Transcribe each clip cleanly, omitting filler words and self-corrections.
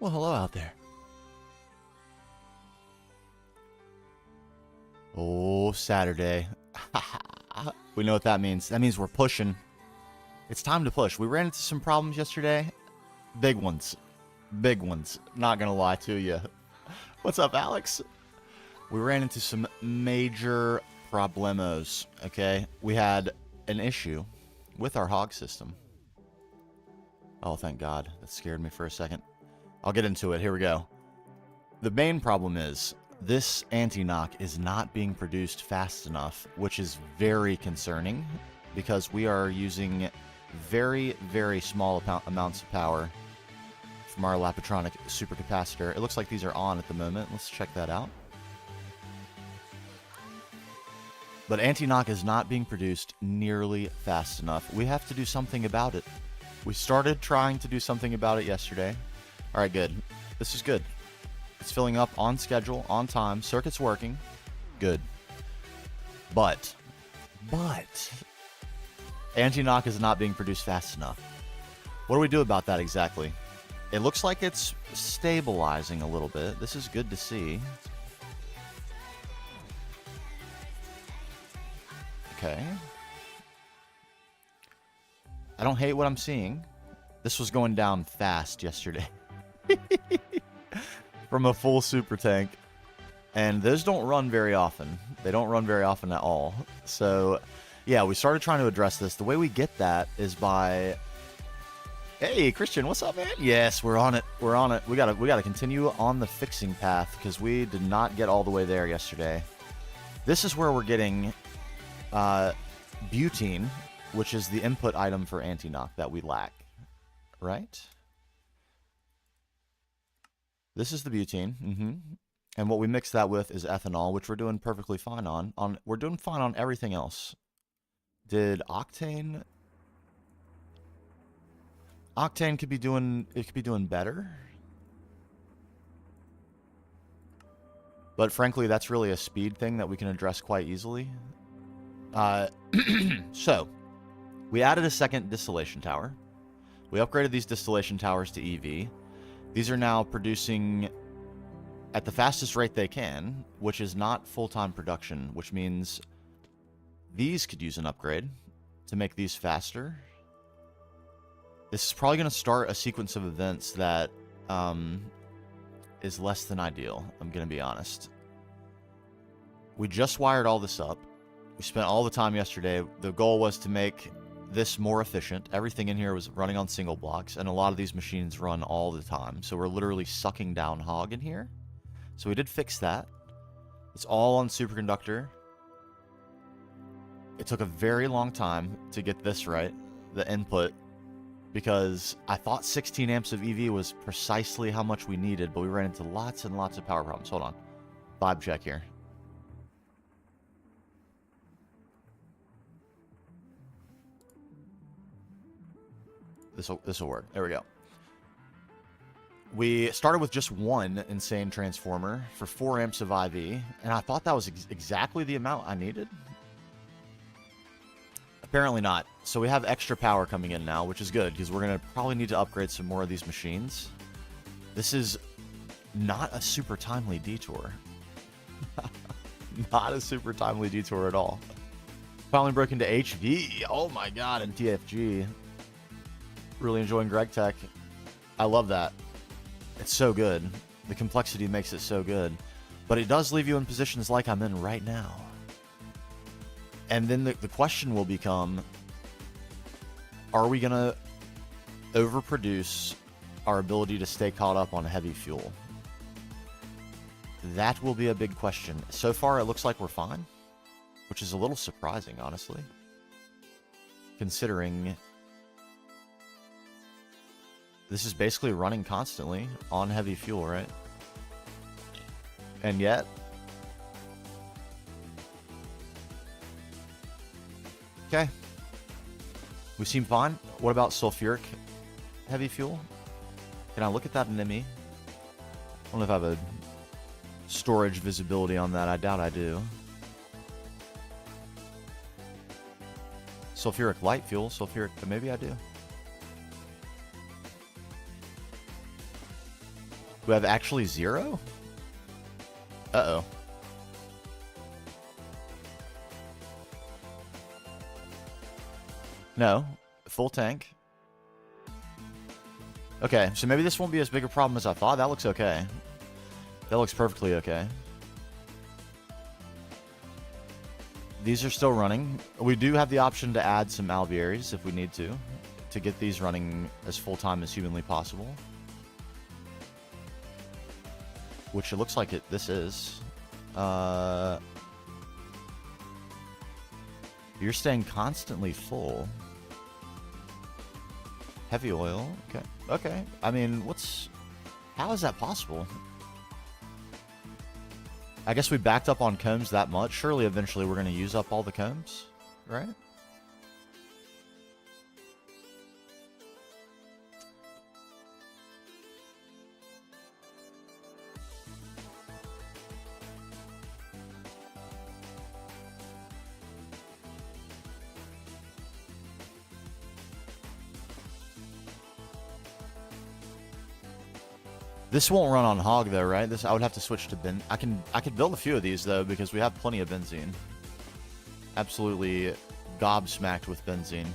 Well, hello out there. Oh, Saturday. We know what that means. That means we're pushing. It's time to push. We ran into some problems yesterday. Big ones. Big ones. Not gonna lie to you. What's up, Alex? We ran into some major problemos, okay? We had an issue with our hog system. Oh, thank God. That scared me for a second. I'll get into it. Here we go. The main problem is this anti-knock is not being produced fast enough, which is very concerning because we are using very, very small amounts of power from our Lapitronic supercapacitor. It looks like these are on at the moment. Let's check that out. But anti-knock is not being produced nearly fast enough. We have to do something about it. We started trying to do something about it yesterday. All right, good. This is good. It's filling up on schedule, on time. Circuit's working. Good. But anti-knock is not being produced fast enough. What do we do about that exactly? It looks like it's stabilizing a little bit. This is good to see. Okay. I don't hate what I'm seeing. This was going down fast yesterday. From a full super tank. And those don't run very often. They don't run very often at all. So, yeah, we started trying to address this. The way we get that is by... Hey, Christian, what's up, man? Yes, we're on it. We're on it. We gotta continue on the fixing path because we did not get all the way there yesterday. This is where we're getting butene, which is the input item for anti-knock that we lack, right? This is the butene, and what we mix that with is ethanol, which we're doing perfectly fine on. We're doing fine on everything else. Did octane? Octane could be doing better. But frankly, that's really a speed thing that we can address quite easily. So, we added a second distillation tower. We upgraded these distillation towers to EV. These are now producing at the fastest rate they can, which is not full-time production, which means these could use an upgrade to make these faster. This is probably going to start a sequence of events that is less than ideal, I'm going to be honest. We just wired all this up. We spent all the time yesterday. The goal was to make this more efficient. Everything in here was running on single blocks, and a lot of these machines run all the time. So we're literally sucking down hog in here. So we did fix that. It's all on superconductor. It took a very long time to get this right, the input, because I thought 16 amps of EV was precisely how much we needed, but we ran into lots and lots of power problems. Hold on. Vibe check here. This'll work. There we go. We started with just one insane transformer for 4 amps of IV, and I thought that was exactly the amount I needed. Apparently not. So we have extra power coming in now, which is good, because we're going to probably need to upgrade some more of these machines. This is not a super timely detour. Not a super timely detour at all. Finally broke into HV. Oh my god, and TFG. Really enjoying GregTech. I love that. It's so good. The complexity makes it so good. But it does leave you in positions like I'm in right now. And then the question will become, are we going to overproduce our ability to stay caught up on heavy fuel? That will be a big question. So far, it looks like we're fine, which is a little surprising, honestly, considering this is basically running constantly on heavy fuel, right? And yet, okay, we seem fine. What about sulfuric heavy fuel? Can I look at that in ME? I don't know if I have a storage visibility on that. I doubt I do. Sulfuric light fuel, sulfuric, maybe I do. Do we have actually 0? Uh-oh. No. Full tank. Okay, so maybe this won't be as big a problem as I thought. That looks okay. That looks perfectly okay. These are still running. We do have the option to add some alveoles if we need to get these running as full-time as humanly possible. Which it looks like this is. You're staying constantly full. Heavy oil. Okay. Okay. I mean, how is that possible? I guess we backed up on combs that much. Surely eventually we're going to use up all the combs, right? This won't run on hog though, right? This I would have to switch to I could build a few of these though because we have plenty of benzene. Absolutely gobsmacked with benzene.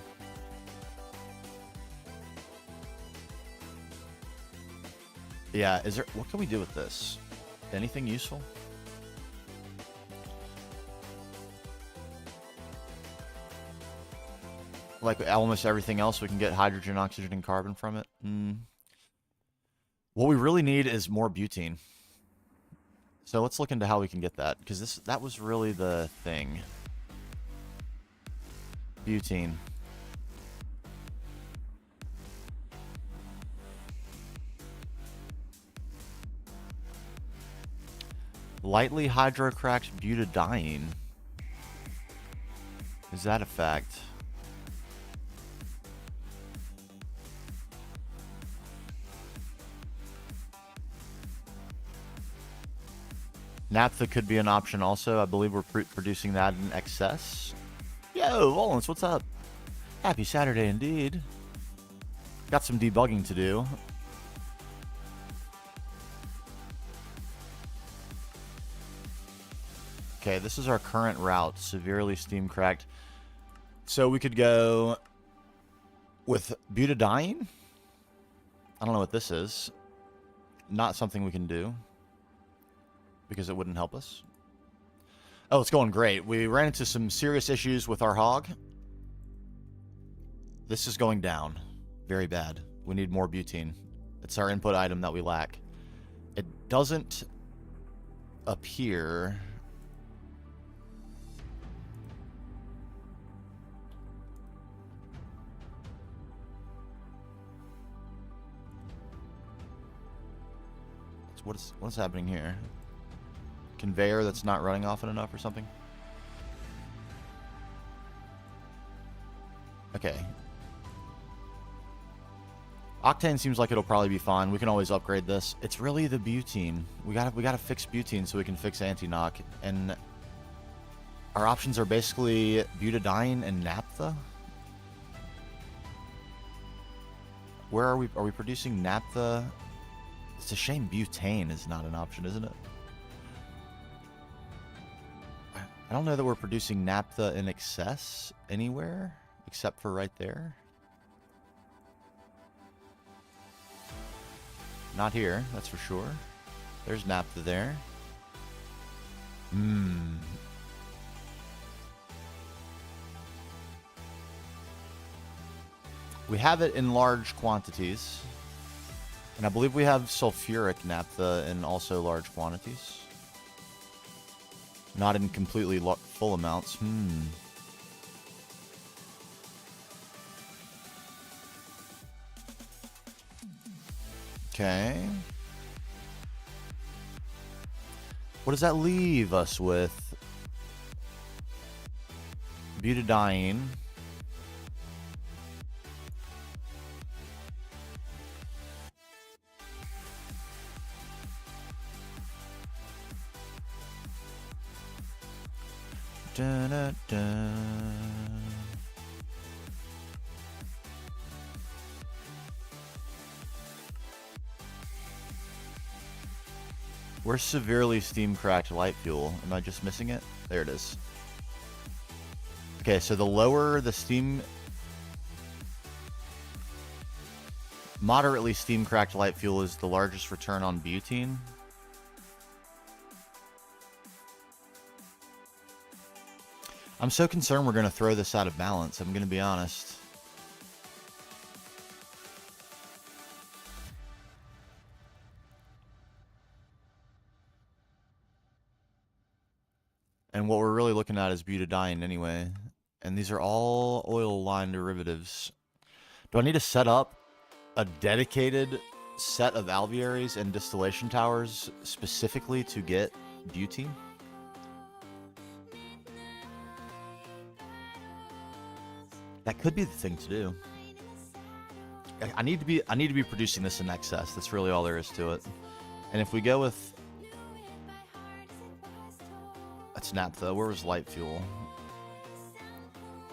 Yeah, what can we do with this? Anything useful? Like almost everything else, we can get hydrogen, oxygen, and carbon from it. What we really need is more butene. So let's look into how we can get that, because that was really the thing. Butene. Lightly hydrocracked butadiene. Is that a fact? Naphtha could be an option also. I believe we're producing that in excess. Yo, Volans, what's up? Happy Saturday indeed. Got some debugging to do. Okay, this is our current route. Severely steam cracked. So we could go with butadiene. I don't know what this is. Not something we can do, because it wouldn't help us. Oh, it's going great. We ran into some serious issues with our hog. This is going down. Very bad. We need more butene. It's our input item that we lack. It doesn't appear... What is happening here? Conveyor that's not running often enough or something? Okay. Octane seems like it'll probably be fine. We can always upgrade this. It's really the butene. We gotta fix butene so we can fix anti-knock. And our options are basically butadiene and naphtha. Where are we? Are we producing naphtha? It's a shame butane is not an option, isn't it? I don't know that we're producing naphtha in excess anywhere, except for right there. Not here, that's for sure. There's naphtha there. We have it in large quantities. And I believe we have sulfuric naphtha in also large quantities. Not in completely full amounts. Okay. What does that leave us with? Butadiene. Dun, dun, dun. Where's severely steam cracked light fuel? Am I just missing it? There it is. Okay, so the lower the steam... Moderately steam cracked light fuel is the largest return on butene. I'm so concerned we're going to throw this out of balance, I'm going to be honest. And what we're really looking at is butadiene anyway. And these are all oil line derivatives. Do I need to set up a dedicated set of alvearies and distillation towers specifically to get butene? That could be the thing to do. I need to be producing this in excess. That's really all there is to it. And if we go with, that's naphtha. Where was light fuel?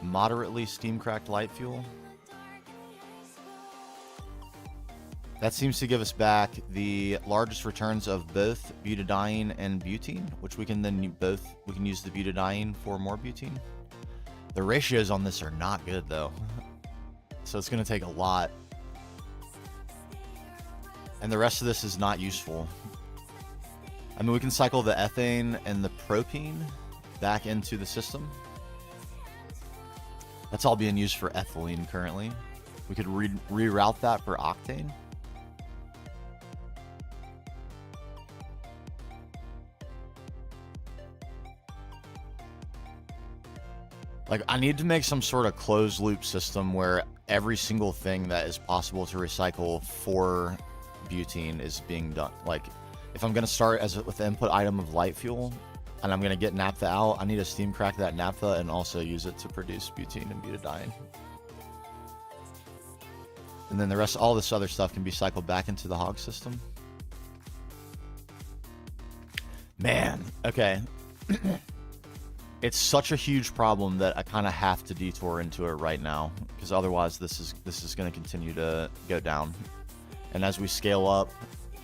Moderately steam cracked light fuel. That seems to give us back the largest returns of both butadiene and butene, which we can then we can use the butadiene for more butene. The ratios on this are not good though, so it's going to take a lot, and the rest of this is not useful. I mean, we can cycle the ethane and the propene back into the system. That's all being used for ethylene currently. We could reroute that for octane. Like, I need to make some sort of closed loop system where every single thing that is possible to recycle for butene is being done. Like, if I'm going to start with the input item of light fuel and I'm going to get naphtha out, I need to steam crack that naphtha and also use it to produce butene and butadiene. And then the rest, all this other stuff can be cycled back into the hog system. Man, okay. It's such a huge problem that I kind of have to detour into it right now, because otherwise this is going to continue to go down. And as we scale up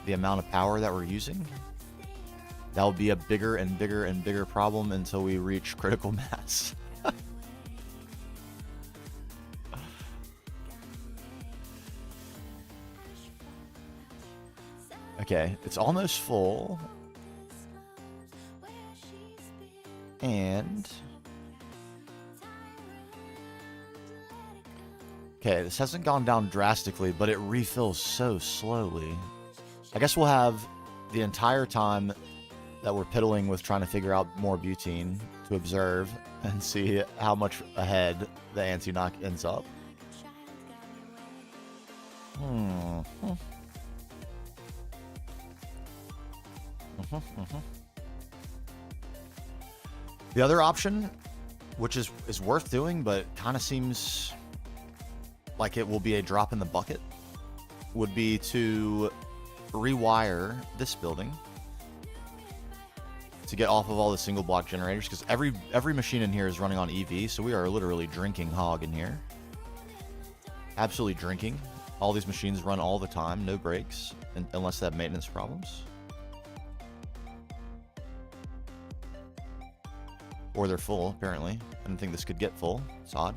the amount of power that we're using, that will be a bigger and bigger and bigger problem until we reach critical mass. Okay, it's almost full. And okay, this hasn't gone down drastically, but it refills so slowly. I guess we'll have the entire time that we're piddling with trying to figure out more butene to observe and see how much ahead the anti-knock ends up. The other option, which is worth doing, but kind of seems like it will be a drop in the bucket, would be to rewire this building to get off of all the single block generators, because every machine in here is running on EV, so we are literally drinking hog in here. Absolutely drinking. All these machines run all the time, no breaks, unless they have maintenance problems. Or they're full, apparently. I didn't think this could get full. It's odd.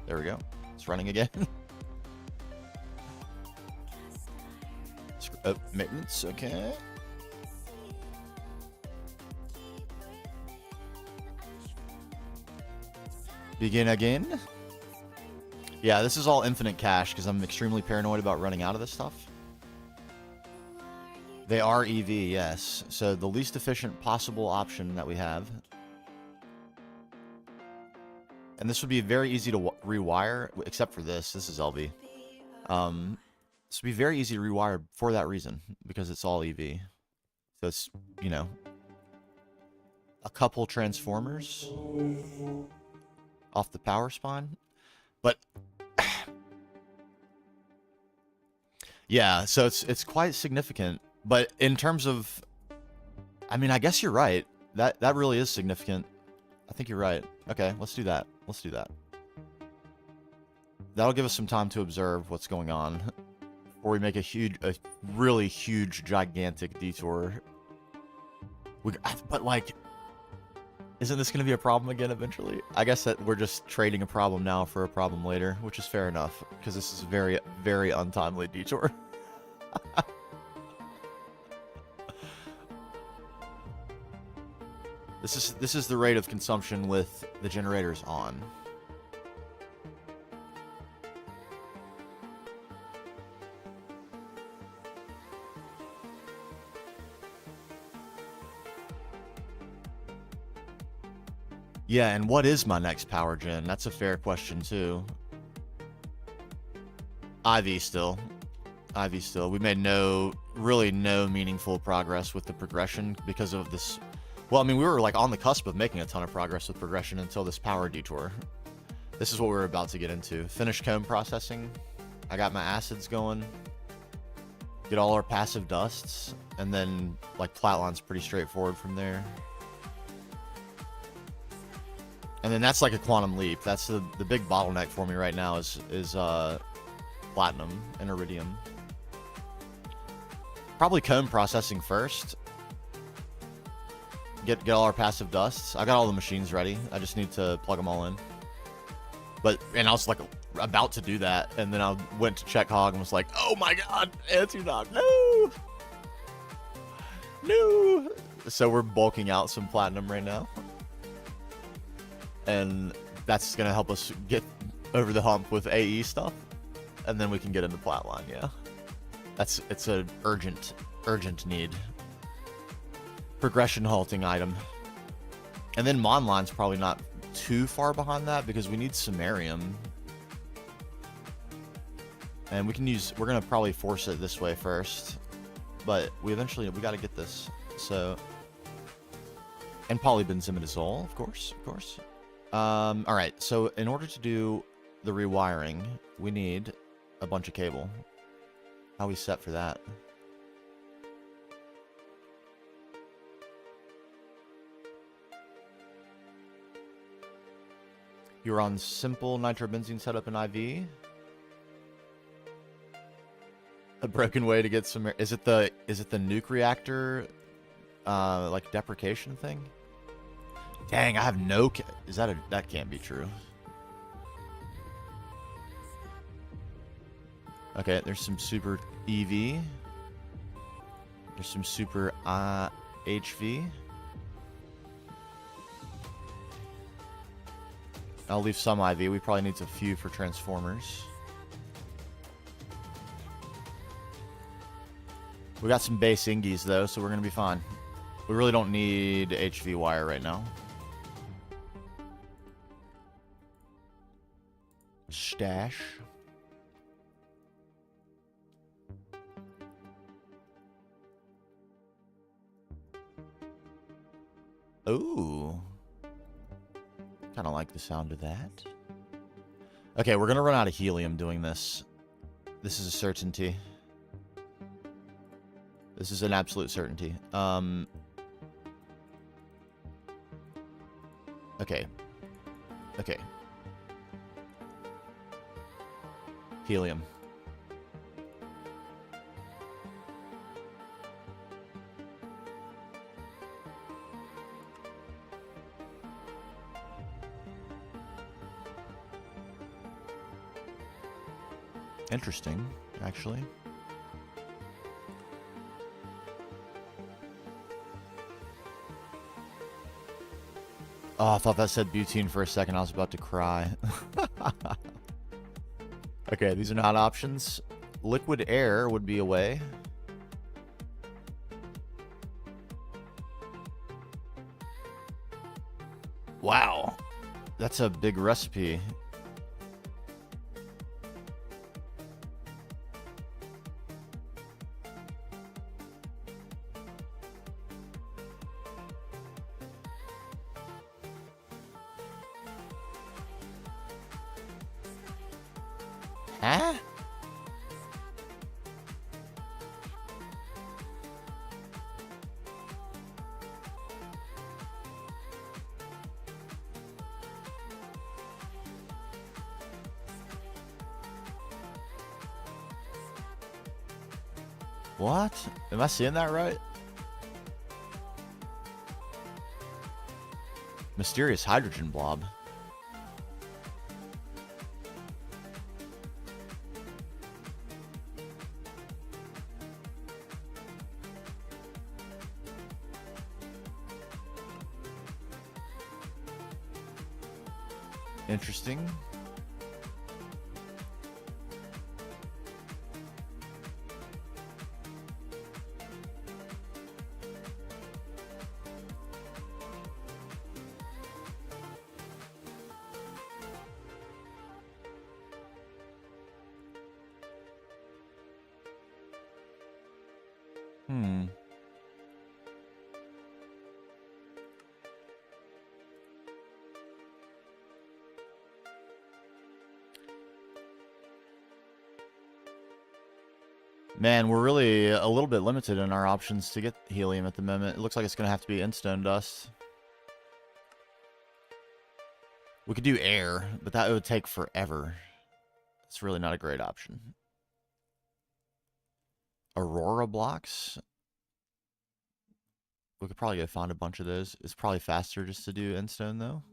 There we go. It's running again. Maintenance, okay. Begin again. Yeah, this is all infinite cache because I'm extremely paranoid about running out of this stuff. They are EV, yes. So the least efficient possible option that we have. And this would be very easy to rewire, except for this. This is LV. This would be very easy to rewire for that reason, because it's all EV. So it's, you know, a couple transformers off the power spine. But yeah, so it's quite significant. But in terms of, I mean, I guess you're right. That really is significant. I think you're right. Okay, let's do that. Let's do that. That'll give us some time to observe what's going on before we make a really huge, gigantic detour. But like, isn't this going to be a problem again eventually? I guess that we're just trading a problem now for a problem later, which is fair enough, because this is a very, very untimely detour. This is the rate of consumption with the generators on. Yeah, and what is my next power gen? That's a fair question too. IV still. IV still. We made really no meaningful progress with the progression because of this. Well, I mean, we were like on the cusp of making a ton of progress with progression until this power detour. This is what we're about to get into. Finish comb processing. I got my acids going. Get all our passive dusts. And then, like, Flatline's pretty straightforward from there. And then that's like a quantum leap. That's the big bottleneck for me right now is platinum and iridium. Probably comb processing first. Get all our passive dusts. I got all the machines ready. I just need to plug them all in. And I was like about to do that, and then I went to check Hog and was like, "Oh my God, Anti-Knock, no, no!" So we're bulking out some platinum right now, and that's gonna help us get over the hump with AE stuff, and then we can get into Flatline. Yeah, it's an urgent need. Progression halting item, and then Monline's probably not too far behind that because we need Samarium, and we're gonna probably force it this way first, but we got to get this. So, and polybenzimidazole, of course. All right, so in order to do the rewiring, we need a bunch of cable. How are we set for that? You're on simple nitrobenzene setup in IV. A broken way to get some. Is it the nuke reactor, like deprecation thing? Dang, I have no. That can't be true. Okay, there's some super EV. There's some super HV. I'll leave some IV. We probably need a few for transformers. We got some base Ingies, though, so we're going to be fine. We really don't need HV wire right now. Stash. Ooh. Kind of like the sound of that. Okay, we're going to run out of helium doing this. This is a certainty. This is an absolute certainty. Okay. Okay. Helium. Interesting, actually. Oh, I thought that said butene for a second. I was about to cry. Okay, these are not options. Liquid air would be a way. Wow. That's a big recipe. Huh? What? Am I seeing that right? Mysterious hydrogen blob. Interesting. Hmm. Man, we're really a little bit limited in our options to get helium at the moment. It looks like it's going to have to be Instone Dust. We could do air, but that would take forever. It's really not a great option. Aurora blocks? We could probably go find a bunch of those. It's probably faster just to do Instone, though.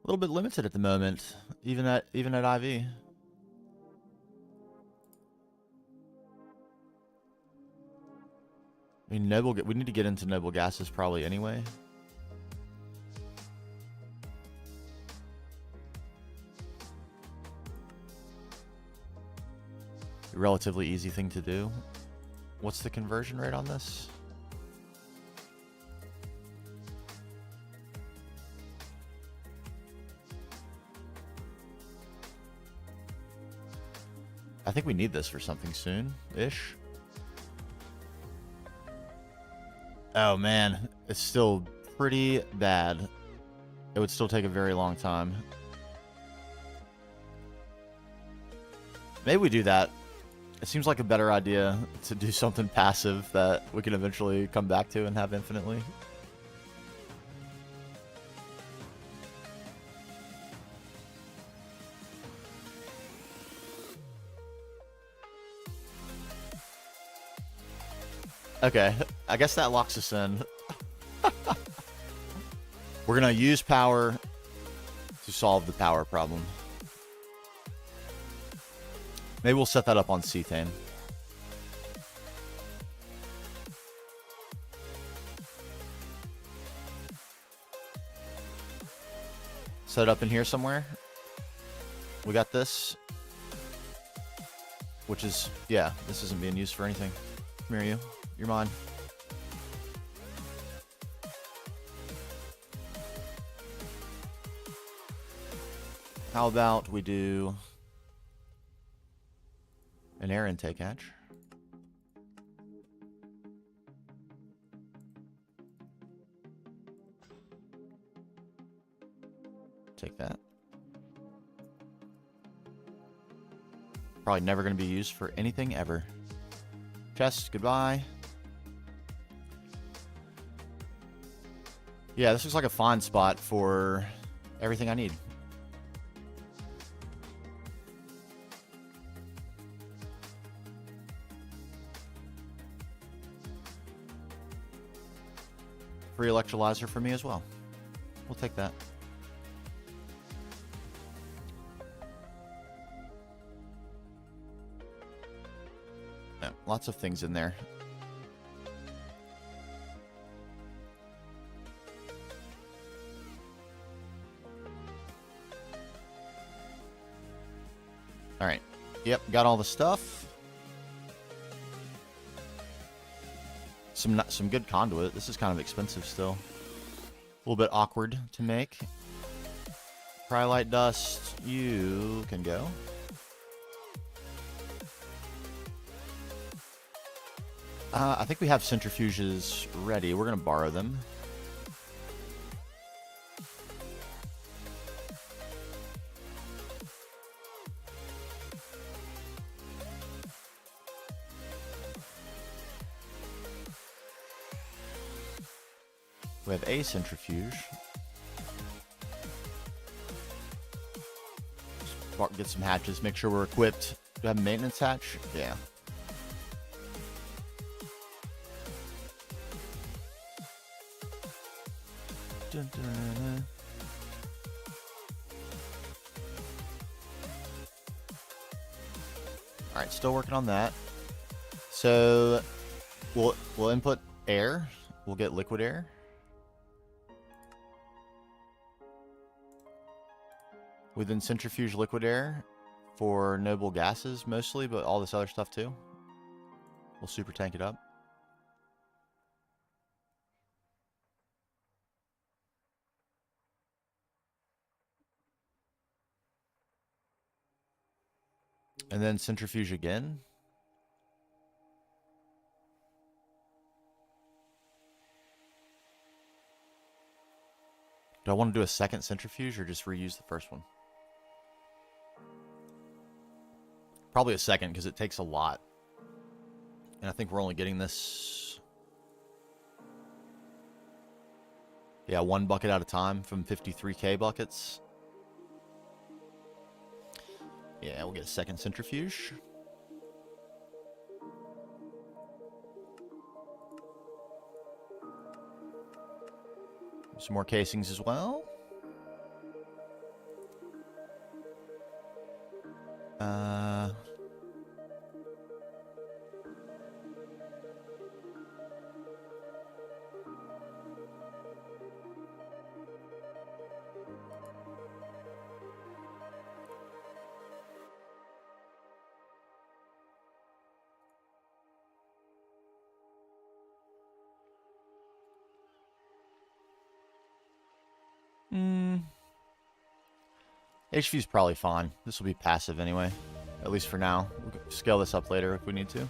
A little bit limited at the moment, even at IV. I mean, we need to get into noble gases probably anyway. A relatively easy thing to do. What's the conversion rate on this? I think we need this for something soon-ish. Oh man, it's still pretty bad. It would still take a very long time. Maybe we do that. It seems like a better idea to do something passive that we can eventually come back to and have infinitely. Okay, I guess that locks us in. We're gonna use power to solve the power problem. Maybe we'll set that up on cethane. Set it up in here somewhere. We got this. Which is, yeah, this isn't being used for anything. Come here, you. You're mine. How about we do an air intake hatch? Take that. Probably never going to be used for anything ever. Chest, goodbye. Yeah, this looks like a fine spot for everything I need. Free electrolyzer for me as well. We'll take that. Yeah, lots of things in there. All right. Yep, got all the stuff. Some good conduit. This is kind of expensive still. A little bit awkward to make. Cryolite dust, you can go. I think we have centrifuges ready. We're going to borrow them. We have a centrifuge. Get some hatches. Make sure we're equipped. Do we have a maintenance hatch? Yeah. Dun, dun, dun. All right, still working on that. So we'll input air. We'll get liquid air. We then centrifuge liquid air for noble gases mostly, but all this other stuff too. We'll super tank it up. And then centrifuge again. Do I want to do a second centrifuge or just reuse the first one? Probably a second because it takes a lot. And I think we're only getting this... Yeah, 1 bucket at a time from 53K buckets. Yeah, we'll get a second centrifuge. Some more casings as well. HV is probably fine. This will be passive anyway, at least for now. We'll scale this up later if we need to.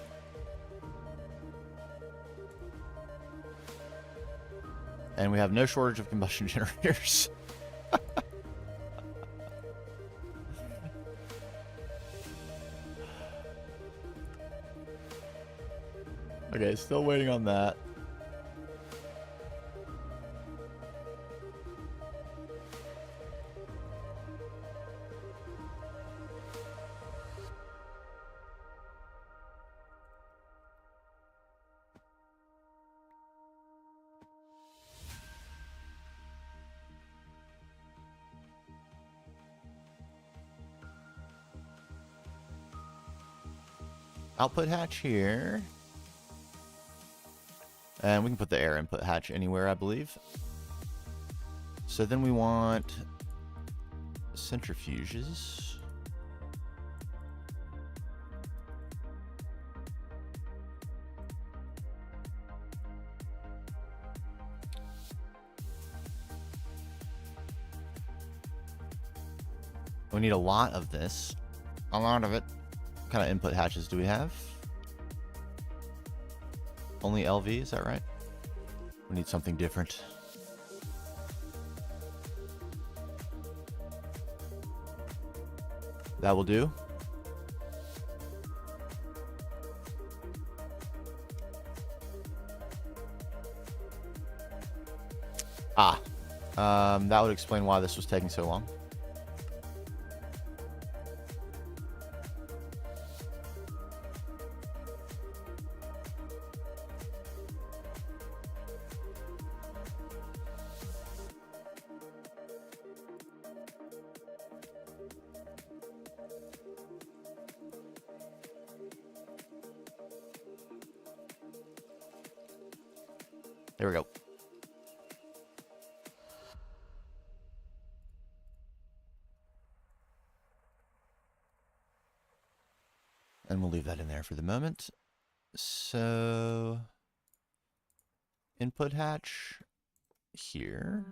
And we have no shortage of combustion generators. Okay, still waiting on that. Output hatch here. And we can put the air input hatch anywhere, I believe. So then we want centrifuges. We need a lot of this. A lot of it. What kind of input hatches do we have? Only LV, is that right? We need something different. That will do. That would explain why this was taking so long. There we go. And we'll leave that in there for the moment. So, input hatch here.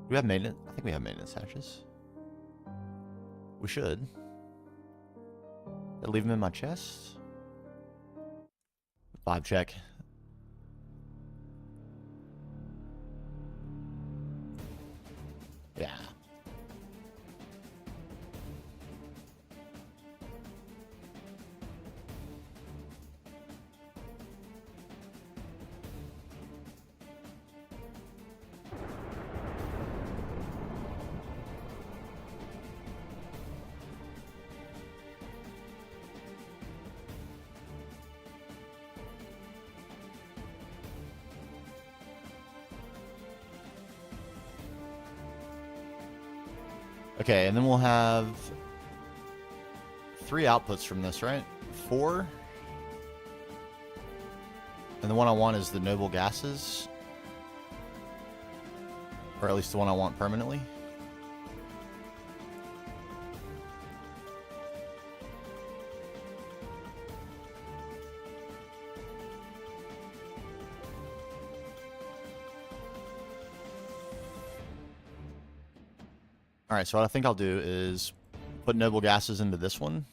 Do we have maintenance? I think we have maintenance hatches. We should. I'll leave them in my chest. Vibe check. Yeah. Okay, and then we'll have 3 outputs from this, right? 4. And the one I want is the noble gases. Or at least the one I want permanently. All right, so what I think I'll do is put noble gases into this one.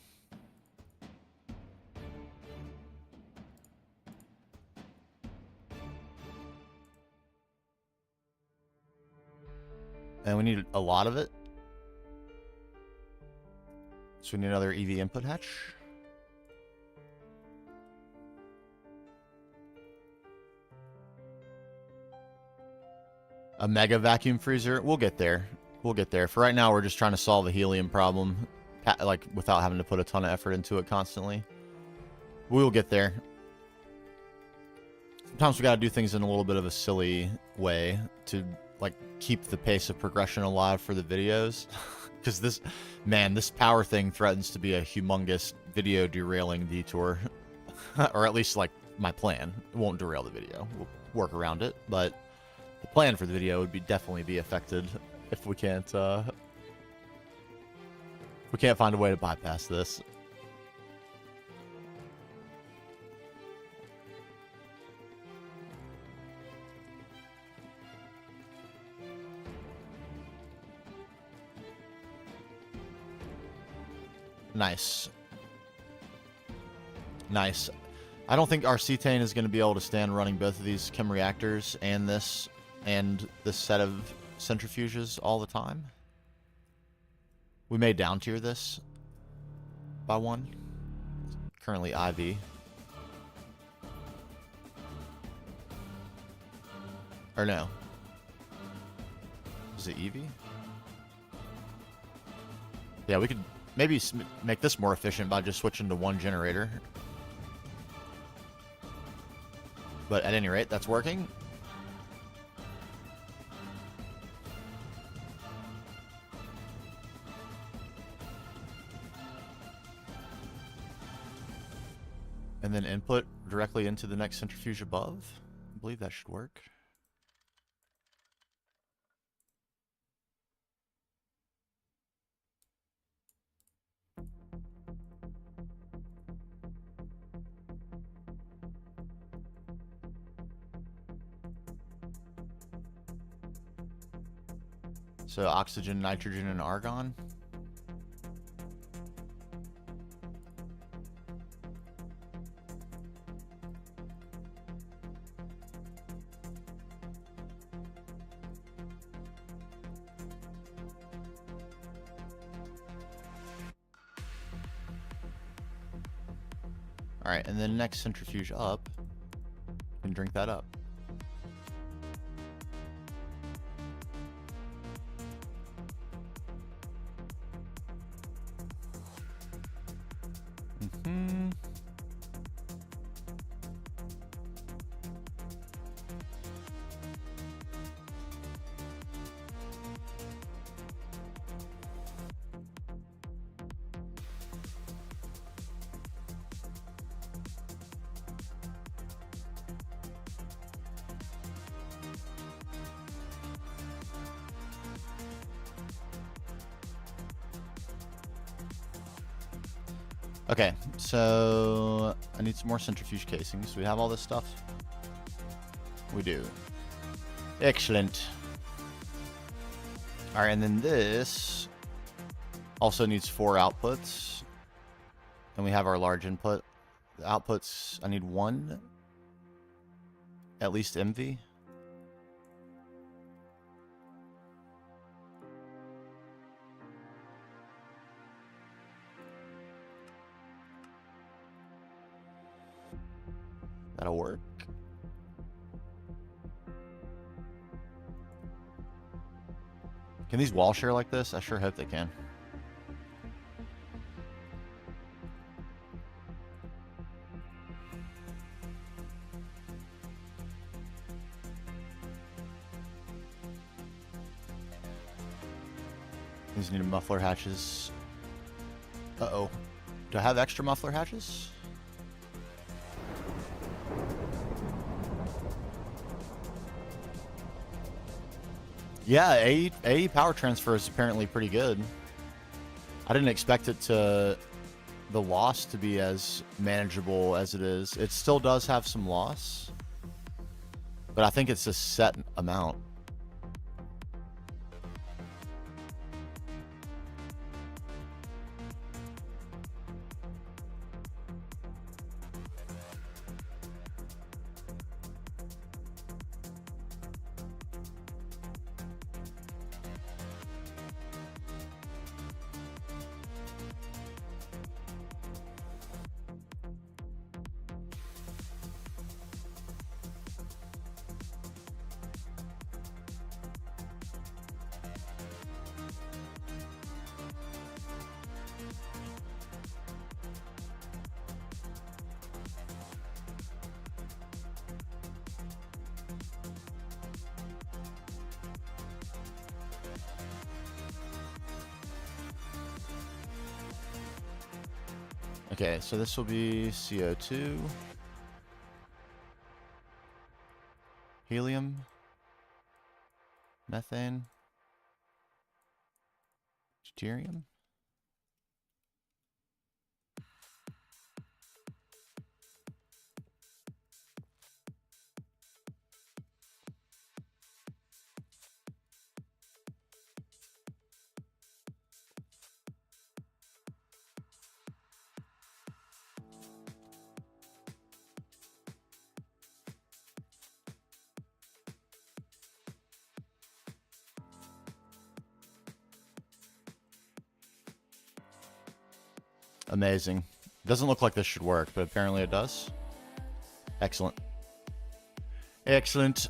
And we need a lot of it. So we need another EV input hatch. A mega vacuum freezer. We'll get there. We'll get there. For right now, we're just trying to solve a helium problem, like without having to put a ton of effort into it constantly. We will get there. Sometimes we gotta do things in a little bit of a silly way to like keep the pace of progression alive for the videos. Because this power thing threatens to be a humongous video derailing detour. Or at least like my plan. It won't derail the video. We'll work around it, but the plan for the video would be definitely be affected if we can't find a way to bypass this. Nice. Nice. I don't think our cetane is going to be able to stand running both of these chem reactors and this set of centrifuges all the time. We may down tier this by one. Currently IV. Or no. Is it EV? Yeah, we could maybe make this more efficient by just switching to one generator. But at any rate, that's working. And then input directly into the next centrifuge above. I believe that should work. So oxygen, nitrogen, and argon. All right, and then next centrifuge up, and drink that up. Okay, so I need some more centrifuge casings. Do we have all this stuff? We do. Excellent. All right, and then this also needs 4 outputs. And we have our large input. The outputs, I need 1. At least MV. That'll work. Can these wall share like this? I sure hope they can. These need muffler hatches. Uh-oh. Do I have extra muffler hatches? Yeah, AE power transfer is apparently pretty good. I didn't expect it to, the loss to be as manageable as it is. It still does have some loss, but I think it's a set amount. Okay, so this will be CO2, helium, methane, deuterium. Amazing. Doesn't look like this should work, but apparently it does. Excellent. Excellent.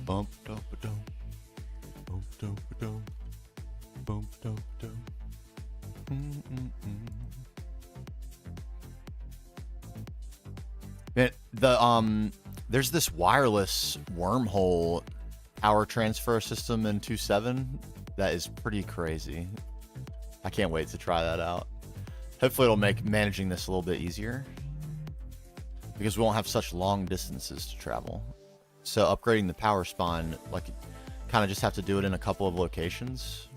Bump, dump, dump. Bump, dump, dump. Bump, dump, dump. There's this wireless wormhole hour transfer system in 2.7 that is pretty crazy. I can't wait to try that out. Hopefully it'll make managing this a little bit easier, because we won't have such long distances to travel. So upgrading the power spawn, like, kind of just have to do it in a couple of locations.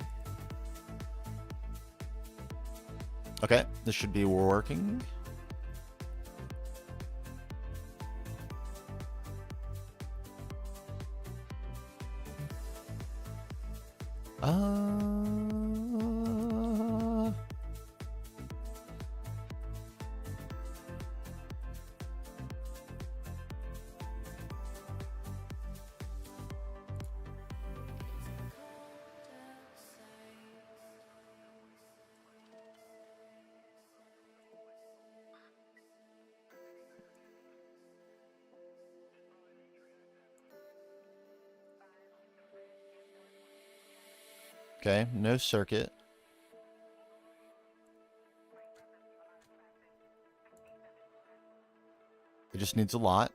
Okay, this should be working. Okay, no circuit. It just needs a lot.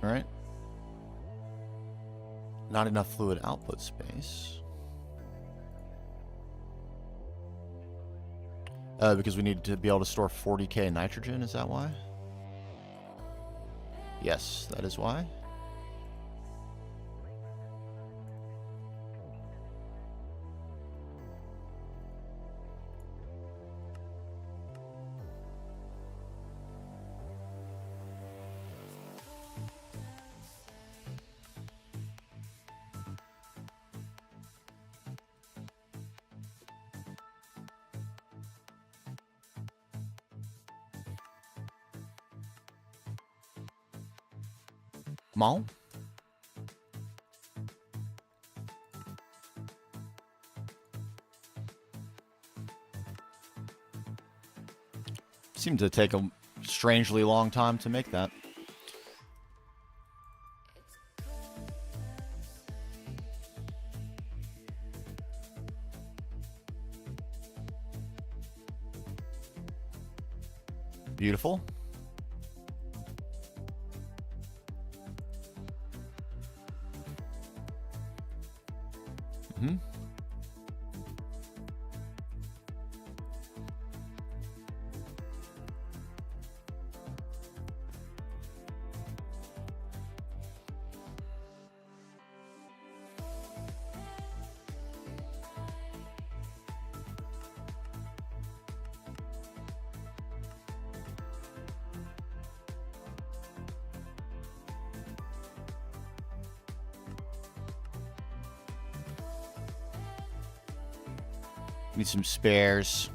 All right. Not enough fluid output space. Because we need to be able to store 40k nitrogen, is that why? Yes, that is why. Come on. Seemed to take a strangely long time to make that. Beautiful. Mm-hmm. Need some spares.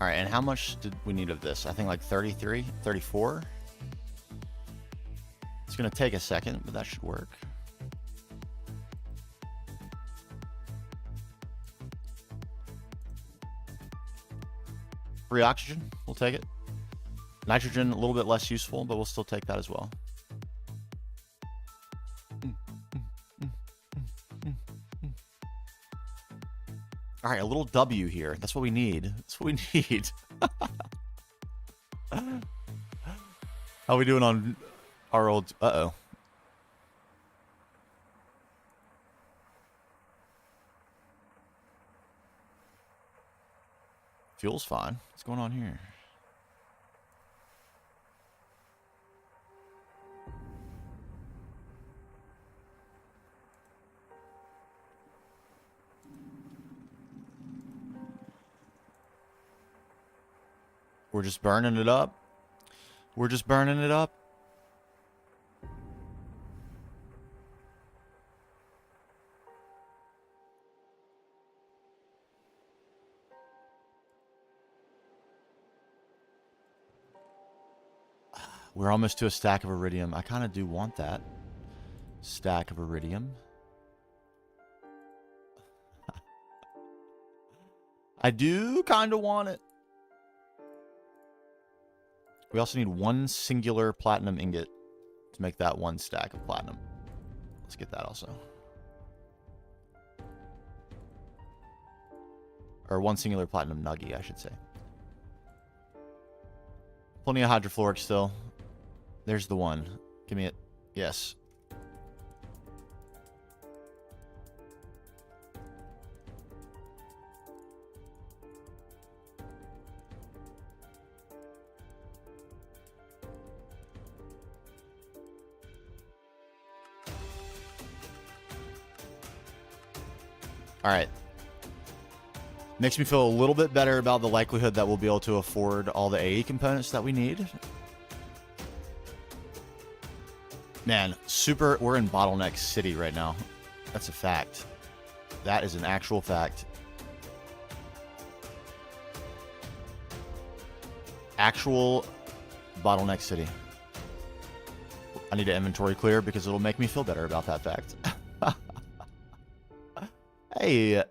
All right, and how much did we need of this? I think like 33, 34. It's going to take a second, but that should work. Free oxygen, we'll take it. Nitrogen, a little bit less useful, but we'll still take that as well. All right, a little W here. That's what we need. That's what we need. How we doing on our old... Uh-oh. Fuel's fine. What's going on here? We're just burning it up. We're just burning it up. We're almost to a stack of iridium. I kind of do want that stack of iridium. I do kind of want it. We also need one singular platinum ingot to make that one stack of platinum. Let's get that also. Or one singular platinum nugget, I should say. Plenty of hydrofluoric still. There's the one. Give me it. Yes. All right. Makes me feel a little bit better about the likelihood that we'll be able to afford all the AE components that we need. Man, we're in Bottleneck City right now. That's a fact. That is an actual fact. Actual Bottleneck City. I need to inventory clear because it'll make me feel better about that fact. Hey,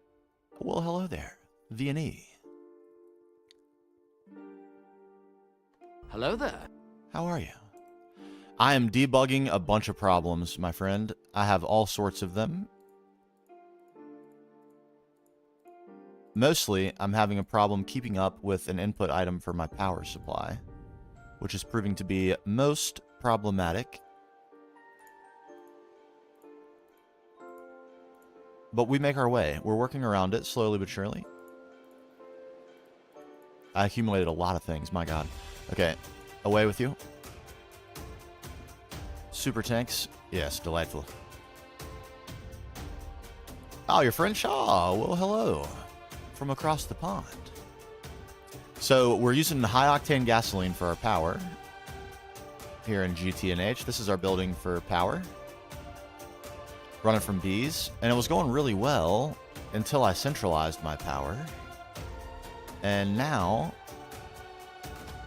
well, hello there, V&E. Hello there. How are you? I am debugging a bunch of problems, my friend. I have all sorts of them. Mostly, I'm having a problem keeping up with an input item for my power supply, which is proving to be most problematic. But we make our way. We're working around it slowly but surely. I accumulated a lot of things, my god. Okay, away with you. Super tanks. Yes, delightful. Oh, your friend Shaw. Well, hello. From across the pond. So, we're using high-octane gasoline for our power. Here in GTNH. This is our building for power. Running from bees. And it was going really well until I centralized my power. And now,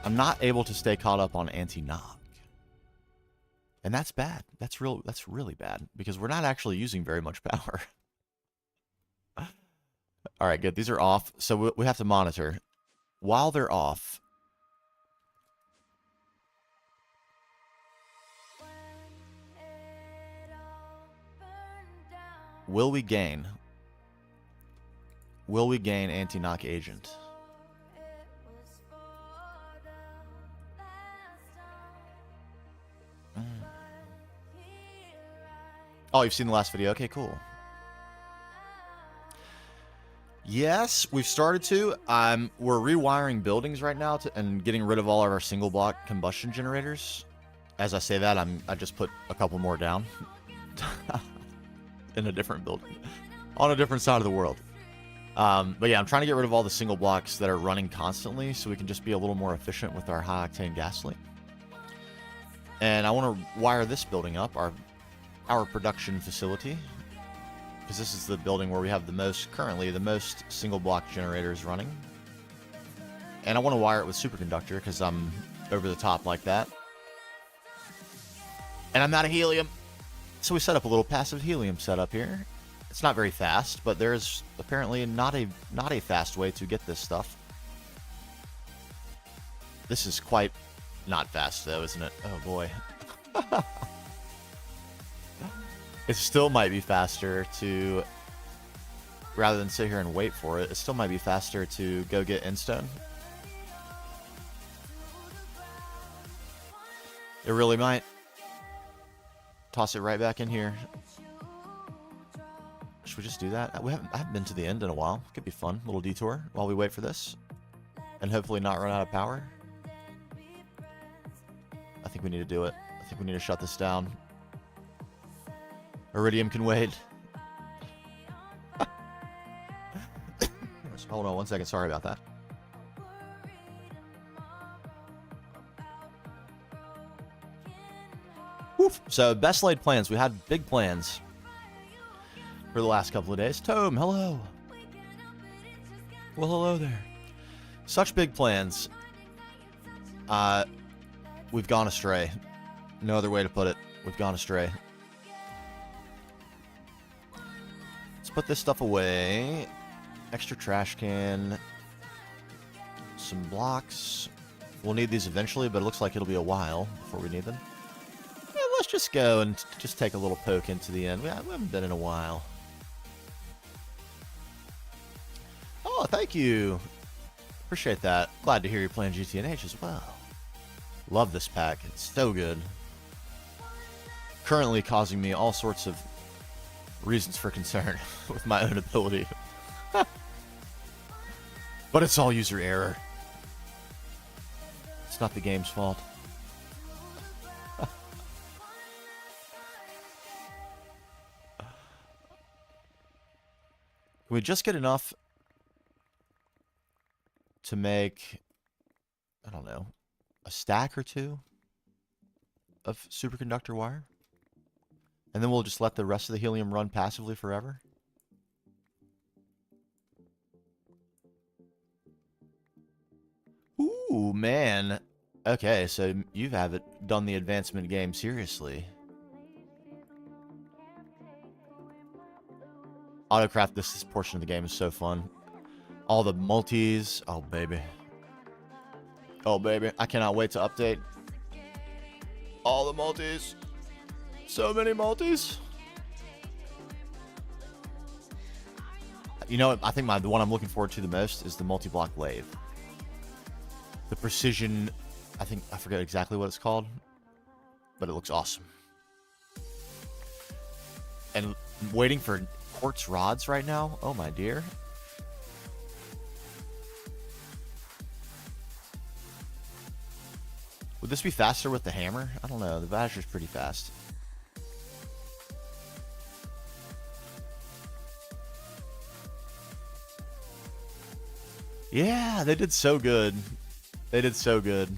I'm not able to stay caught up on anti-knock. And that's bad. That's really bad. Because we're not actually using very much power. Alright, good. These are off. So we have to monitor. While they're off... Will we gain anti-knock agent? Oh, you've seen the last video? Okay, cool. Yes, we've started to. We're rewiring buildings right now and getting rid of all of our single block combustion generators. As I say that, I just put a couple more down. In a different building. On a different side of the world. But yeah, I'm trying to get rid of all the single blocks that are running constantly so we can just be a little more efficient with our high-octane gasoline. And I want to wire this building up, our production facility. Because this is the building where we have currently the most single block generators running. And I want to wire it with superconductor because I'm over the top like that. And I'm out of helium. So we set up a little passive helium setup here. It's not very fast, but there's apparently not a fast way to get this stuff. This is quite not fast though, isn't it? Oh boy. It still might be faster to, rather than sit here and wait for it, it still might be faster to go get Instone. It really might. Toss it right back in here. Should we just do that? I haven't been to the end in a while. Could be fun. Little detour while we wait for this. And hopefully not run out of power. I think we need to do it. I think we need to shut this down. Iridium can wait. Hold on 1 second. Sorry about that. Woof. So, best laid plans. We had big plans for the last couple of days. Tome, hello. Well, hello there. Such big plans. We've gone astray. No other way to put it. We've gone astray. Let's put this stuff away. Extra trash can. Some blocks. We'll need these eventually, but it looks like it'll be a while before we need them. Yeah, let's just go and just take a little poke into the end. We haven't been in a while. Oh, thank you. Appreciate that. Glad to hear you're playing GTNH as well. Love this pack. It's so good. Currently causing me all sorts of reasons for concern with my own ability. But it's all user error. It's not the game's fault. Can we just get enough to make, I don't know, a stack or two of superconductor wire? And then we'll just let the rest of the helium run passively forever? Ooh, man. Okay, so you haven't done the advancement game seriously. Autocraft this portion of the game is so fun. All the multis. Oh, baby. Oh, baby. I cannot wait to update. All the multis. So many multis. You know, I think the one I'm looking forward to the most is the multi-block lathe. The precision, I forget exactly what it's called, but it looks awesome. And waiting for quartz rods right now. Oh, my dear. Would this be faster with the hammer? I don't know. The Badger's pretty fast. Yeah, they did so good. They did so good.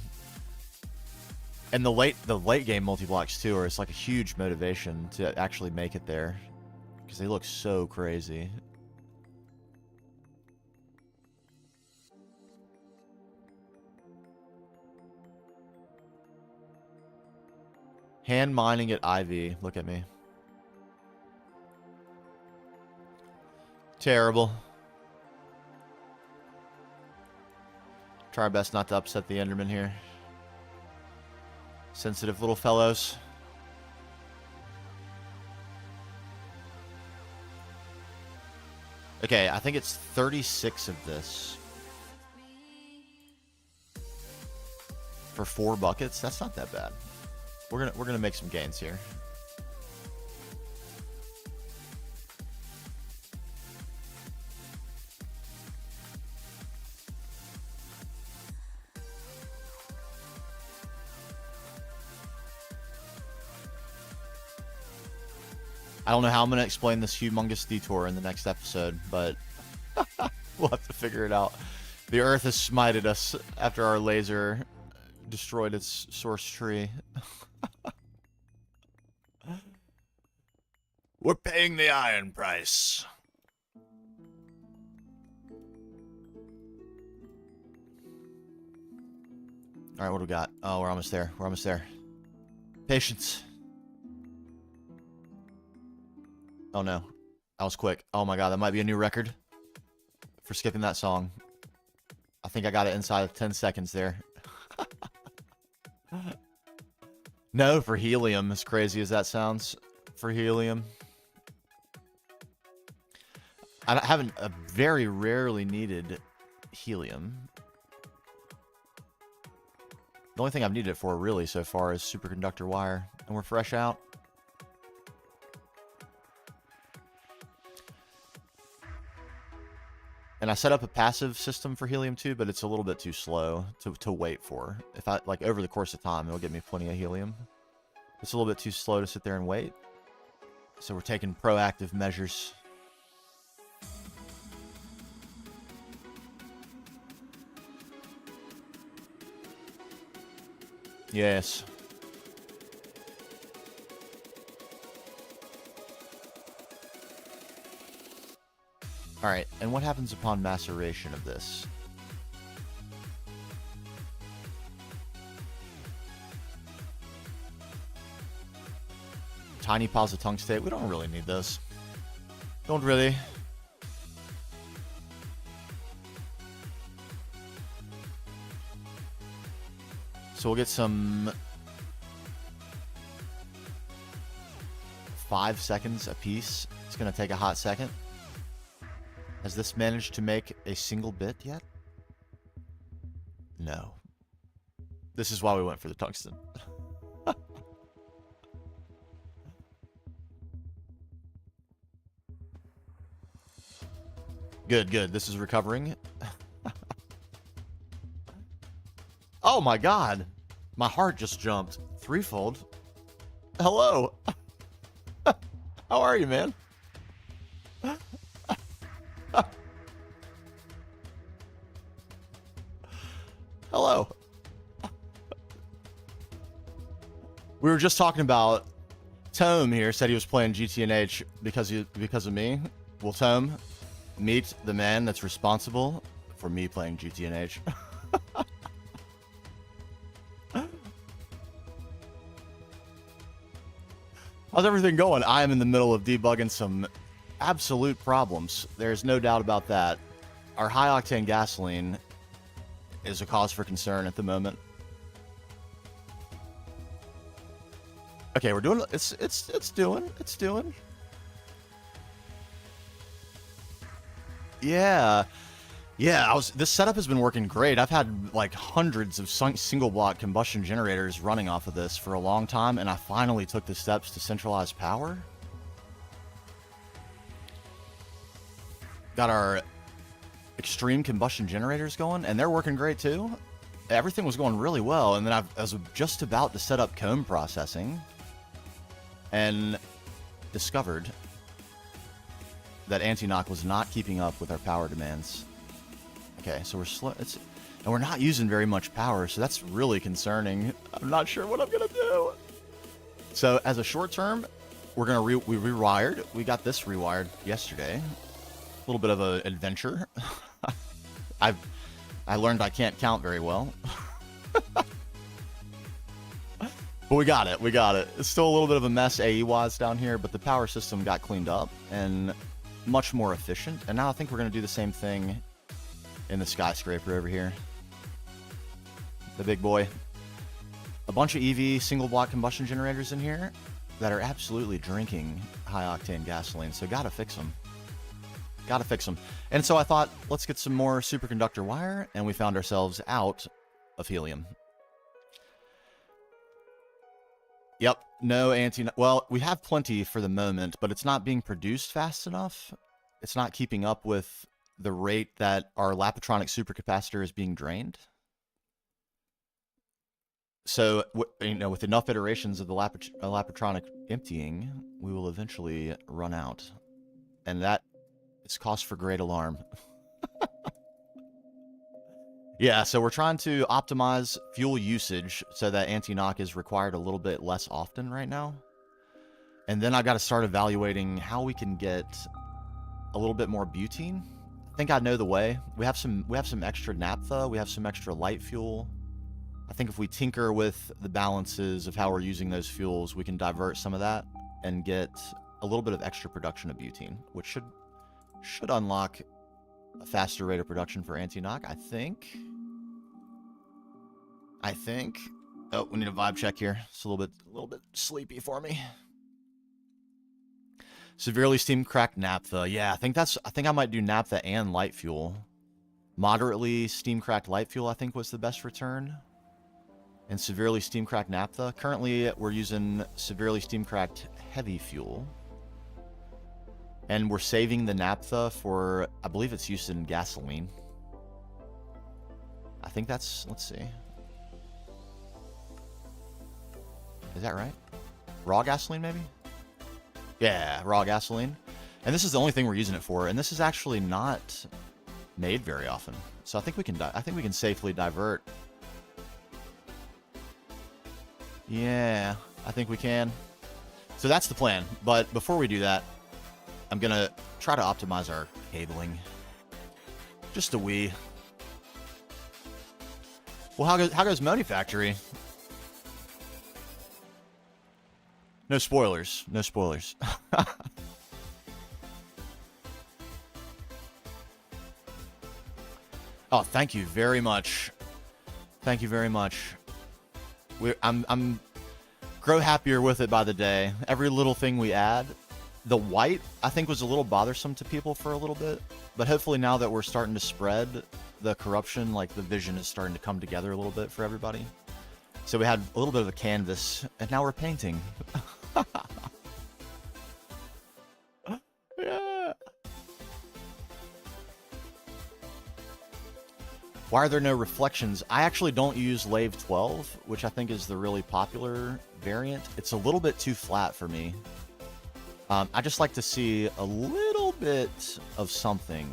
And the late game multi-blocks too are, it's like a huge motivation to actually make it there. Because they look so crazy. Hand mining at Ivy. Look at me. Terrible. Try our best not to upset the Enderman here. Sensitive little fellows. Okay, I think it's 36 of this. For 4 buckets? That's not that bad. We're gonna make some gains here. I don't know how I'm going to explain this humongous detour in the next episode, but we'll have to figure it out. The Earth has smited us after our laser destroyed its source tree. We're paying the iron price. All right, what do we got? Oh, we're almost there. We're almost there. Patience. Oh, no. That was quick. Oh, my God. That might be a new record for skipping that song. I think I got it inside of 10 seconds there. No, for helium, as crazy as that sounds. For helium. I haven't very rarely needed helium. The only thing I've needed it for, really, so far is superconductor wire. And we're fresh out. And I set up a passive system for helium too, but it's a little bit too slow to wait for. If I, like, over the course of time, it'll give me plenty of helium. It's a little bit too slow to sit there and wait. So we're taking proactive measures. Yes. Alright, and what happens upon maceration of this? Tiny piles of tungstate. We don't really need those. Don't really. So we'll get some 5 seconds a piece. It's going to take a hot second. Has this managed to make a single bit yet? No. This is why we went for the tungsten. Good, good. This is recovering. Oh my God. My heart just jumped threefold. Hello. How are you, man? Hello. We were just talking about Tome here. Said he was playing GTNH because of me. Well, Tome, meet the man that's responsible for me playing GTNH. How's everything going? I am in the middle of debugging some absolute problems. There's no doubt about that. Our high-octane gasoline is a cause for concern at the moment. Okay, we're doing it's doing. Yeah. Yeah, this setup has been working great. I've had like hundreds of single block combustion generators running off of this for a long time, and I finally took the steps to centralize power. Got our extreme combustion generators going, and they're working great too. Everything was going really well, and then I was just about to set up comb processing and discovered that anti-knock was not keeping up with our power demands. Okay, so we're slow. And we're not using very much power, so that's really concerning. I'm not sure what I'm gonna do. So as a short term, we're gonna we rewired. We got this rewired yesterday. A little bit of an adventure. I learned I can't count very well. But we got it. We got it. It's still a little bit of a mess AE-wise down here, but the power system got cleaned up and much more efficient. And now I think we're gonna do the same thing in the skyscraper over here. The big boy. A bunch of EV single block combustion generators in here that are absolutely drinking high octane gasoline. So gotta fix them. Gotta fix them. And so I thought, let's get some more superconductor wire, and we found ourselves out of helium. Yep, no well, we have plenty for the moment, but it's not being produced fast enough. It's not keeping up with the rate that our Lapatronic supercapacitor is being drained. So, with enough iterations of the Lapatronic emptying, we will eventually run out. And that is cause for great alarm. Yeah, so we're trying to optimize fuel usage so that anti-knock is required a little bit less often right now. And then I got to start evaluating how we can get a little bit more butane. I think I know the way. We have some extra naphtha. We have some extra light fuel. I think if we tinker with the balances of how we're using those fuels, we can divert some of that and get a little bit of extra production of butane, which should unlock a faster rate of production for anti-knock, I think. Oh, we need a vibe check here. It's a little bit sleepy for me. Severely steam cracked naphtha. Yeah, I think I might do naphtha and light fuel. Moderately steam cracked light fuel, I think, was the best return. And severely steam cracked naphtha. Currently, we're using severely steam cracked heavy fuel. And we're saving the naphtha for, I believe it's used in gasoline. I think that's, let's see. Is that right? Raw gasoline, maybe? Yeah, raw gasoline. And this is the only thing we're using it for. And this is actually not made very often. So I think we can safely divert. Yeah, I think we can. So that's the plan. But before we do that, I'm going to try to optimize our cabling. Just a wee. Well, how goes Modi Factory? No spoilers. No spoilers. Oh, thank you very much. Thank you very much. I'm grow happier with it by the day. Every little thing we add. The white, I think, was a little bothersome to people for a little bit. But hopefully now that we're starting to spread the corruption, like the vision is starting to come together a little bit for everybody. So we had a little bit of a canvas, and now we're painting. Yeah. Why are there no reflections? I actually don't use Lave 12, which I think is the really popular variant. It's a little bit too flat for me. I just like to see a little bit of something.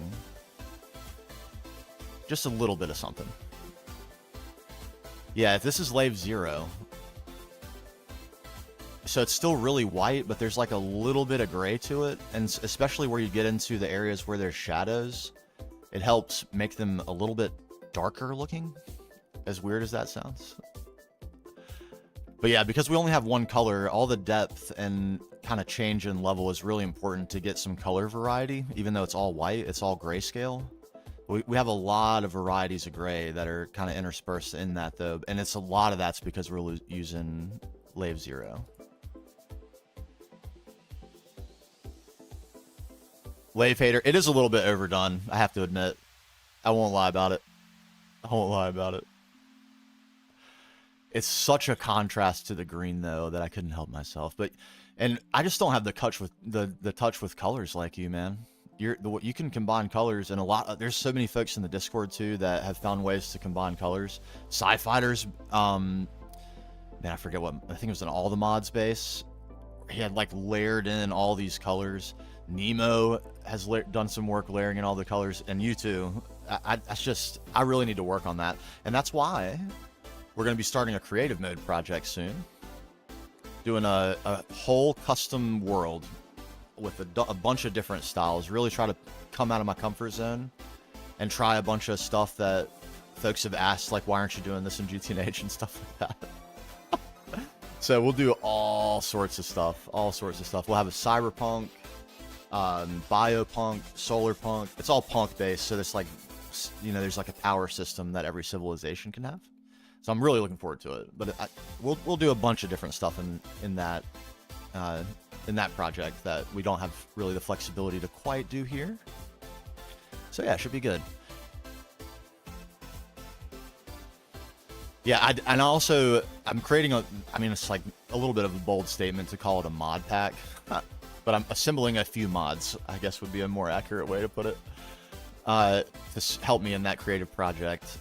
Just a little bit of something. Yeah, if this is Lave 0. So it's still really white, but there's like a little bit of gray to it. And especially where you get into the areas where there's shadows, it helps make them a little bit darker looking. As weird as that sounds. But yeah, because we only have one color, all the depth and kind of change in level is really important to get some color variety. Even though it's all white, it's all grayscale. We have a lot of varieties of gray that are kind of interspersed in that, though. And it's a lot of that's because we're using Lave 0. Lave hater. It is a little bit overdone, I have to admit. I won't lie about it. I won't lie about it. It's such a contrast to the green, though, that I couldn't help myself. And I just don't have the touch with the touch with colors like you, man. You can combine colors, and there's so many folks in the Discord too that have found ways to combine colors. Sci-Fighters, man, I forget what, I think it was in all the mods base. He had like layered in all these colors. Nemo has done some work layering in all the colors, and you too. I really need to work on that, and that's why we're going to be starting a creative mode project soon. Doing a whole custom world with a bunch of different styles. Really try to come out of my comfort zone and try a bunch of stuff that folks have asked, like, why aren't you doing this in GTNH and stuff like that. So we'll do all sorts of stuff. All sorts of stuff. We'll have a cyberpunk, biopunk, solar punk. It's all punk based, so there's like, there's like a power system that every civilization can have. So I'm really looking forward to it. But we'll do a bunch of different stuff in that project that we don't have really the flexibility to quite do here. So yeah, it should be good. Yeah, and also I'm creating it's like a little bit of a bold statement to call it a mod pack, but I'm assembling a few mods, I guess would be a more accurate way to put it, to help me in that creative project.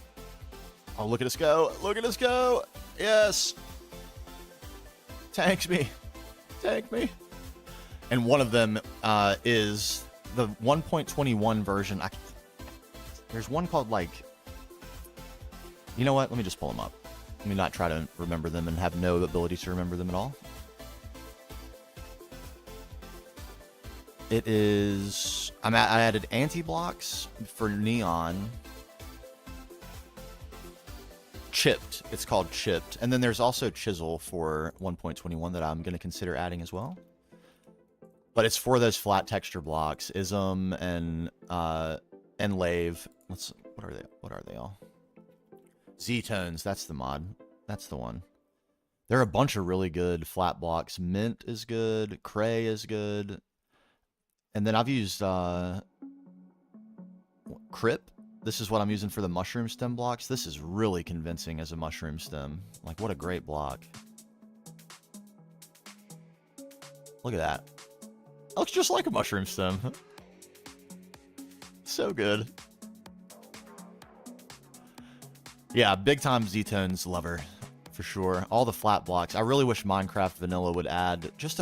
Oh, look at us go! Look at us go! Yes! Tank me! Tank me! And one of them is the 1.21 version. There's one called, like... You know what? Let me just pull them up. Let me not try to remember them and have no ability to remember them at all. It is... I added anti-blocks for neon. Chipped. It's called chipped. And then there's also chisel for 1.21 that I'm going to consider adding as well. But it's for those flat texture blocks, ism and lave. What are they? What are they all? Z-tones. That's the mod. That's the one. There are a bunch of really good flat blocks. Mint is good. Cray is good. And then I've used Crip. This is what I'm using for the mushroom stem blocks. This is really convincing as a mushroom stem. Like, what a great block. Look at that. That looks just like a mushroom stem. So good. Yeah, big time Z-tones lover, for sure. All the flat blocks. I really wish Minecraft Vanilla would add just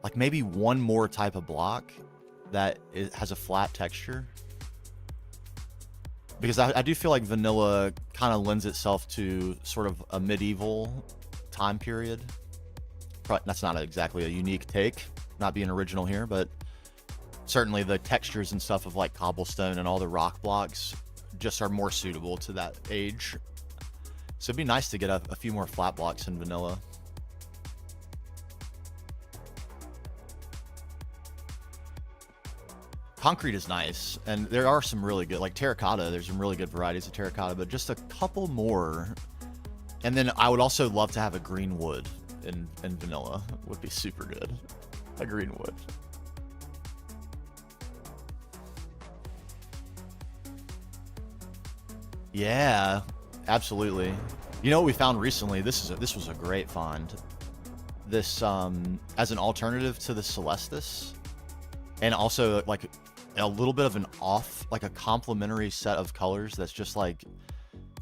like maybe one more type of block that has a flat texture. Because I do feel like vanilla kind of lends itself to sort of a medieval time period. That's not exactly a unique take, not being original here, but certainly the textures and stuff of like cobblestone and all the rock blocks just are more suitable to that age. So it'd be nice to get a few more flat blocks in vanilla. Concrete is nice, and there are some really good, like terracotta, there's some really good varieties of terracotta, but just a couple more. And then I would also love to have a green wood in vanilla. Would be super good. A green wood. Yeah, absolutely. You know what we found recently? This was a great find. This as an alternative to the Celestis, and also like a little bit of an off, like a complementary set of colors that's just like,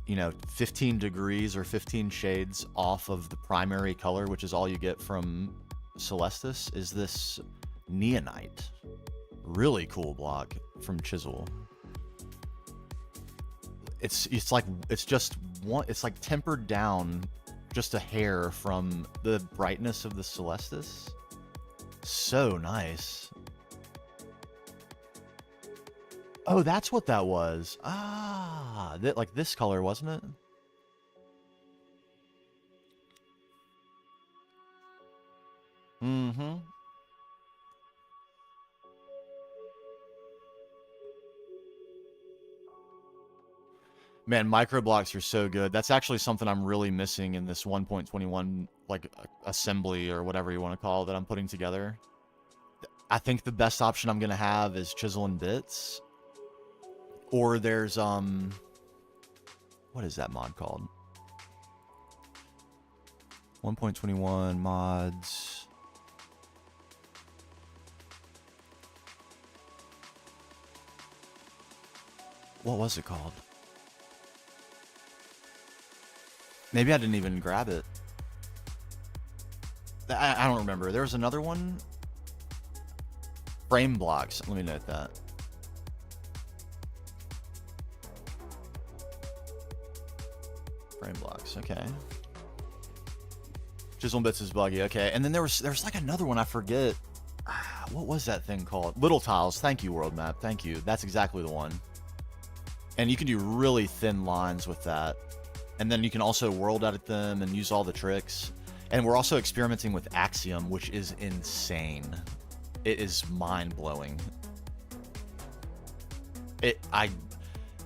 you know, 15 degrees or 15 shades off of the primary color, which is all you get from Celestis, is this Neonite. Really cool block from Chisel. It's just one, it's like tempered down just a hair from the brightness of the Celestis. So nice. Oh, that's what that was. Ah, like this color, wasn't it? Mm-hmm. Man, microblocks are so good. That's actually something I'm really missing in this 1.21 like assembly or whatever you want to call it that I'm putting together. I think the best option I'm gonna have is chisel and bits. Or there's what is that mod called? 1.21 mods. What was it called? Maybe I didn't even grab it. I don't remember. There was another one. Frame blocks. Let me note that. Frame blocks. Okay. Chisel and bits is buggy. Okay. And then there's like another one. I forget. What was that thing called? Little tiles. Thank you, World Map. Thank you. That's exactly the one. And you can do really thin lines with that. And then you can also world edit them and use all the tricks. And we're also experimenting with Axiom, which is insane. It is mind-blowing.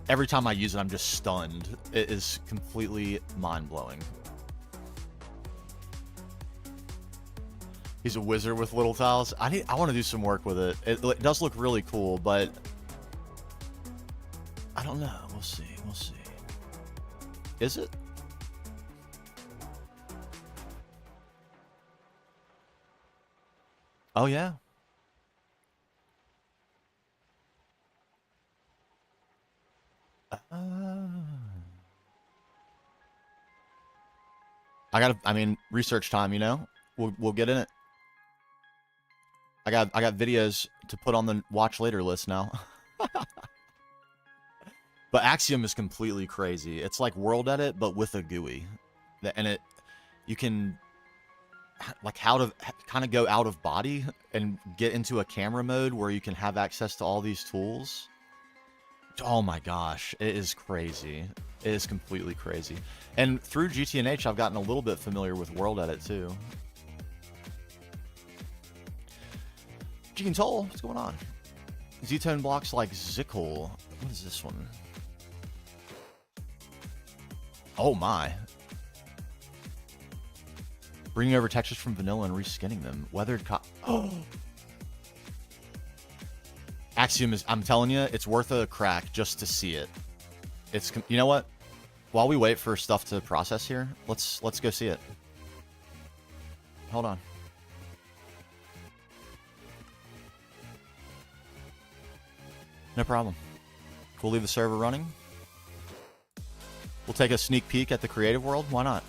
Every time I use it, I'm just stunned. It is completely mind-blowing. He's a wizard with little tiles. I want to do some work with it. It does look really cool, but I don't know. We'll see. We'll see. Is it? Oh, yeah. I mean, research time, you know? We'll get in it. I got videos to put on the watch later list now. But Axiom is completely crazy. It's like world edit, but with a GUI. And you can like how to kind of go out of body and get into a camera mode where you can have access to all these tools. Oh my gosh, it is crazy. It is completely crazy. And through GTNH, I've gotten a little bit familiar with World Edit too. Gene Toll, what's going on? Z-tone blocks like Zickle. What is this one? Oh my. Bringing over textures from vanilla and reskinning them. Weathered oh. Axiom is, I'm telling you, it's worth a crack just to see it. It's, you know what? While we wait for stuff to process here, let's go see it. Hold on. No problem. We'll leave the server running. We'll take a sneak peek at the creative world. Why not?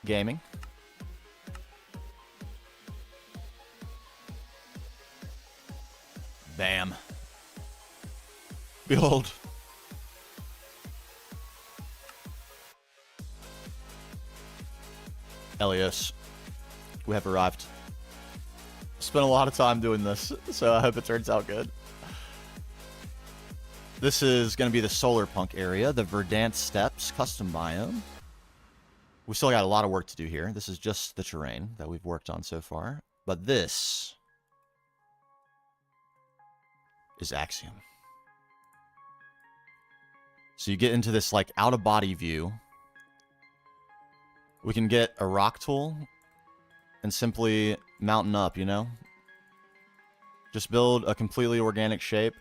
Gaming. Bam. Behold. Elios. We have arrived. Spent a lot of time doing this, so I hope it turns out good. This is going to be the Solar Punk area, the Verdant Steppes custom biome. We still got a lot of work to do here. This is just the terrain that we've worked on so far. But this is Axiom. So you get into this like out-of-body view. We can get a rock tool and simply mountain up, you know? Just build a completely organic shape.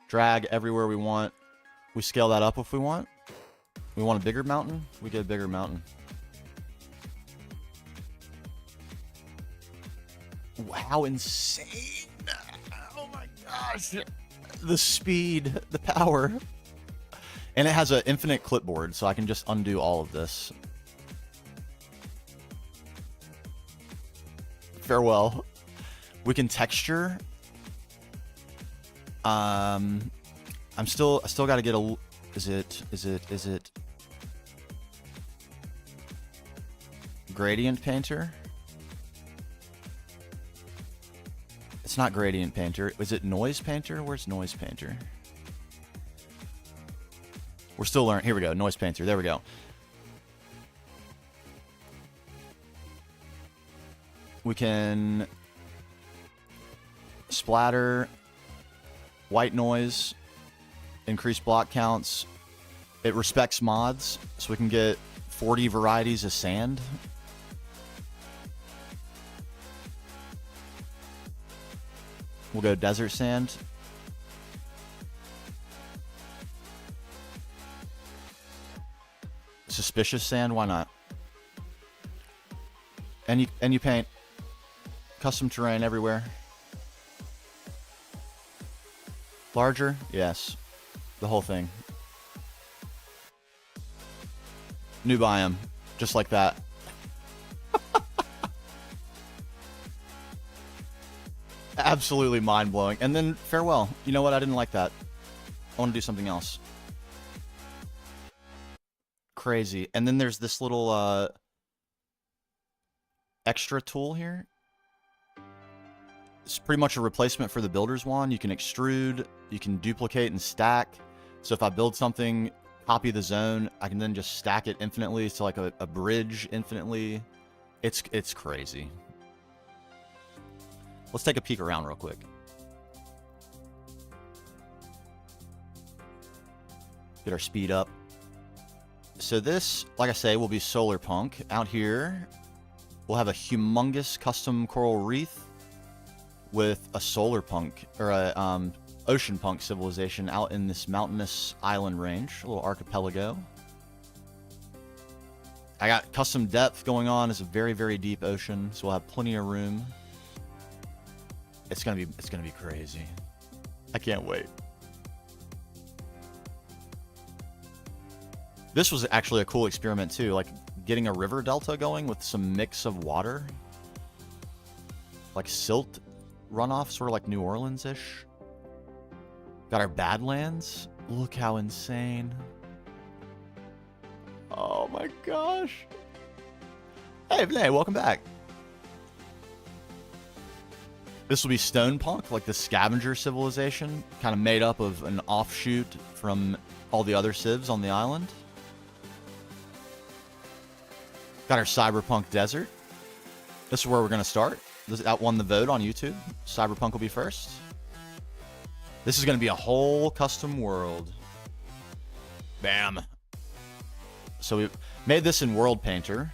Drag everywhere we want. We scale that up if we want. We want a bigger mountain, we get a bigger mountain. Wow, insane! Oh my gosh! The speed, the power. And it has an infinite clipboard, so I can just undo all of this. Farewell. We can texture. I still got to get a. Is it? Gradient Painter? It's not Gradient Painter. Is it Noise Painter? Where's Noise Painter? We're still learning. Here we go. Noise Painter. There we go. We can splatter, white noise, increase block counts. It respects mods, so we can get 40 varieties of sand. We'll go desert sand. Suspicious sand, why not? And you paint custom terrain everywhere. Larger? Yes. The whole thing. New biome. Just like that. Absolutely mind-blowing. And then farewell. You know what? I didn't like that. I want to do something else. Crazy. And then there's this little extra tool here. It's pretty much a replacement for the builder's wand. You can extrude, you can duplicate and stack. So if I build something, copy the zone, I can then just stack it infinitely to like a bridge infinitely. It's crazy. Let's take a peek around real quick. Get our speed up. So this, like I say, will be Solar Punk. Out here, we'll have a humongous custom coral reef with a Solar Punk, or a Ocean Punk civilization out in this mountainous island range, a little archipelago. I got custom depth going on. It's a very, very deep ocean, so we'll have plenty of room. It's gonna be crazy. I can't wait. This was actually a cool experiment too, like getting a river delta going with some mix of water. Like silt runoff, sort of like New Orleans-ish. Got our Badlands. Look how insane. Oh my gosh. Hey, Vinay, welcome back. This will be Stone Punk, like the scavenger civilization, kind of made up of an offshoot from all the other civs on the island. Got our Cyberpunk Desert. This is where we're going to start. That won the vote on YouTube. Cyberpunk will be first. This is going to be a whole custom world. Bam. So we made this in World Painter.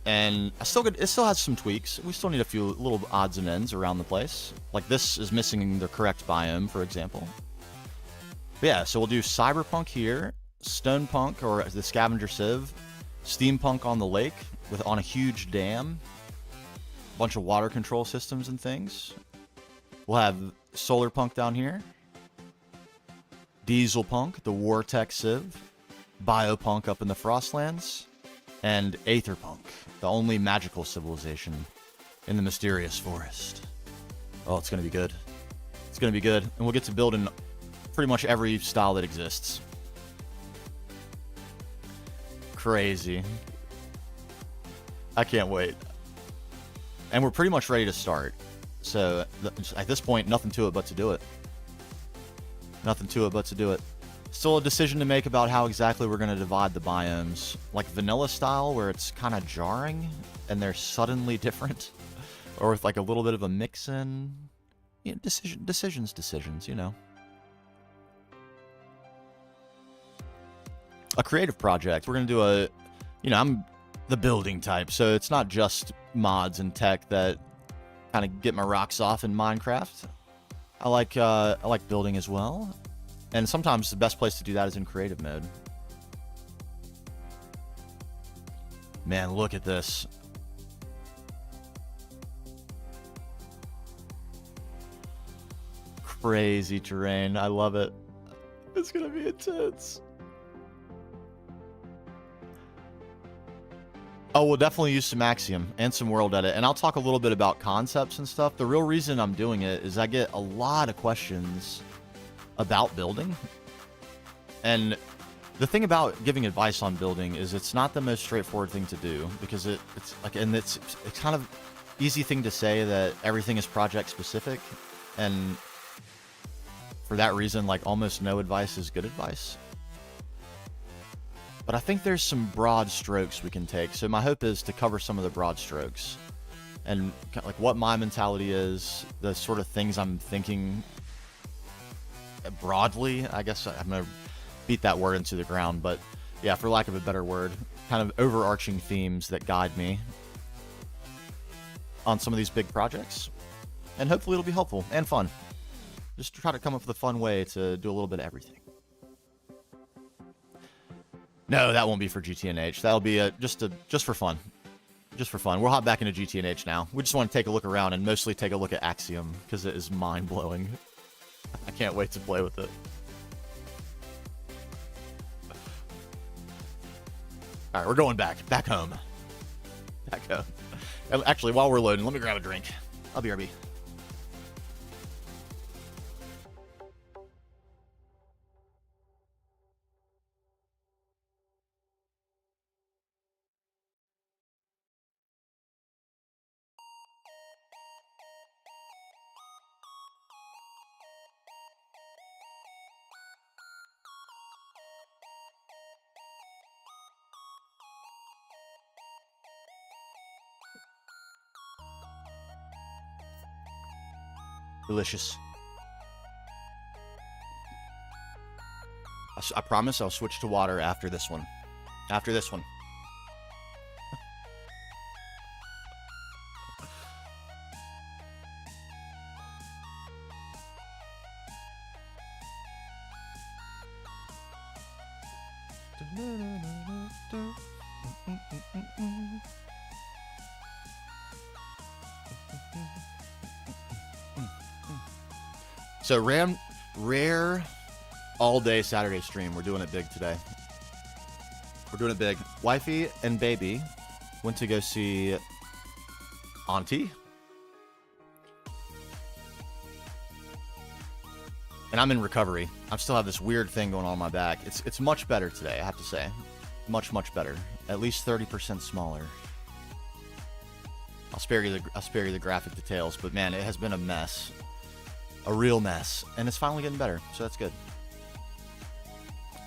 And it still has some tweaks. We still need a few little odds and ends around the place. Like this is missing the correct biome, for example. But yeah, so we'll do Cyberpunk here, Stone Punk, or the Scavenger Civ, Steampunk on the lake on a huge dam, a bunch of water control systems and things. We'll have Solar Punk down here, Diesel Punk, the Wartech Civ, Biopunk up in the Frostlands, and Aetherpunk, the only magical civilization in the mysterious forest. Oh, it's going to be good. It's going to be good. And we'll get to build in pretty much every style that exists. Crazy. I can't wait. And we're pretty much ready to start. So at this point, nothing to it but to do it. Nothing to it but to do it. Still a decision to make about how exactly we're going to divide the biomes. Like vanilla style, where it's kind of jarring and they're suddenly different. Or with like a little bit of a mix-in. You know, decisions, you know. A creative project. We're going to do a... You know, I'm the building type, so it's not just mods and tech that kind of get my rocks off in Minecraft. I like building as well. And sometimes the best place to do that is in creative mode. Man, look at this. Crazy terrain. I love it. It's gonna be intense. Oh, we'll definitely use some Axiom and some World Edit. And I'll talk a little bit about concepts and stuff. The real reason I'm doing it is I get a lot of questions about building. And the thing about giving advice on building is it's not the most straightforward thing to do, because it's like, and it's kind of easy thing to say that everything is project specific, and for that reason, like almost no advice is good advice. But I think there's some broad strokes we can take. So my hope is to cover some of the broad strokes and like what my mentality is, the sort of things I'm thinking broadly. I guess I'm going to beat that word into the ground, but yeah, for lack of a better word, kind of overarching themes that guide me on some of these big projects. And hopefully it'll be helpful and fun. Just try to come up with a fun way to do a little bit of everything. No, that won't be for GTNH. That'll be just for fun. Just for fun. We'll hop back into GTNH now. We just want to take a look around and mostly take a look at Axiom, because it is mind-blowing. I can't wait to play with it. All right, we're going back home. Back home. Actually, while we're loading, let me grab a drink. I'll be RB. Delicious. I promise I'll switch to water after this one. After this one. So rare all-day Saturday stream. We're doing it big today. We're doing it big. Wifey and baby went to go see Auntie. And I'm in recovery. I still have this weird thing going on my back. It's much better today, I have to say. Much, much better. At least 30% smaller. I'll spare you the graphic details, but man, it has been a mess. A real mess. And it's finally getting better, so that's good.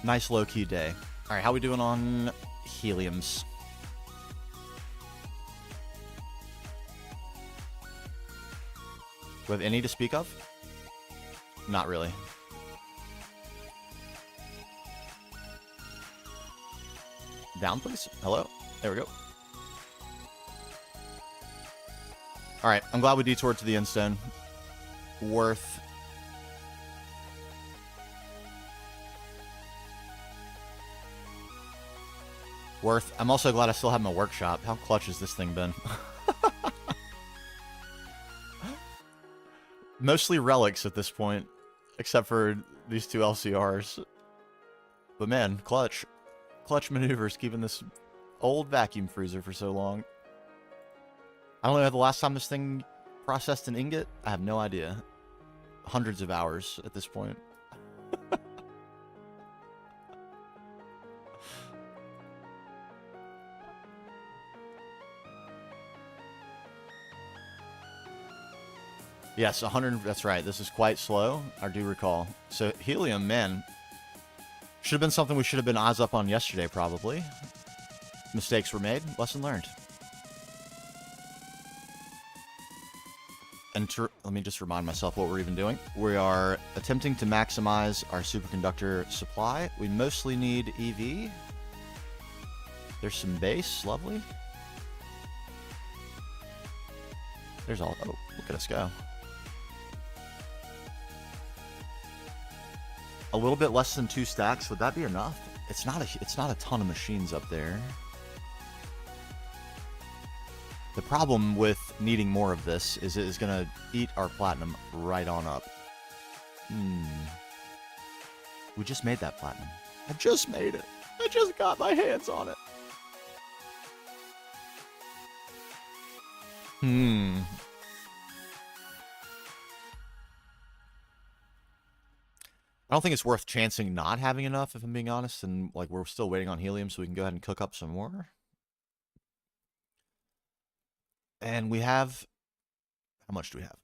Nice low-key day. Alright, how we doing on heliums? Do we have any to speak of? Not really. Down, please. Hello? There we go. Alright, I'm glad we detoured to the end stone. Worth. I'm also glad I still have my workshop. How clutch has this thing been? Mostly relics at this point, except for these two LCRs. But man, clutch. Clutch maneuvers keeping this old vacuum freezer for so long. I don't know the last time this thing processed an ingot. I have no idea. Hundreds of hours at this point. Yes, 100, that's right. This is quite slow, I do recall. So, helium, man. Should have been something we should have been eyes up on yesterday, probably. Mistakes were made, lesson learned. And let me just remind myself what we're even doing. We are attempting to maximize our superconductor supply. We mostly need EV. There's some base, lovely. There's all, oh, look at us go. A little bit less than 2 stacks, would that be enough? It's not a ton of machines up there. The problem with needing more of this is it is going to eat our platinum right on up. We just made that platinum. I just made it. I just got my hands on it. I don't think it's worth chancing not having enough, if I'm being honest, and like we're still waiting on helium so we can go ahead and cook up some more. And we have, how much do we have?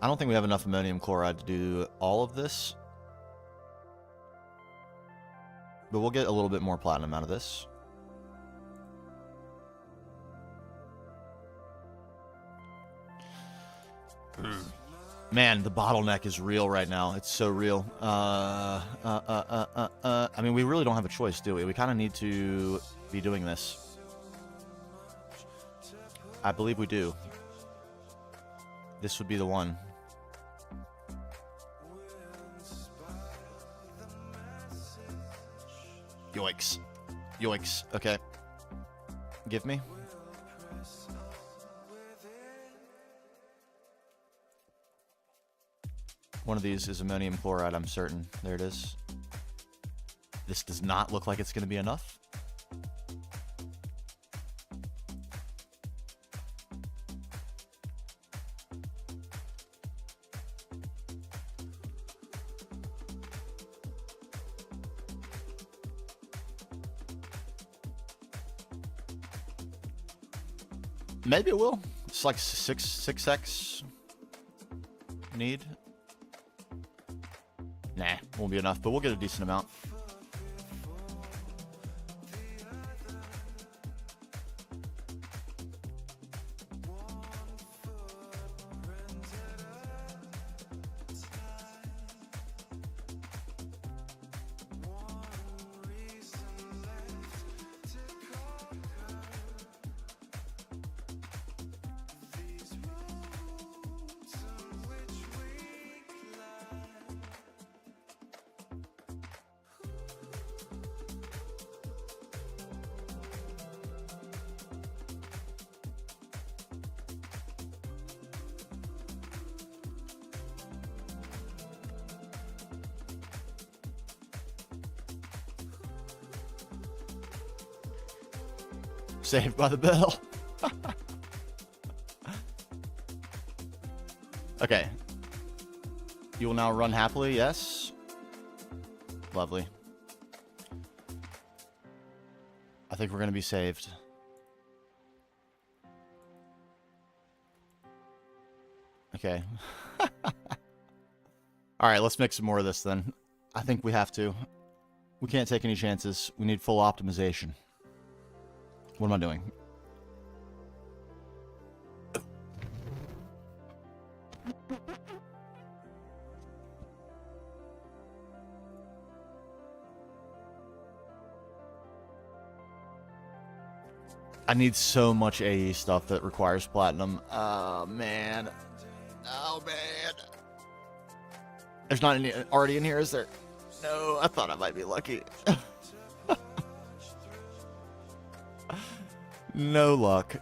I don't think we have enough ammonium chloride to do all of this. But we'll get a little bit more platinum out of this. Man, the bottleneck is real right now. It's so real. I mean, we really don't have a choice, do we? We kind of need to be doing this. I believe we do. This would be the one. Yoicks. Yoicks. Okay. Give me. One of these is ammonium chloride, I'm certain. There it is. This does not look like it's going to be enough. Maybe it will. It's like 6x need. Nah, won't be enough, but we'll get a decent amount. Saved by the bell. Okay. You will now run happily, yes. Lovely. I think we're going to be saved. Okay. Alright, let's make some more of this then. I think we have to. We can't take any chances. We need full optimization. What am I doing? I need so much AE stuff that requires platinum. Oh, man. Oh, man. There's not any already in here, is there? No, I thought I might be lucky. No luck.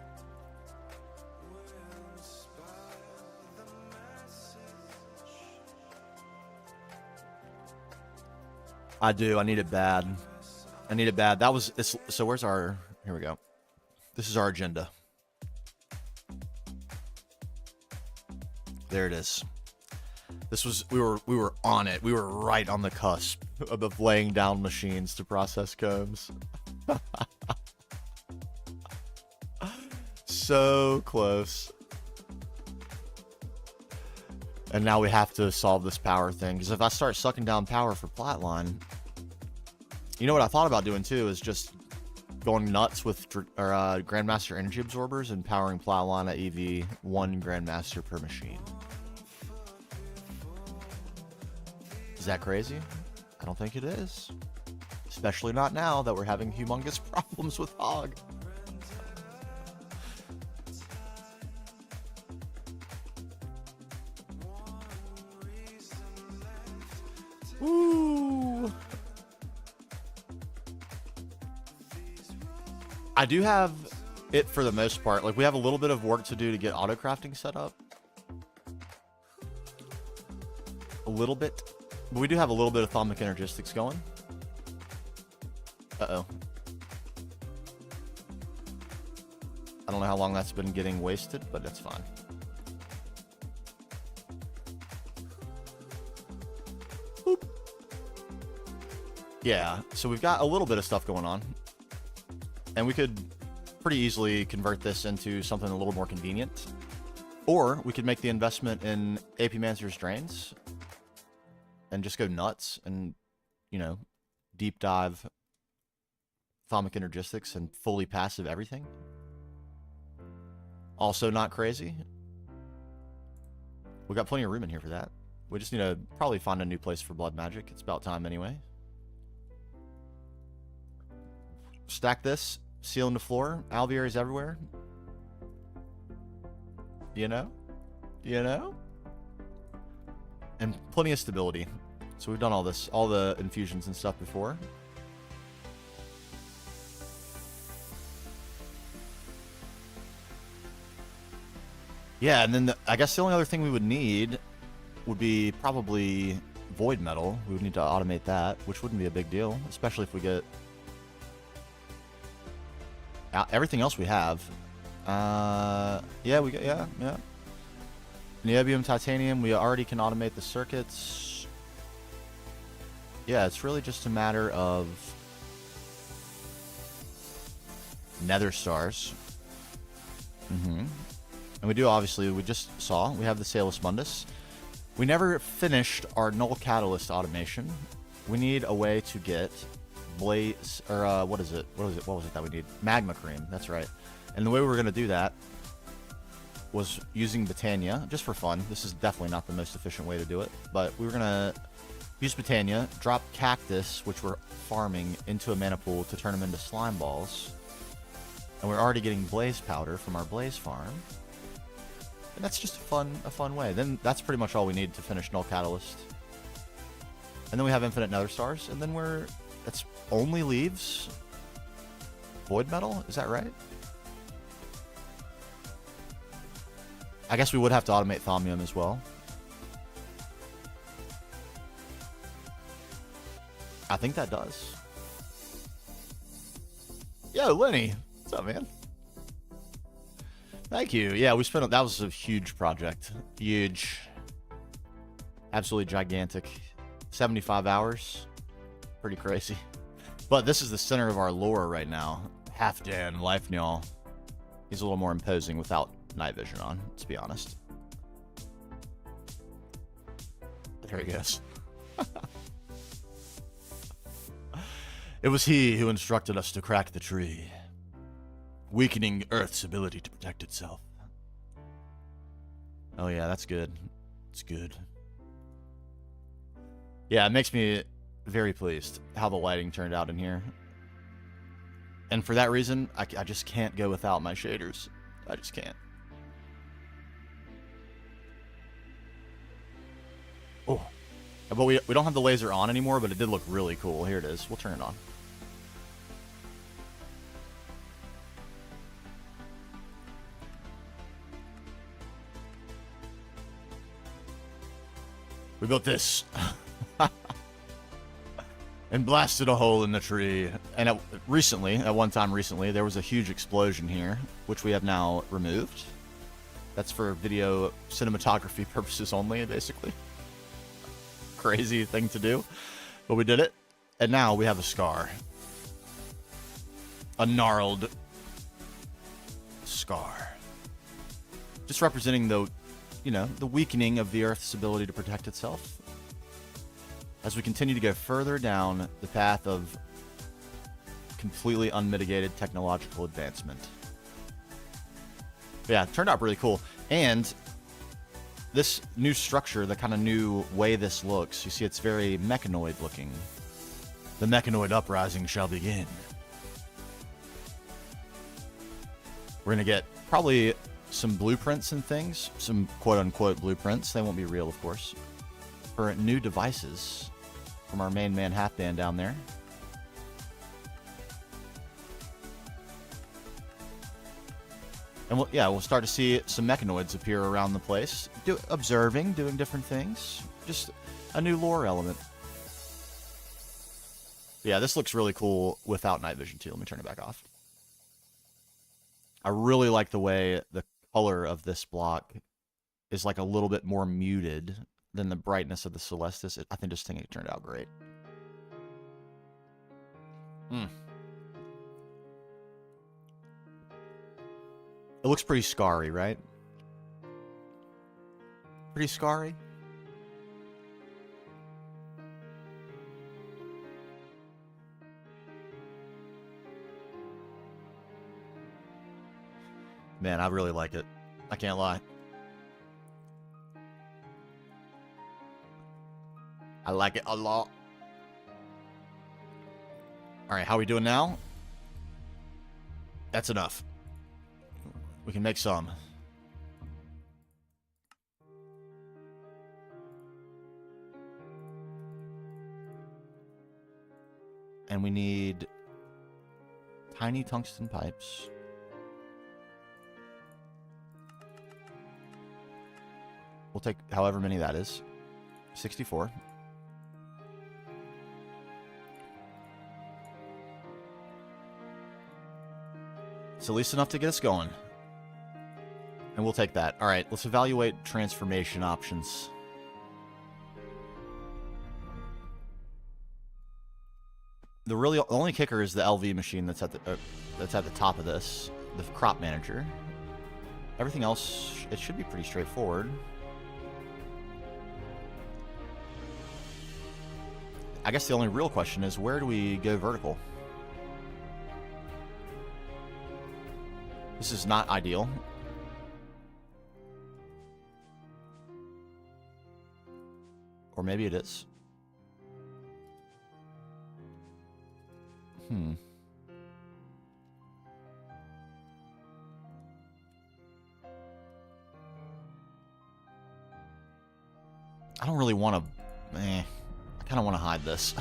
I do. I need it bad. I need it bad. That was this. So where's our? Here we go. This is our agenda. There it is. This was we were on it. We were right on the cusp of laying down machines to process combs. So close. And now we have to solve this power thing, because if I start sucking down power for Flatline, you know what I thought about doing too is just going nuts with Grandmaster Energy Absorbers and powering Flatline at EV 1 Grandmaster per machine. Is that crazy? I don't think it is. Especially not now that we're having humongous problems with Hog. Woo! I do have it for the most part. Like, we have a little bit of work to do to get auto crafting set up. A little bit. But we do have a little bit of Thaumic Energistics going. Uh-oh. I don't know how long that's been getting wasted, but that's fine. Boop. Yeah, so we've got a little bit of stuff going on. And we could pretty easily convert this into something a little more convenient. Or we could make the investment in AP Mancer's Drains and just go nuts and, you know, deep dive Thaumic Energistics and fully passive everything. Also not crazy. We got plenty of room in here for that. We just need to probably find a new place for Blood Magic. It's about time anyway. Stack this. Ceiling to floor. Alvearies everywhere. You know? You know? And plenty of stability. So we've done all this. All the infusions and stuff before. Yeah, and then I guess the only other thing we would need would be probably Void Metal. We would need to automate that, which wouldn't be a big deal, especially if we get everything else we have. Yeah, we got yeah. Niobium, Titanium. We already can automate the circuits. Yeah, it's really just a matter of Nether Stars. And we do, obviously, we just saw, we have the Salus Mundus. We never finished our Null Catalyst automation. We need a way to get Blaze, or what is it? What was it that we need? Magma Cream, that's right. And the way we were going to do that was using Botania, just for fun. This is definitely not the most efficient way to do it, but we were going to use Botania, drop Cactus, which we're farming, into a mana pool to turn them into Slime Balls. And we're already getting Blaze Powder from our Blaze farm. And that's just a fun way. Then that's pretty much all we need to finish Null Catalyst. And then we have Infinite Nether Stars, and then that's only leaves Void Metal, is that right? I guess we would have to automate Thaumium as well. I think that does. Yo, Lenny, What's up, man? Thank you. Yeah, we spent, that was a huge project. Huge. Absolutely gigantic. 75 hours. Pretty crazy. But this is the center of our lore right now. Halfdan Leifnjall. He's a little more imposing without night vision on, let's be honest. There he goes. It was he who instructed us to crack the tree, weakening Earth's ability to protect itself. Oh yeah, that's good. It's good. Yeah, it makes me very pleased how the lighting turned out in here. And for that reason, I just can't go without my shaders. I just can't. Oh. But we don't have the laser on anymore, but it did look really cool. Here it is. We'll turn it on. We built this. And blasted a hole in the tree. And at one time recently, there was a huge explosion here, which we have now removed. That's for video cinematography purposes only, basically. Crazy thing to do, but we did it, and now we have a scar. A gnarled scar. Just representing the, the weakening of the Earth's ability to protect itself. As we continue to go further down the path of completely unmitigated technological advancement. But yeah, it turned out really cool. And this new structure, the kind of new way this looks, you see it's very mechanoid looking. The mechanoid uprising shall begin. We're going to get probably some blueprints and things, some quote-unquote blueprints. They won't be real, of course. For new devices from our main man Halfdan down there. And we'll start to see some mechanoids appear around the place, observing, doing different things. Just a new lore element. Yeah, this looks really cool without night vision too. Let me turn it back off. I really like the way the color of this block is like a little bit more muted than the brightness of the Celestis. I think it turned out great. It looks pretty scarry, right? Pretty scarry? Man, I really like it. I can't lie. I like it a lot. Alright, how are we doing now? That's enough. We can make some. And we need tiny tungsten pipes. We'll take however many that is. 64. It's at least enough to get us going. And we'll take that. All right, let's evaluate transformation options. The only kicker is the LV machine that's at the top of this, the crop manager. Everything else, it should be pretty straightforward. I guess the only real question is, where do we go vertical? This is not ideal. Or maybe it is. I don't really want to... I kind of want to hide this.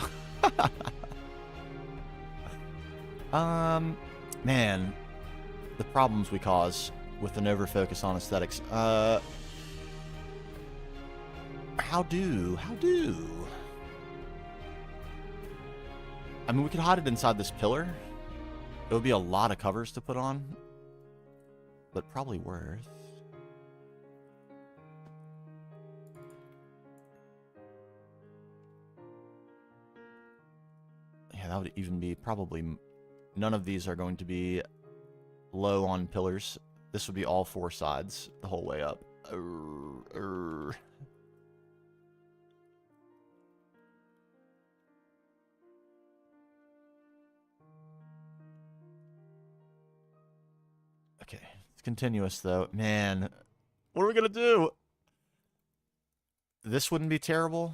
Man, the problems we cause with an overfocus on aesthetics. How do? I mean, we could hide it inside this pillar. It would be a lot of covers to put on, but probably worth. Yeah, that would even be probably... None of these are going to be low on pillars. This would be all 4 sides the whole way up. Okay, it's continuous though. Man, what are we gonna do? This wouldn't be terrible.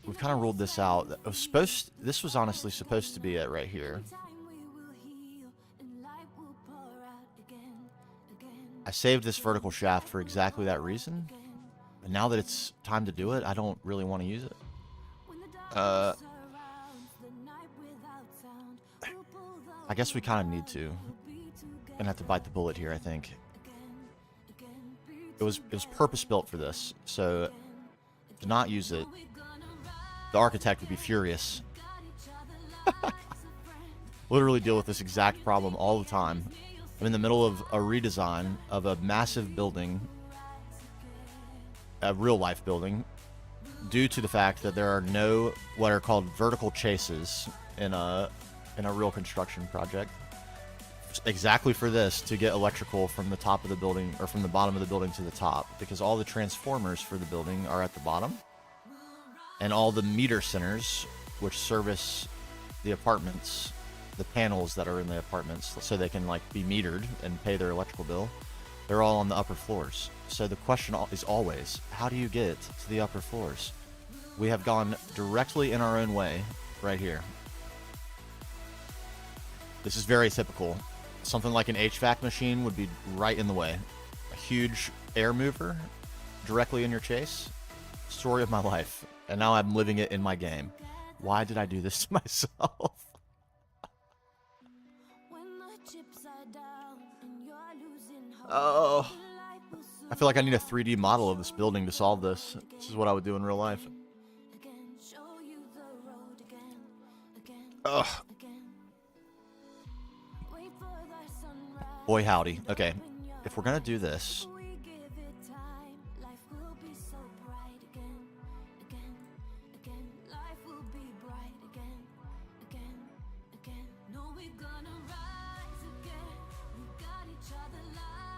We've kind of ruled this out. This was honestly supposed to be it right here. I saved this vertical shaft for exactly that reason. But now that it's time to do it, I don't really want to use it. I guess we kind of need to. Gonna have to bite the bullet here, I think. It was purpose built for this, so to not use it, the architect would be furious. Literally deal with this exact problem all the time. I'm in the middle of a redesign of a massive building, a real-life building, due to the fact that there are no what are called vertical chases in a real construction project. Exactly for this, to get electrical from the top of the building, or from the bottom of the building to the top, because all the transformers for the building are at the bottom, and all the meter centers, which service the apartments, the panels that are in the apartments, so they can like be metered and pay their electrical bill, they're all on the upper floors. So the question is always, how do you get to the upper floors? We have gone directly in our own way right here. This is very typical. Something like an HVAC machine would be right in the way. A huge air mover directly in your chase. Story of my life. And now I'm living it in my game. Why did I do this to myself? Oh. I feel like I need a 3D model of this building to solve this. This is what I would do in real life. Ugh. Boy howdy. Okay, if we're gonna do this,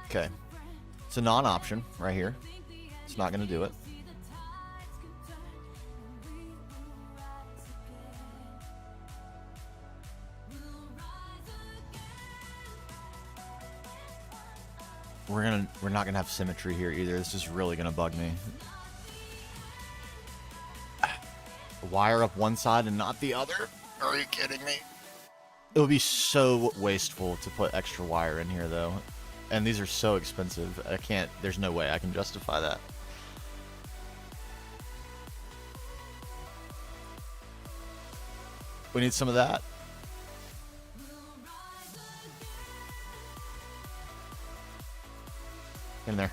okay, it's a non-option right here. It's not gonna do it. We're not gonna have symmetry here either. This is really gonna bug me. Wire up one side and not the other? Are you kidding me? It would be so wasteful to put extra wire in here though. And these are so expensive. I can't, there's no way I can justify that. We need some of that. In there.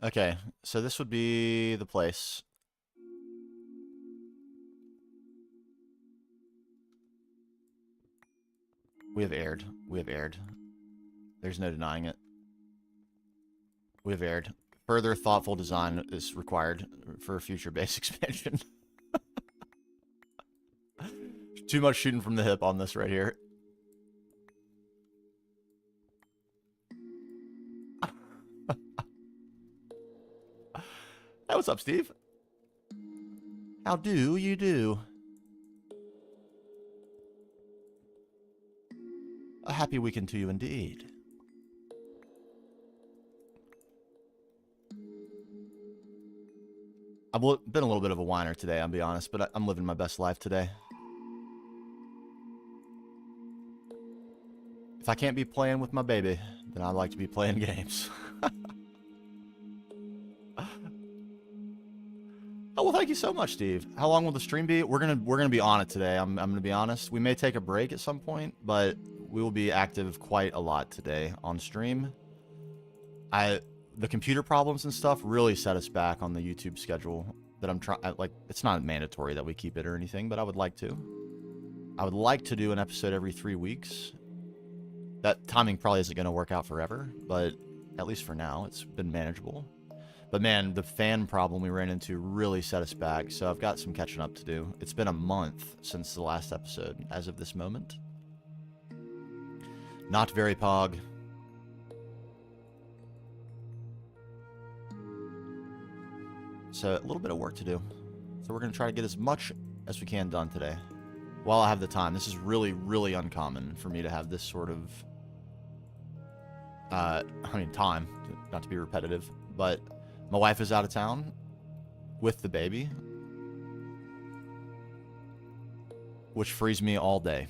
Okay, so this would be the place. We have aired. We have aired. There's no denying it. We have aired. Further thoughtful design is required for future base expansion. Too much shooting from the hip on this right here. Hey, what's up, Steve? How do you do? A happy weekend to you indeed. I've been a little bit of a whiner today, I'll be honest, but I'm living my best life today. If I can't be playing with my baby, then I like to be playing games. Oh, well, thank you so much, Steve. How long will the stream be? We're gonna be on it today. I'm gonna be honest. We may take a break at some point, but we will be active quite a lot today on stream. The computer problems and stuff really set us back on the YouTube schedule that I'm trying. Like, it's not mandatory that we keep it or anything, but I would like to. I would like to do an episode every 3 weeks. That timing probably isn't gonna work out forever, but at least for now, it's been manageable. But man, the fan problem we ran into really set us back, so I've got some catching up to do. It's been a month since the last episode, as of this moment. Not very pog. So a little bit of work to do. So we're going to try to get as much as we can done today, while I have the time. This is really, really uncommon for me to have this sort of, time, not to be repetitive, but my wife is out of town with the baby, which frees me all day.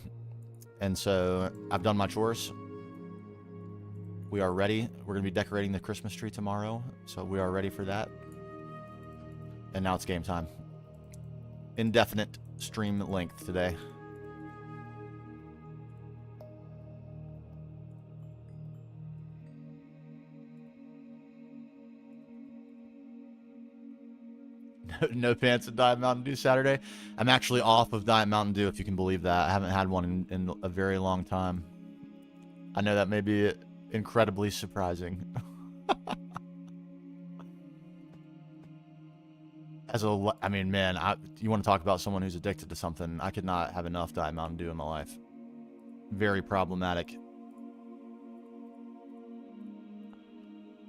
And so I've done my chores. We are ready. We're going to be decorating the Christmas tree tomorrow, so we are ready for that. And now it's game time. Indefinite stream length today. No pants at Diet Mountain Dew Saturday. I'm actually off of Diet Mountain Dew, if you can believe that. I haven't had one in a very long time. I know that may be incredibly surprising. I mean, man, you want to talk about someone who's addicted to something? I could not have enough Diet Mountain Dew in my life. Very problematic.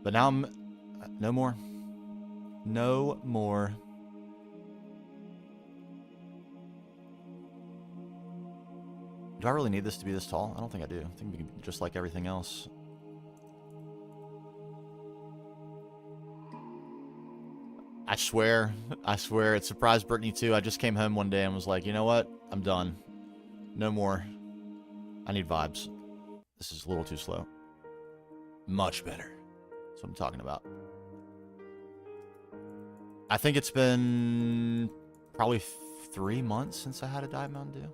But now I'm... No more. No more. Do I really need this to be this tall? I don't think I do. I think we can be just like everything else. I swear, it surprised Brittany too. I just came home one day and was like, you know what? I'm done. No more. I need vibes. This is a little too slow. Much better. That's what I'm talking about. I think it's been probably 3 months since I had a Diet Mountain Dew.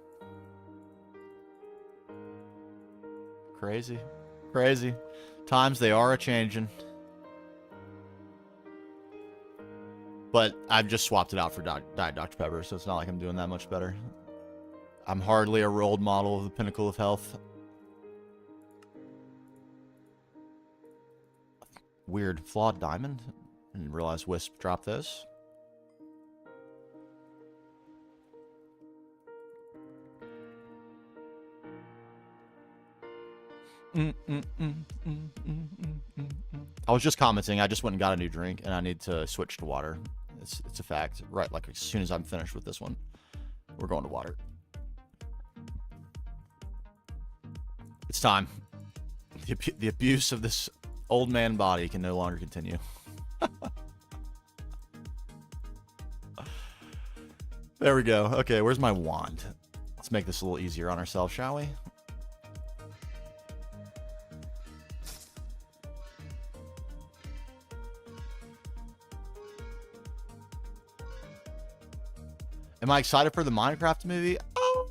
Crazy. Crazy. Times, they are a-changing. But I've just swapped it out for Diet Dr. Pepper, so it's not like I'm doing that much better. I'm hardly a role model of the pinnacle of health. Weird. Flawed diamond? I didn't realize Wisp dropped those. I was just commenting. I just went and got a new drink, and I need to switch to water. It's a fact. Right, like as soon as I'm finished with this one, we're going to water. It's time. The abuse of this old man body can no longer continue. There we go. Okay, where's my wand? Let's make this a little easier on ourselves, shall we? Am I excited for the Minecraft movie? Oh,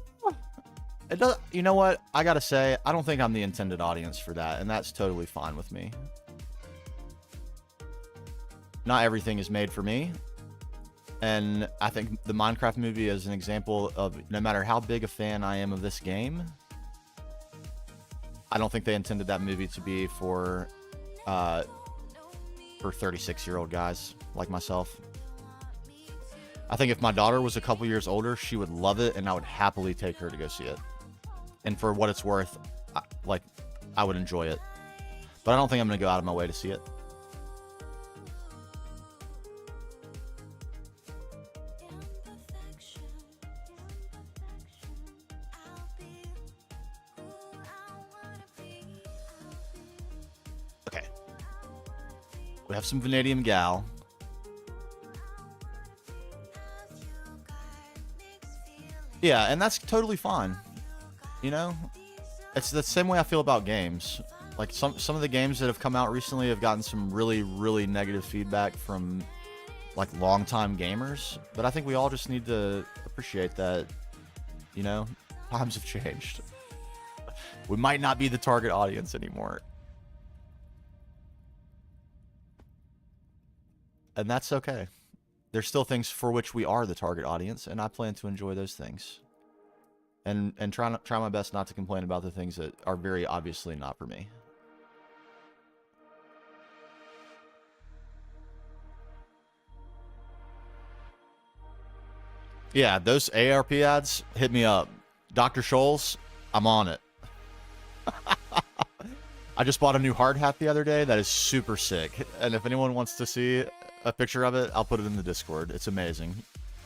it does. You know what? I gotta say, I don't think I'm the intended audience for that, and that's totally fine with me. Not everything is made for me, and I think the Minecraft movie is an example of no matter how big a fan I am of this game, I don't think they intended that movie to be for 36-year-old guys like myself. I think if my daughter was a couple years older, she would love it, and I would happily take her to go see it. And for what it's worth, I would enjoy it. But I don't think I'm going to go out of my way to see it. Okay. We have some vanadium gal. Yeah, and that's totally fine. You know? It's the same way I feel about games. Like some of the games that have come out recently have gotten some really, really negative feedback from like longtime gamers. But I think we all just need to appreciate that, you know, times have changed. We might not be the target audience anymore. And that's okay. There's still things for which we are the target audience, and I plan to enjoy those things. And try my best not to complain about the things that are very obviously not for me. Yeah, those ARP ads, hit me up. Dr. Scholl's, I'm on it. I just bought a new hard hat the other day that is super sick. And if anyone wants to see a picture of it, I'll put it in the Discord. It's amazing.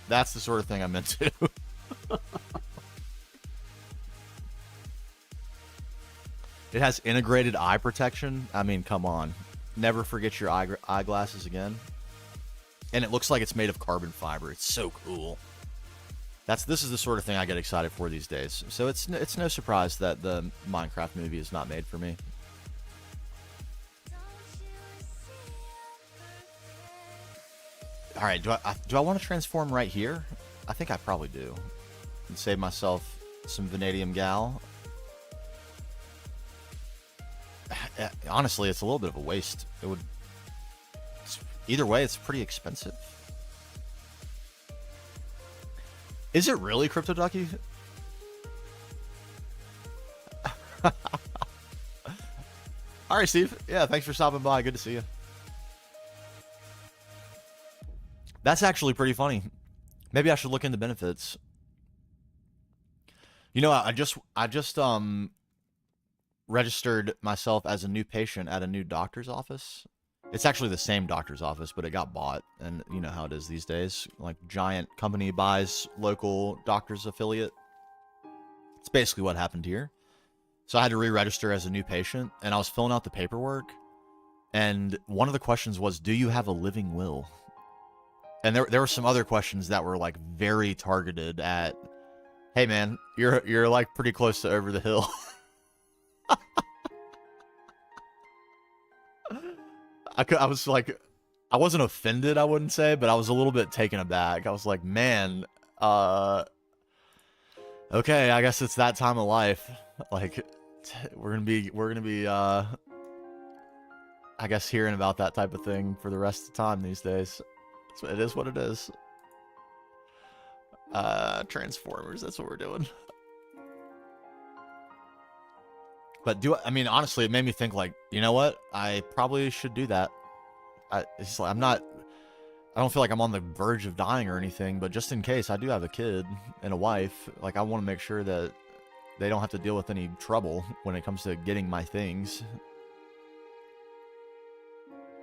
That's the sort of thing I'm into. It has integrated eye protection. I mean, come on. Never forget your eyeglasses again. And it looks like it's made of carbon fiber. It's so cool. This is the sort of thing I get excited for these days. So it's no surprise that the Minecraft movie is not made for me. All right, do I want to transform right here? I think I probably do. And save myself some vanadium gal. Honestly, it's a little bit of a waste. Either way, it's pretty expensive. Is it really, Crypto Ducky? All right, Steve. Yeah, thanks for stopping by. Good to see you. That's actually pretty funny. Maybe I should look into benefits. You know, I just registered myself as a new patient at a new doctor's office. It's actually the same doctor's office, but it got bought, and you know how it is these days. Like, giant company buys local doctor's affiliate. It's basically what happened here. So I had to re-register as a new patient, and I was filling out the paperwork, and one of the questions was, do you have a living will? And there were some other questions that were like very targeted at, hey man, you're like pretty close to over the hill. I was like, I wasn't offended, I wouldn't say, but I was a little bit taken aback. I was like, man, okay, I guess it's that time of life. Like, we're gonna be, I guess, hearing about that type of thing for the rest of the time these days. So it is what it is. Transformers, that's what we're doing. But I mean, honestly, it made me think, like, you know what? I probably should do that. It's like, I don't feel like I'm on the verge of dying or anything, but just in case, I do have a kid and a wife. Like, I want to make sure that they don't have to deal with any trouble when it comes to getting my things.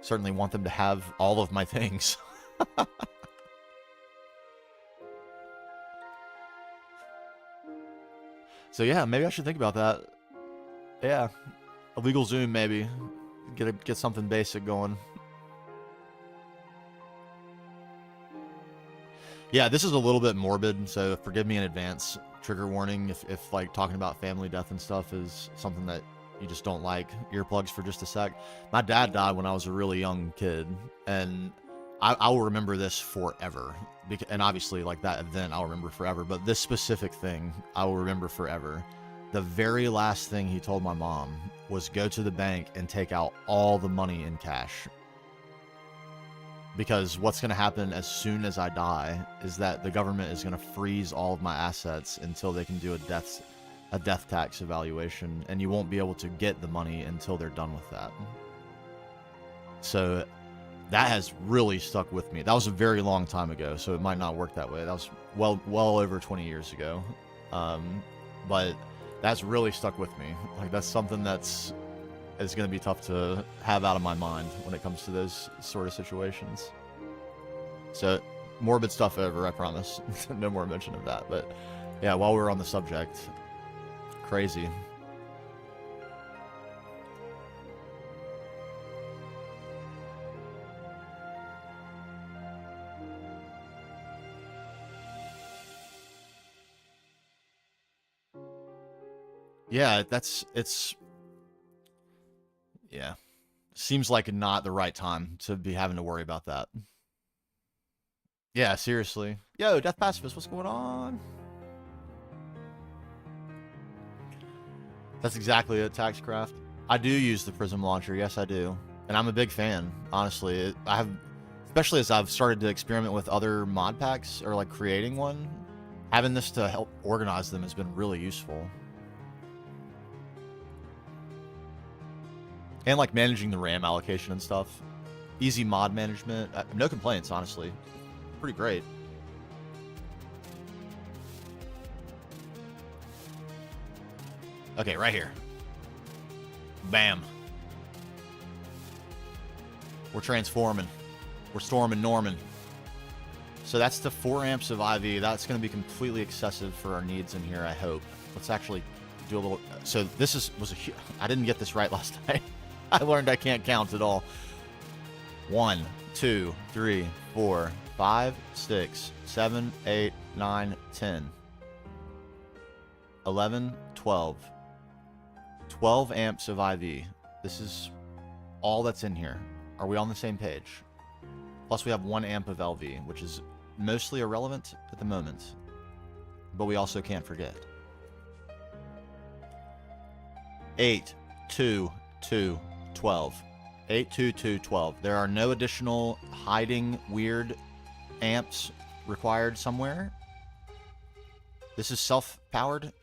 Certainly want them to have all of my things. So yeah, maybe I should think about that. Yeah, a legal Zoom maybe. Get something basic going. Yeah, this is a little bit morbid, so forgive me in advance. Trigger warning if like talking about family death and stuff is something that you just don't like. Earplugs for just a sec. My dad died when I was a really young kid, and I will remember this forever. And obviously, like, that event I'll remember forever, but this specific thing I will remember forever. The very last thing he told my mom was go to the bank and take out all the money in cash. Because what's going to happen as soon as I die is that the government is going to freeze all of my assets until they can do a death tax evaluation, and you won't be able to get the money until they're done with that. So that has really stuck with me. That was a very long time ago, so it might not work that way. That was well over 20 years ago. But that's really stuck with me. Like, that's something that's going to be tough to have out of my mind when it comes to those sort of situations. So, morbid stuff over, I promise. No more mention of that. But yeah, while we're on the subject, crazy. Yeah, yeah. Seems like not the right time to be having to worry about that. Yeah, seriously. Yo, Death Pacifist, what's going on? That's exactly it, Taxcraft. I do use the Prism Launcher, yes I do. And I'm a big fan, honestly. I have, especially as I've started to experiment with other mod packs, or like creating one, having this to help organize them has been really useful. And like managing the RAM allocation and stuff. Easy mod management. No complaints, honestly. Pretty great. Okay, right here. Bam. We're transforming. We're storming Norman. So that's the 4 amps of IV. That's going to be completely excessive for our needs in here, I hope. Let's actually do a little... So this was a... I didn't get this right last night. I learned I can't count at all. 1, 2, 3, 4, 5, 6, 7, 8, 9, 10, 11, 12. 12 amps of IV. This is all that's in here. Are we on the same page? Plus we have 1 amp of LV, which is mostly irrelevant at the moment. But we also can't forget. 8, 2, 2, 12. 8, 2, 2, 12. There are no additional hiding weird amps required somewhere. This is self-powered.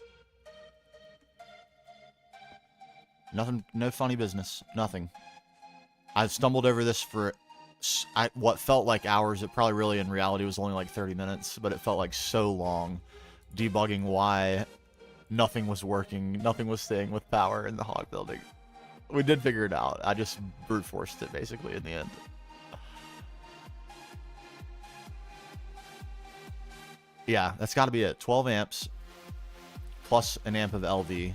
Nothing, no funny business. Nothing. I've stumbled over this for what felt like hours. It probably really in reality was only like 30 minutes, but it felt like so long debugging why nothing was working, nothing was staying with power in the hog building. We did figure it out. I just brute forced it basically in the end. Yeah, that's got to be it. 12 amps plus an amp of LV.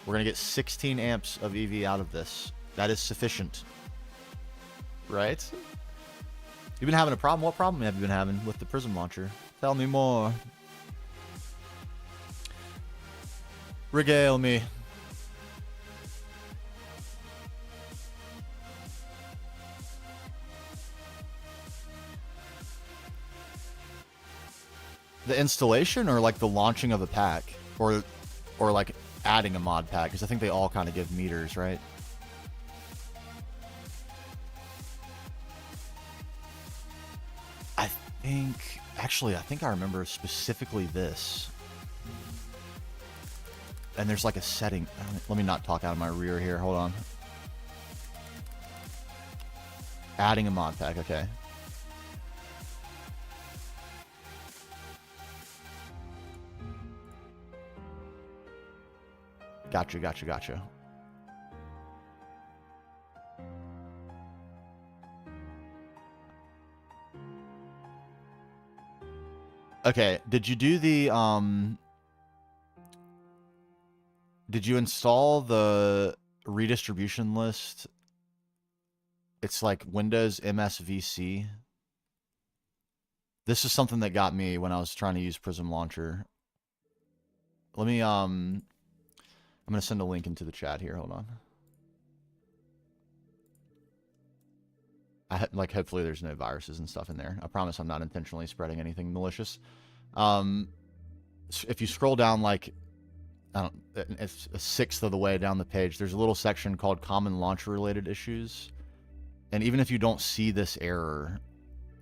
We're going to get 16 amps of EV out of this. That is sufficient. Right? You've been having a problem? What problem have you been having with the Prism Launcher? Tell me more. Regale me. The installation or like the launching of a pack? Or like adding a mod pack? Because I think they all kind of give meters, right? I think I remember specifically this. And there's like a setting. Let me not talk out of my rear here. Hold on. Adding a mod pack. Okay. Gotcha. Okay, did you do the, did you install the redistribution list? It's like Windows MSVC. This is something that got me when I was trying to use Prism Launcher. Let me, I'm going to send a link into the chat here. Hold on. Hopefully there's no viruses and stuff in there. I promise I'm not intentionally spreading anything malicious. If you scroll down, like, it's a 1/6 of the way down the page, there's a little section called Common Launcher-Related Issues. And even if you don't see this error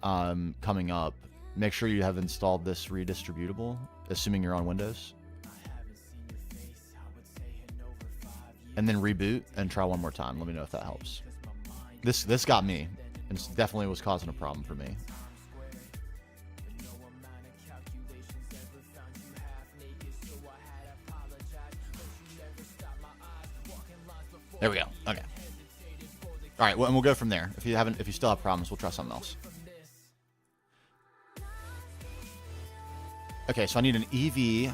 coming up, make sure you have installed this redistributable, assuming you're on Windows. And then reboot and try one more time. Let me know if that helps. This got me. And it definitely was causing a problem for me. There we go. Okay. All right, well, and we'll go from there. If you still have problems, we'll try something else. Okay, so I need an EV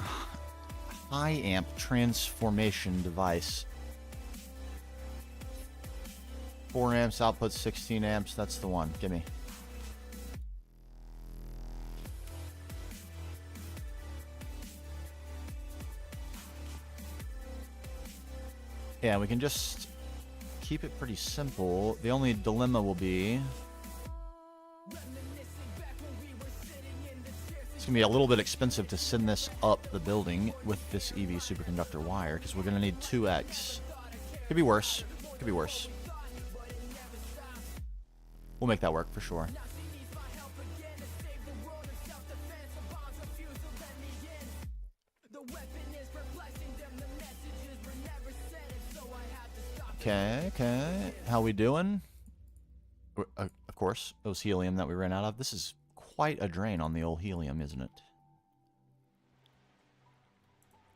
high amp transformation device. 4 amps, output 16 amps. That's the one. Give me. Yeah, we can just keep it pretty simple. The only dilemma will be it's gonna be a little bit expensive to send this up the building with this EV superconductor wire because we're gonna need 2x. Could be worse. Could be worse. We'll make that work for sure. Okay, okay. How we doing? Of course, it was helium that we ran out of. This is quite a drain on the old helium, isn't it?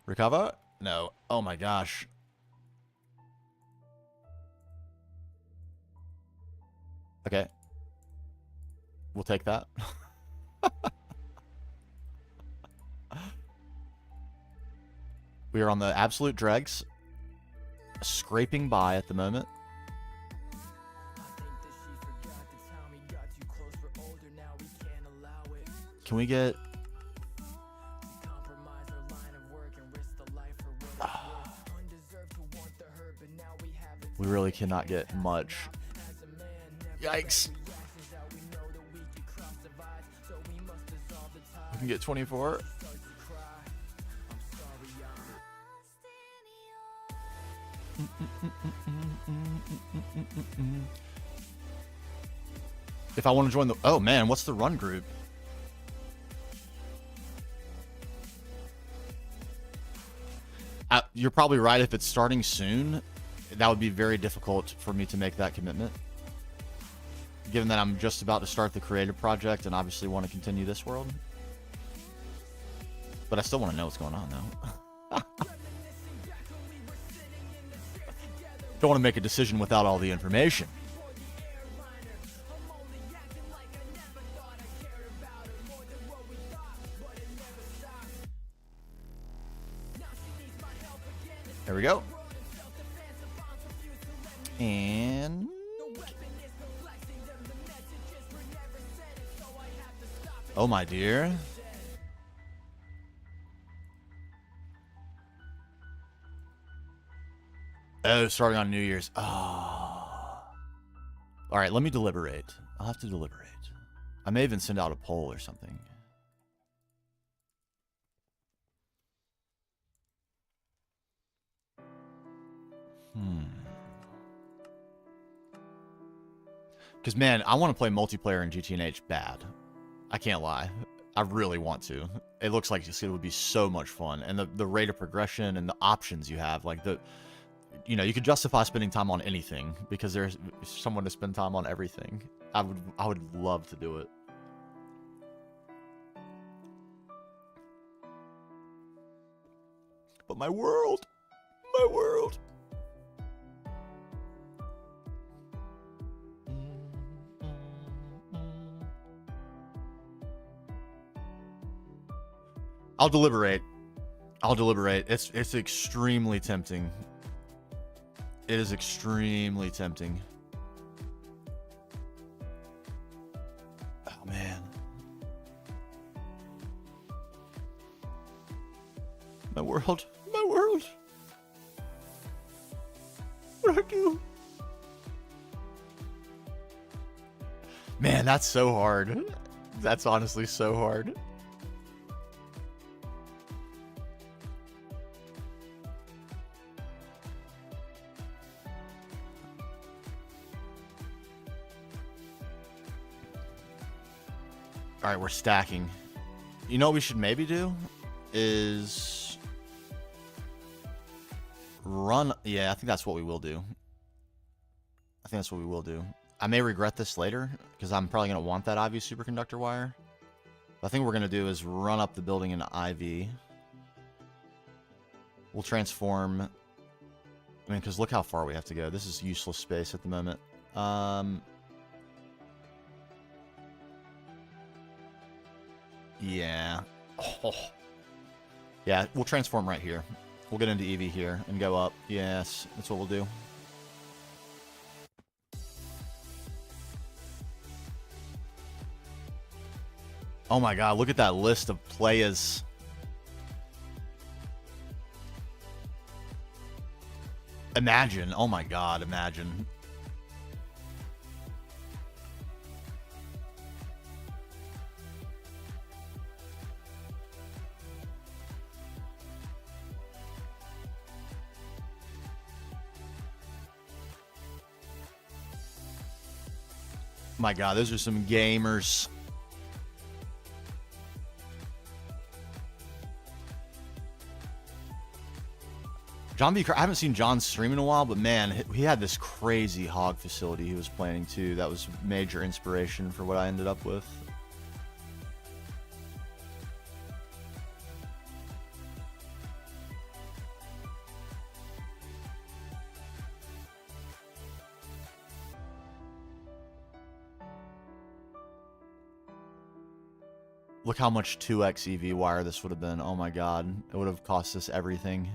Recover? No. Oh my gosh. Okay. We'll take that. We are on the absolute dregs. Scraping by at the moment. Can we get... We really cannot get much. Yikes. We can get 24. If I want to join the... Oh, man, what's the run group? You're probably right. If it's starting soon, that would be very difficult for me to make that commitment. Given that I'm just about to start the creative project and obviously want to continue this world. But I still want to know what's going on, though. Don't want to make a decision without all the information. There we go. And... Oh, my dear. Oh, starting on New Year's. Oh. All right, let me deliberate. I'll have to deliberate. I may even send out a poll or something. Because, man, I want to play multiplayer in GTNH bad. I can't lie. I really want to. It looks like it would be so much fun. And the rate of progression and the options you have. Like, you know, you could justify spending time on anything because there's someone to spend time on everything. I would love to do it. But my world. My world. I'll deliberate. I'll deliberate. It's extremely tempting. It is extremely tempting. Oh, man. My world. My world. What do I do? Man, that's so hard. That's honestly so hard. All right, we're stacking. You know what we should maybe do is run. Yeah, I think that's what we will do. I think that's what we will do. I may regret this later because I'm probably going to want that IV superconductor wire. But I think what we're going to do is run up the building into IV. We'll transform. I mean, because look how far we have to go. This is useless space at the moment. Yeah. Oh. Yeah, we'll transform right here. We'll get into EV here and go up. Yes, that's what we'll do. Oh my god, look at that list of players. Imagine. Oh my god, imagine. My god, those are some gamers. John B. I haven't seen John stream in a while, but man, he had this crazy hog facility he was planning too. That was major inspiration for what I ended up with. Look how much 2x EV wire this would have been. Oh my god. It would have cost us everything.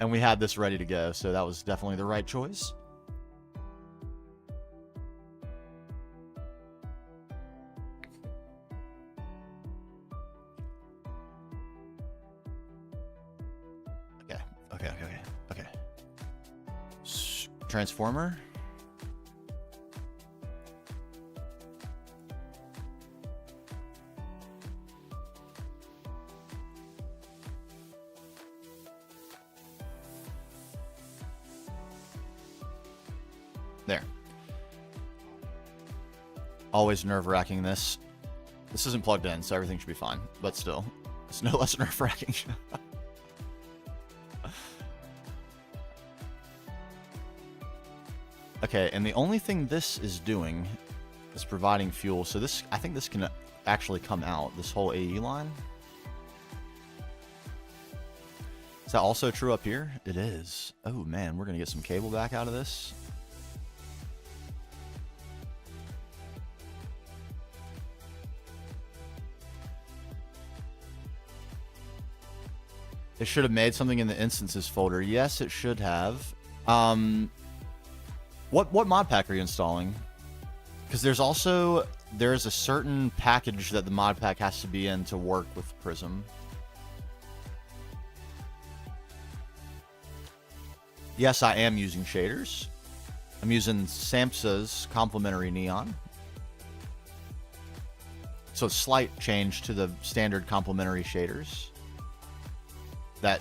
And we had this ready to go, so that was definitely the right choice. Okay. Transformer. There. Always nerve-wracking this. This isn't plugged in, so everything should be fine. But still, it's no less nerve-wracking. Okay, and the only thing this is doing is providing fuel. So this, I think this can actually come out, this whole AE line. Is that also true up here? It is. Oh man, we're gonna get some cable back out of this. It should have made something in the instances folder. Yes, it should have. What mod pack are you installing? Because there's a certain package that the mod pack has to be in to work with Prism. Yes, I am using shaders. I'm using SAMHSA's complementary neon. So a slight change to the standard complementary shaders. That,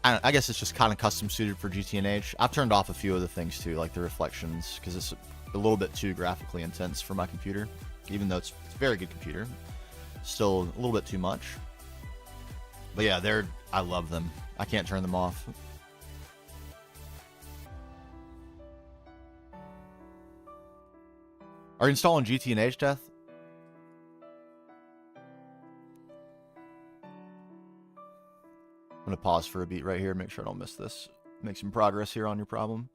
I guess it's just kind of custom suited for GTNH. I've turned off a few other things too, like the reflections, because it's a little bit too graphically intense for my computer. Even though it's a very good computer. Still a little bit too much. But yeah, I love them. I can't turn them off. Are you installing GTNH, Death? I'm going to pause for a beat right here, make sure I don't miss this. Make some progress here on your problem.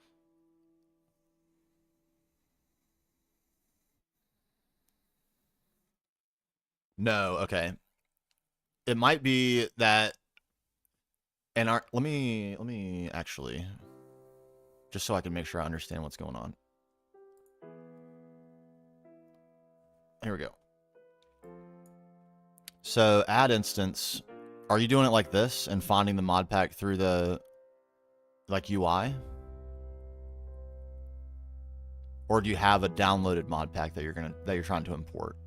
No, okay. It might be that, and let me actually, just so I can make sure I understand what's going on. Here we go. So add instance. Are you doing it like this and finding the mod pack through the UI? Or do you have a downloaded mod pack that you're trying to import?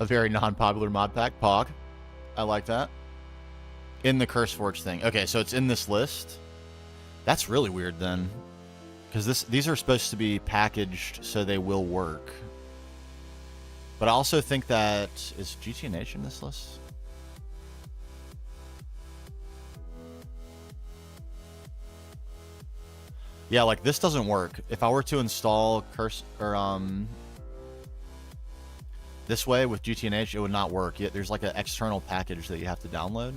A very non-popular mod pack, Pog. I like that. In the CurseForge thing. Okay, so it's in this list. That's really weird then. Because these are supposed to be packaged so they will work. But I also think that... Is GTNH in this list? Yeah, like this doesn't work. If I were to install this way with GTNH, it would not work. Yet there's like an external package that you have to download.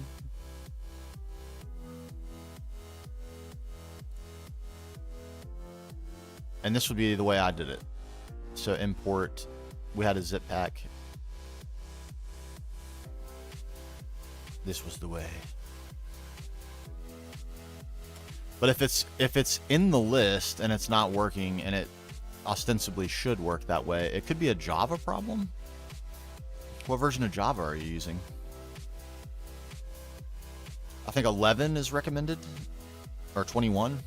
And this would be the way I did it. So import, we had a zip pack. This was the way. But if it's in the list and it's not working, and it ostensibly should work that way, it could be a Java problem. What version of Java are you using? I think 11 is recommended, or 21.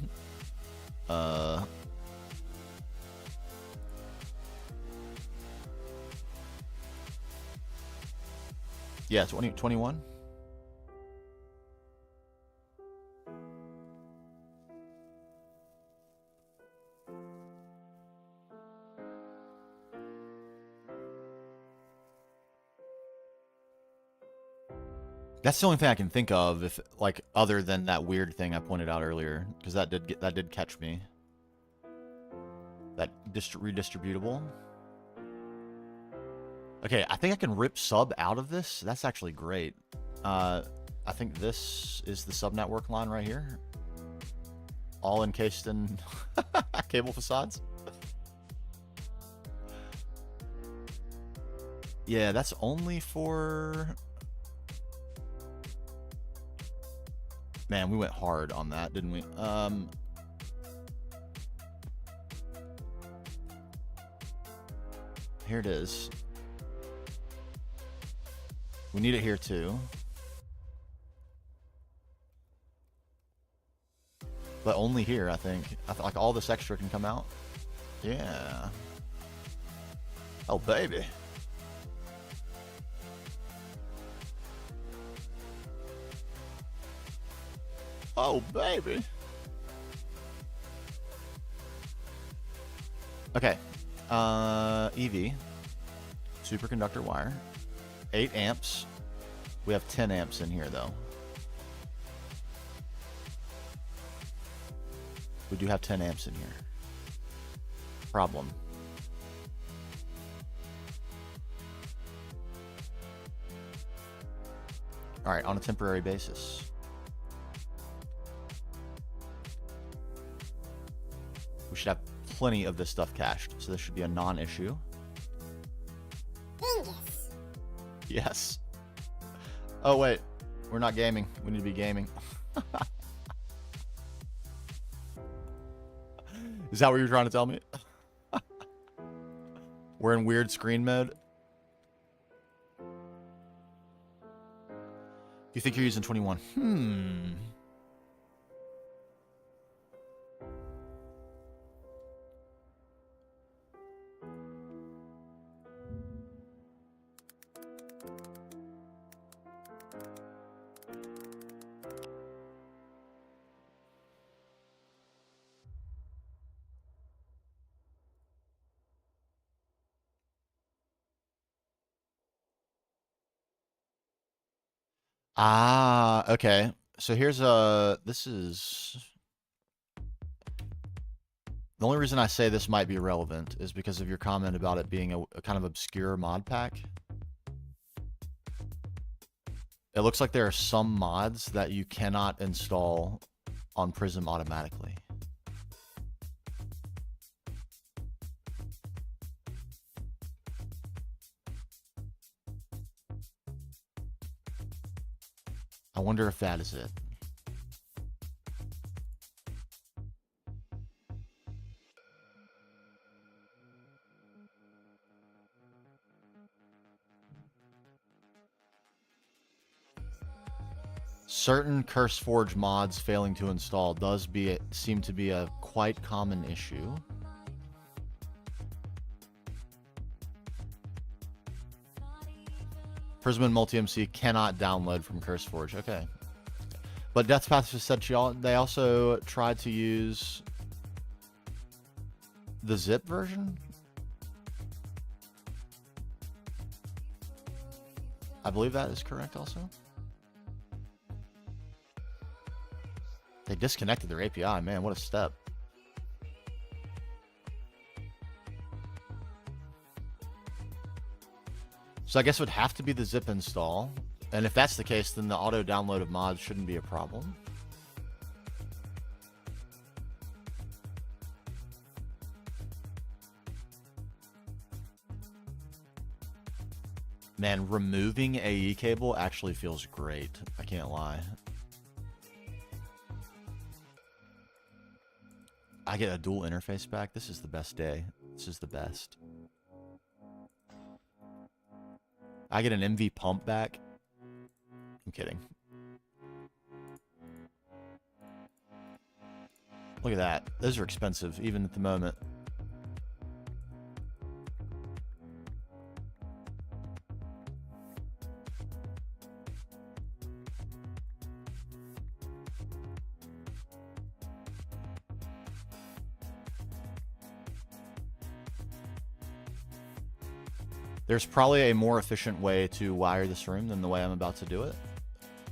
Yeah, 21. That's the only thing I can think of, if like other than that weird thing I pointed out earlier, because that did catch me. That redistributable. Okay, I think I can rip sub out of this. That's actually great. I think this is the sub network line right here, all encased in cable facades. Yeah, that's only for. Man, we went hard on that, didn't we? Here it is. We need it here too. But only here, I think. I feel like all this extra can come out. Yeah. Oh, baby. Oh, baby. Okay. EV. Superconductor wire. 8 amps. We have 10 amps in here, though. We do have 10 amps in here. Problem. All right, on a temporary basis. We should have plenty of this stuff cached, so this should be a non-issue. Yes. Oh, wait. We're not gaming. We need to be gaming. Is that what you're trying to tell me? We're in weird screen mode. You think you're using 21? Ah, okay. So here's this is the only reason I say this might be relevant is because of your comment about it being a kind of obscure mod pack. It looks like there are some mods that you cannot install on Prism automatically. I wonder if that is it. Certain CurseForge mods failing to install does seem to be a quite common issue. Prism and Multi-MC cannot download from CurseForge. Okay. But Deathpath just said they also tried to use the zip version. I believe that is correct also. They disconnected their API. Man, what a step. So I guess it would have to be the zip install. And if that's the case, then the auto download of mods shouldn't be a problem. Man, removing AE cable actually feels great. I can't lie. I get a dual interface back. This is the best day. This is the best. I get an MV pump back. I'm kidding. Look at that. Those are expensive, even at the moment. There's probably a more efficient way to wire this room than the way I'm about to do it.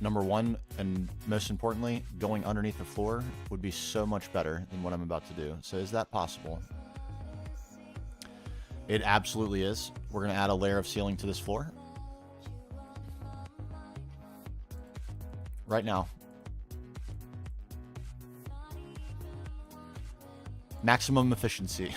Number one, and most importantly, going underneath the floor would be so much better than what I'm about to do. So is that possible? It absolutely is. We're going to add a layer of ceiling to this floor. Right now. Maximum efficiency.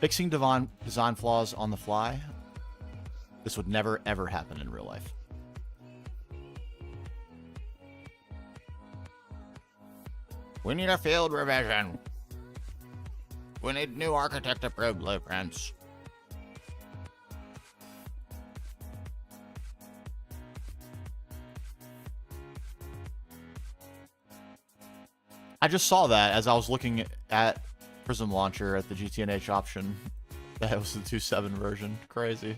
Fixing design flaws on the fly. This would never, ever happen in real life. We need a field revision. We need new architect-approved blueprints. I just saw that as I was looking at Prism Launcher at the GTNH option. That was the 2.7 version. Crazy.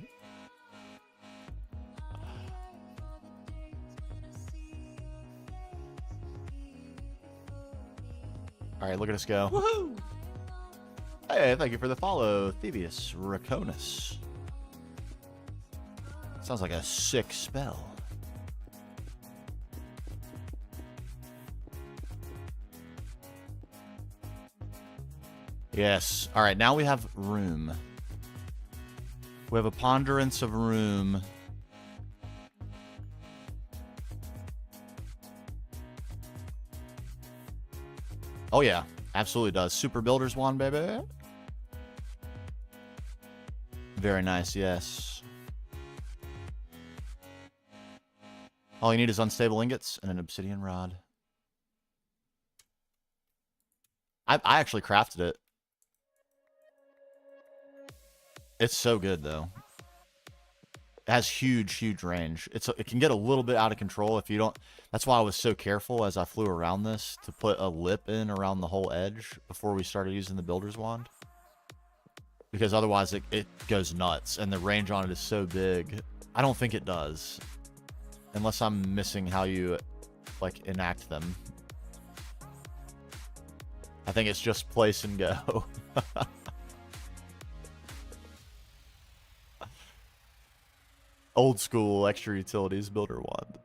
Alright, look at us go. Woohoo! Hey, thank you for the follow, Thievius Raconus. Sounds like a sick spell. Yes. All right, now we have room. We have a ponderance of room. Oh, yeah. Absolutely does. Super Builder's Wand, baby. Very nice, yes. All you need is unstable ingots and an obsidian rod. I actually crafted it. It's so good, though. It has huge, huge range. It can get a little bit out of control if you don't... That's why I was so careful as I flew around this to put a lip in around the whole edge before we started using the Builder's Wand. Because otherwise it goes nuts, and the range on it is so big. I don't think it does. Unless I'm missing how you, like, enact them. I think it's just place and go. Old school extra utilities builder wand.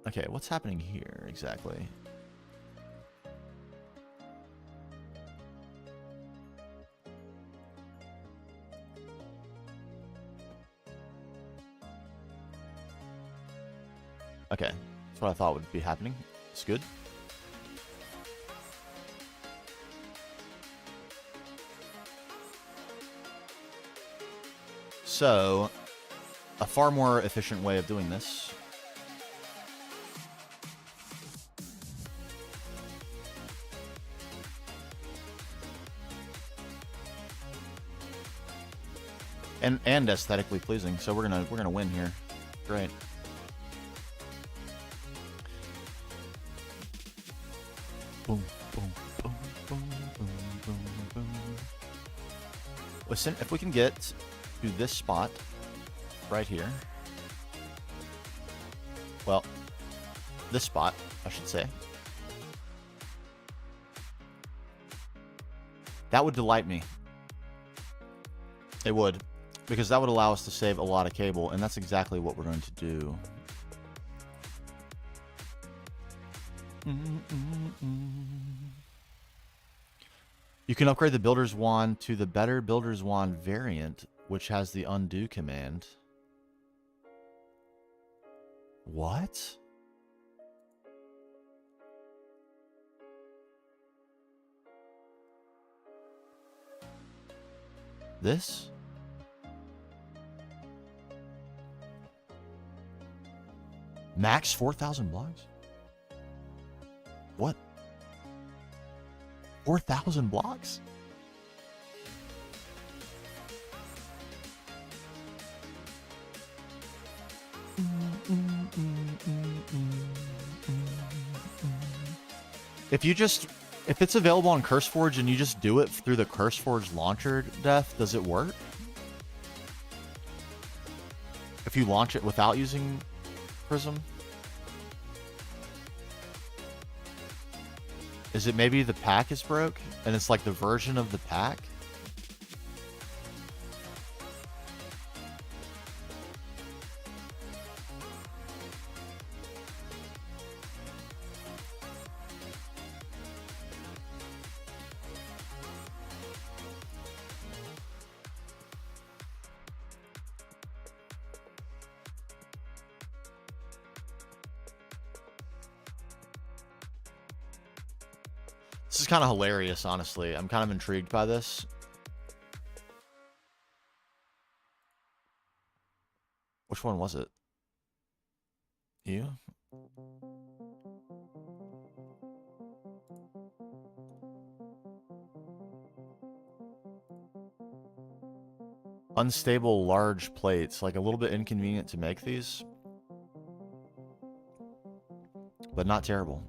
Okay, what's happening here exactly? Okay. That's what I thought would be happening. It's good. So, a far more efficient way of doing this and aesthetically pleasing. So we're gonna win here. Great. Boom, boom, boom, boom, boom, boom, boom. Listen, if we can get to this spot right here. Well, this spot, I should say. That would delight me. It would. Because that would allow us to save a lot of cable, and that's exactly what we're going to do. You can upgrade the Builder's Wand to the better Builder's Wand variant, which has the undo command. What? This? Max 4,000 blocks? What? 4,000 blocks? If it's available on CurseForge and you just do it through the CurseForge launcher, Death, does it work? If you launch it without using Prism? Is it maybe the pack is broke and it's like the version of the pack? This is kind of hilarious, honestly. I'm kind of intrigued by this. Which one was it? You? Unstable large plates. Like a little bit inconvenient to make these. But not terrible.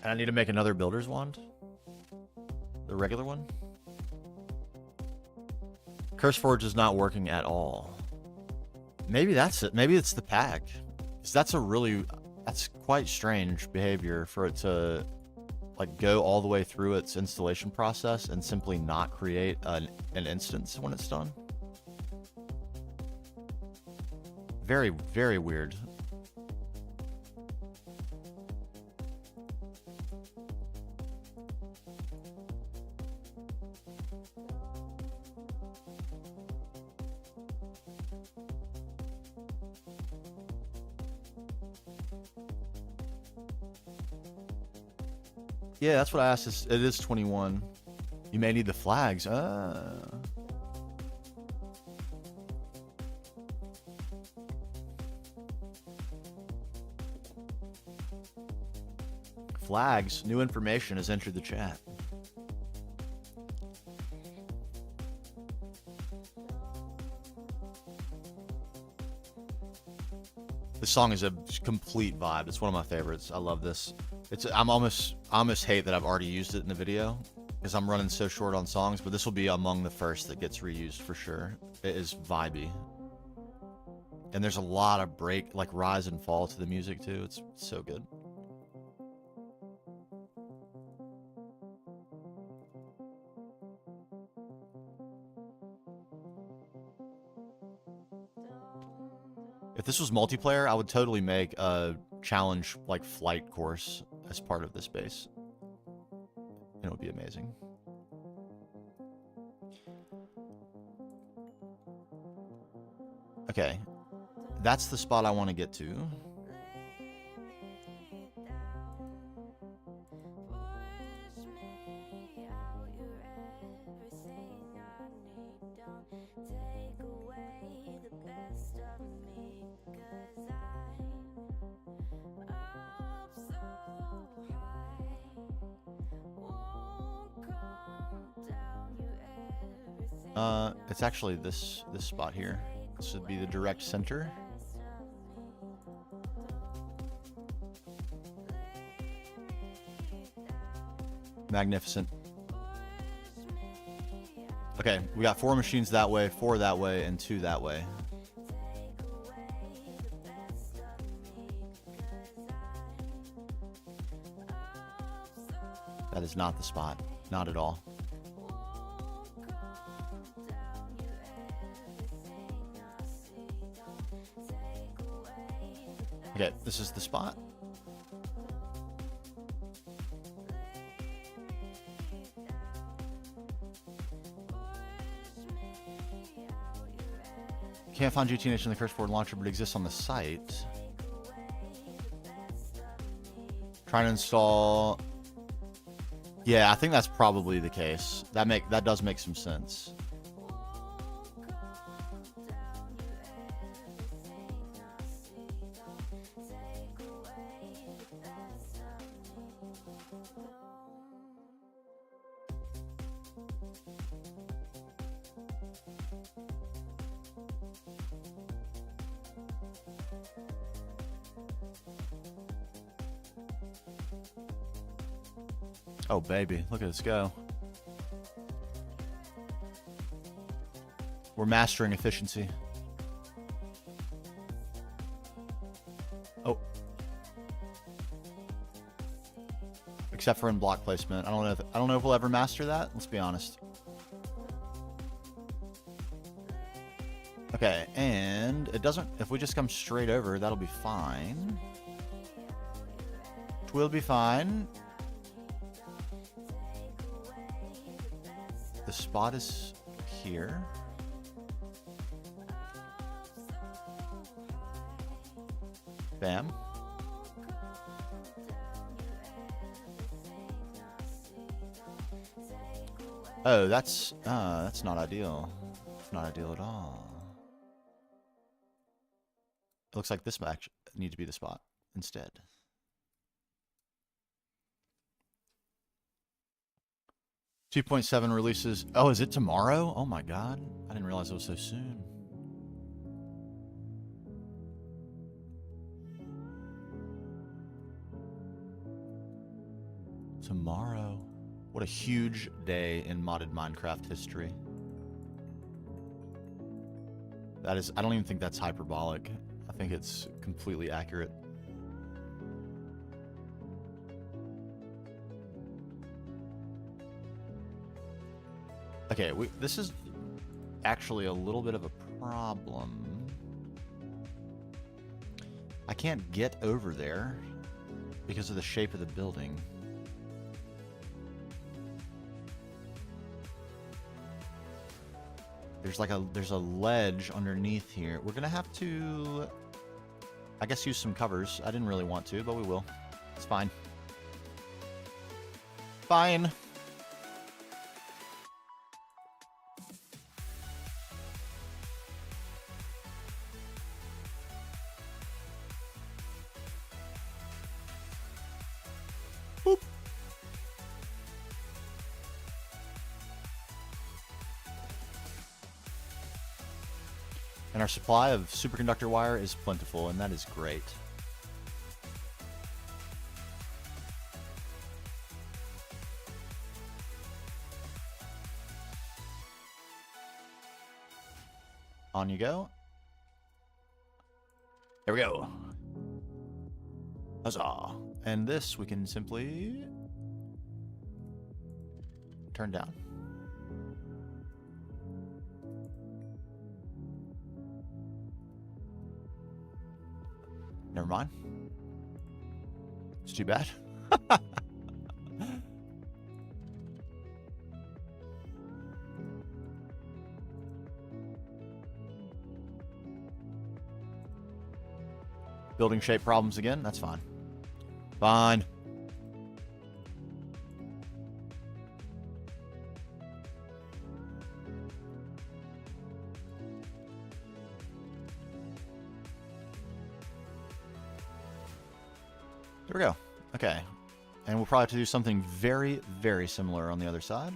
And I need to make another builder's wand? The regular one? CurseForge is not working at all. Maybe that's it. Maybe it's the pack. Because that's quite strange behavior for it to like go all the way through its installation process and simply not create an instance when it's done. Very, very weird. Yeah, that's what I asked. It is 21. You may need the flags. Flags. New information has entered the chat. This song is a complete vibe. It's one of my favorites. I love this. I almost hate that I've already used it in the video because I'm running so short on songs, but this will be among the first that gets reused for sure. It is vibey. And there's a lot of rise and fall to the music too. It's so good. If this was multiplayer, I would totally make a challenge like flight course as part of this base. It would be amazing. Okay, that's the spot I want to get to. It's actually this spot here. This would be the direct center. Magnificent. Okay, we got 4 machines that way, 4 that way, and 2 that way. That is is not the spot. Not at all. Okay, this is the spot. Can't find GTNH in the Curse Board launcher, but it exists on the site. Trying to install. Yeah, I think that's probably the case. That does make some sense. Oh, baby. Look at us go. We're mastering efficiency. Oh. Except for in block placement. I don't know if we'll ever master that. Let's be honest. Okay, and it doesn't... If we just come straight over, that'll be fine. We'll be fine. The spot is here. Bam. Oh, that's not ideal. It's not ideal at all. It looks like this match needs to be the spot instead. .7 releases. Oh, is it tomorrow? Oh my god. I didn't realize it was so soon. Tomorrow. What a huge day in modded Minecraft history. That is, I don't even think that's hyperbolic. I think it's completely accurate. Okay, this is actually a little bit of a problem. I can't get over there because of the shape of the building. There's a ledge underneath here. We're gonna have to, I guess, use some covers. I didn't really want to, but we will. It's fine. Fine. Boop. And our supply of superconductor wire is plentiful, and that is great. On you go. There we go. Huzzah. And this we can simply turn down. Never mind. It's too bad. Building shape problems again? That's fine. Fine. There we go. Okay. And we'll probably have to do something very, very similar on the other side.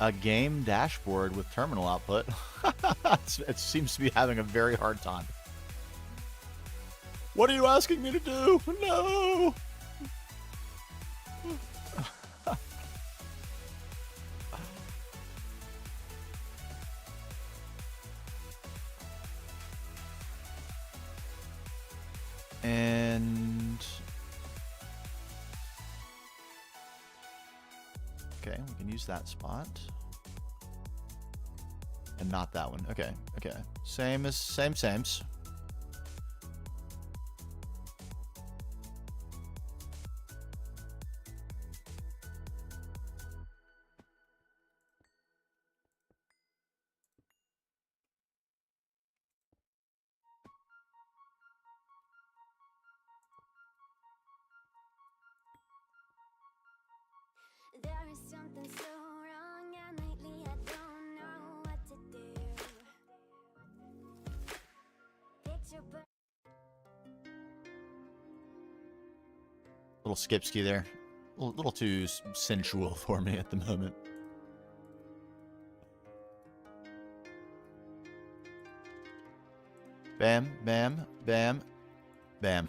A game dashboard with terminal output. It seems to be having a very hard time. What are you asking me to do? No! And okay, we can use that spot. And not that one. Okay, okay. Sames. There is something so wrong, and lately I don't know what to do. Picture Little skipski there. A little too sensual for me at the moment. Bam, bam, bam, bam.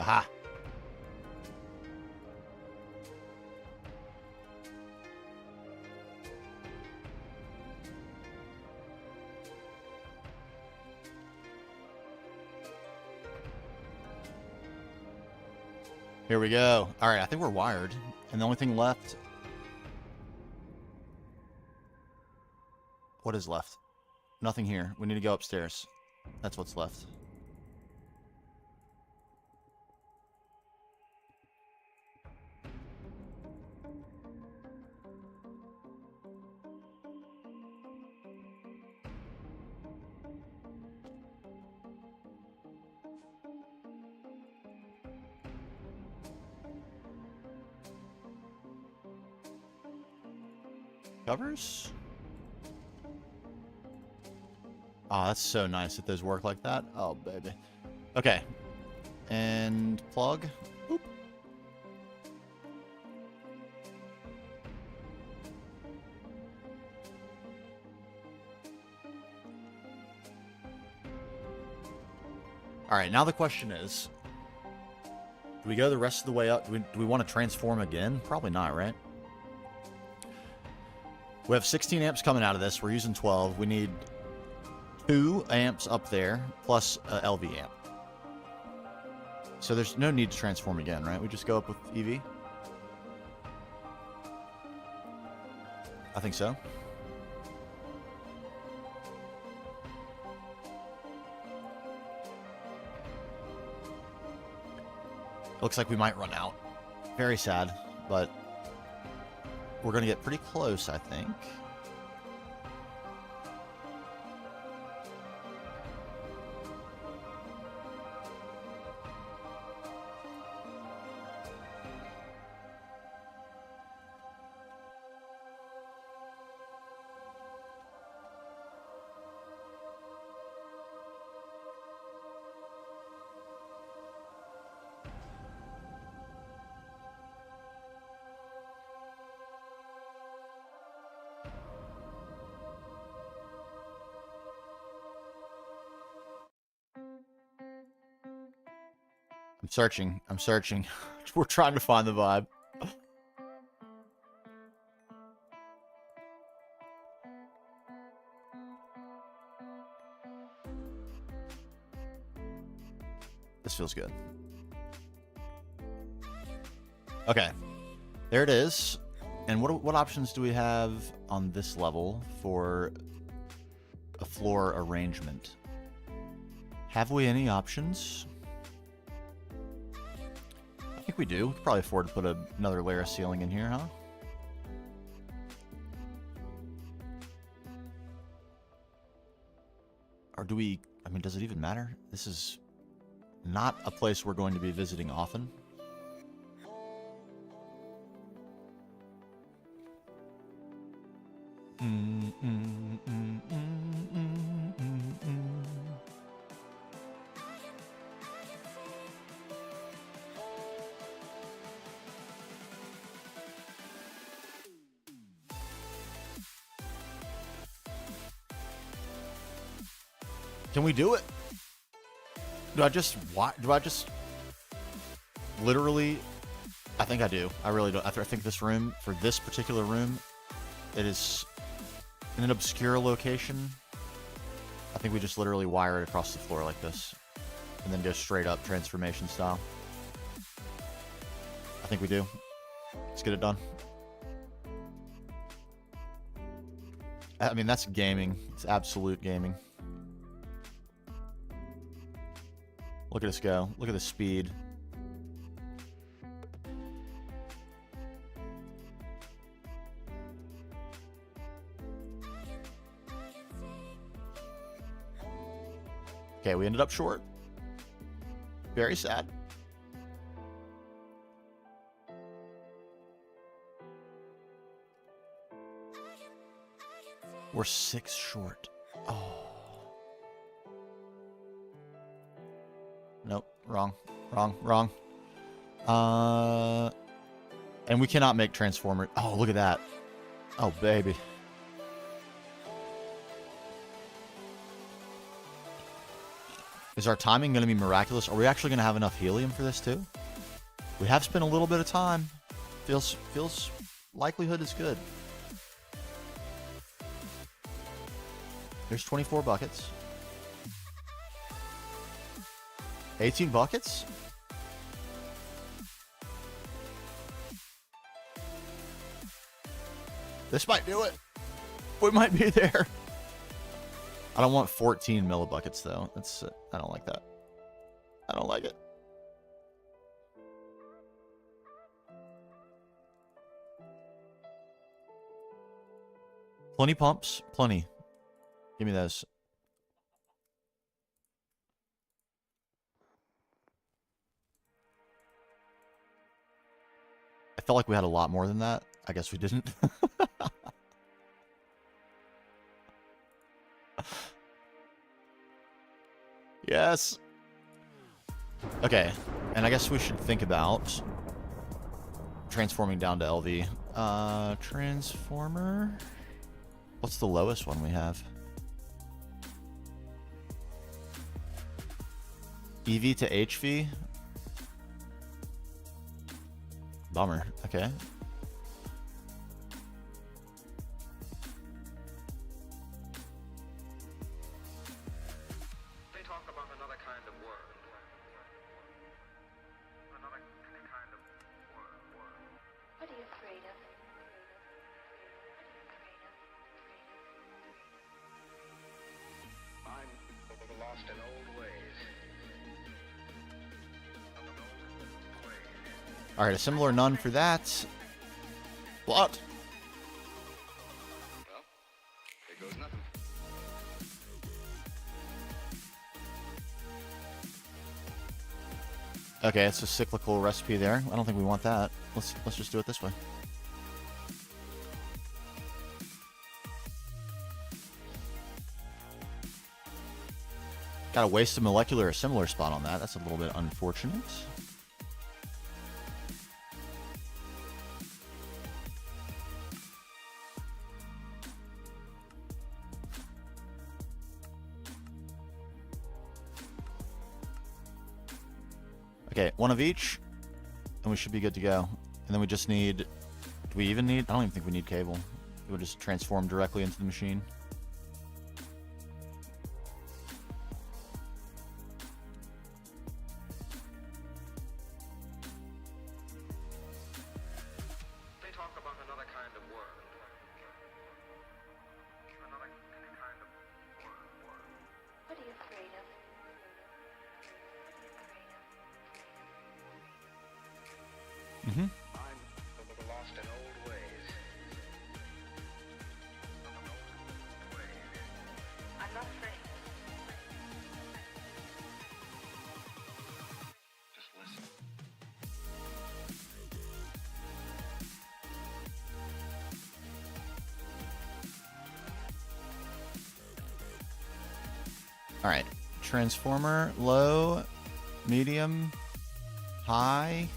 Aha. Here we go. All right, I think we're wired. And the only thing left... What is left? Nothing here. We need to go upstairs. That's what's left. Covers? Oh, that's so nice that those work like that. Oh, baby. Okay. And plug. Oop. All right, now the question is, do we go the rest of the way up? Do we want to transform again? Probably not, right? We have 16 amps coming out of this. We're using 12. We need 2 amps up there, plus a LV amp. So there's no need to transform again, right? We just go up with EV? I think so. Looks like we might run out. Very sad, but we're going to get pretty close, I think. I'm searching. We're trying to find the vibe. This feels good. Okay. There it is. And what options do we have on this level for a floor arrangement? Have we any options? I think we do. We could probably afford to put another layer of ceiling in here, huh? Or do we... I mean, does it even matter? This is not a place we're going to be visiting often. Can we do it? Do I just literally, I think I do. I really don't. I think this room, for this particular room, it is in an obscure location. I think we just literally wire it across the floor like this. And then go straight up transformation style. I think we do. Let's get it done. I mean, that's gaming. It's absolute gaming. Look at us go. Look at the speed. Okay, we ended up short. Very sad. We're 6 short. Oh. Nope. Wrong. And we cannot make transformer. Oh, look at that. Oh, baby. Is our timing going to be miraculous? Are we actually going to have enough helium for this too? We have spent a little bit of time. Feels likelihood is good. There's 24 buckets. 18 buckets? This might do it. We might be there. I don't want 14 millibuckets though. That's I don't like that. I don't like it. Plenty pumps, plenty. Give me those. I felt like we had a lot more than that. I guess we didn't. Yes. Okay, and I guess we should think about transforming down to LV. Transformer. What's the lowest one we have? EV to HV? Bummer. Okay. They talk about another kind of world. Another kind of world. What are you afraid of? I'm lost in old ways. Alright, a similar none for that. What? Well, there goes nothing. Okay, it's a cyclical recipe there. I don't think we want that. Let's just do it this way. Gotta waste a molecular or similar spot on that. That's a little bit unfortunate. Okay, one of each, and we should be good to go. And then we just need... Do we even need... I don't even think we need cable. It would just transform directly into the machine. They talk about another kind of world. Another kind of world. What are you afraid of? Mm-hmm. I'm lost in old ways. I'm not afraid. Just listen. Alright. Transformer, low, medium, high.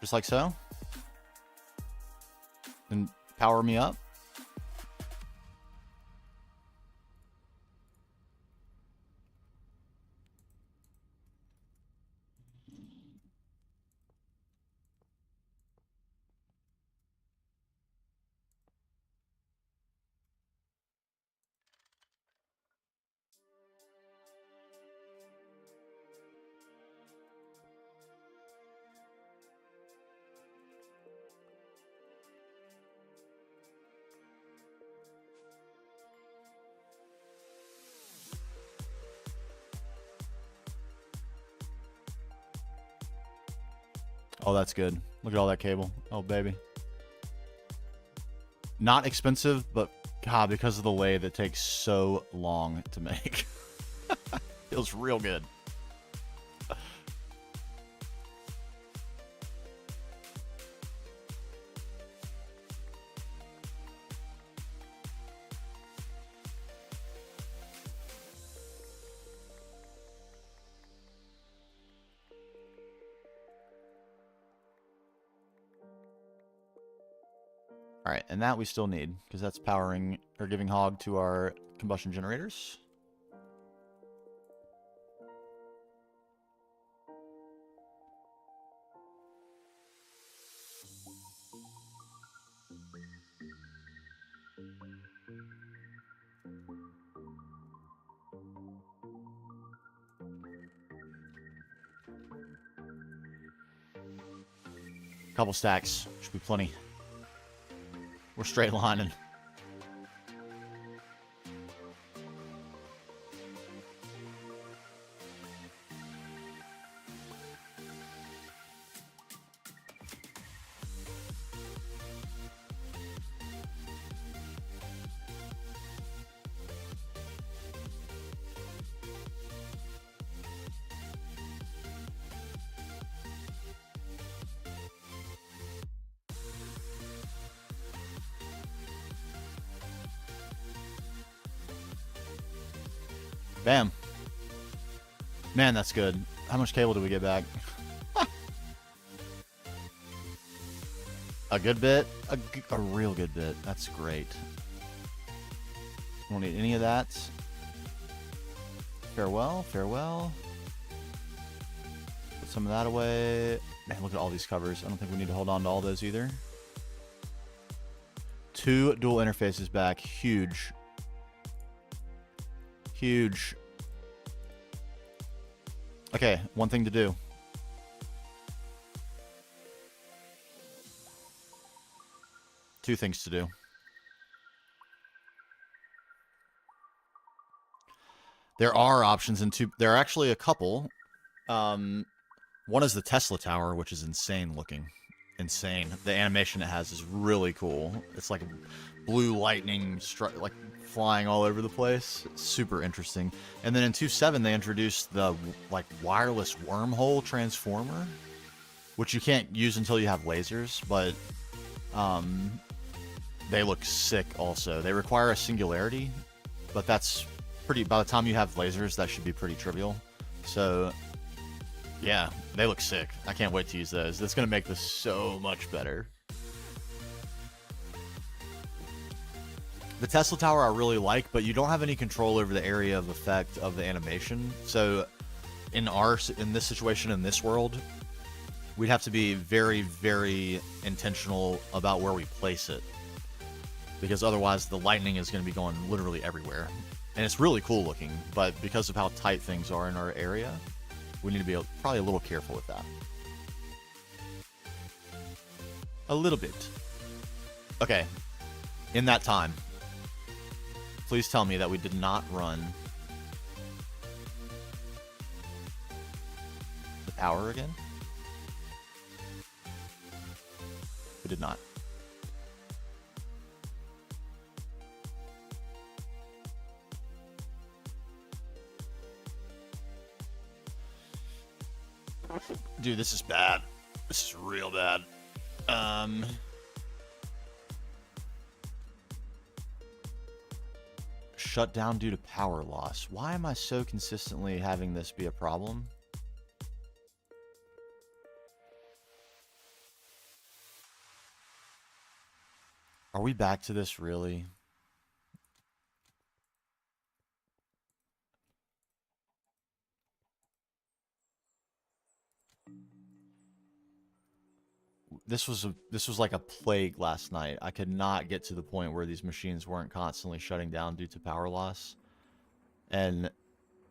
Just like so. And power me up. Oh, that's good. Look at all that cable. Oh, baby. Not expensive, but God, because of the lathe, it takes so long to make. Feels real good. All right, and that we still need, because that's powering, or giving hog to our combustion generators. Couple stacks, should be plenty. We're straight lining. Bam. Man, that's good. How much cable do we get back? A good bit? A real good bit. That's great. Won't need any of that. Farewell, farewell. Put some of that away. Man, look at all these covers. I don't think we need to hold on to all those either. 2 dual interfaces back. Huge. Huge. Okay, one thing to do. Two things to do. There are options in two. There are actually a couple. One is the Tesla Tower, which is insane looking. Insane. The animation it has is really cool. It's like blue lightning like flying all over the place. It's super interesting. And then in 2.7 they introduced the like wireless wormhole transformer, which you can't use until you have lasers, but they look sick also. They require a singularity, but that's pretty, by the time you have lasers, that should be pretty trivial. So yeah, they look sick. I can't wait to use those. That's going to make this so much better. The Tesla Tower I really like, but you don't have any control over the area of effect of the animation. So in this situation, in this world, we'd have to be very, very intentional about where we place it, because otherwise the lightning is going to be going literally everywhere. And it's really cool looking, but because of how tight things are in our area, we need to be probably a little careful with that. A little bit. Okay. In that time, please tell me that we did not run the power again. We did not. Dude, this is bad. This is real bad. Shut down due to power loss. Why am I so consistently having this be a problem? Are we back to this really? This was like a plague last night. I could not get to the point where these machines weren't constantly shutting down due to power loss. And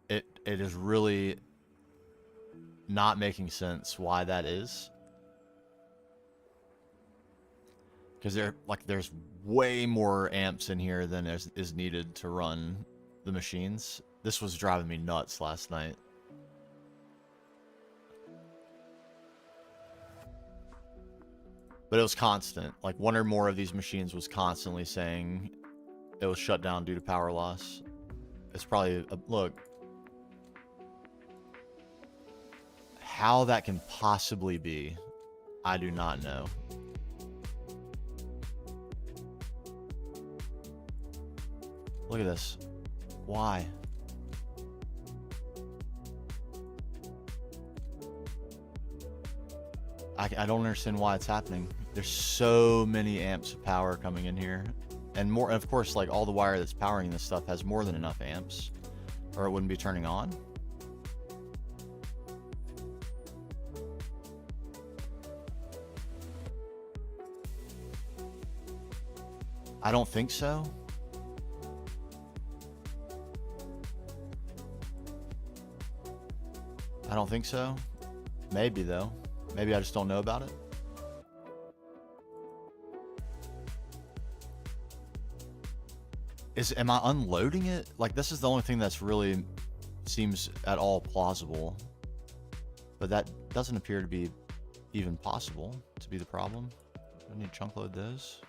it is really not making sense why that is. Because there's way more amps in here than is needed to run the machines. This was driving me nuts last night. But it was constant. Like, one or more of these machines was constantly saying it was shut down due to power loss. It's probably look. How that can possibly be, I do not know. Look at this. Why? I don't understand why it's happening. There's so many amps of power coming in here. And more, of course, like all the wire that's powering this stuff has more than enough amps, or it wouldn't be turning on. I don't think so. I don't think so. Maybe though. Maybe I just don't know about it. Am I unloading it? Like, this is the only thing that's really seems at all plausible. But that doesn't appear to be even possible to be the problem. Do I need to chunk load those?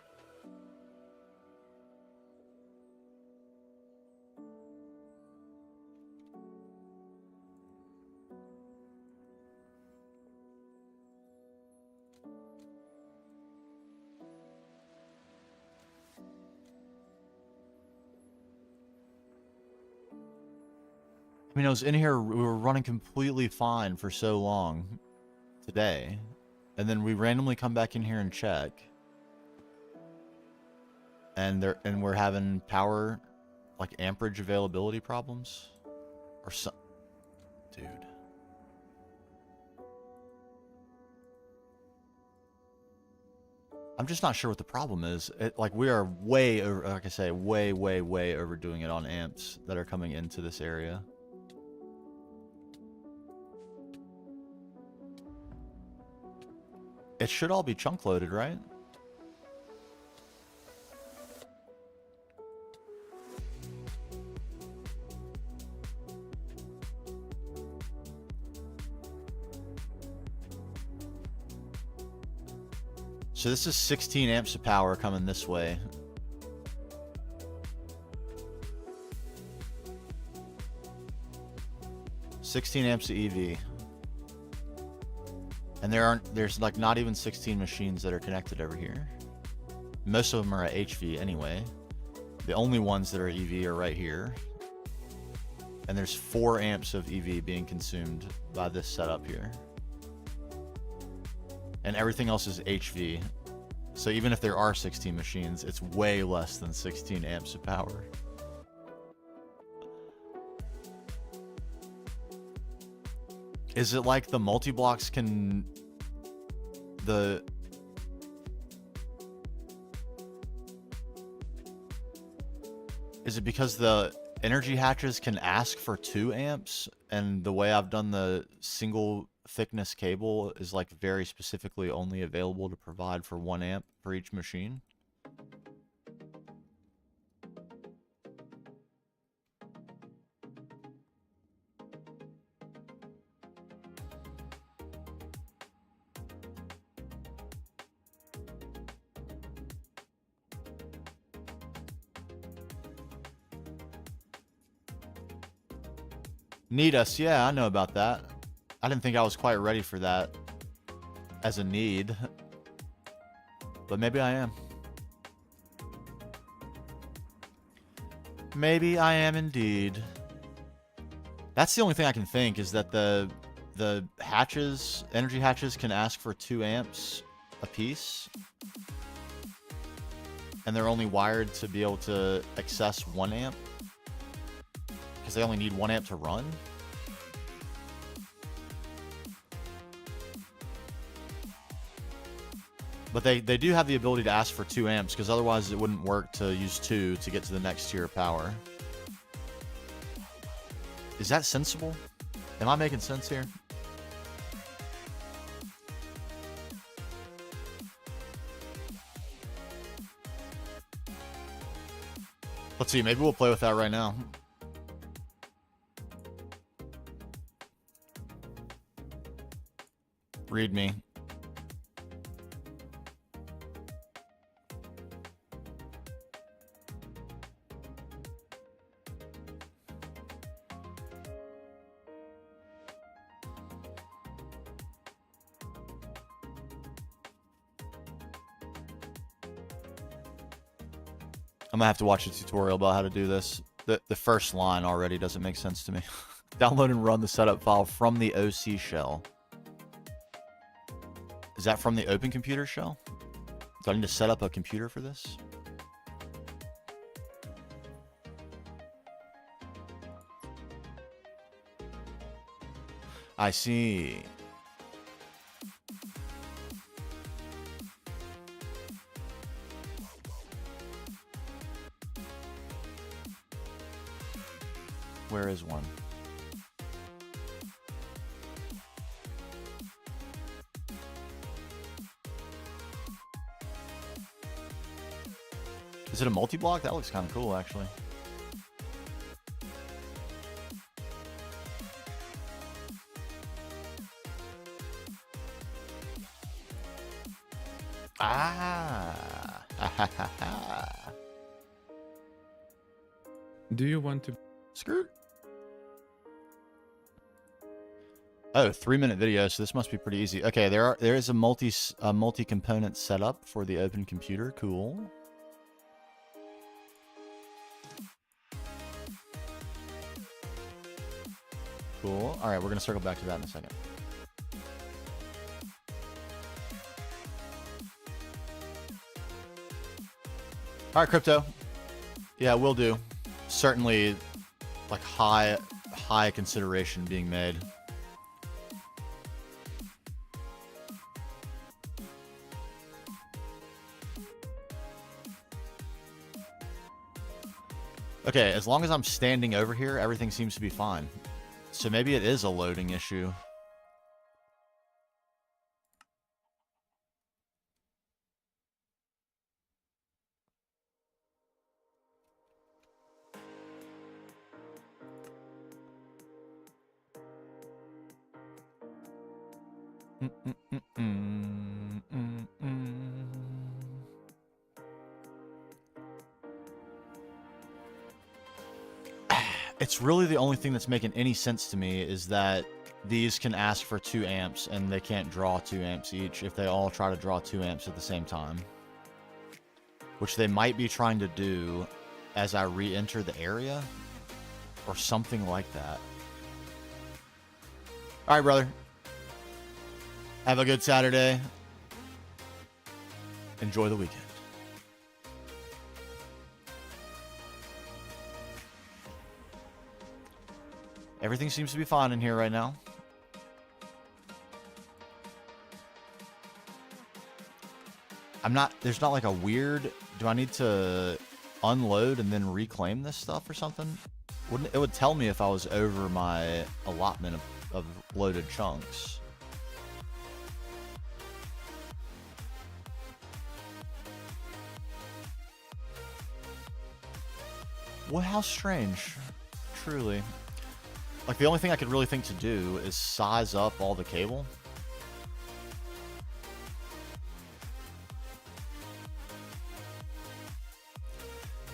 I mean, I was in here, we were running completely fine for so long today. And then we randomly come back in here and check. And we're having power, like amperage availability problems. Or some... Dude. I'm just not sure what the problem is. Like, we are way over, like I say, way overdoing it on amps that are coming into this area. It should all be chunk loaded, right? So this is 16 amps of power coming this way. $16 amps of EV. And there's like not even 16 machines that are connected over here. Most of them are at HV anyway. The only ones that are EV are right here. And there's 4 amps of EV being consumed by this setup here. And everything else is HV. So even if there are 16 machines, it's way less than 16 amps of power. Is it like the multi-blocks can... Is it because the energy hatches can ask for 2 amps? And the way I've done the single thickness cable is like very specifically only available to provide for 1 amp for each machine? Need us, yeah, I know about that. I didn't think I was quite ready for that as a need, but maybe I am. Maybe I am indeed. That's the only thing I can think, is that the hatches, energy hatches, can ask for 2 amps a piece. and they're only wired to be able to access 1 amp because they only need 1 amp to run. But they do have the ability to ask for 2 amps because otherwise it wouldn't work to use 2 to get to the next tier of power. Is that sensible? Am I making sense here? Let's see, maybe we'll play with that right now. Read me. I'm gonna have to watch a tutorial about how to do this. The first line already doesn't make sense to me. Download and run the setup file from the OC shell. Is that from the Open Computer shell? Do I need to set up a computer for this? I see. Where is one? Is it a multi-block? That looks kind of cool, actually. Ah. Do you want to? Skirt. Oh, 3-minute video, so this must be pretty easy. Okay, there is a multi-component setup for the Open Computer. Cool. Cool. All right, we're gonna circle back to that in a second. All right, crypto. Yeah, will do. Certainly, like high consideration being made. Okay, as long as I'm standing over here, everything seems to be fine. So maybe it is a loading issue. It's really the only thing that's making any sense to me is that these can ask for 2 amps and they can't draw 2 amps each if they all try to draw 2 amps at the same time. Which they might be trying to do as I re-enter the area or something like that. Alright, brother. Have a good Saturday. Enjoy the weekend. Everything seems to be fine in here right now. There's not like a weird, do I need to unload and then reclaim this stuff or something? It would tell me if I was over my allotment of loaded chunks. Well, how strange. Truly. Like, the only thing I could really think to do is size up all the cable.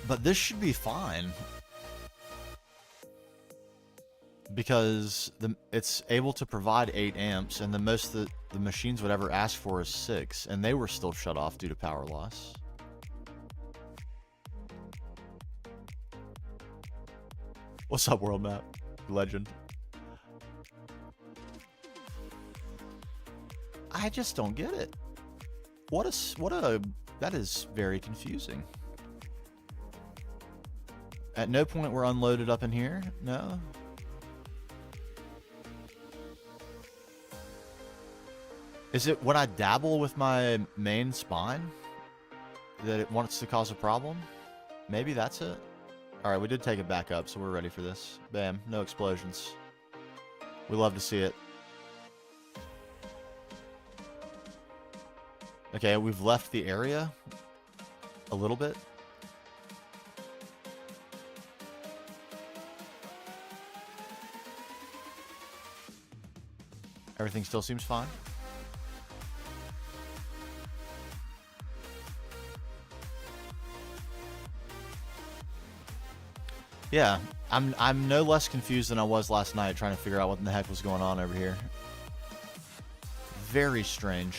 But this should be fine. Because it's able to provide 8 amps, and the most that the machines would ever ask for is 6, and they were still shut off due to power loss. What's up, World Map? Legend. I just don't get it. What a That is very confusing. At no point we're unloaded up in here. No. Is it when I dabble with my main spine that it wants to cause a problem? Maybe that's it. Alright, we did take it back up, so we're ready for this. Bam, no explosions. We love to see it. Okay, we've left the area a little bit. Everything still seems fine. Yeah, I'm no less confused than I was last night trying to figure out what in the heck was going on over here. Very strange.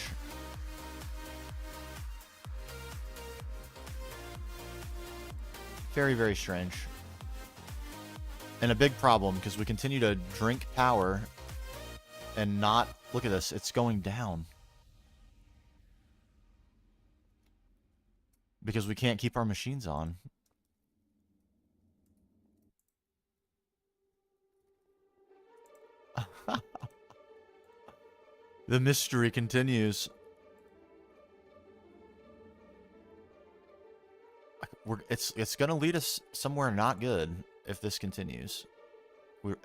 Very, very strange. And a big problem because we continue to drink power and not... Look at this, it's going down. Because we can't keep our machines on. The mystery continues. It's gonna lead us somewhere not good if this continues.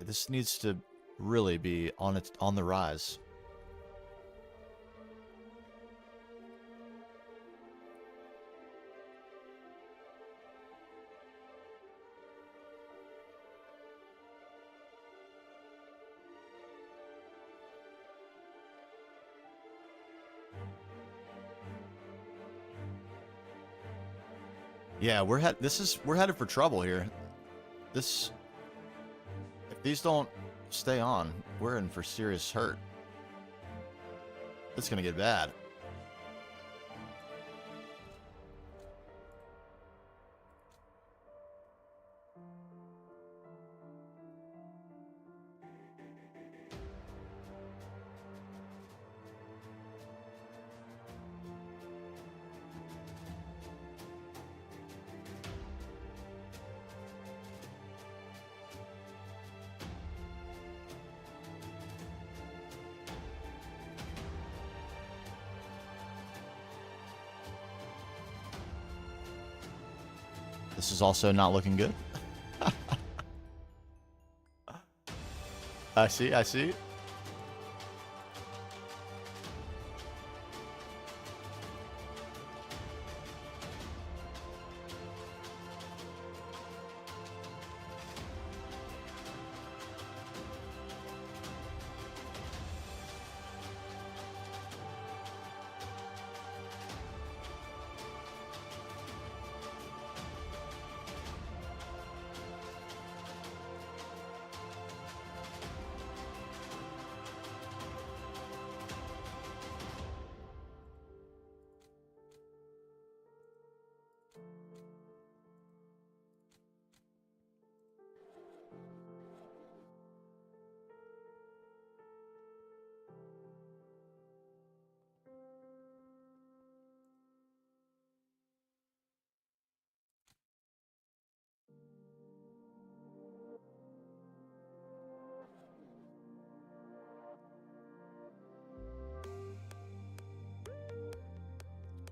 This needs to really be on the rise. Yeah, we're headed for trouble here. If these don't stay on, we're in for serious hurt. It's gonna get bad. This is also not looking good. I see, I see.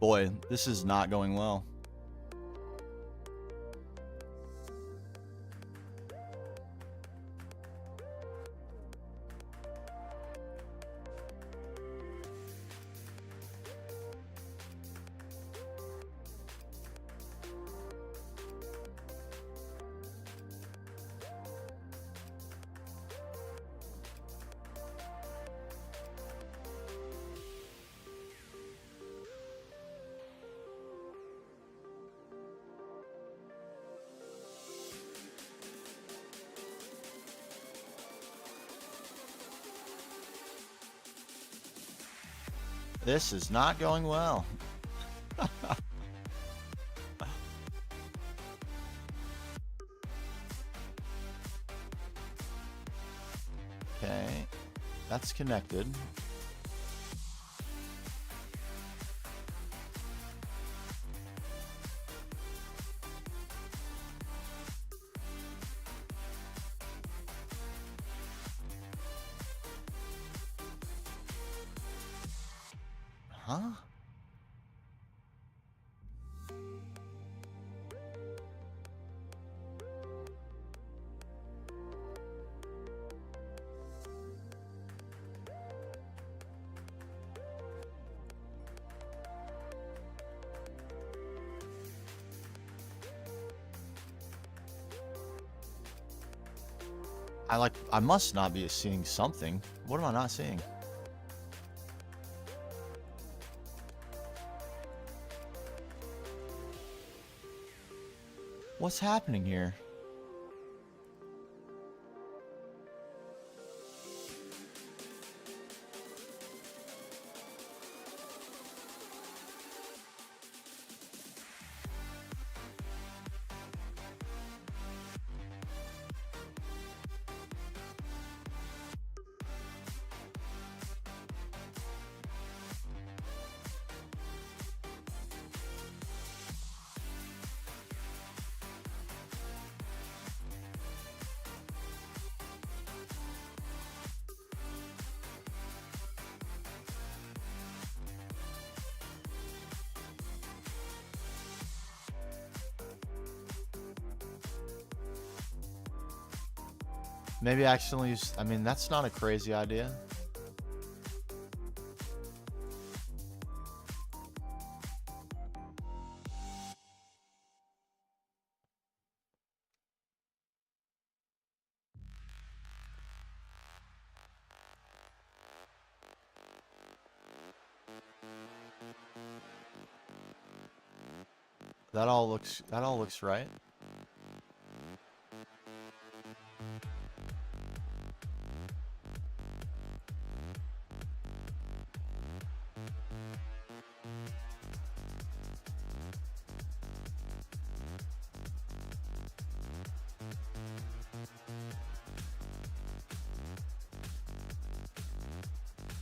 Boy, this is not going well. This is not going well. Okay, that's connected. Huh? I must not be seeing something. What am I not seeing? What's happening here? Maybe I accidentally used... I mean, that's not a crazy idea. That all looks right.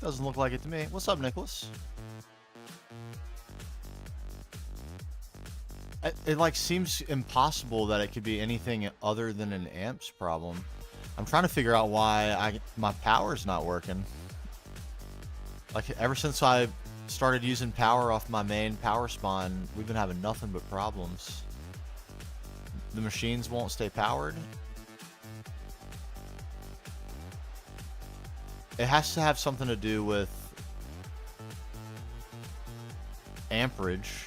Doesn't look like it to me. What's up, Nicholas? It like seems impossible that it could be anything other than an amps problem. I'm trying to figure out why my power's not working. Like ever since I started using power off my main power spawn, we've been having nothing but problems. The machines won't stay powered. It has to have something to do with amperage.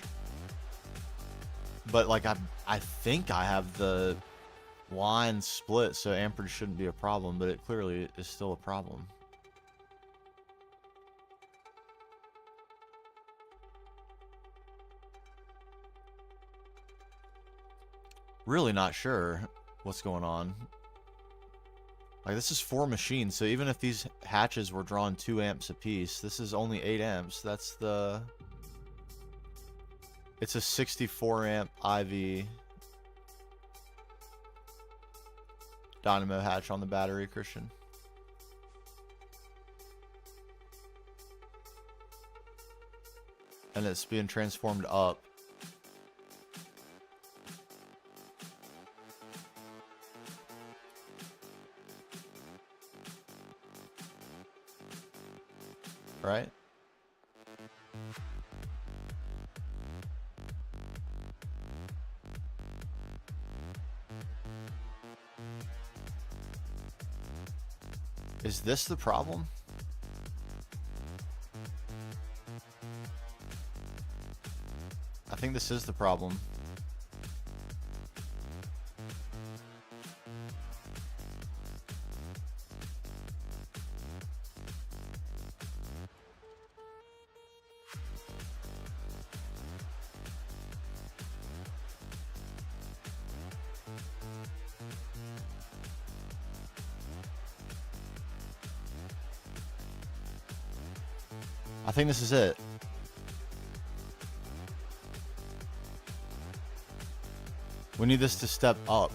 But like I think I have the line split, so amperage shouldn't be a problem, but it clearly is still a problem. Really not sure what's going on. Like this is 4 machines, so even if these hatches were drawing 2 amps apiece, this is only 8 amps. That's the... It's a 64 amp IV dynamo hatch on the battery, Christian. And it's being transformed up. Right? Is this the problem? I think this is the problem. I think this is it. We need this to step up.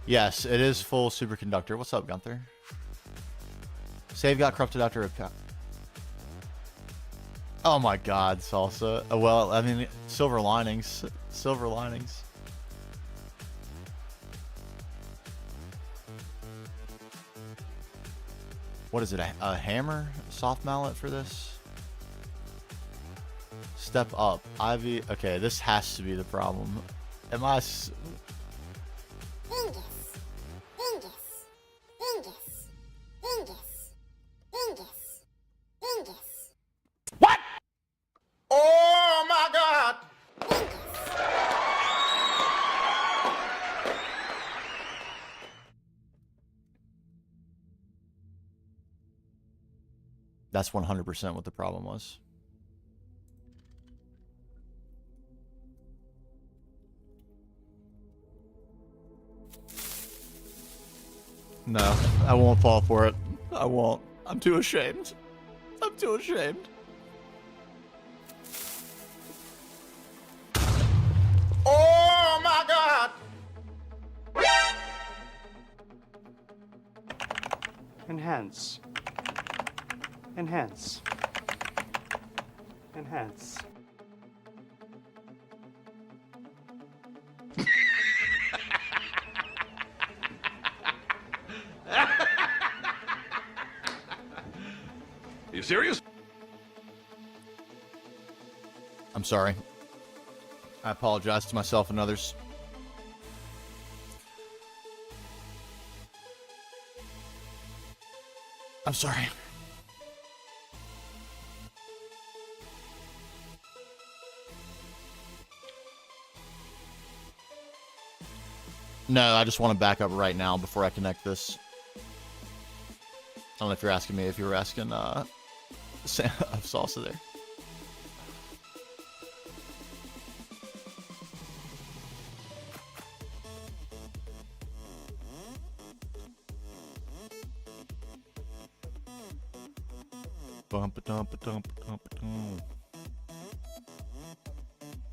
Yes, it is full superconductor. What's up, Gunther? Save got corrupted after a... Oh my god, Salsa. Well, I mean, silver linings. Silver linings. What is it? A hammer? Soft mallet for this? Step up. Ivy. Okay, this has to be the problem. Am I... Bingus. Bingus. Bingus. Bingus. Bingus. Bingus. Oh my God! That's 100% what the problem was. No, I won't fall for it. I won't. I'm too ashamed. I'm too ashamed. Oh my God! Enhance. Enhance. Enhance. Are you serious? I'm sorry. I apologize to myself and others. I'm sorry. No, I just want to back up right now before I connect this. I don't know if you're asking me, if you were asking Salsa there. Bump-a-dump-a-dump-a-dump-a-dum.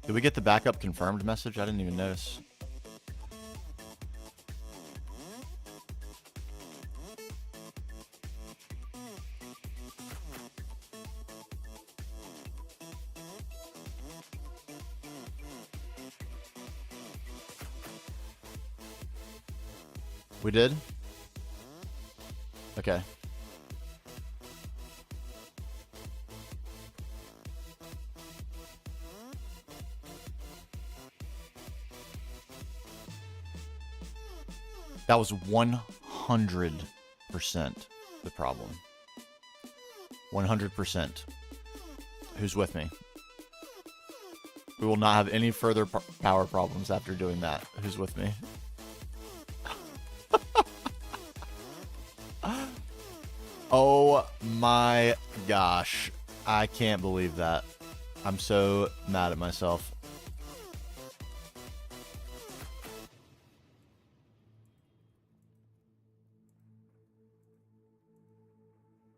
Did we get the backup confirmed message? I didn't even notice. We did? Okay. That was 100% the problem. 100%. Who's with me? We will not have any further power problems after doing that. Who's with me? Oh my gosh. I can't believe that. I'm so mad at myself.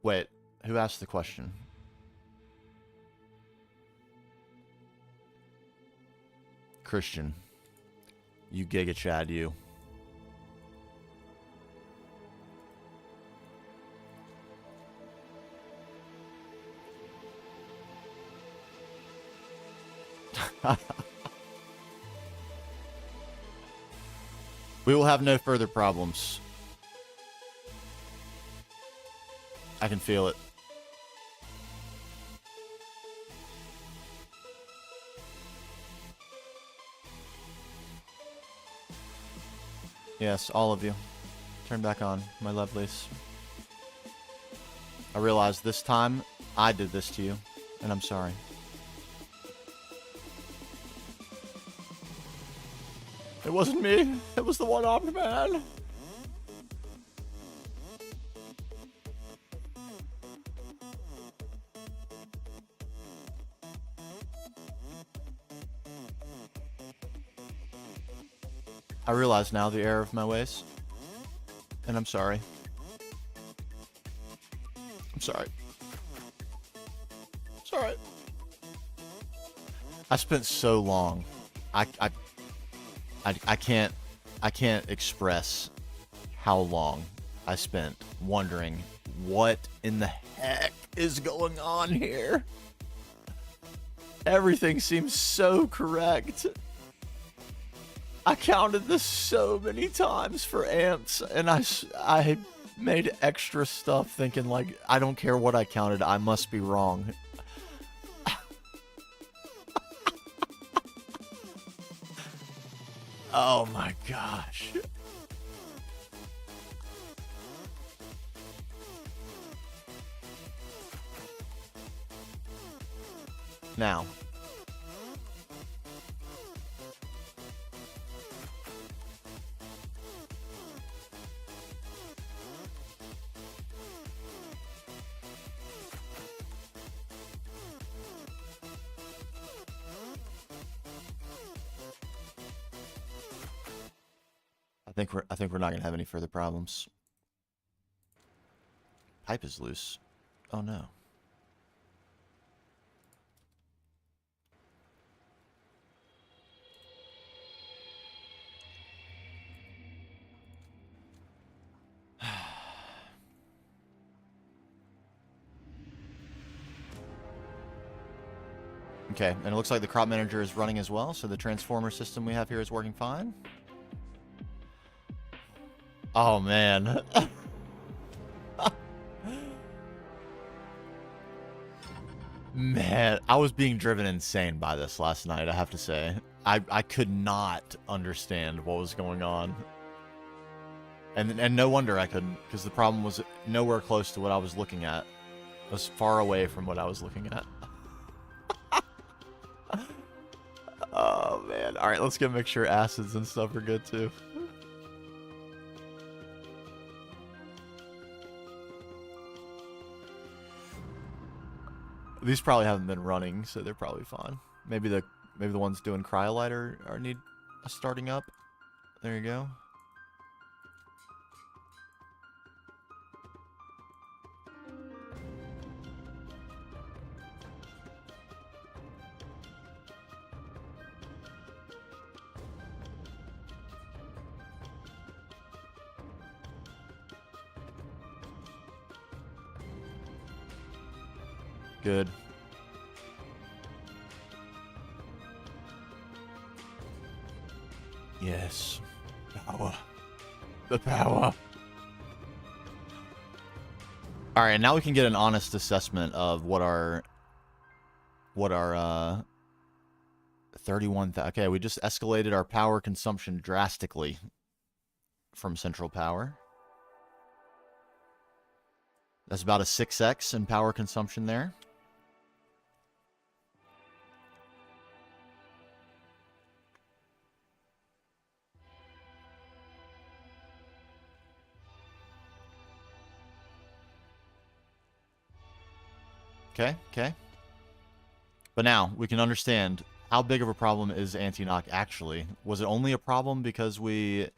Wait, who asked the question? Christian. You Giga Chad, you. We will have no further problems. I can feel it. Yes, all of you. Turn back on, my lovelies. I realize this time I did this to you, and I'm sorry. It wasn't me. It was the one-armed man. I realize now the error of my ways. And I'm sorry. I'm sorry. Sorry. I spent so long. I can't express how long I spent wondering what in the heck is going on here. Everything seems so correct. I counted this so many times for amps, and I Made extra stuff thinking like, I don't care what I counted, I must be wrong. Oh my gosh. Now. I think we're not gonna have any further problems. Pipe is loose. Oh no. Okay, and it looks like the crop manager is running as well, so the transformer system we have here is working fine. Oh man. Man, I was being driven insane by this last night, I have to say. I could not understand what was going on. And no wonder I couldn't, because the problem was nowhere close to what I was looking at. It was far away from what I was looking at. Oh man. Alright, let's make sure acids and stuff are good too. These probably haven't been running, so they're probably fine. Maybe the ones doing cryolite are need a starting up. There you go. Good. Yes. Power. The power. Alright, now we can get an honest assessment of what our 31,000. Okay, we just escalated our power consumption drastically from central power. That's about a 6x in power consumption there. Okay, okay. But now, we can understand how big of a problem is anti-knock actually. Was it only a problem because we...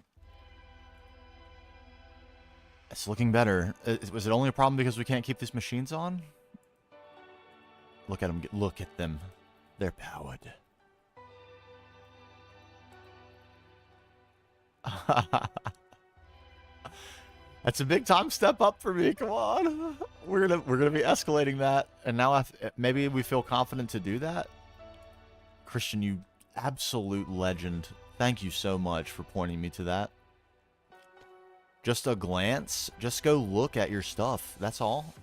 It's looking better. Was it only a problem because we can't keep these machines on? Look at them. Look at them. They're powered. That's a big time step up for me. Come on. We're gonna be escalating that. And now maybe we feel confident to do that. Christian, you absolute legend. Thank you so much for pointing me to that. Just a glance. Just go look at your stuff. That's all.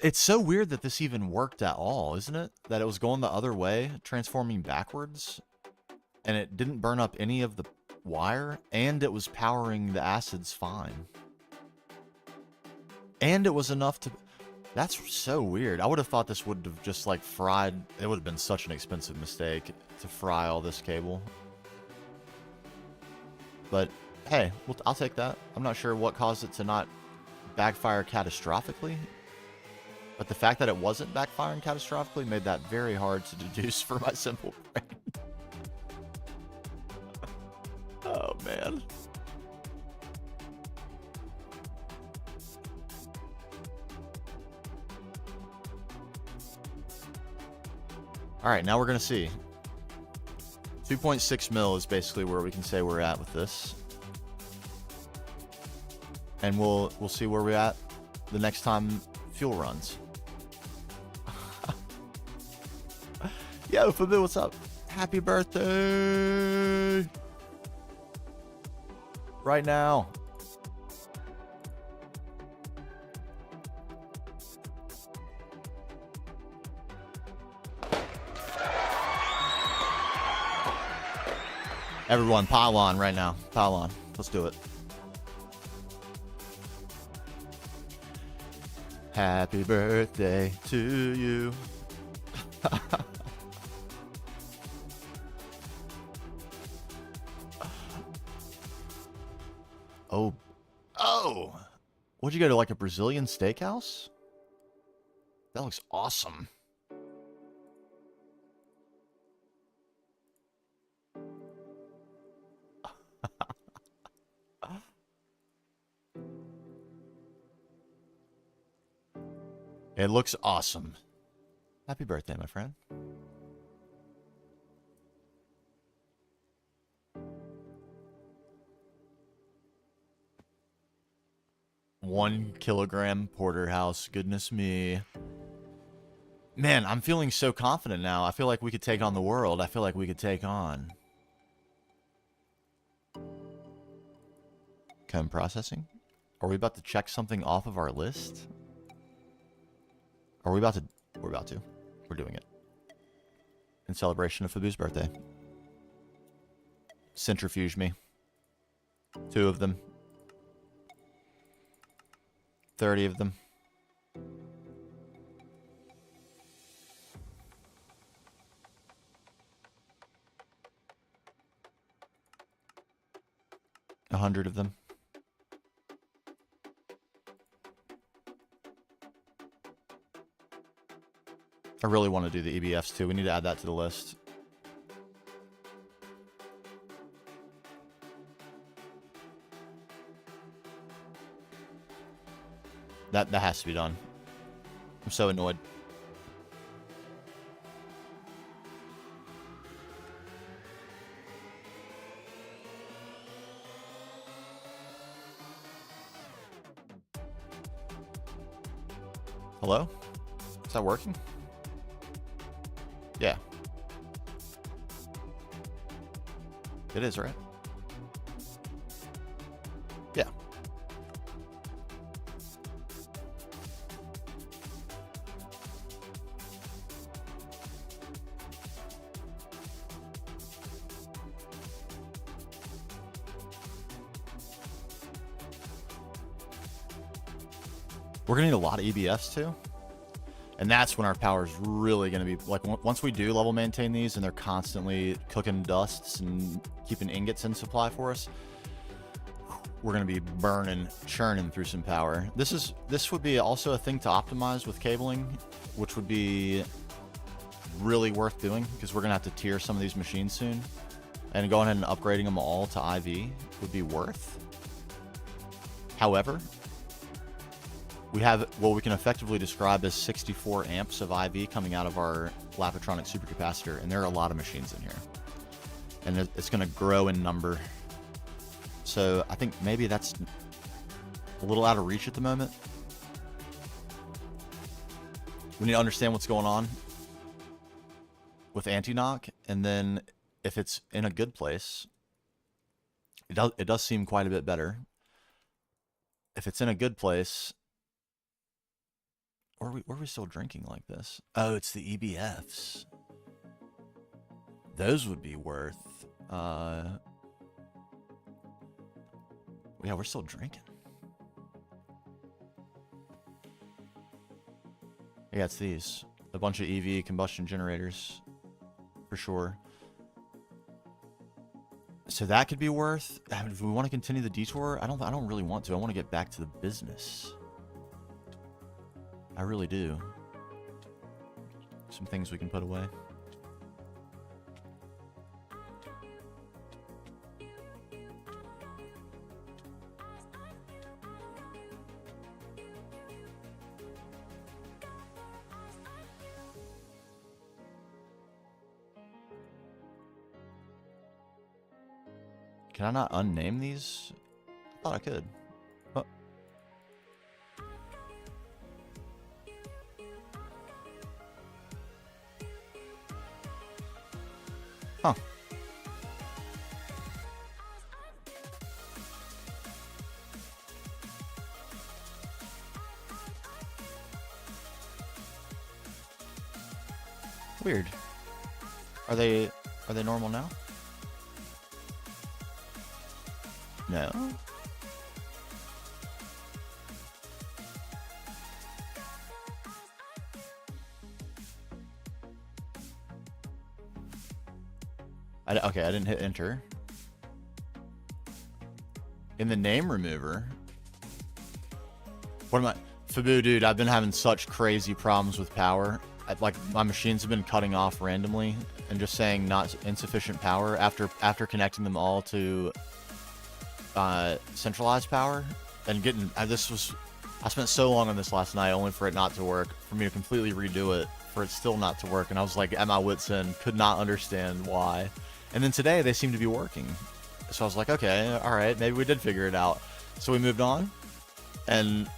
It's so weird that this even worked at all, isn't it? That it was going the other way, transforming backwards. And it didn't burn up any of the wire, and it was powering the acids fine. And it was enough to... That's so weird. I would have thought this would have just, like, fried... It would have been such an expensive mistake to fry all this cable. But, hey, I'll take that. I'm not sure what caused it to not backfire catastrophically. But the fact that it wasn't backfiring catastrophically made that very hard to deduce for my simple brain. Oh, man. Alright, now we're going to see. 2.6 mil is basically where we can say we're at with this. And we'll see where we're at the next time fuel runs. Yo, Fabu, what's up? Happy birthday! Right now. Everyone, pile on right now. Pile on. Let's do it. Happy birthday to you. Oh. Oh. Would you go to like a Brazilian steakhouse? That looks awesome. It looks awesome. Happy birthday, my friend. One kilogram porterhouse. Goodness me. Man, I'm feeling so confident now. I feel like we could take on the world. I feel like we could take on. Code processing? Are we about to check something off of our list? Are we about to? We're about to. We're doing it. In celebration of Fabu's birthday. Centrifuge me. 2 of them. 30 of them. A 100 of them. I really want to do the EBFs too. We need to add that to the list. That has to be done. I'm so annoyed. Hello? Is that working? Yeah. It is, right? Yeah. We're going to need a lot of EBFs too. And that's when our power is really going to be, like, once we do level maintain these and they're constantly cooking dusts and keeping ingots in supply for us, we're going to be burning, churning through some power. This would be also a thing to optimize with cabling, which would be really worth doing because we're going to have to tier some of these machines soon. And going ahead and upgrading them all to IV would be worth. However, we have what we can effectively describe as 64 amps of IV coming out of our Lapatronic supercapacitor, and there are a lot of machines in here. And it's going to grow in number. So I think maybe that's a little out of reach at the moment. We need to understand what's going on with anti-knock, and then if it's in a good place, it does seem quite a bit better. If it's in a good place... Or are we still drinking like this? Oh, it's the EBFs. Those would be worth... Yeah, we're still drinking. Yeah, it's these. A bunch of EV combustion generators. For sure. So that could be worth... I mean, if we want to continue the detour, I don't really want to. I want to get back to the business. I really do. Some things we can put away. Can I not unname these? I thought I could. Oh. Huh. Weird. Are they normal now? No. Okay, I didn't hit enter. In the name remover. What am I? Fabu, dude, I've been having such crazy problems with power. Like, my machines have been cutting off randomly and just saying not insufficient power after connecting them all to centralized power and getting. I spent so long on this last night only for it not to work, for me to completely redo it, for it still not to work, and I was like at my wit's end, could not understand why. And then today they seem to be working. So I was like, okay, all right, maybe we did figure it out. So we moved on and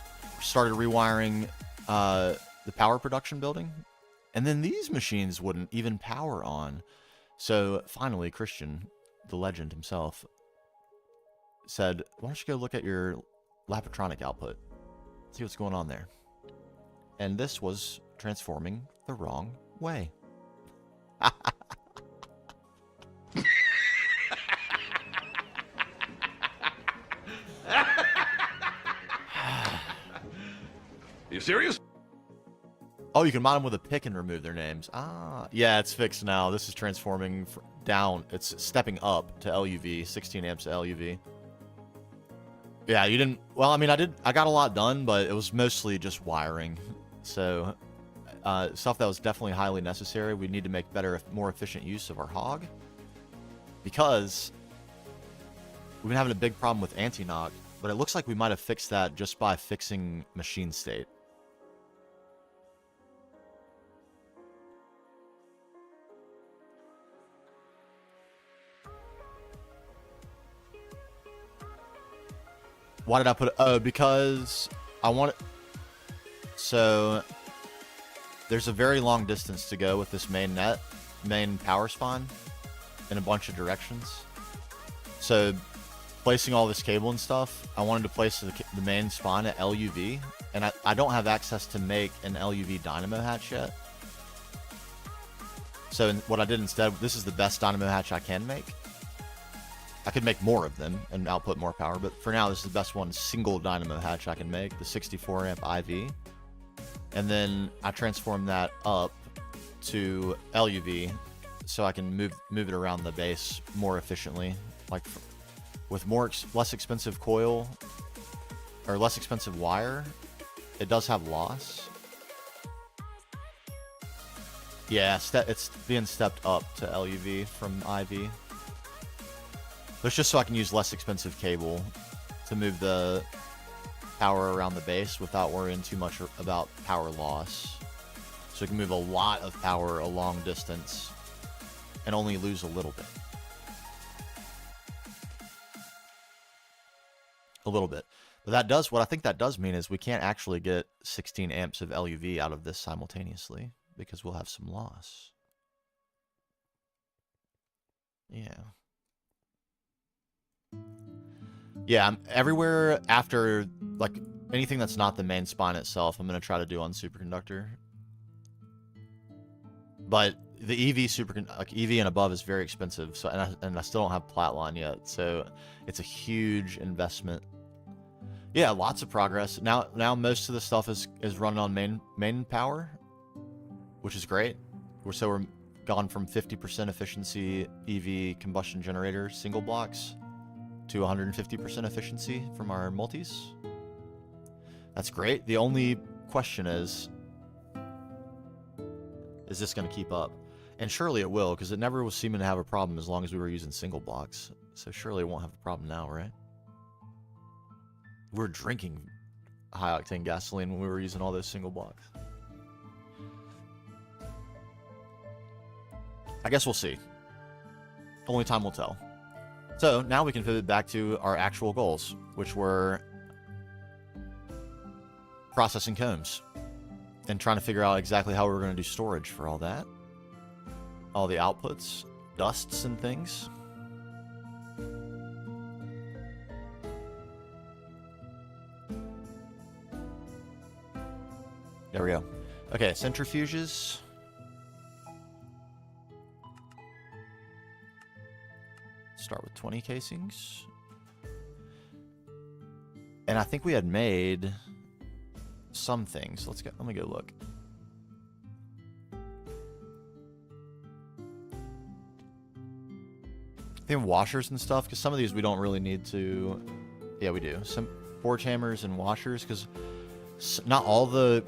started rewiring the power production building. And then these machines wouldn't even power on. So finally, Christian, the legend himself, said, why don't you go look at your Lapatronic output, see what's going on there. And this was transforming the wrong way. You serious? Oh, you can mod them with a pick and remove their names. Ah, yeah, it's fixed now. This is transforming down. It's stepping up to LUV, 16 amps to LUV. Yeah, you didn't... Well, I mean, I got a lot done, but it was mostly just wiring. So, stuff that was definitely highly necessary. We need to make better, more efficient use of our hog. Because we've been having a big problem with anti-knock, but it looks like we might have fixed that just by fixing machine state. Why did I put it? Oh, because I want it. So there's a very long distance to go with this main power spawn in a bunch of directions. So placing all this cable and stuff, I wanted to place the main spawn at LUV, and I don't have access to make an LUV dynamo hatch yet. So what I did instead, this is the best dynamo hatch I can make. I could make more of them and output more power, but for now, this is the best one single dynamo hatch I can make, the 64 amp IV. And then I transform that up to LUV so I can move it around the base more efficiently. Like with less expensive coil or less expensive wire, it does have loss. Yeah, it's being stepped up to LUV from IV. But it's just so I can use less expensive cable to move the power around the base without worrying too much about power loss. So we can move a lot of power a long distance and only lose a little bit. A little bit. But that does, what I think that does mean is we can't actually get 16 amps of LUV out of this simultaneously because we'll have some loss. Yeah. Yeah, everywhere after, like, anything that's not the main spine itself, I'm going to try to do on superconductor. But the EV like EV and above is very expensive, so and I still don't have Platline yet, so it's a huge investment. Yeah, lots of progress. Now most of the stuff is running on main power, which is great. We're gone from 50% efficiency EV combustion generator single blocks to 150% efficiency from our multis. That's great. The only question is this going to keep up? And surely it will, because it never was seeming to have a problem as long as we were using single blocks. So surely it won't have a problem now, right? We're drinking high-octane gasoline when we were using all those single blocks. I guess we'll see. Only time will tell. So now we can pivot back to our actual goals, which were processing combs and trying to figure out exactly how we were going to do storage for all that. All the outputs, dusts and things. There we go. Okay, centrifuges. 20 casings. And I think we had made some things. Let me go look. I think washers and stuff, because some of these we don't really need to. Yeah, we do. Some forge hammers and washers, because not all the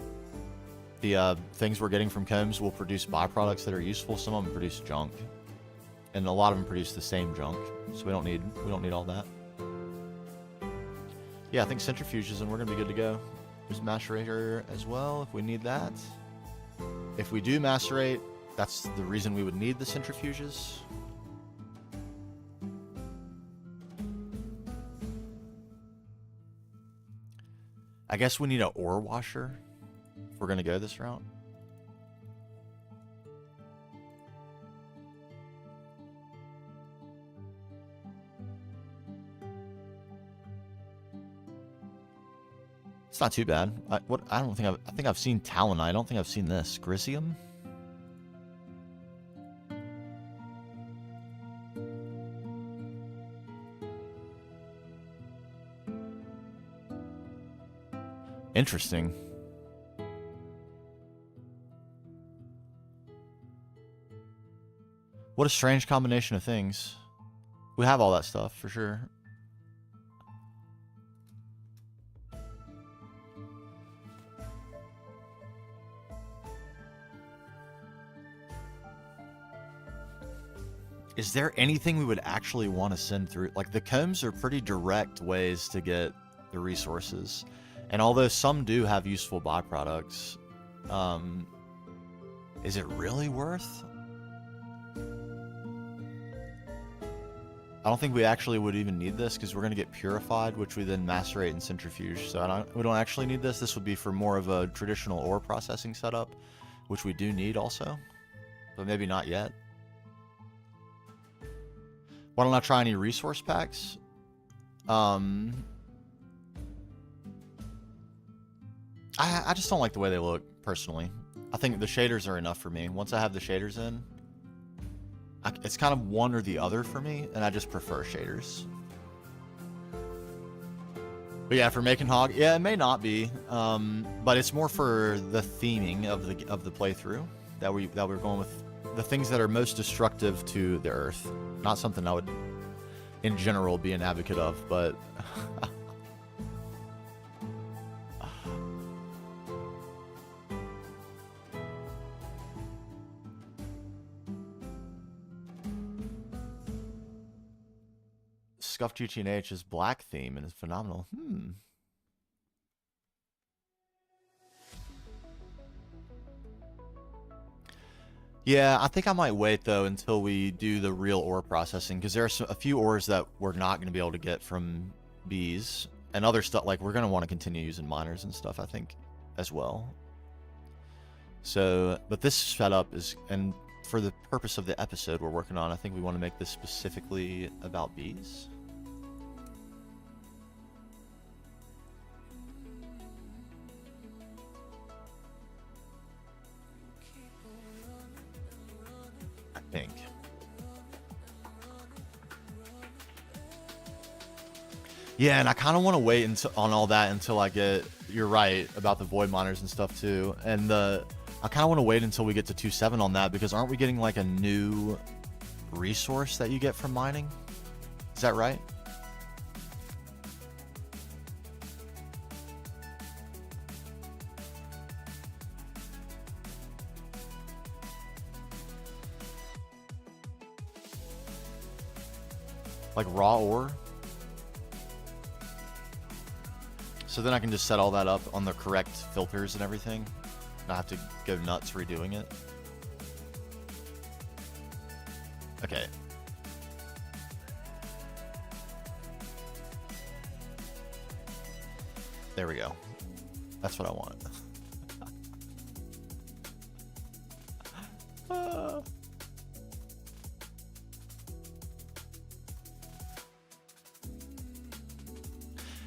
things we're getting from combs will produce byproducts that are useful. Some of them produce junk, and a lot of them produce the same junk. So we don't need all that. Yeah, I think centrifuges, and we're gonna be good to go. There's macerator as well if we need that. If we do macerate, that's the reason we would need the centrifuges. I guess we need an ore washer if we're gonna go this route. It's not too bad. I think I've seen Talonite. I don't think I've seen this. Grisium? Interesting. What a strange combination of things. We have all that stuff for sure. Is there anything we would actually want to send through? Like, the combs are pretty direct ways to get the resources. And although some do have useful byproducts, is it really worth? I don't think we actually would even need this, because we're going to get purified, which we then macerate and centrifuge. So we don't actually need this. This would be for more of a traditional ore processing setup, which we do need also, but maybe not yet. Why don't I try any resource packs? I just don't like the way they look, personally. I think the shaders are enough for me. Once I have the shaders in, it's kind of one or the other for me, and I just prefer shaders. But yeah, for making hog, yeah, it may not be, but it's more for the theming of the playthrough that we're going with. The things that are most destructive to the earth. Not something I would, in general, be an advocate of, but... Scuffed GTNH's black theme and it's phenomenal. Yeah, I think I might wait though until we do the real ore processing, because there are a few ores that we're not going to be able to get from bees, and other stuff, like we're going to want to continue using miners and stuff, I think, as well. So, but this setup is, and for the purpose of the episode we're working on, I think we want to make this specifically about bees. Think. Yeah, and I kind of want to wait on all that until I get. You're right about the void miners and stuff too, and I kind of want to wait until we get to 2.7 on that, because aren't we getting like a new resource that you get from mining? Is that right? Like raw ore. So then I can just set all that up on the correct filters and everything. Not have to go nuts redoing it. Okay. There we go. That's what I want.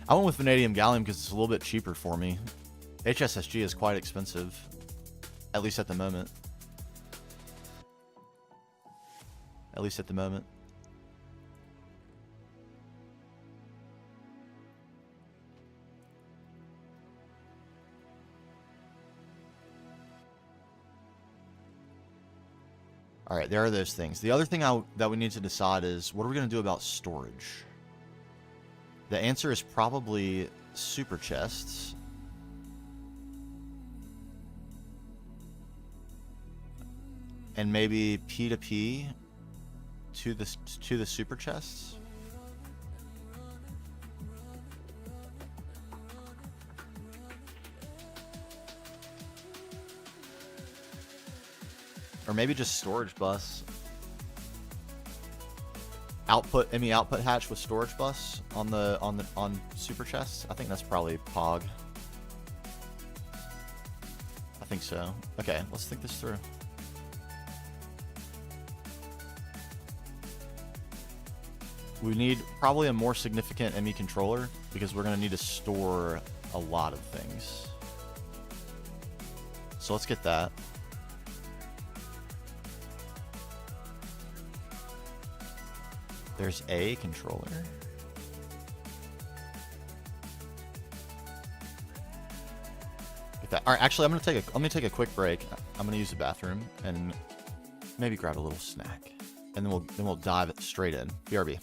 I went with vanadium gallium because it's a little bit cheaper for me. HSSG is quite expensive, at least at the moment. All right, there are those things. The other thing that we need to decide is what are we going to do about storage? The answer is probably super chests. And maybe P2P to the super chests. Or maybe just storage bus. Output output hatch with storage bus on super chests. I think that's probably Pog. I think so. Okay, let's think this through. We need probably a more significant ME controller because we're going to need to store a lot of things. So let's get that. There's a controller. Get that. All right, actually, I'm gonna take a quick break. I'm gonna use the bathroom and maybe grab a little snack, and then we'll dive straight in. BRB.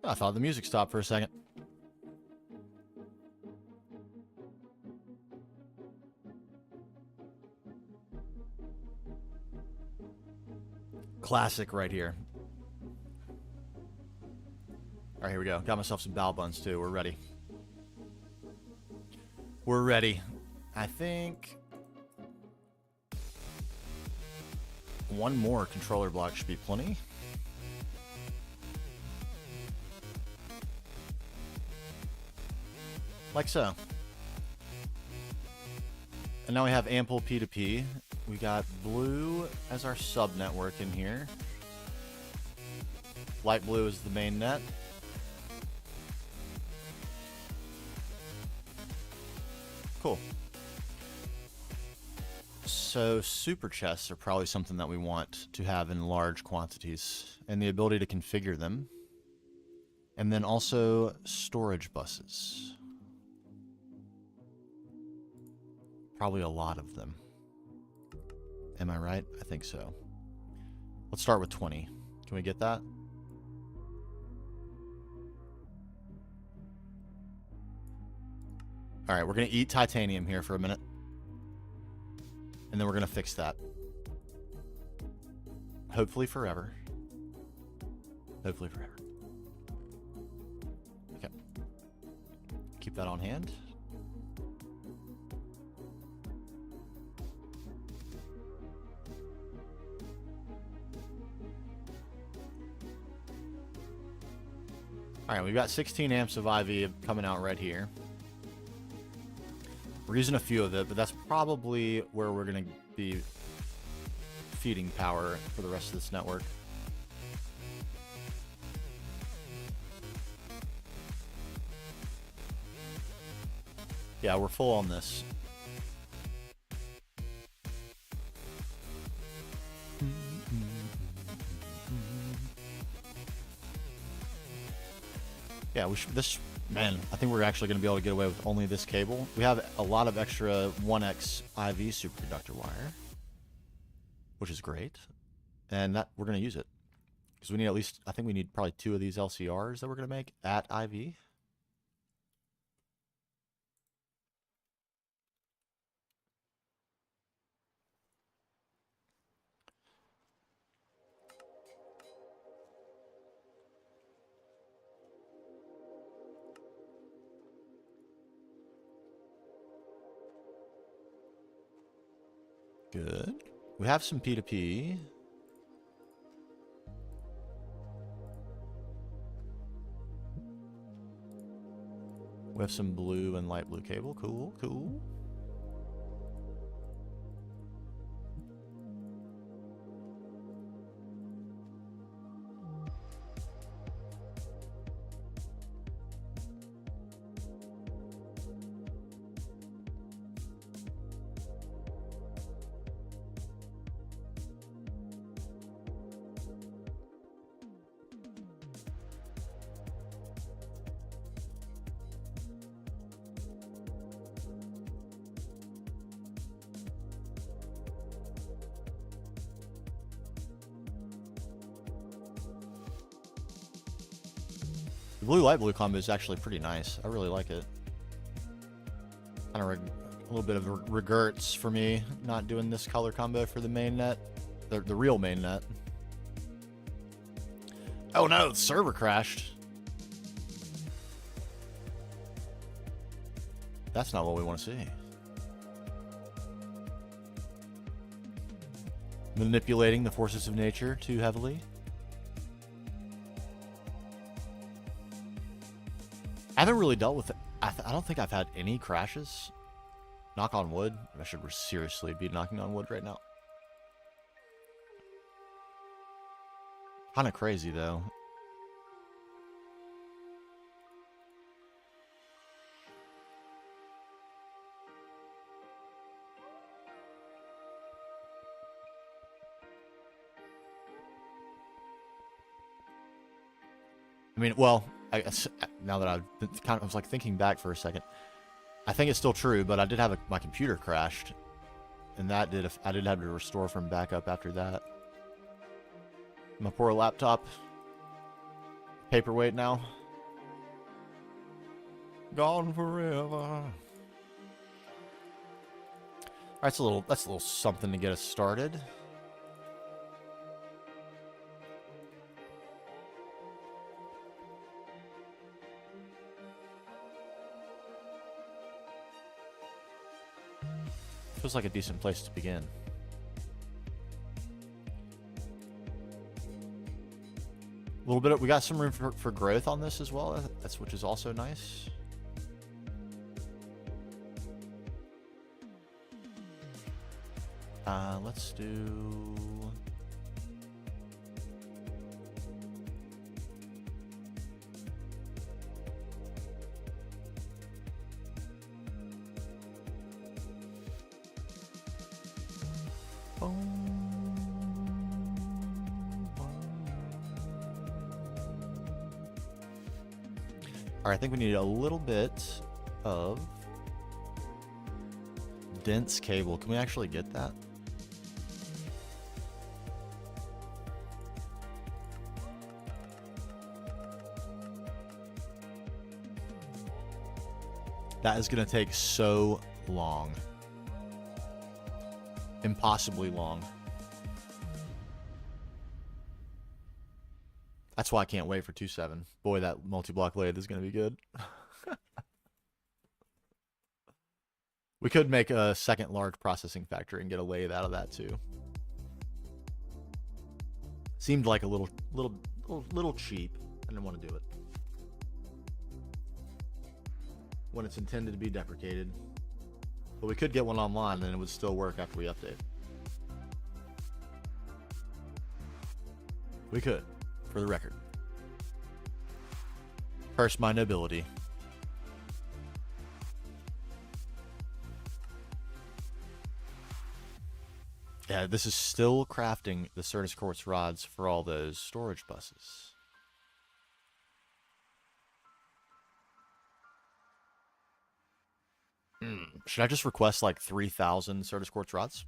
I thought the music stopped for a second. Classic right here. All right, here we go. Got myself some bao buns too. We're ready. We're ready. I think one more controller block should be plenty. Like so. And now we have ample P2P. We got blue as our sub network in here. Light blue is the main net. Cool. So super chests are probably something that we want to have in large quantities, and the ability to configure them. And then also storage buses. Probably a lot of them. Am I right? I think so. Let's start with 20. Can we get that? All right, we're going to eat titanium here for a minute. And then we're going to fix that. Hopefully forever. Hopefully forever. Okay. Keep that on hand. All right, we've got 16 amps of IV coming out right here. We're using a few of it, but that's probably where we're going to be feeding power for the rest of this network. Yeah, we're full on this. Yeah, we should, this, man, I think we're actually going to be able to get away with only this cable. We have a lot of extra 1x IV superconductor wire, which is great. And that we're going to use it. Because we need at least, I think we need probably 2 of these LCRs that we're going to make at IV. Good. We have some P2P. We have some blue and light blue cable. Cool, cool. The blue light blue combo is actually pretty nice. I really like it. Kind of a little bit of regrets for me not doing this color combo for the main net, the real main net. Oh no, the server crashed. That's not what we want to see. Manipulating the forces of nature too heavily. I haven't really dealt with it. I don't think I've had any crashes. Knock on wood. I should seriously be knocking on wood right now. Kind of crazy though. I mean, well, now that I've been I was like thinking back for a second. I think it's still true, but I did have my computer crashed And that did, I did have to restore from backup after that. My poor laptop. Paperweight now. Gone forever. Alright, that's a little something to get us started. Feels like a decent place to begin. A little bit we got some room for growth on this as well. That's which is also nice. Let's do Alright, I think we need a little bit of dense cable. Can we actually get that? That is going to take so long. Impossibly long. That's why I can't wait for 2.7. Boy, that multi-block lathe is going to be good. We could make a second large processing factory and get a lathe out of that too. Seemed like a little cheap. I didn't want to do it when it's intended to be deprecated. But we could get one online and it would still work after we update. We could, for the record. Curse my nobility. Yeah, this is still crafting the Certus Quartz rods for all those storage buses. Should I just request like 3,000 Certus Quartz rods?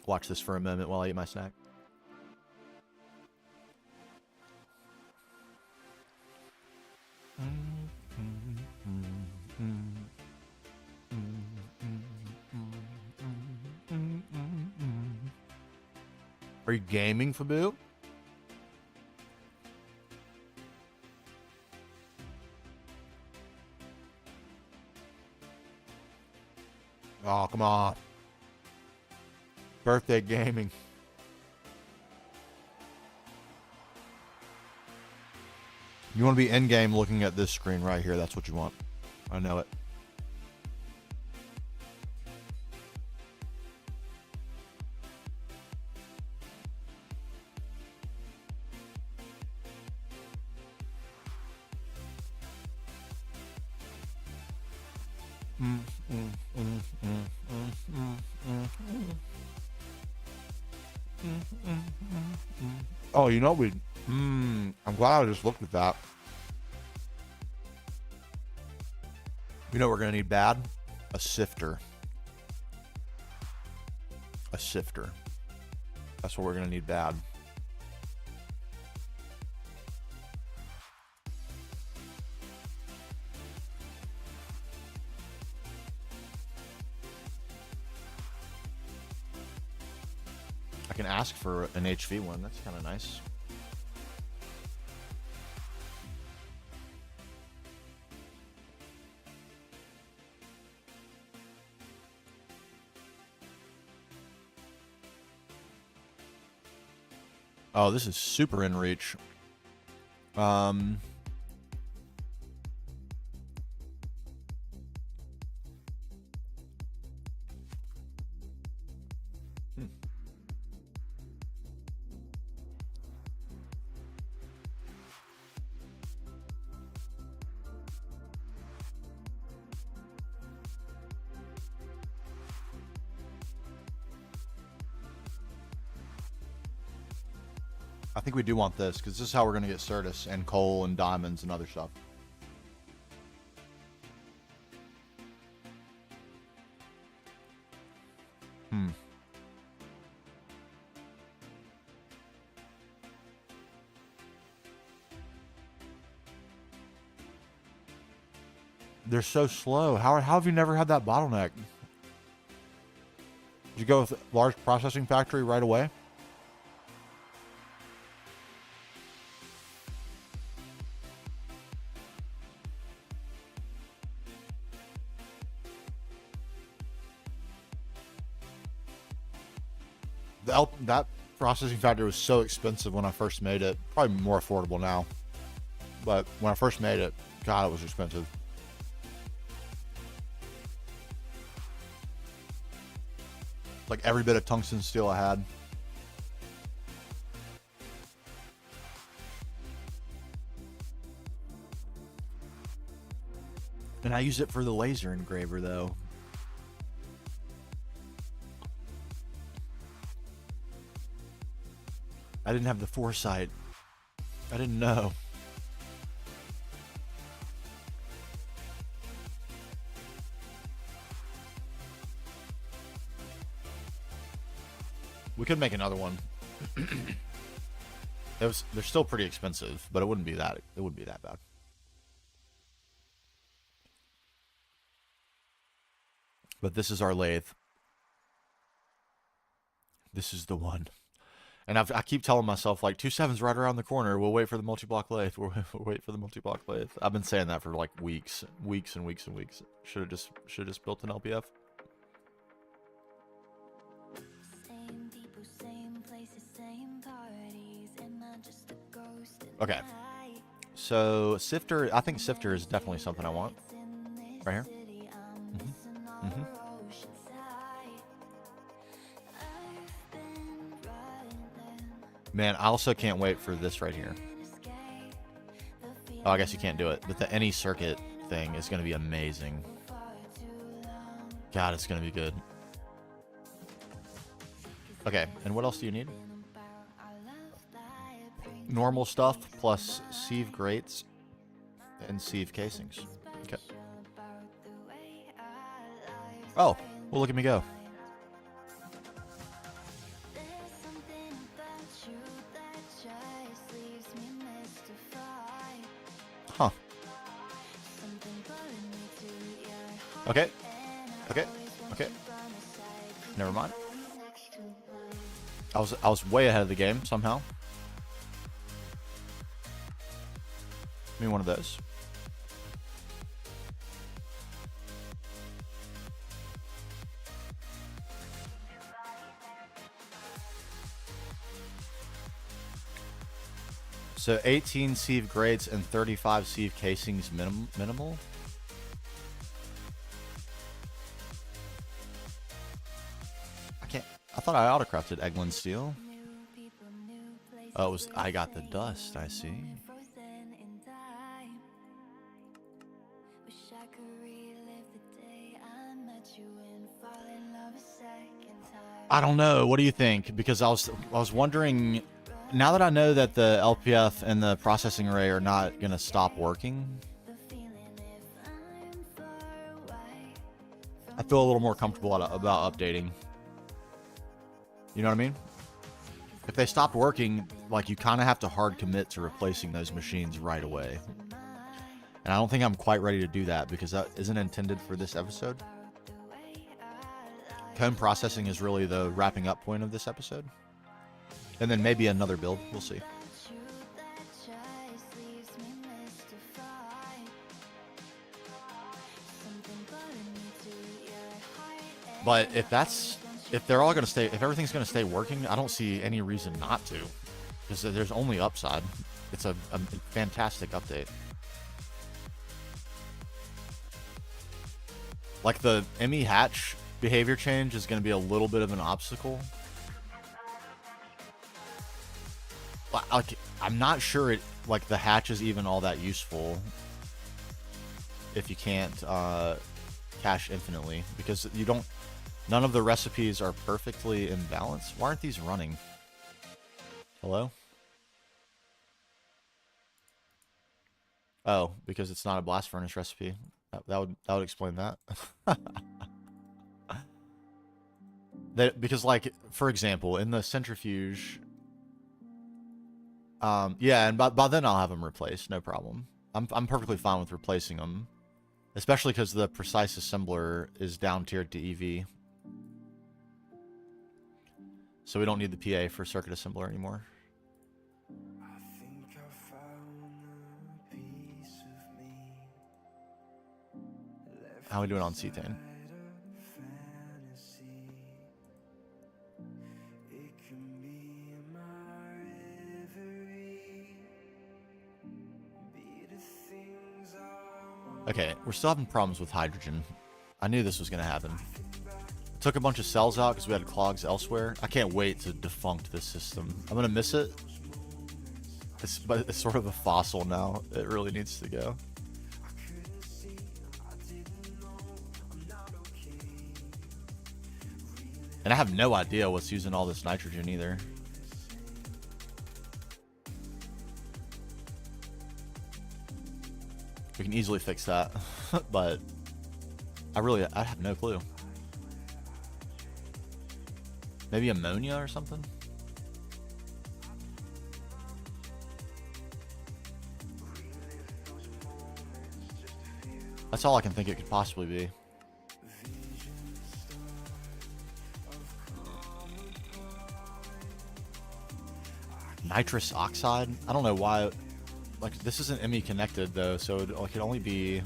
Watch this for a moment while I eat my snack. Are you gaming, Fabu? Oh, come on. Birthday gaming. You want to be in-game looking at this screen right here. That's what you want. I know it. Oh, you know I'm glad I just looked at that. You know what we're gonna need bad? A sifter. A sifter. That's what we're gonna need bad. I can ask for an HV one. That's kind of nice. Oh, this is super in reach. I think we do want this, because this is how we're going to get Certus and coal and diamonds and other stuff. They're so slow. How have you never had that bottleneck? Did you go with large processing factory right away? That processing factory was so expensive when I first made it. Probably more affordable now. But when I first made it, God, it was expensive. Like every bit of tungsten steel I had. And I used it for the laser engraver though. I didn't have the foresight. I didn't know. We could make another one. They're still pretty expensive, but it wouldn't be that bad. But this is our lathe. This is the one. And I keep telling myself, like, 2.7's right around the corner. We'll wait for the multi-block lathe. We'll wait for the multi-block lathe. I've been saying that for like weeks and weeks and weeks. Should have just built an LPF. Same people, same places, same parties. Am I just a ghost at Okay. night? So Sifter, I think Sifter is definitely something I want. In this Right here. city, I'm missing our ocean side. I've been running, Man, I also can't wait for this right here. escape the Oh, I guess you can't do it, but the any circuit thing is going to be amazing. God, it's going to be good. Okay, and what else do you need? Normal stuff plus sieve grates and sieve casings. Okay. Oh, well, look at me go. There's something about you that just leaves me mystified. Huh. Something pulling me to your heart. Okay. Okay. Okay. Never mind. I was way ahead of the game somehow. Give me one of those. So 18 sieve grates and 35 sieve casings minimal. I thought I autocrafted Eglin steel. Oh, it was, I got the dust, I see. Frozen in time. Wish I could relive the day I met you and fall in love a second time. I don't know. What do you think? Because I was wondering, now that I know that the LPF and the processing array are not going to stop working, The feeling if I'm far away. I feel a little more comfortable about updating. You know what I mean? If they stopped working, like, you kind of have to hard commit to replacing those machines right away. And I don't think I'm quite ready to do that because that isn't intended for this episode. Cone processing is really the wrapping up point of this episode. And then maybe another build. We'll see. You that just leaves me mystified. Something pulling me to your heart. But if they're all going to stay, if everything's going to stay working, I don't see any reason not to. Because there's only upside. It's a fantastic update. Like the ME hatch behavior change is going to be a little bit of an obstacle. Like, I'm not sure like the hatch is even all that useful if you can't cache infinitely, because none of the recipes are perfectly in balance. Why aren't these running? Hello? Oh, because it's not a blast furnace recipe. That would explain that. That because, like, for example, in the centrifuge, yeah, and by then I'll have them replaced, no problem. I'm perfectly fine with replacing them, especially because the precise assembler is down tiered to EV, so we don't need the PA for circuit assembler anymore. How are we doing on cetane? Okay, we're still having problems with hydrogen. I knew this was going to happen. Took a bunch of cells out because we had clogs elsewhere. I can't wait to defunct this system. I'm going to miss it. But it's sort of a fossil now. It really needs to go. And I have no idea what's using all this nitrogen either. We can easily fix that, but I have no clue. Maybe ammonia or something? That's all I can think it could possibly be. Nitrous oxide? I don't know why. Like, this isn't ME connected though, so it could only be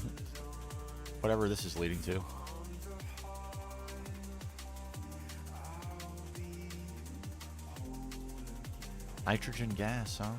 whatever this is leading to. Nitrogen gas, huh?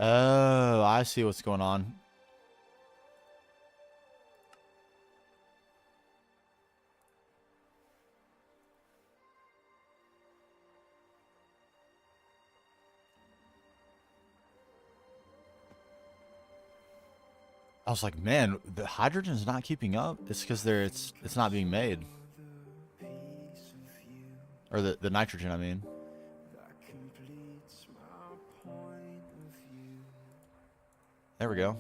Oh, I see what's going on. I was like, man, the hydrogen's not keeping up. It's because it's not being made. Or the nitrogen, I mean. There we go.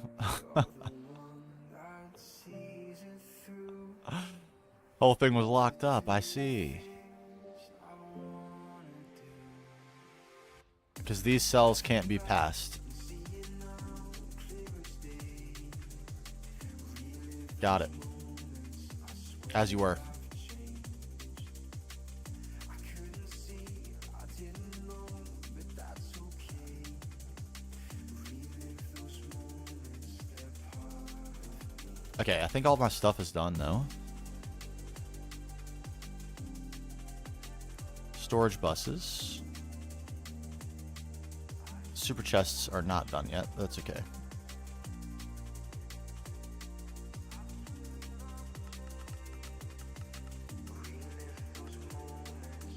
Whole thing was locked up, I see. Because these cells can't be passed. Got it. As you were. Okay, I think all my stuff is done though. Storage buses. Super chests are not done yet. That's okay.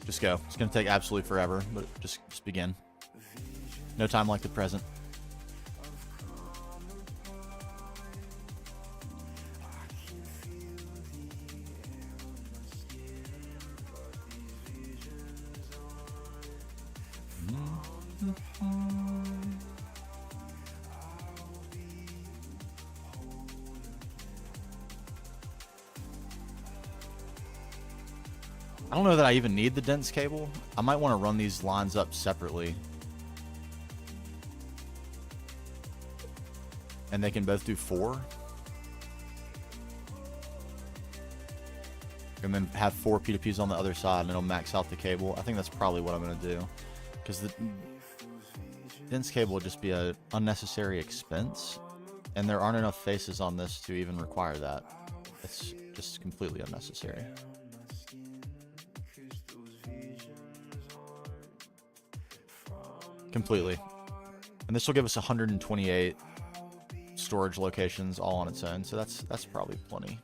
Just go. It's going to take absolutely forever, but just begin. No time like the present. I don't know that I even need the dense cable. I might want to run these lines up separately. And they can both do 4. And then have 4 P2Ps on the other side and it'll max out the cable. I think that's probably what I'm going to do. Because the dense cable would just be an unnecessary expense. And there aren't enough faces on this to even require that. It's just completely unnecessary. Completely. And this will give us 128 storage locations all on its own, so that's probably plenty.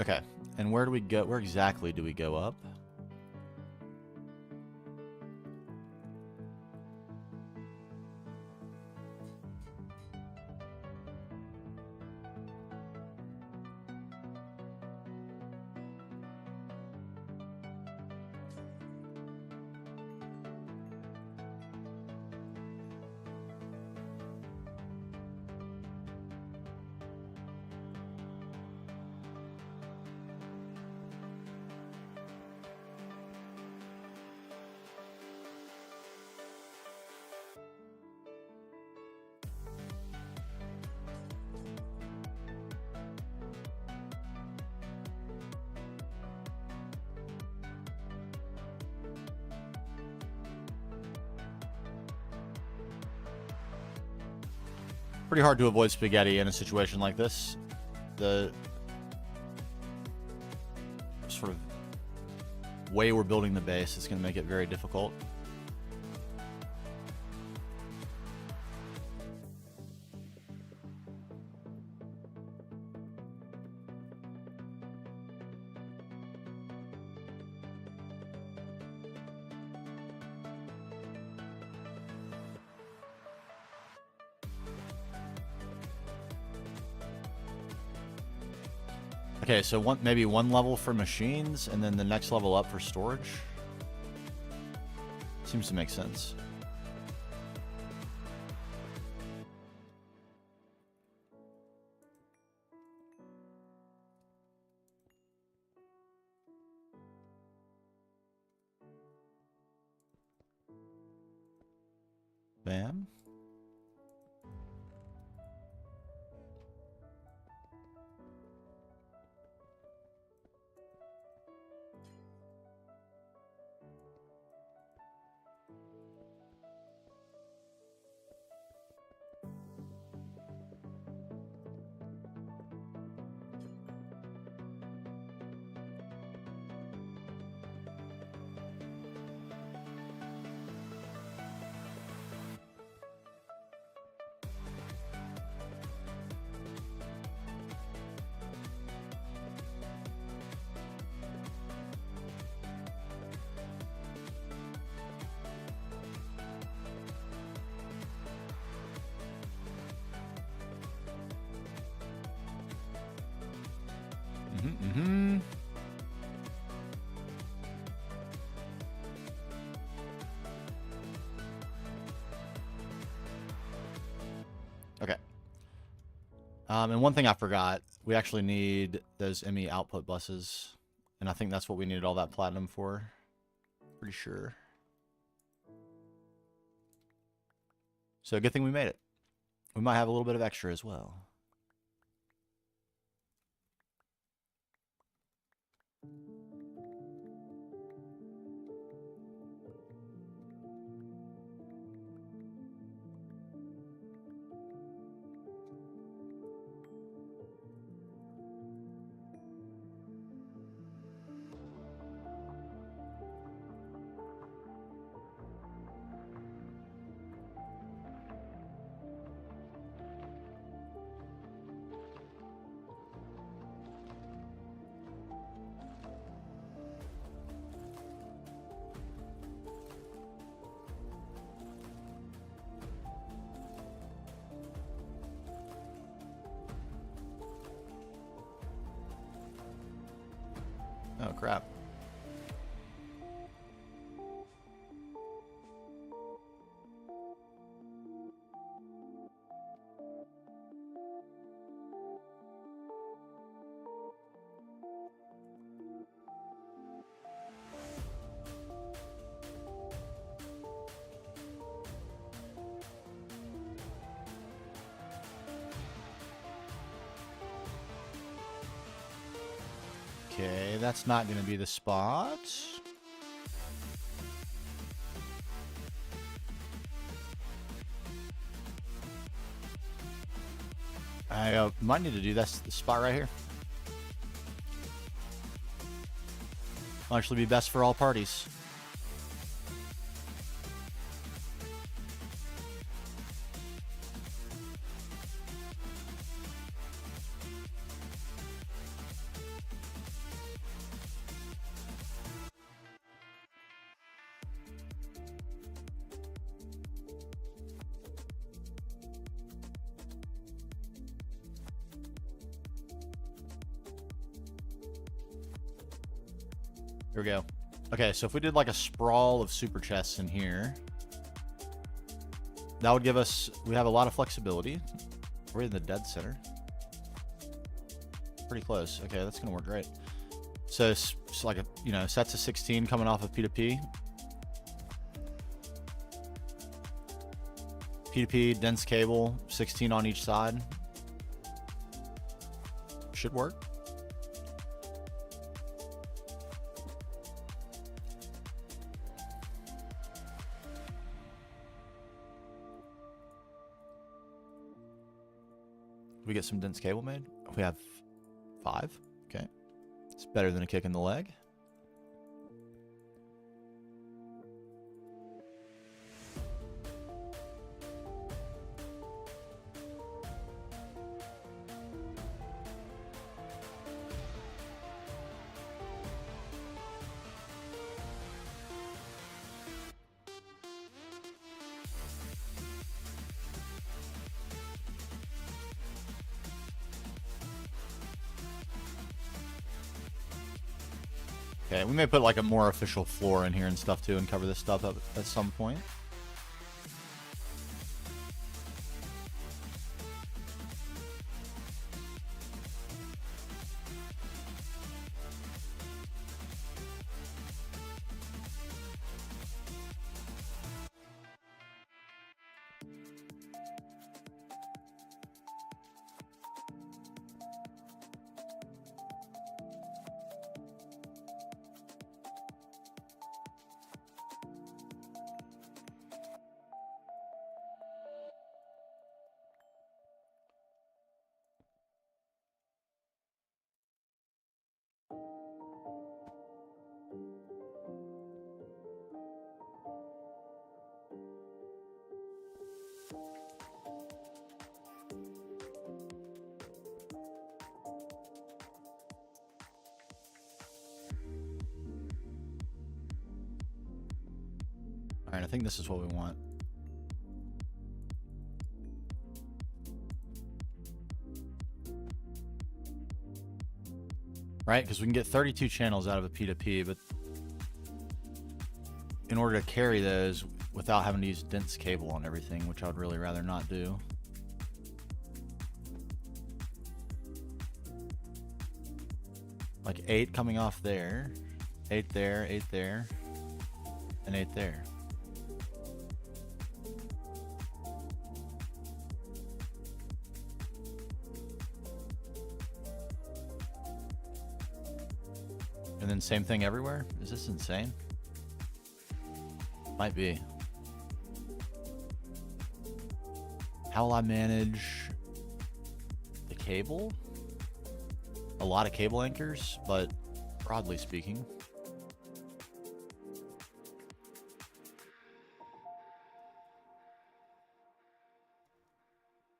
Okay, and where do we go? Where exactly do we go up? Pretty hard to avoid spaghetti in a situation like this. The sort of way we're building the base is going to make it very difficult. Okay, so maybe one level for machines, and then the next level up for storage. Seems to make sense. Bam. Okay. And one thing I forgot, we actually need those ME output buses. And I think that's what we needed all that platinum for. Pretty sure. So good thing we made it. We might have a little bit of extra as well. Oh, crap. Okay, that's not going to be the spot. I might need to do this spot right here. Will actually be best for all parties. Here we go. Okay, so if we did like a sprawl of super chests in here, that would give us, we have a lot of flexibility. We're in the dead center. Pretty close. Okay, that's gonna work great. So it's like a, you know, sets of 16 coming off of P2P. P2P, dense cable, 16 on each side. Should work. We get some dense cable made. We have 5. Okay. It's better than a kick in the leg. Okay, we may put like a more official floor in here and stuff too and cover this stuff up at some point. All right, I think this is what we want. Right, because we can get 32 channels out of a P2P, but in order to carry those without having to use dense cable on everything, which I would really rather not do. Like 8 coming off there, 8 there, 8 there, and 8 there. And then same thing everywhere? Is this insane? Might be. How will I manage the cable? A lot of cable anchors, but broadly speaking.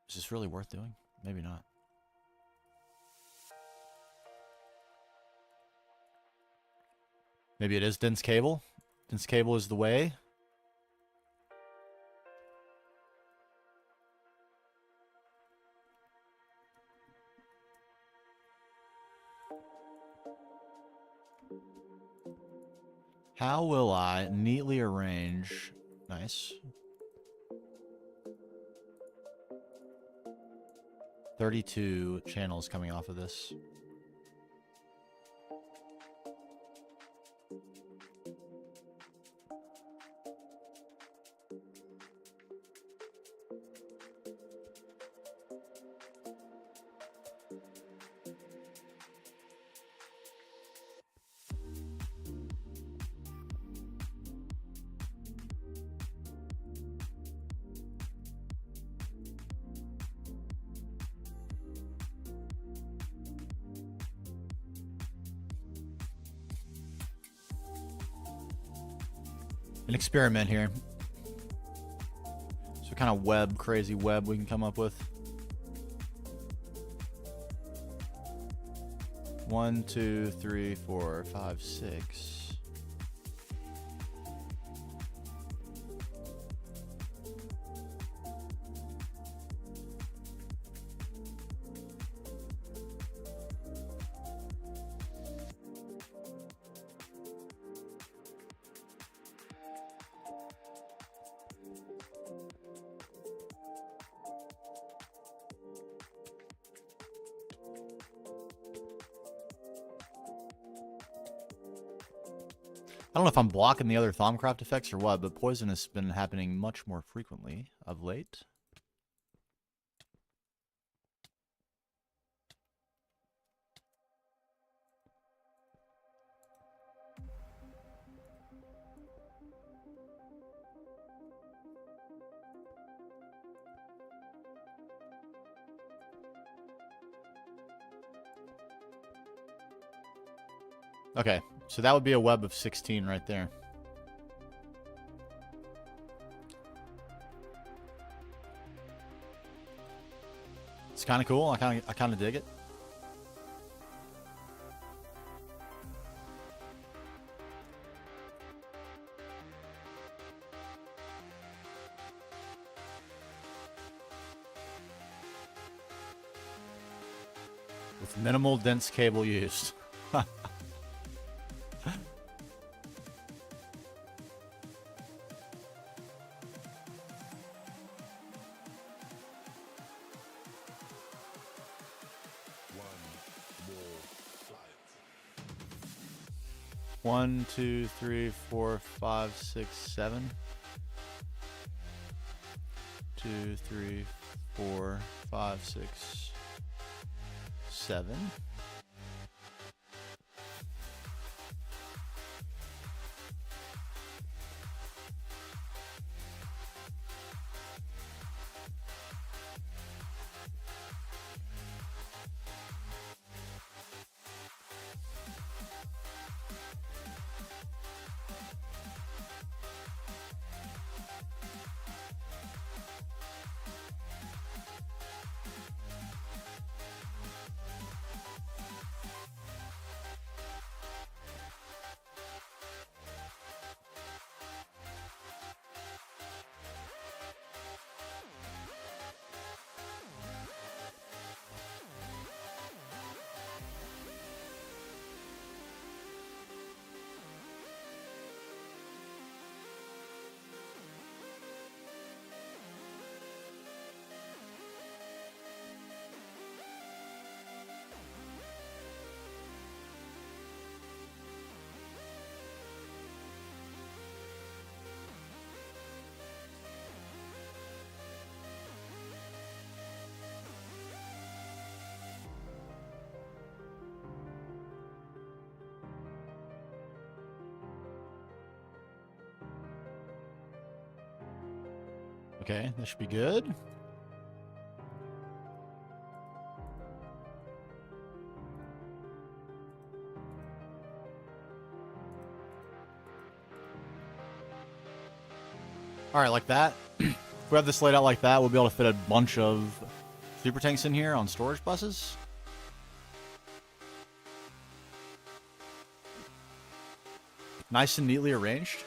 Is this really worth doing? Maybe not. Maybe it is dense cable. Dense cable is the way. How will I neatly arrange... Nice. 32 channels coming off of this. An experiment here. So what kind of web, crazy web we can come up with. 1, 2, 3, 4, 5, 6. don't know if I'm blocking the other Thaumcraft effects or what, but poison has been happening much more frequently of late. Okay, so that would be a web of 16 right there. It's kind of cool. I kind of dig it. With minimal dense cable used. One, two, three, four, five, six, seven. 2, 3, 4, 5, 6, 7. Okay, that should be good. All right, like that. If we have this laid out like that, we'll be able to fit a bunch of super tanks in here on storage buses. Nice and neatly arranged.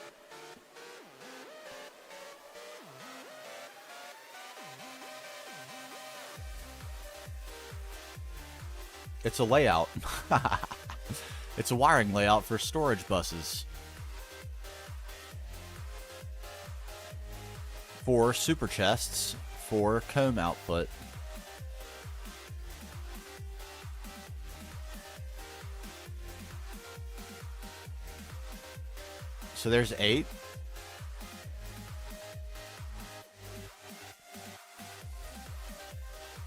It's a layout. It's a wiring layout for storage buses. 4 super chests for comb output. So there's 8.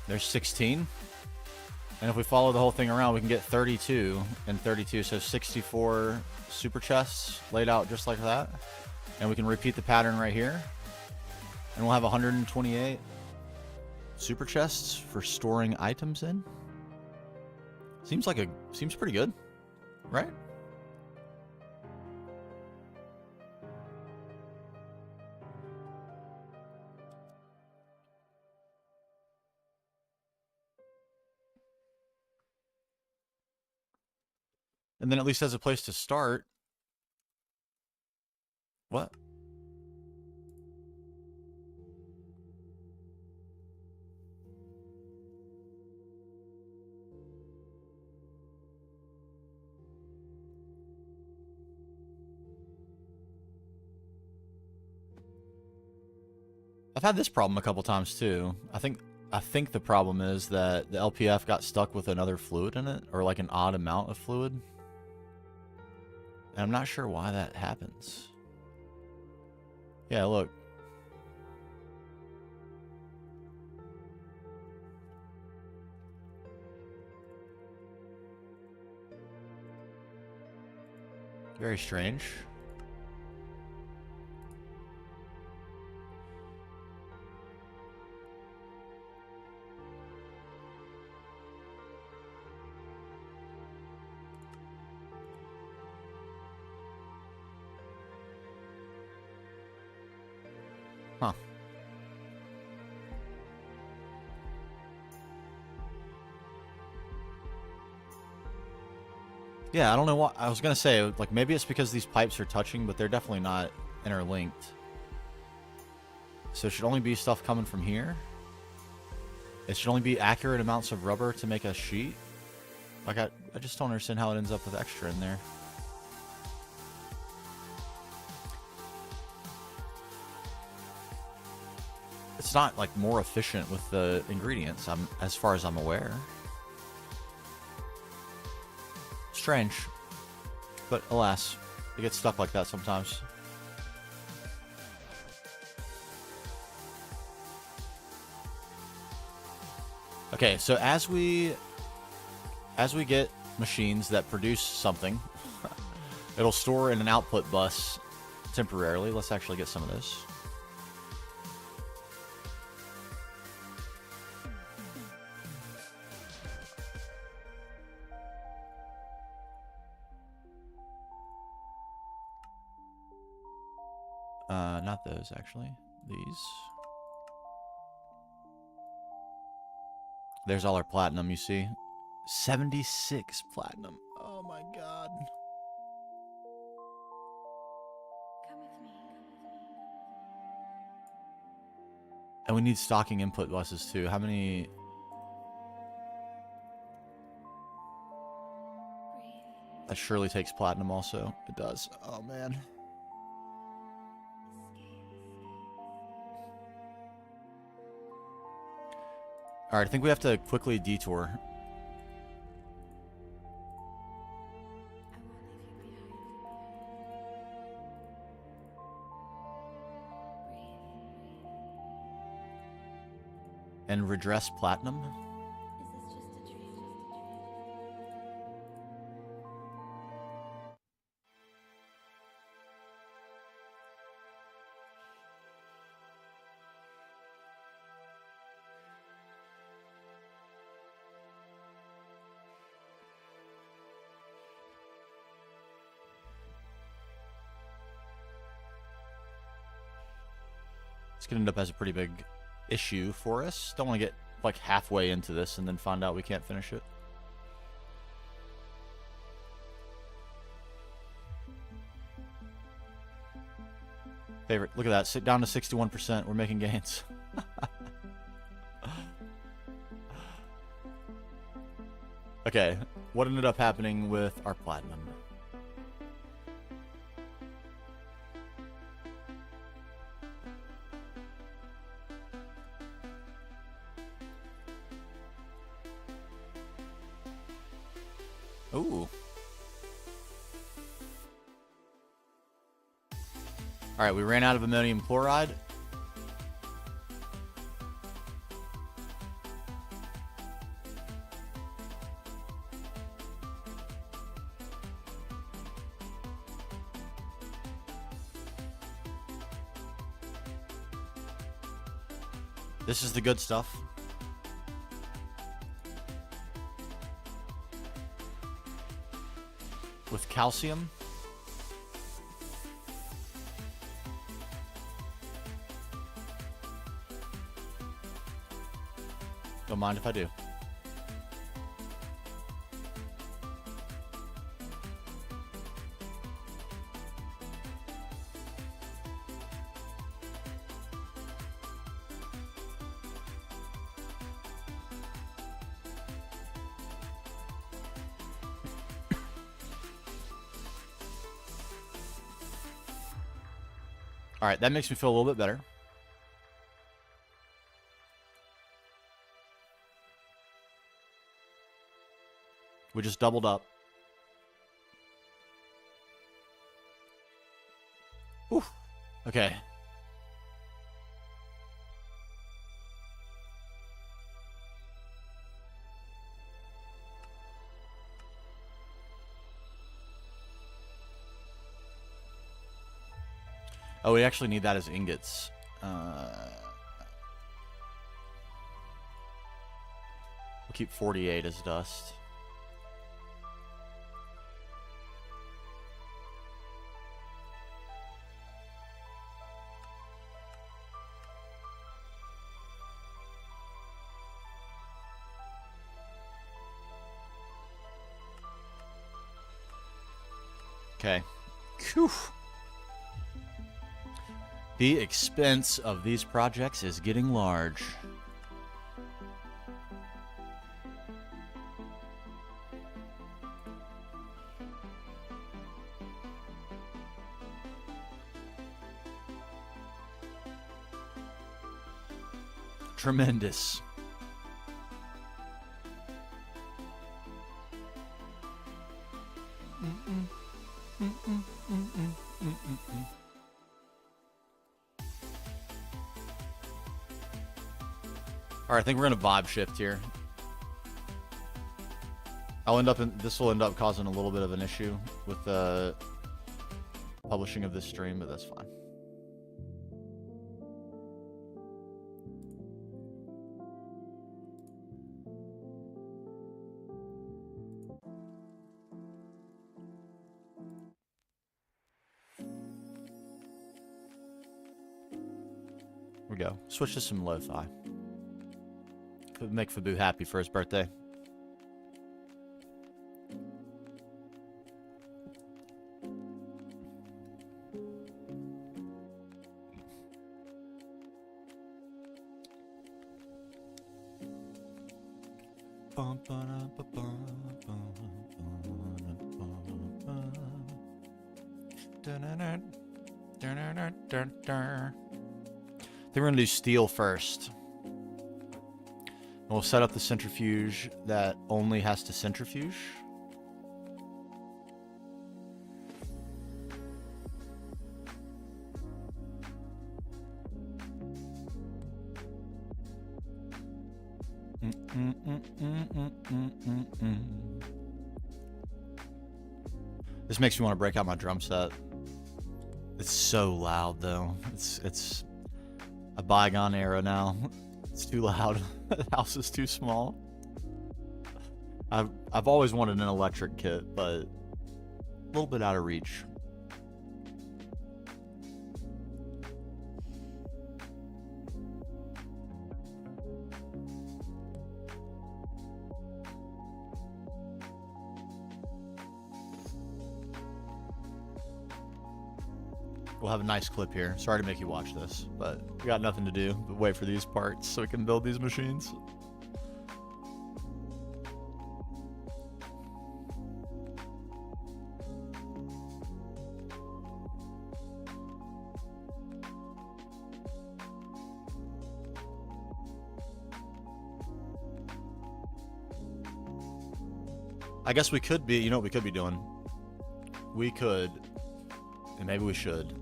There's 16. And if we follow the whole thing around, we can get 32 and 32. So 64 super chests laid out just like that. And we can repeat the pattern right here. And we'll have 128 super chests for storing items in. Seems pretty good, right? And then at least as a place to start. What? I've had this problem a couple times too. I think the problem is that the LPF got stuck with another fluid in it, or like an odd amount of fluid. And I'm not sure why that happens. Yeah, look. Very strange. Huh. Yeah, I don't know what I was gonna say. Like, maybe it's because these pipes are touching, but they're definitely not interlinked. So it should only be stuff coming from here. It should only be accurate amounts of rubber to make a sheet. Like, I just don't understand how it ends up with extra in there. It's not, like, more efficient with the ingredients, as far as I'm aware. Strange. But alas, it gets stuck like that sometimes. Okay, so as we get machines that produce something, it'll store in an output bus temporarily. Let's actually get some of this. Not those, actually. These. There's all our platinum, you see. 76 platinum. Oh my god. Come with me. And we need stocking input buses too. How many? Breathe. That surely takes platinum also. It does. Oh man. Alright, I think we have to quickly detour. I won't leave you behind. Breathe. And redress platinum. Is this just a dream? It's gonna end up as a pretty big issue for us. Don't want to get like halfway into this and then find out we can't finish it. Favorite, look at that. Sit down to 61%. We're making gains. Okay, what ended up happening with our platinum? Ooh. Alright, we ran out of ammonium chloride. This is the good stuff. With calcium. Don't mind if I do. All right, that makes me feel a little bit better. We just doubled up. Oof. Okay. Oh, we actually need that as ingots. We'll keep 48 as dust. Okay. Phew. The expense of these projects is getting large. Tremendous. All right, I think we're gonna vibe shift here. This will end up causing a little bit of an issue with the publishing of this stream, but that's fine. Here we go. Switch to some lo-fi. Make Fabu happy for his birthday. I think we're gonna do steel first. And we'll set up the centrifuge that only has to centrifuge. This makes me want to break out my drum set. It's so loud though. It's a bygone era now. It's too loud. The house is too small. I've always wanted an electric kit, but a little bit out of reach. We'll have a nice clip here. Sorry to make you watch this, but we got nothing to do but wait for these parts so we can build these machines. I guess we could be, you know what we could be doing? We could, and maybe we should.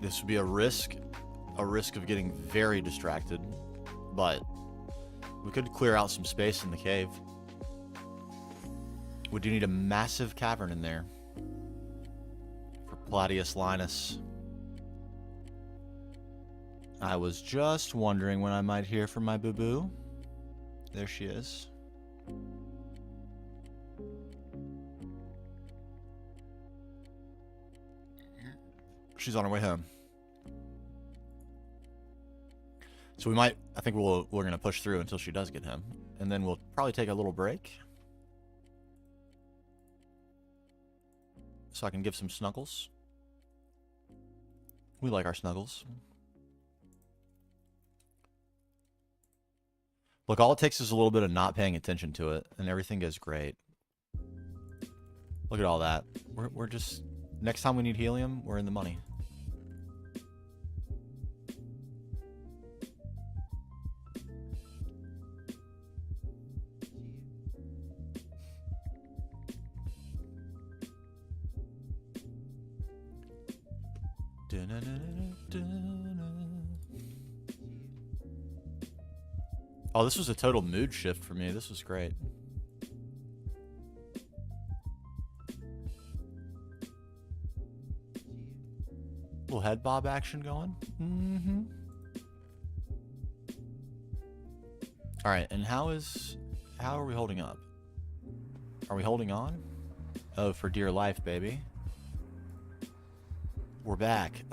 This would be a risk of getting very distracted, but we could clear out some space in the cave. We do need a massive cavern in there for Palladius Linus. I was just wondering when I might hear from my boo-boo. There she is. She's on her way home. So I think we're going to push through until she does get home. And then we'll probably take a little break. So I can give some snuggles. We like our snuggles. Look, all it takes is a little bit of not paying attention to it, and everything goes great. Look at all that. We're just... Next time we need helium, we're in the money. Oh, this was a total mood shift for me. This was great. Little head bob action going. Mm-hmm. All right, and how are we holding up? Are we holding on? Oh, for dear life, baby. We're back.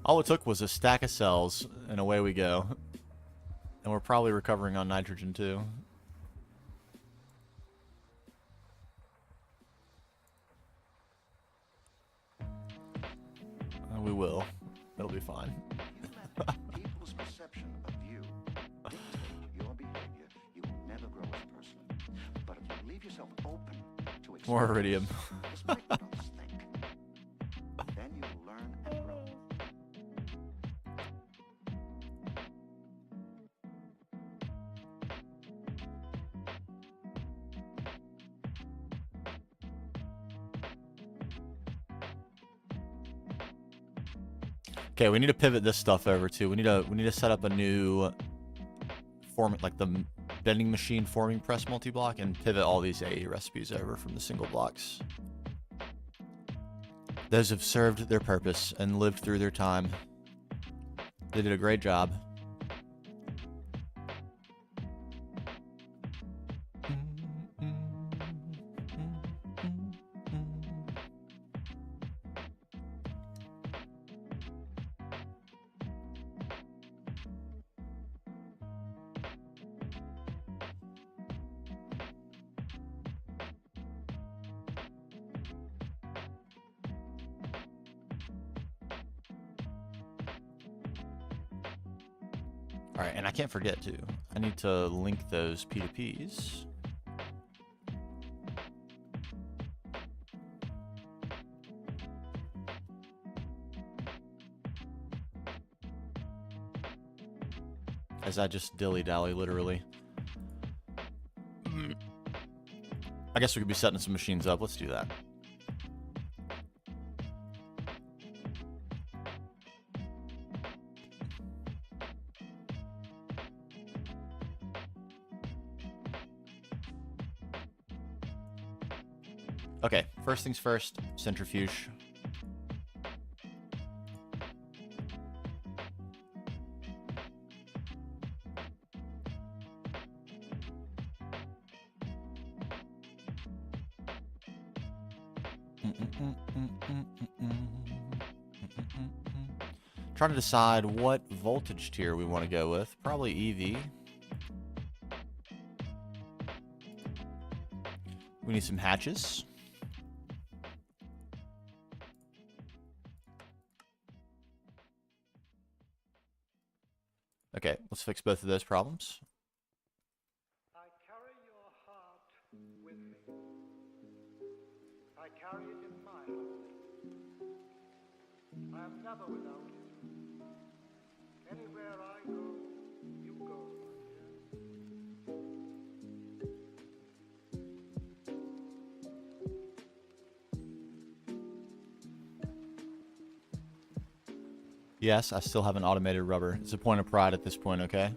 All it took was a stack of cells, and away we go. And we're probably recovering on nitrogen, too. We will. It'll be fine. People's perception of you your behavior, you will never grow as a person. But if you leave yourself open to More iridium. despite what others think, then you will learn and grow. Okay, we need to pivot this stuff over too. We need to set up a new form, like the bending machine forming press multi-block, and pivot all these AE recipes over from the single blocks. Those have served their purpose and lived through their time. They did a great job. Alright, and I can't forget to. I need to link those P2Ps. As I just dilly-dally, literally. I guess we could be setting some machines up. Let's do that. Okay, first things first, centrifuge. Trying to decide what voltage tier we want to go with. Probably EV. We need some hatches. Okay, let's fix both of those problems. I carry your heart with me. I carry it in my heart. I am never without it. Anywhere I go, you go, my dear. Yes, I still have an automated rubber. It's a point of pride at this point, okay?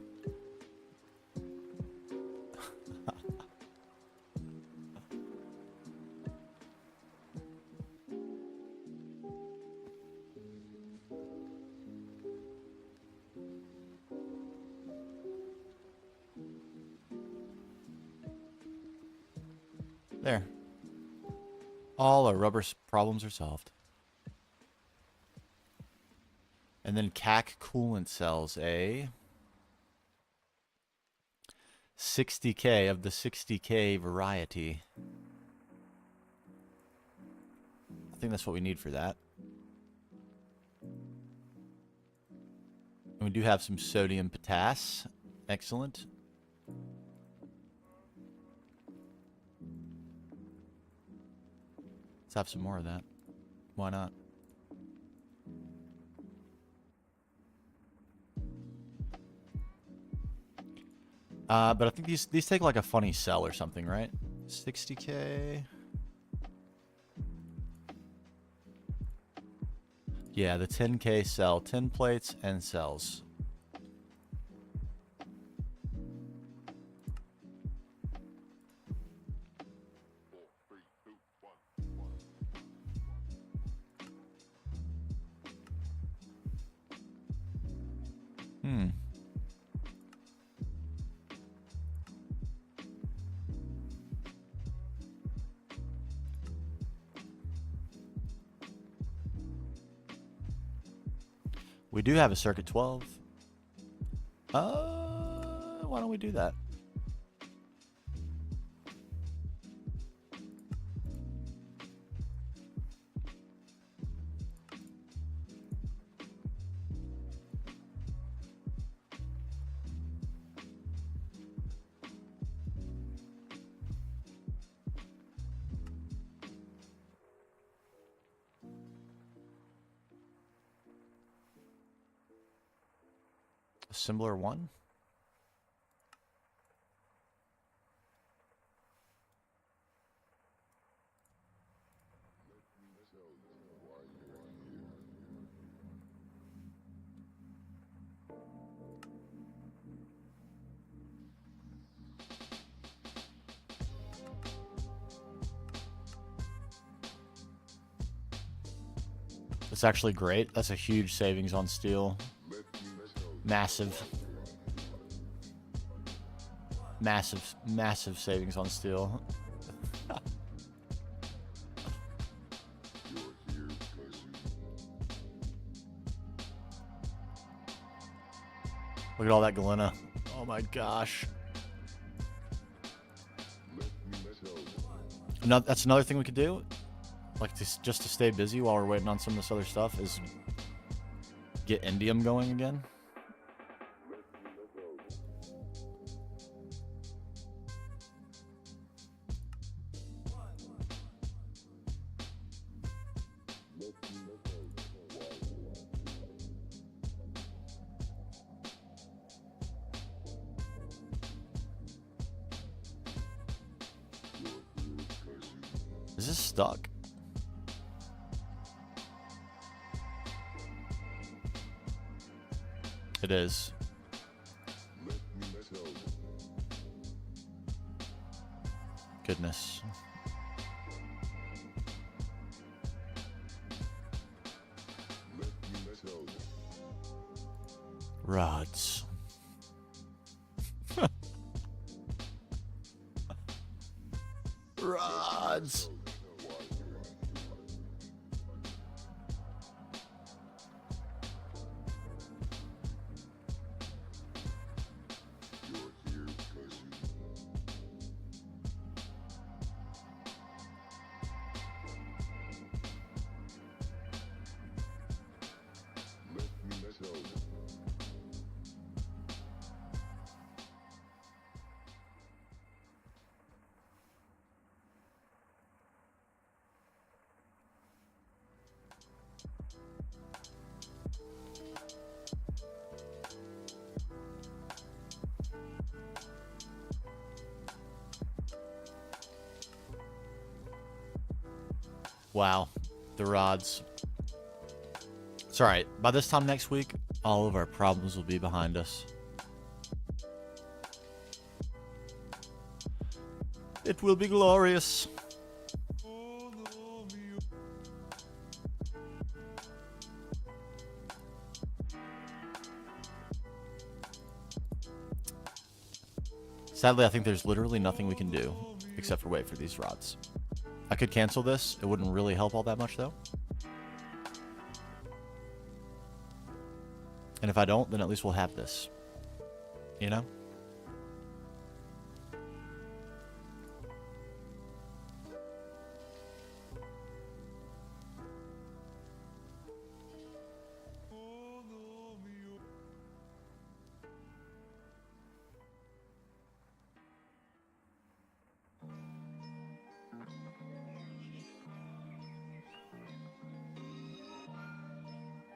There. All our rubber problems are solved. And then CAC coolant cells, eh? 60K of the 60K variety. I think that's what we need for that. And we do have some sodium potass. Excellent. Let's have some more of that. Why not? But I think these take like a funny cell or something, right? 60K. Yeah, the 10K cell. 10 plates and cells. Hmm. We do have a circuit 12. Why don't we do that? Assembler 1? That's actually great. That's a huge savings on steel. Massive. Massive savings on steel. Look at all that galena. Oh my gosh. That's another thing we could do. Like, just to stay busy while we're waiting on some of this other stuff is get indium going again. Is this stuck? It is. Goodness. Rods. Rods. Wow, the rods. It's alright. By this time next week, all of our problems will be behind us. It will be glorious. Sadly, I think there's literally nothing we can do except for wait for these rods. I could cancel this. It wouldn't really help all that much, though. And if I don't, then at least we'll have this. You know?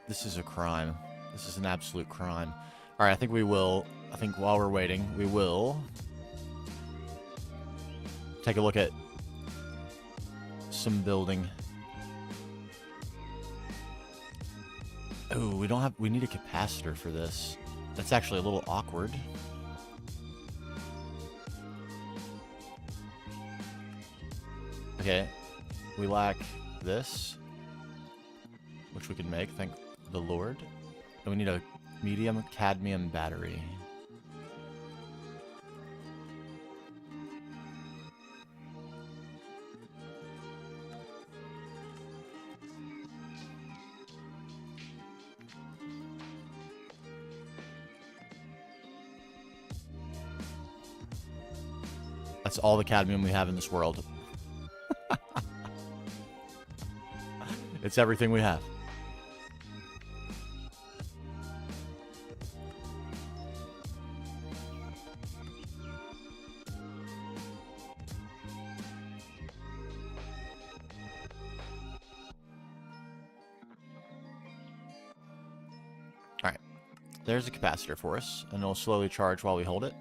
This is a crime. This is an absolute crime. Alright, I think while we're waiting, we will take a look at some building. Oh, we need a capacitor for this. That's actually a little awkward. Okay, we lack this, which we can make, thank the Lord. And we need a medium cadmium battery. That's all the cadmium we have in this world. It's everything we have. Alright. There's a capacitor for us, and it'll slowly charge while we hold it.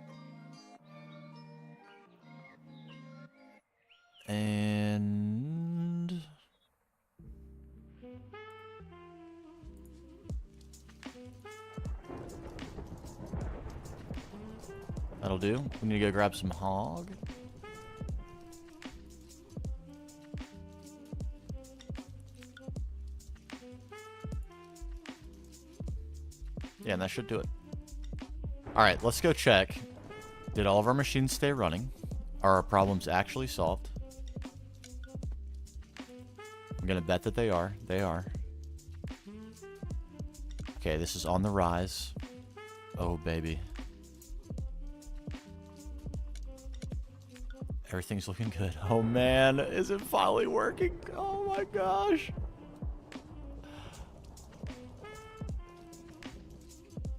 And that'll do. We need to go grab some hog. Yeah, and that should do it. Alright, let's go check. Did all of our machines stay running? Are our problems actually solved? I'm gonna bet that they are. They are. Okay, this is on the rise. Oh, baby. Everything's looking good. Oh, man. Is it finally working? Oh, my gosh.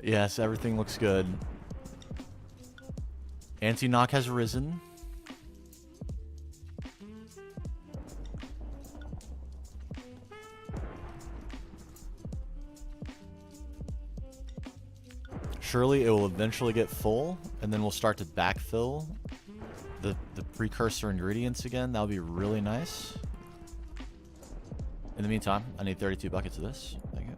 Yes, everything looks good. Anti-knock has risen. Surely it will eventually get full, and then we'll start to backfill the precursor ingredients again. That would be really nice. In the meantime, I need 32 buckets of this. Thank you.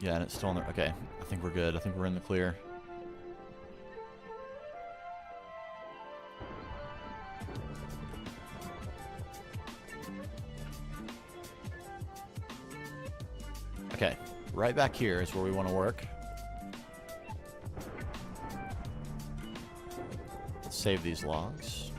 Yeah, and it's still in there. Okay, I think we're good. I think we're in the clear. Okay, right back here is where we want to work. Let's save these logs.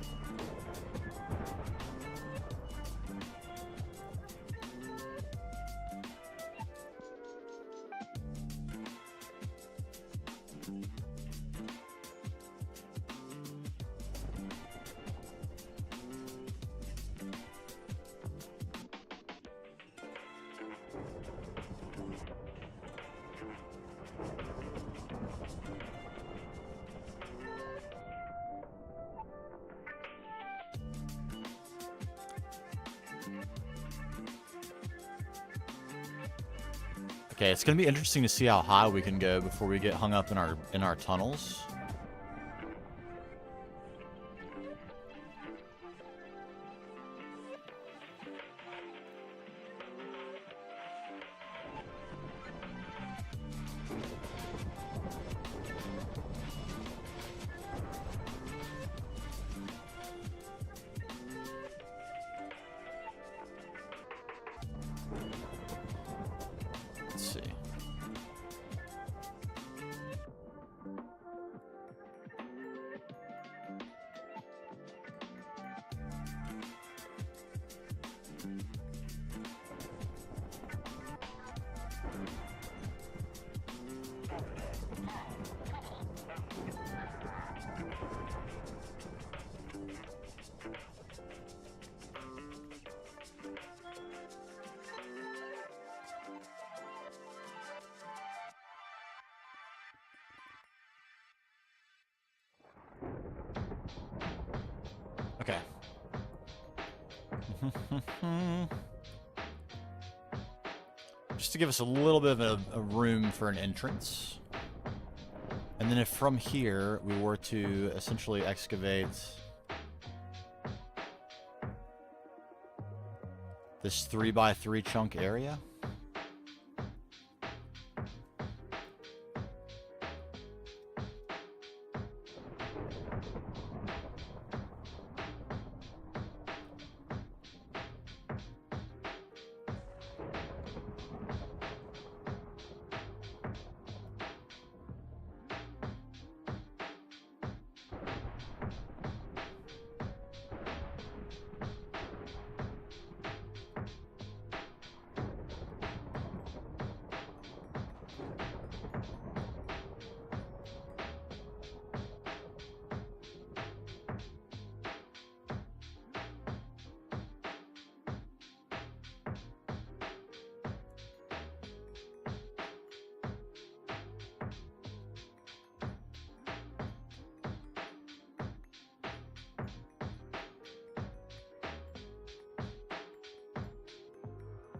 Okay, it's gonna be interesting to see how high we can go before we get hung up in our tunnels. Let's see. Okay. Just to give us a little bit of a room for an entrance. And then if from here we were to essentially excavate this 3x3 chunk area.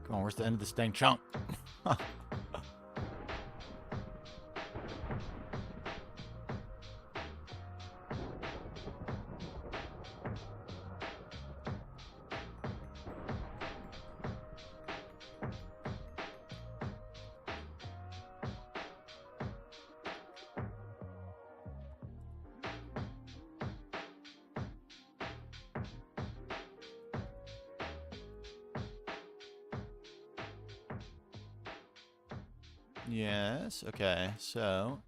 Come on, where's the end of this dang chunk? Yes, okay, so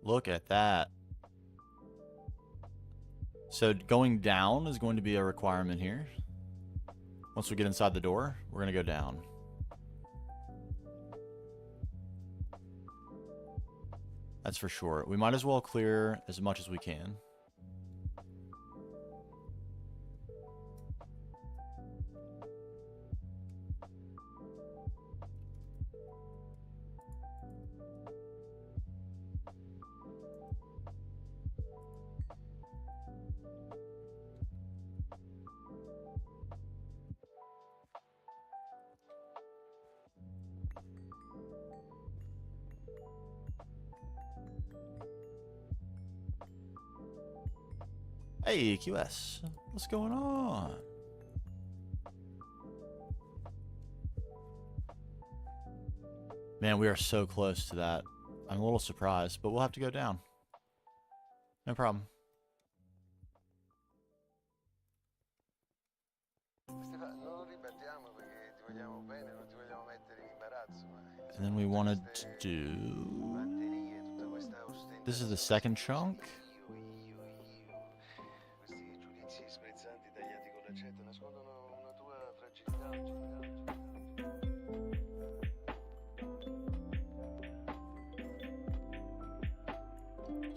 look at that. So going down is going to be a requirement here. Once we get inside the door, we're going to go down. That's for sure. We might as well clear as much as we can. Hey, QS. What's going on? Man, we are so close to that. I'm a little surprised, but we'll have to go down. No problem. And then we wanted to do... This is the second chunk.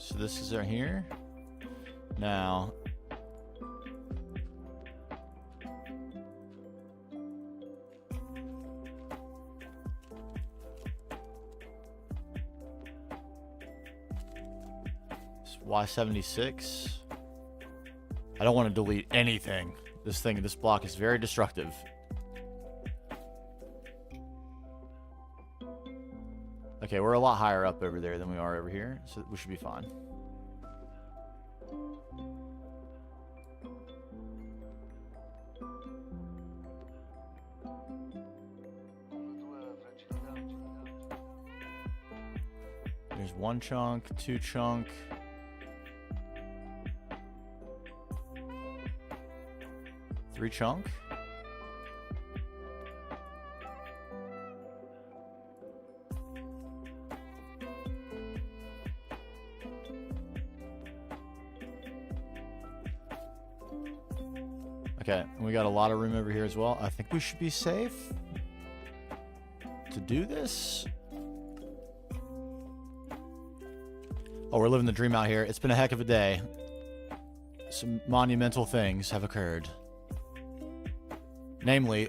So this is right here. Now, it's Y76. I don't want to delete anything. This block is very destructive. Okay, we're a lot higher up over there than we are over here, so we should be fine. There's one chunk, two chunk. Three chunk. Okay, and we got a lot of room over here as well. I think we should be safe to do this. Oh, we're living the dream out here. It's been a heck of a day. Some monumental things have occurred. Namely,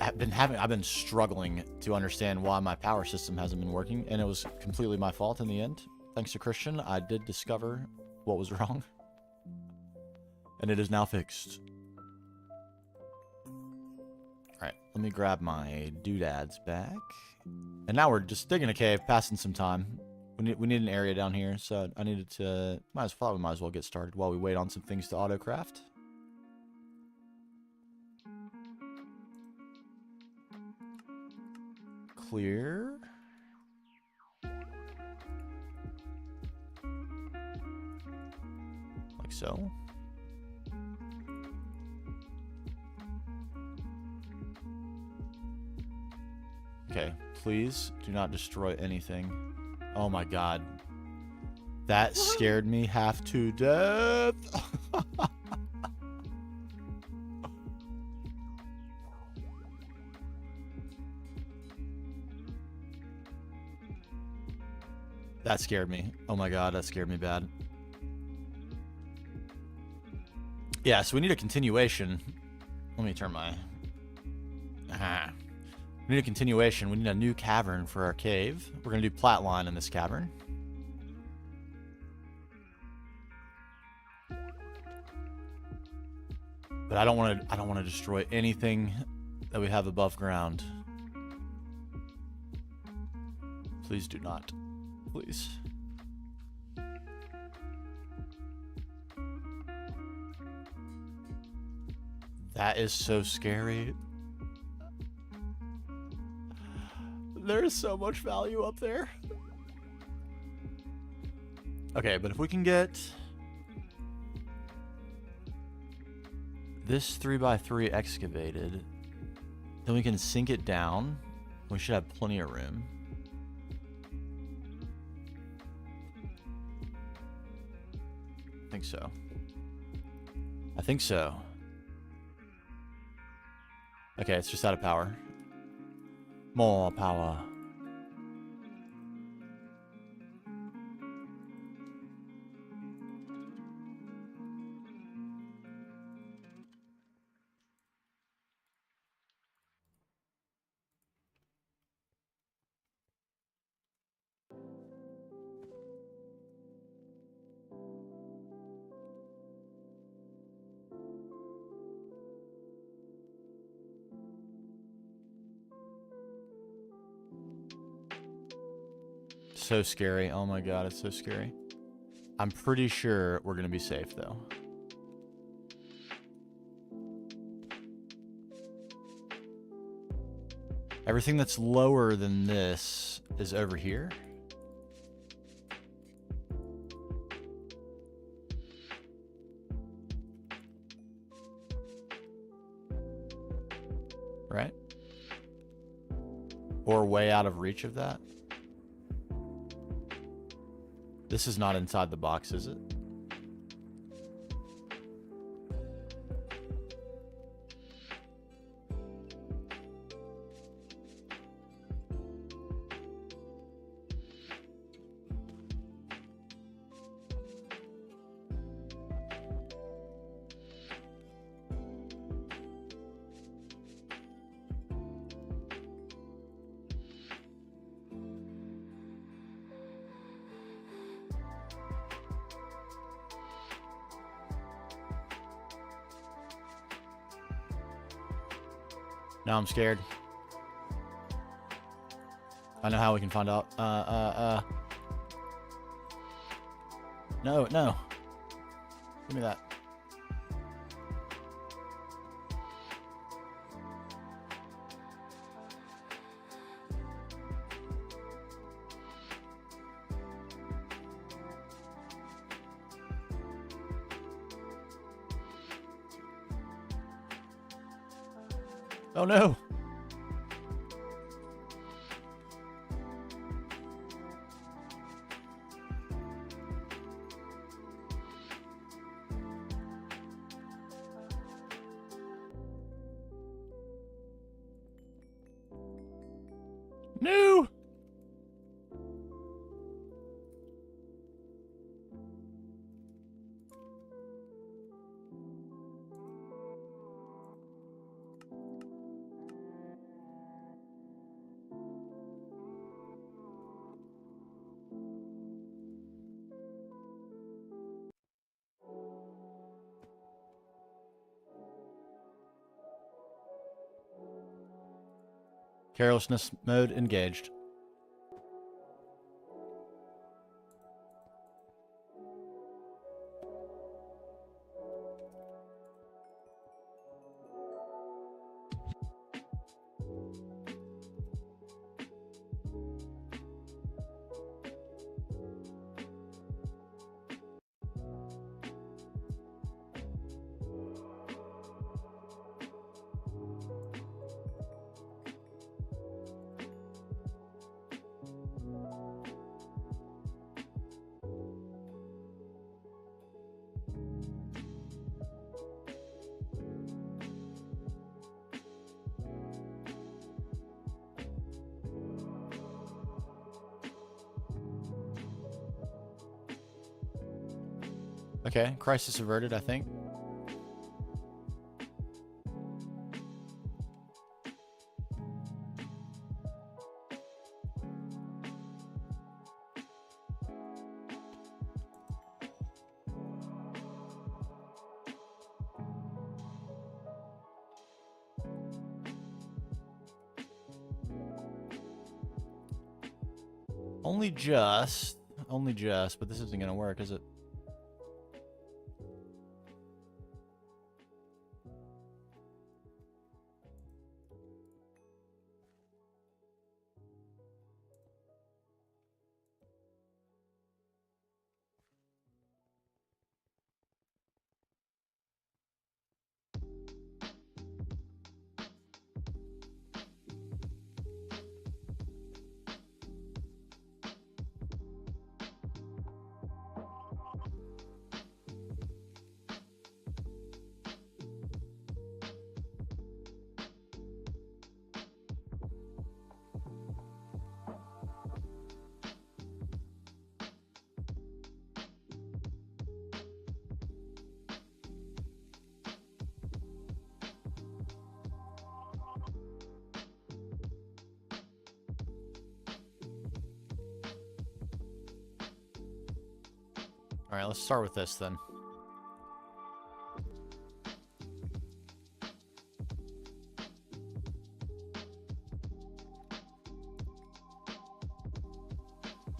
I've been struggling to understand why my power system hasn't been working, and it was completely my fault in the end. Thanks to Christian, I did discover what was wrong. And it is now fixed. Alright, let me grab my doodads back. And now we're just digging a cave, passing some time. We need an area down here, so I needed to... we might as well get started while we wait on some things to autocraft. Clear. Like so. Okay, please do not destroy anything. Oh my god. That scared me half to death. That scared me. Oh my god, that scared me bad. Yeah, so we need a continuation. Let me turn my... Aha. We need a continuation. We need a new cavern for our cave. We're going to do plat line in this cavern. But I don't want to destroy anything that we have above ground. Please do not. Please. That is so scary. There's so much value up there. Okay, but if we can get this 3x3 excavated, then we can sink it down. We should have plenty of room. I think so. I think so. Okay, it's just out of power. More power. So scary. Oh my god, it's so scary. I'm pretty sure we're gonna be safe though. Everything that's lower than this is over here. Right? Or way out of reach of that. This is not inside the box, is it? Now I'm scared. I know how we can find out. No, no. Give me that. Oh no. No. Carelessness mode engaged. Okay, crisis averted, I think. Only just, but this isn't gonna work, is it? All right, let's start with this then.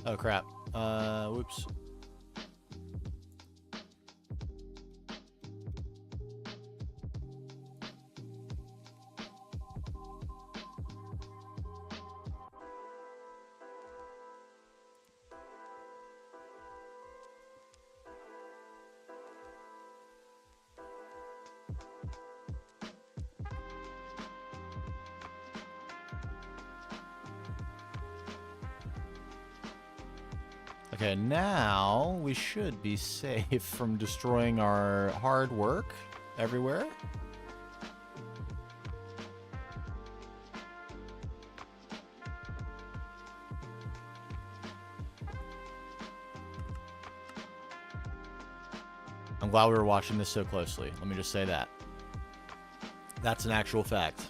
Oh crap. Whoops. Okay, now we should be safe from destroying our hard work everywhere. I'm glad we were watching this so closely. Let me just say that. That's an actual fact.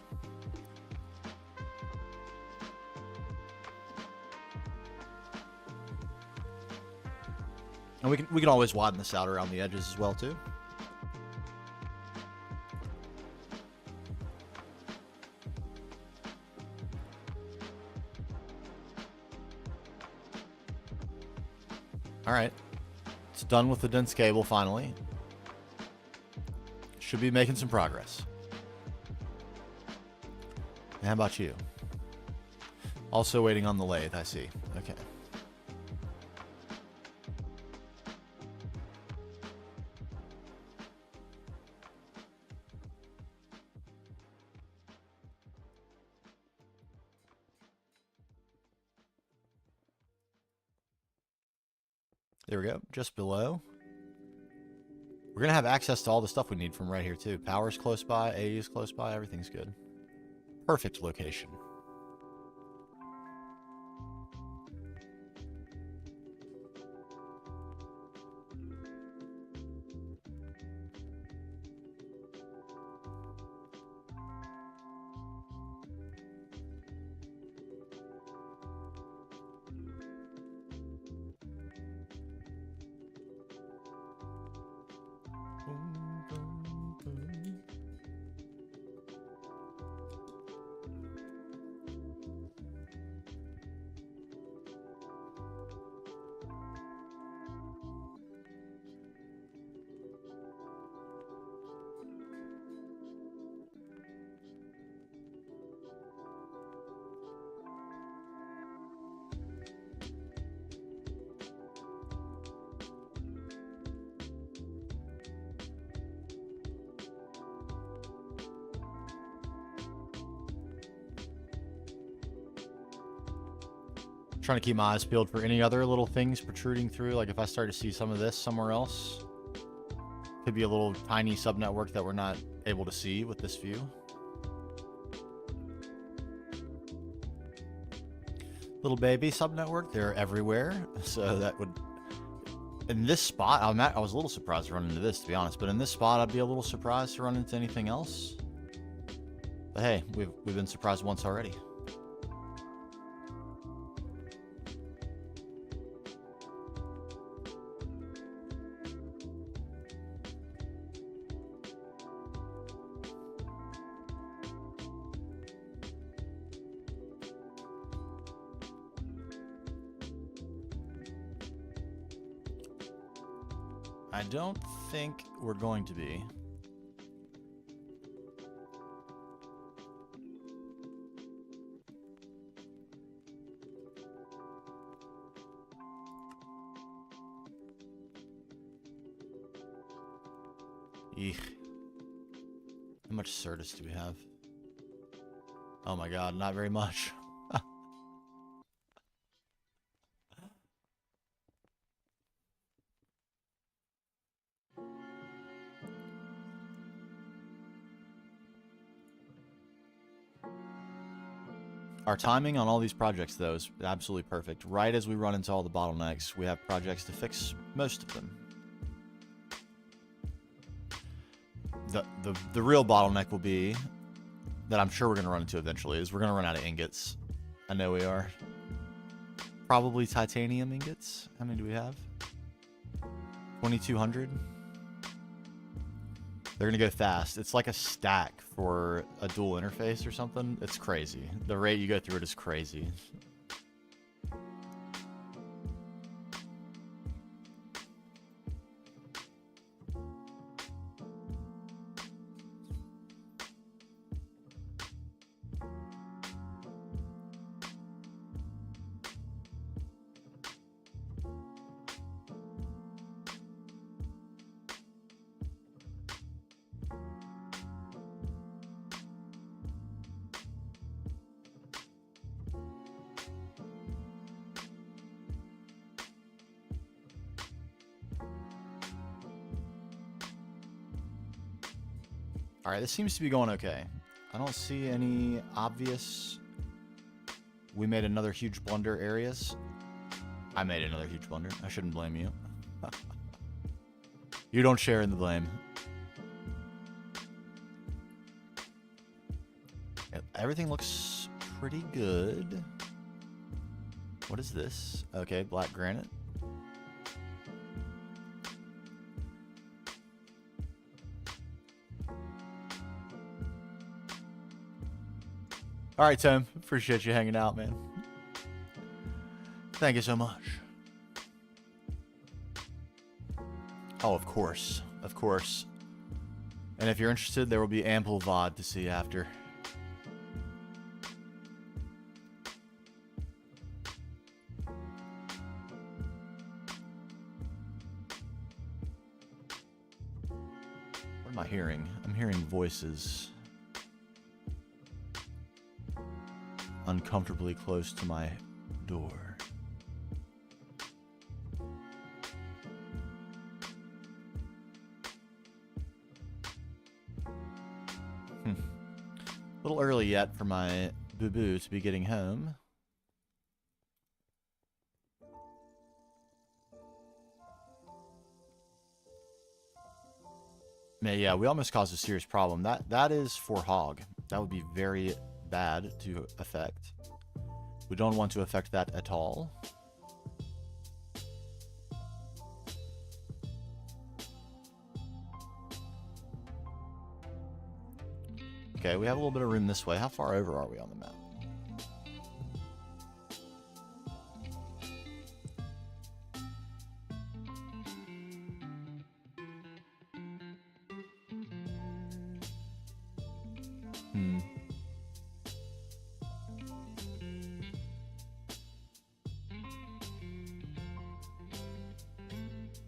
And we can always widen this out around the edges as well too. All right, it's done with the dense cable finally. Should be making some progress. And how about you? Also waiting on the lathe, I see. Okay. There we go, just below. We're gonna have access to all the stuff we need from right here too. Power's close by, AE is close by, everything's good. Perfect location. Trying to keep my eyes peeled for any other little things protruding through. Like if I start to see some of this somewhere else, could be a little tiny subnetwork that we're not able to see with this view. Little baby subnetwork, they're everywhere. So that would, in this spot, I was a little surprised to run into this, to be honest. But in this spot, I'd be a little surprised to run into anything else. But hey, we've been surprised once already. I don't think we're going to be. Eek. How much Certus do we have? Oh my god, not very much. Our timing on all these projects, though, is absolutely perfect. Right as we run into all the bottlenecks, we have projects to fix most of them. The real bottleneck will be, that I'm sure we're going to run into eventually, is we're going to run out of ingots. I know we are. Probably titanium ingots. How many do we have? 2,200. They're going to go fast. It's like a stack for a dual interface or something. It's crazy. The rate you go through it is crazy. Alright, this seems to be going okay. I don't see any obvious... We made another huge blunder areas. I made another huge blunder. I shouldn't blame you. You don't share in the blame. Everything looks pretty good. What is this? Okay, black granite. All right, Tim. Appreciate you hanging out, man. Thank you so much. Oh, of course. Of course. And if you're interested, there will be ample VOD to see after. What am I hearing? I'm hearing voices. Uncomfortably close to my door. A little early yet for my boo-boo to be getting home. Man, yeah, we almost caused a serious problem. That is for hog. That would be very bad to affect. We don't want to affect that at all. Okay, we have a little bit of room this way. How far over are we on the map?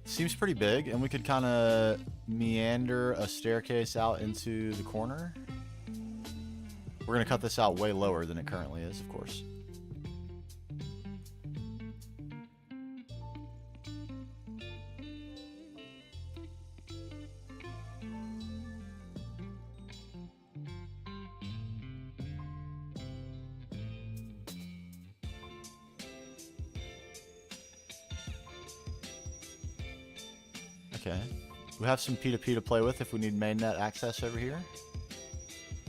Seems pretty big, and we could kind of meander a staircase out into the corner. We're going to cut this out way lower than it currently is, of course. Okay. We have some P2P to play with if we need mainnet access over here.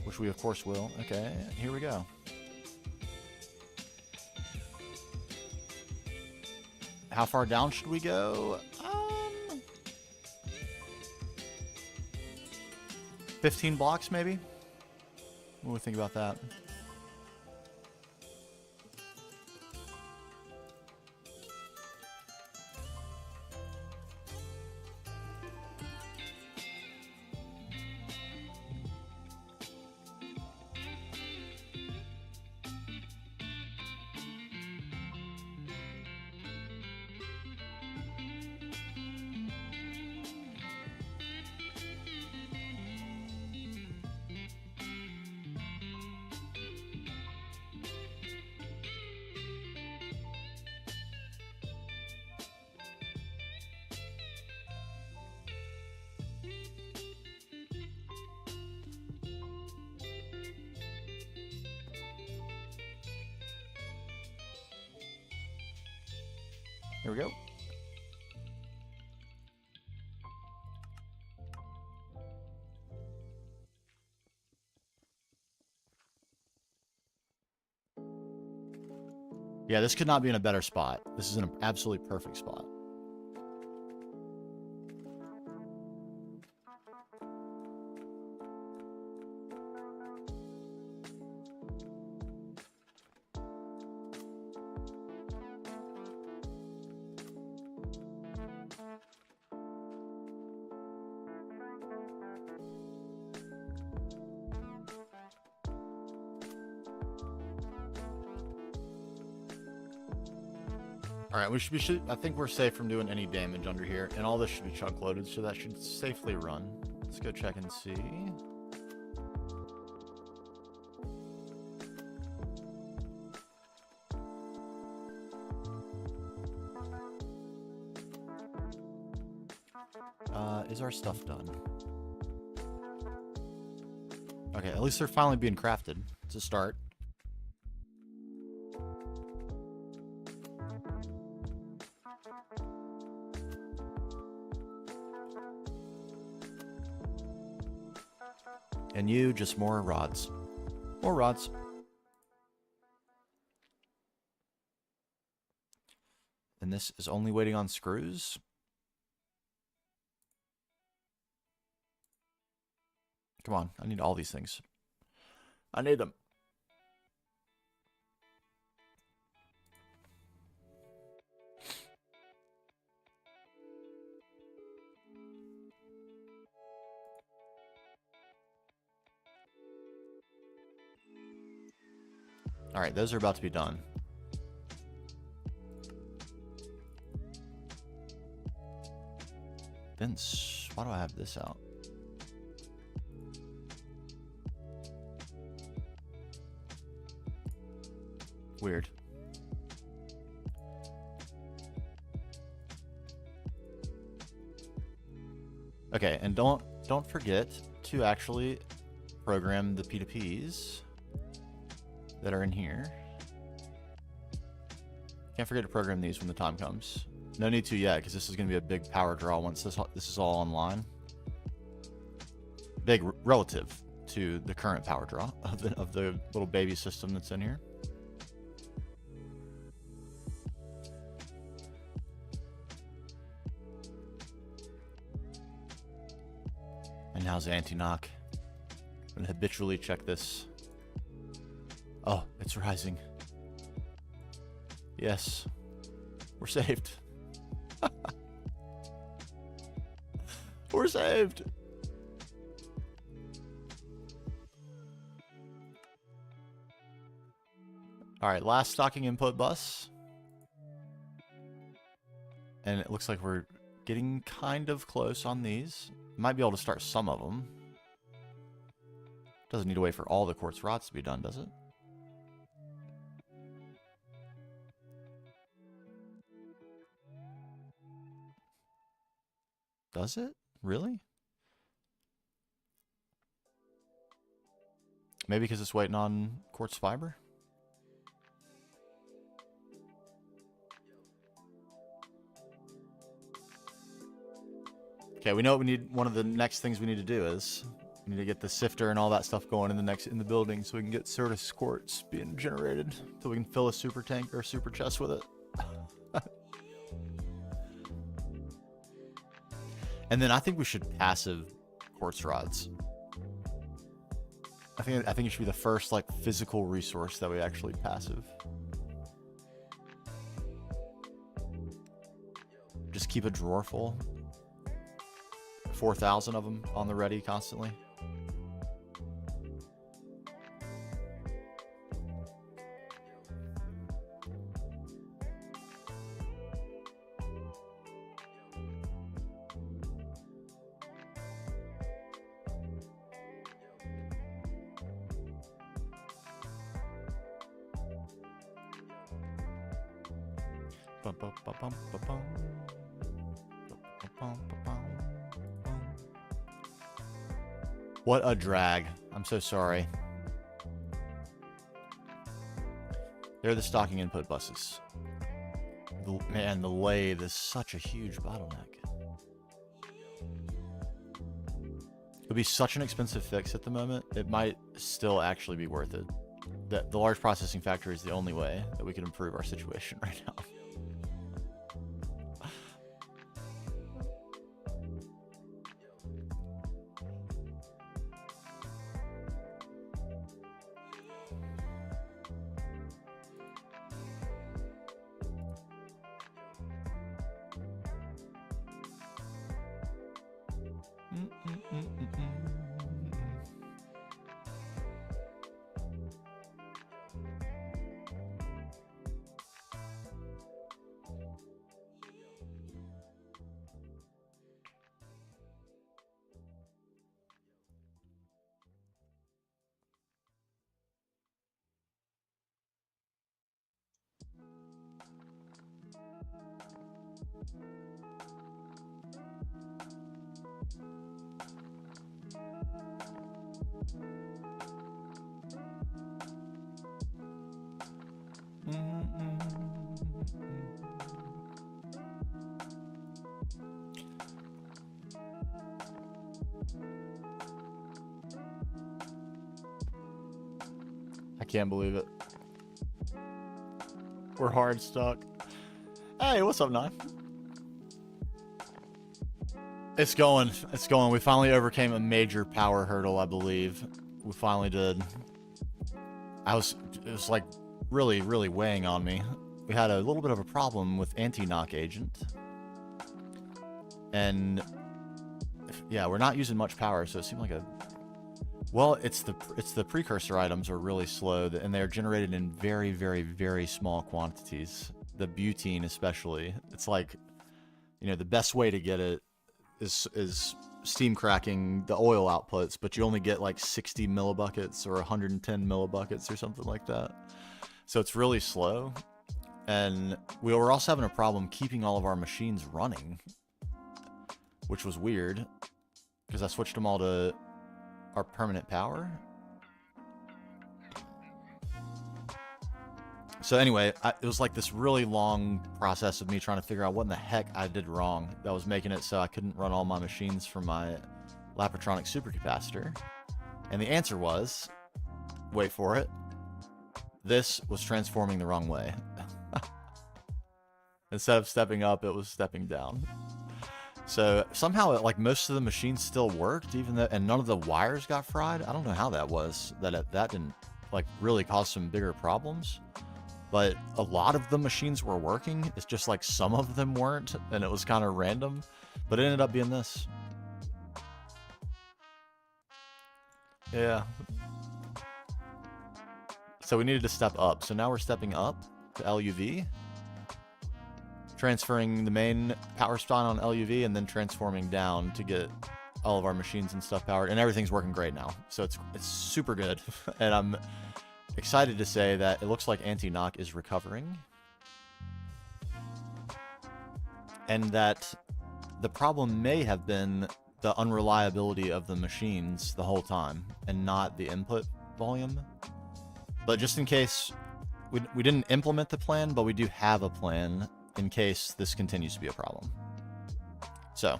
Which we of course will. Okay, here we go. How far down should we go? 15 blocks maybe? What do we think about that? Here we go. Yeah, this could not be in a better spot. This is an absolutely perfect spot. Alright, I think we're safe from doing any damage under here, and all this should be chunk loaded, so that should safely run. Let's go check and see. Is our stuff done? Okay, at least they're finally being crafted. It's a start. And you, just more rods. More rods. And this is only waiting on screws. Come on, I need all these things. I need them. Alright, those are about to be done. Vince, why do I have this out? Weird. Okay, and don't forget to actually program the P2Ps that are in here. Can't forget to program these when the time comes. No need to yet, because this is going to be a big power draw once this is all online. Big relative to the current power draw of the little baby system that's in here. And how's anti-knock? I'm going to habitually check this. Oh, it's rising. Yes. We're saved. We're saved. Alright, last stocking input bus. And it looks like we're getting kind of close on these. Might be able to start some of them. Doesn't need to wait for all the quartz rods to be done, does it? Does it? Really? Maybe because it's waiting on quartz fiber? Okay, we know what we need. One of the next things we need to do is we need to get the sifter and all that stuff going in the building so we can get Certus quartz being generated so we can fill a super tank or super chest with it. And then I think we should passive quartz rods. I think it should be the first like physical resource that we actually passive. Just keep a drawer full. 4,000 of them on the ready constantly. What a drag. I'm so sorry. They're the stocking input buses. Man, the lathe is such a huge bottleneck. It would be such an expensive fix at the moment. It might still actually be worth it. The large processing factory is the only way that we can improve our situation right now. I can't believe it. We're hard stuck. Hey, what's up, Nine? It's going. It's going. We finally overcame a major power hurdle, I believe. We finally did. It was like really, really weighing on me. We had a little bit of a problem with anti-knock agent. And yeah, we're not using much power, so it seemed like a... Well, it's the precursor items are really slow, and they're generated in very, very, very small quantities. The butene especially. It's like, you know, the best way to get it is steam cracking the oil outputs, but you only get like 60 millibuckets or 110 millibuckets or something like that. So it's really slow. And we were also having a problem keeping all of our machines running, which was weird because I switched them all to our permanent power. So anyway, it was like this really long process of me trying to figure out what in the heck I did wrong that was making it so I couldn't run all my machines from my Lapatronic supercapacitor. And the answer was, wait for it, this was transforming the wrong way. Instead of stepping up, it was stepping down. So somehow, like, most of the machines still worked, even though, and none of the wires got fried. I don't know how that was, that didn't, like, really cause some bigger problems. But a lot of the machines were working. It's just like some of them weren't, and it was kind of random. But it ended up being this. Yeah. So we needed to step up. So now we're stepping up to LUV. Transferring the main power spine on LUV, and then transforming down to get all of our machines and stuff powered. And everything's working great now. So it's super good. And I'm excited to say that it looks like anti-knock is recovering. And that the problem may have been the unreliability of the machines the whole time and not the input volume. But just in case, we didn't implement the plan, but we do have a plan in case this continues to be a problem. So,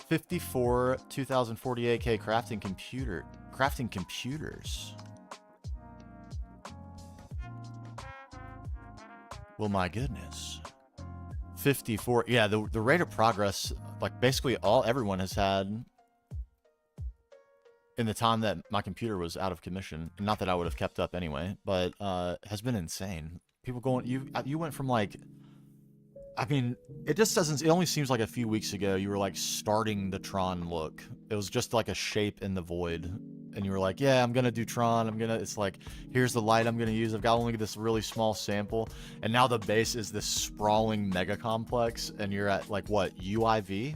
$54 2048K crafting computers. Well, my goodness. 54. Yeah, the rate of progress, like basically everyone has had in the time that my computer was out of commission. Not that I would have kept up anyway, but has been insane. People going, you went from like, I mean, it just doesn't, it only seems like a few weeks ago you were like starting the Tron look. It was just like a shape in the void. And you were like, yeah, I'm going to do Tron. It's like, here's the light I'm going to use. I've got only this really small sample. And now the base is this sprawling mega complex. And you're at like, what, UIV?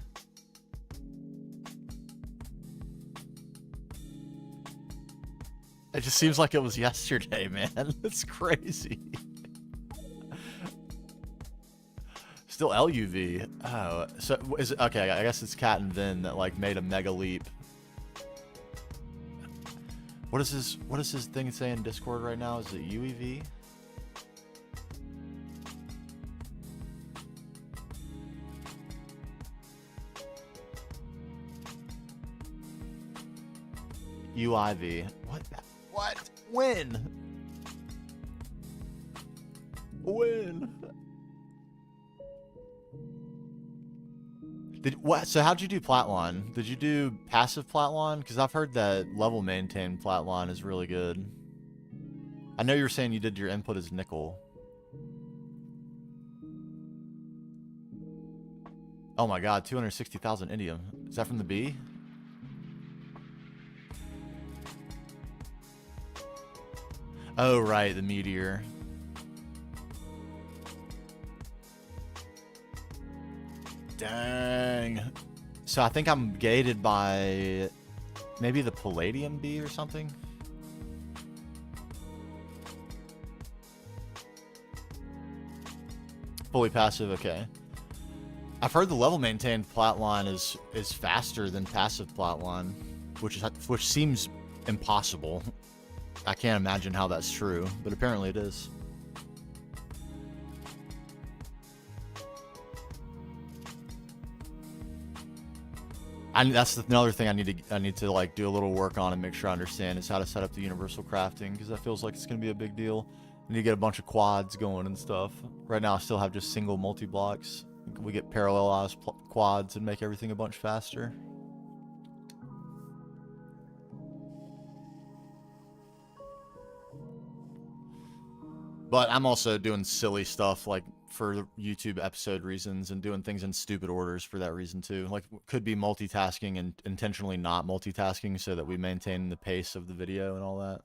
It just seems like it was yesterday, man. It's crazy. Still LUV. Oh, so is it okay? I guess it's Cat and Vin that like made a mega leap. What is his thing say in Discord right now? Is it UEV? UIV. What? What? When? When? So how'd you do Platline? Did you do passive Platline? Because I've heard that level maintain Platline is really good. I know you were saying you did your input as nickel. Oh my god, 260,000 indium. Is that from the B? Oh right, the meteor. Dang. So I think I'm gated by maybe the Palladium B or something. Fully passive, okay. I've heard the level maintained Platline is faster than passive Platline, which seems impossible. I can't imagine how that's true, but apparently it is. That's another thing I need to like do a little work on and make sure I understand is how to set up the universal crafting, because that feels like it's gonna be a big deal. I need to get a bunch of quads going and stuff. Right now I still have just single multi-blocks. We get parallelized quads and make everything a bunch faster. But I'm also doing silly stuff like for YouTube episode reasons and doing things in stupid orders for that reason too. Like could be multitasking and intentionally not multitasking so that we maintain the pace of the video and all that.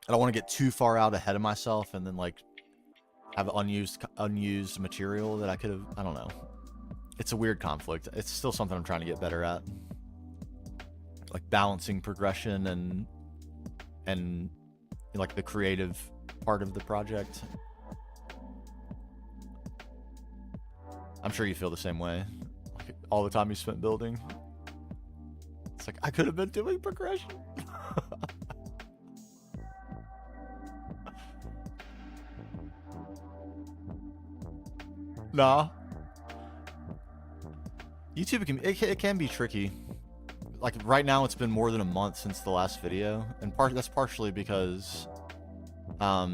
I don't want to get too far out ahead of myself and then like have unused material that I could have, I don't know. It's a weird conflict. It's still something I'm trying to get better at. Like balancing progression and like the creative part of the project. I'm sure you feel the same way. Like all the time you spent building. It's like I could have been doing progression. Nah. YouTube it can be tricky. Like right now it's been more than a month since the last video, and that's partially because I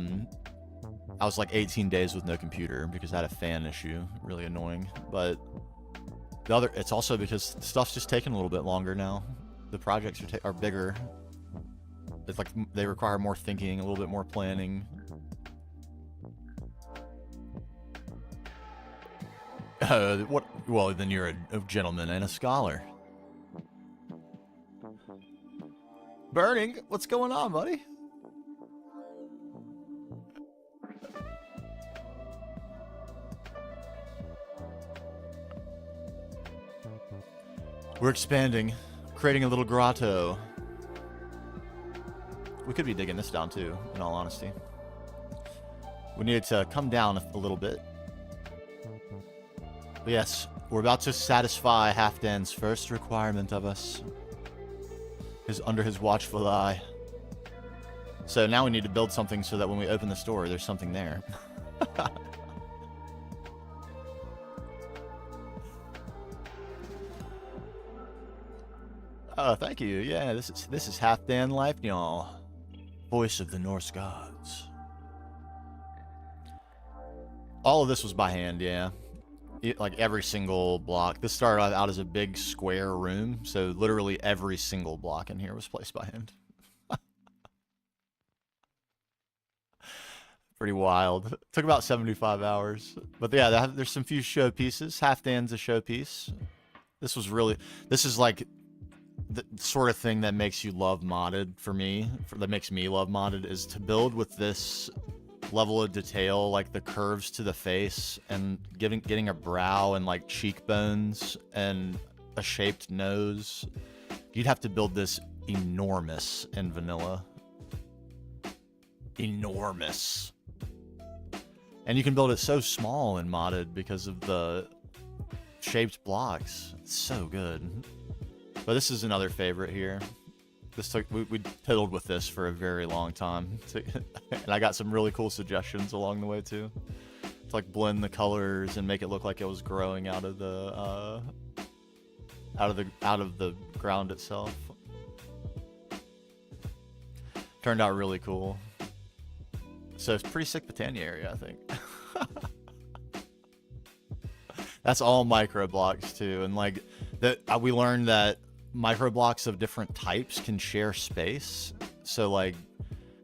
was like 18 days with no computer because I had a fan issue, really annoying. But it's also because stuff's just taking a little bit longer now. The projects are bigger. It's like they require more thinking, a little bit more planning. What? Well, then you're a gentleman and a scholar. Burning? What's going on, buddy? We're expanding, creating a little grotto. We could be digging this down too, in all honesty. We needed to come down a little bit. But yes, we're about to satisfy Halfdan's first requirement of us. Is under his watchful eye. So now we need to build something so that when we open the store, there's something there. Oh, thank you. Yeah, this is Halfdan Life, y'all. Voice of the Norse gods. All of this was by hand, yeah. Like every single block. This started out as a big square room, so literally every single block in here was placed by hand. Pretty wild. Took about 75 hours. But yeah, there's some few showpieces. Halfdan's a showpiece. This is like the sort of thing that makes you love modded for me, that makes me love modded, is to build with this level of detail, like the curves to the face and getting a brow and like cheekbones and a shaped nose. You'd have to build this enormous in vanilla. Enormous. And you can build it so small in modded because of the shaped blocks. It's so good. But this is another favorite here. We piddled with this for a very long time, and I got some really cool suggestions along the way too, to like blend the colors and make it look like it was growing out of the ground itself. Turned out really cool. So it's pretty sick Botania area, I think. That's all micro blocks too, and like that we learned that micro blocks of different types can share space. So like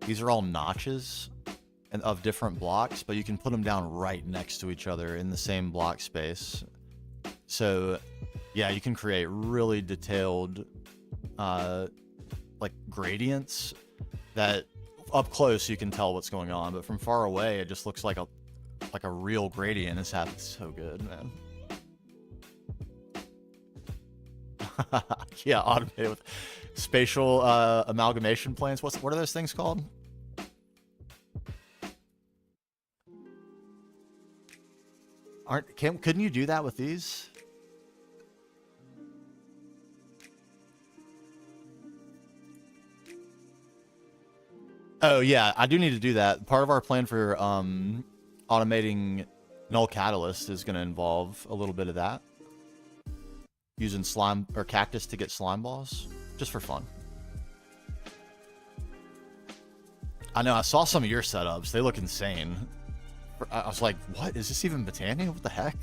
these are all notches and of different blocks, but you can put them down right next to each other in the same block space. So yeah, you can create really detailed like gradients that up close you can tell what's going on, but from far away it just looks like a real gradient is happening. So good, man. Yeah, automated with spatial amalgamation planes. What are those things called? Couldn't you do that with these? Oh yeah, I do need to do that. Part of our plan for automating null catalyst is going to involve a little bit of that. Using slime or cactus to get slime balls, just for fun. I know, I saw some of your setups. They look insane. I was like, what? Is this even Botania? What the heck?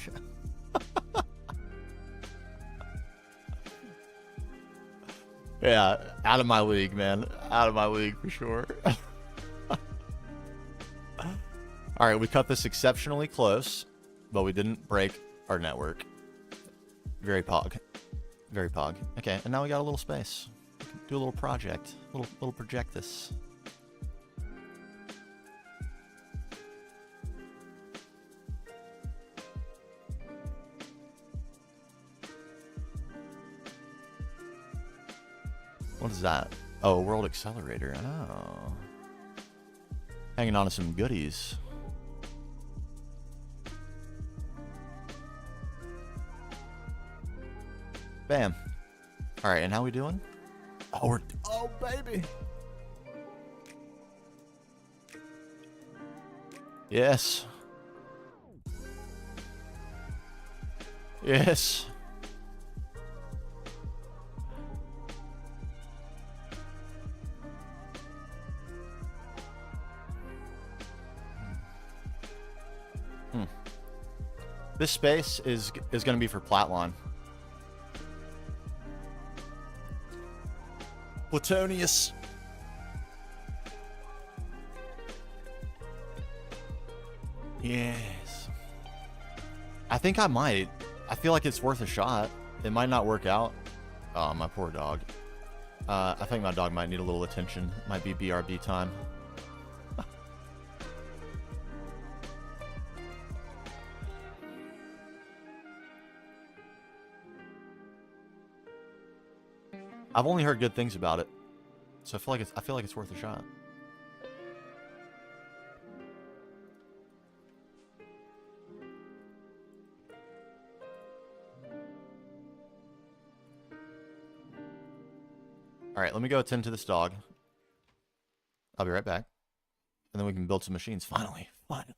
Yeah, out of my league, man. Out of my league for sure. All right, we cut this exceptionally close, but we didn't break our network. Very pog. Very pog. Okay, and now we got a little space. We can do a little project. Little project this. What is that? Oh, World Accelerator. Oh. Hanging on to some goodies. Bam. All right, and how we doing? Oh, oh, baby. Yes. Yes. This space is going to be for Platline. Platonius. Yes. I think I might. I feel like it's worth a shot. It might not work out. Oh, my poor dog. I think my dog might need a little attention. Might be BRB time. I've only heard good things about it, so I feel like it's worth a shot. All right, let me go attend to this dog. I'll be right back. And then we can build some machines. Finally. Finally.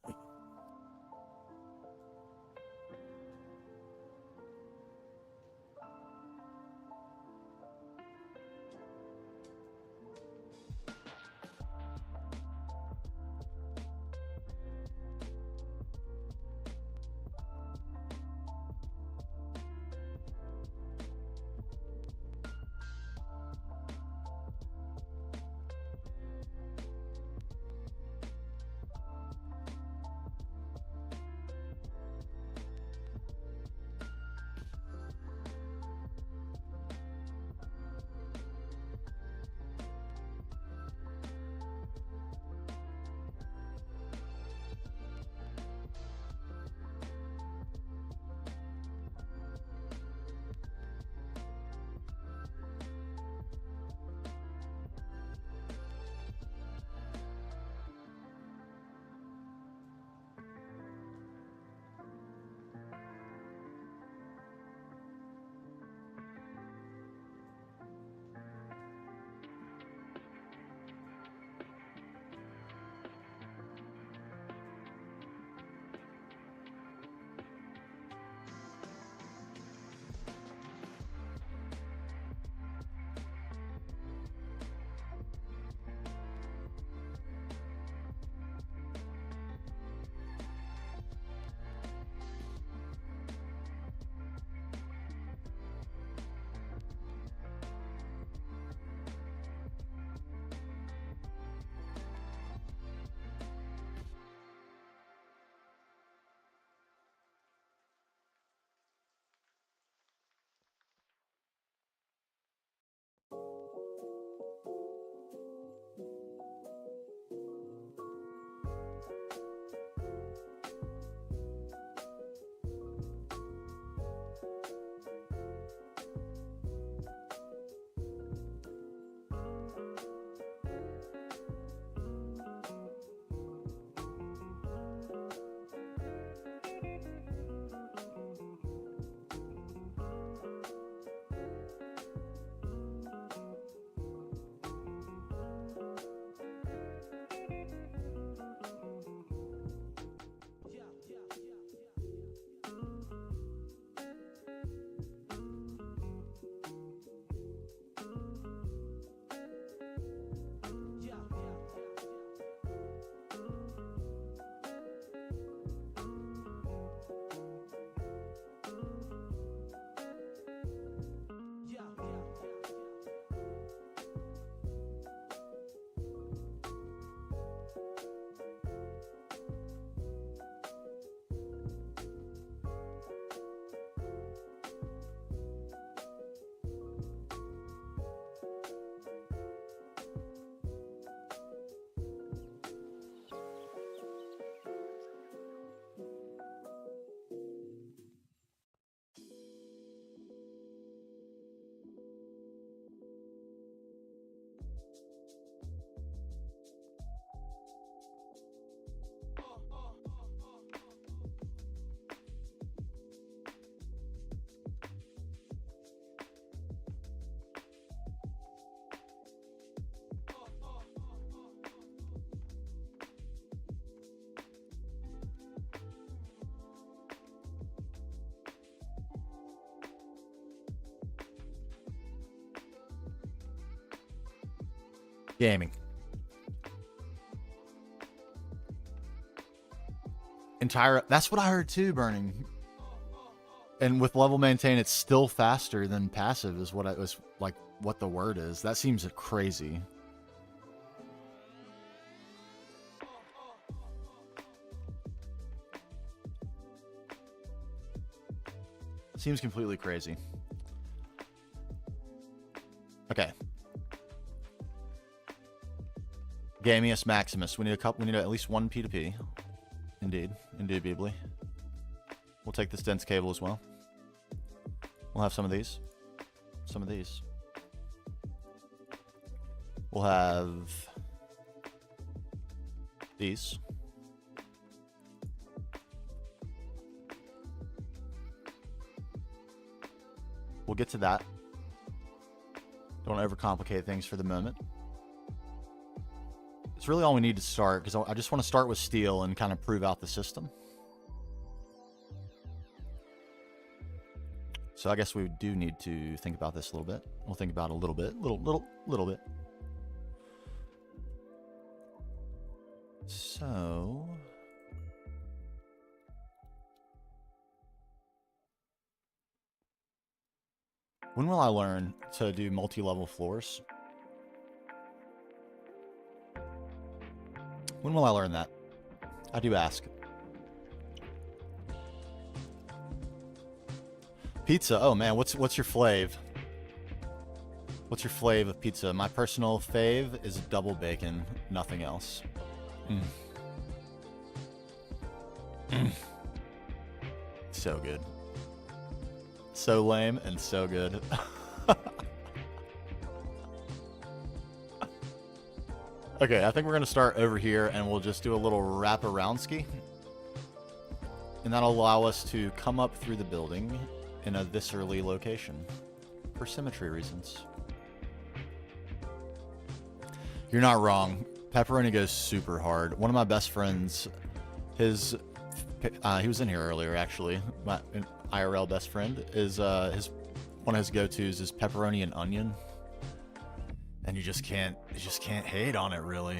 Gaming. Entire. That's what I heard too, Burning. And with level maintain, it's still faster than passive, is what I was like. What the word is. That seems crazy. Seems completely crazy. Okay. Gamius Maximus. We need a couple. We need at least one P2P. Indeed. Indubitably. We'll take this dense cable as well. We'll have some of these. Some of these. We'll have these. We'll get to that. Don't overcomplicate things for the moment. It's really all we need to start, because I just want to start with steel and kind of prove out the system. So I guess we do need to think about this a little bit. We'll think about it a little bit, little bit. So when will I learn to do multi-level floors? When will I learn that? I do ask. Pizza. Oh man, what's your fave? What's your fave of pizza? My personal fave is double bacon, nothing else. So good. So lame and so good. Okay, I think we're gonna start over here and we'll just do a little wrap-around ski. And that'll allow us to come up through the building in a this early location for symmetry reasons. You're not wrong. Pepperoni goes super hard. One of my best friends, he was in here earlier actually. My IRL best friend is one of his go-tos is pepperoni and onion, and you just can't hate on it really.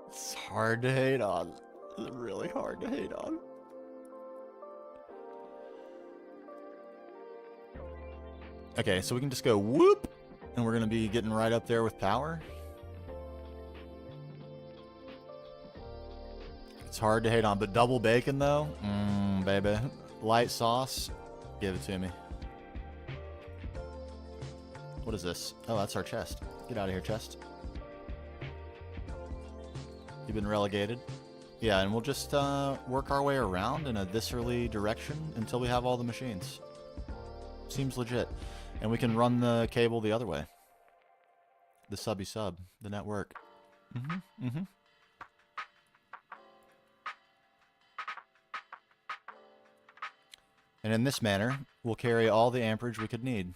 It's hard to hate on. It's really hard to hate on. Okay, so we can just go whoop, and we're going to be getting right up there with power. It's hard to hate on, but double bacon though, baby. Light sauce, give it to me. What is this? Oh, that's our chest. Get out of here, chest. You've been relegated. Yeah, and we'll just work our way around in a this early direction until we have all the machines. Seems legit. And we can run the cable the other way. The subby sub, the network. And in this manner, we'll carry all the amperage we could need.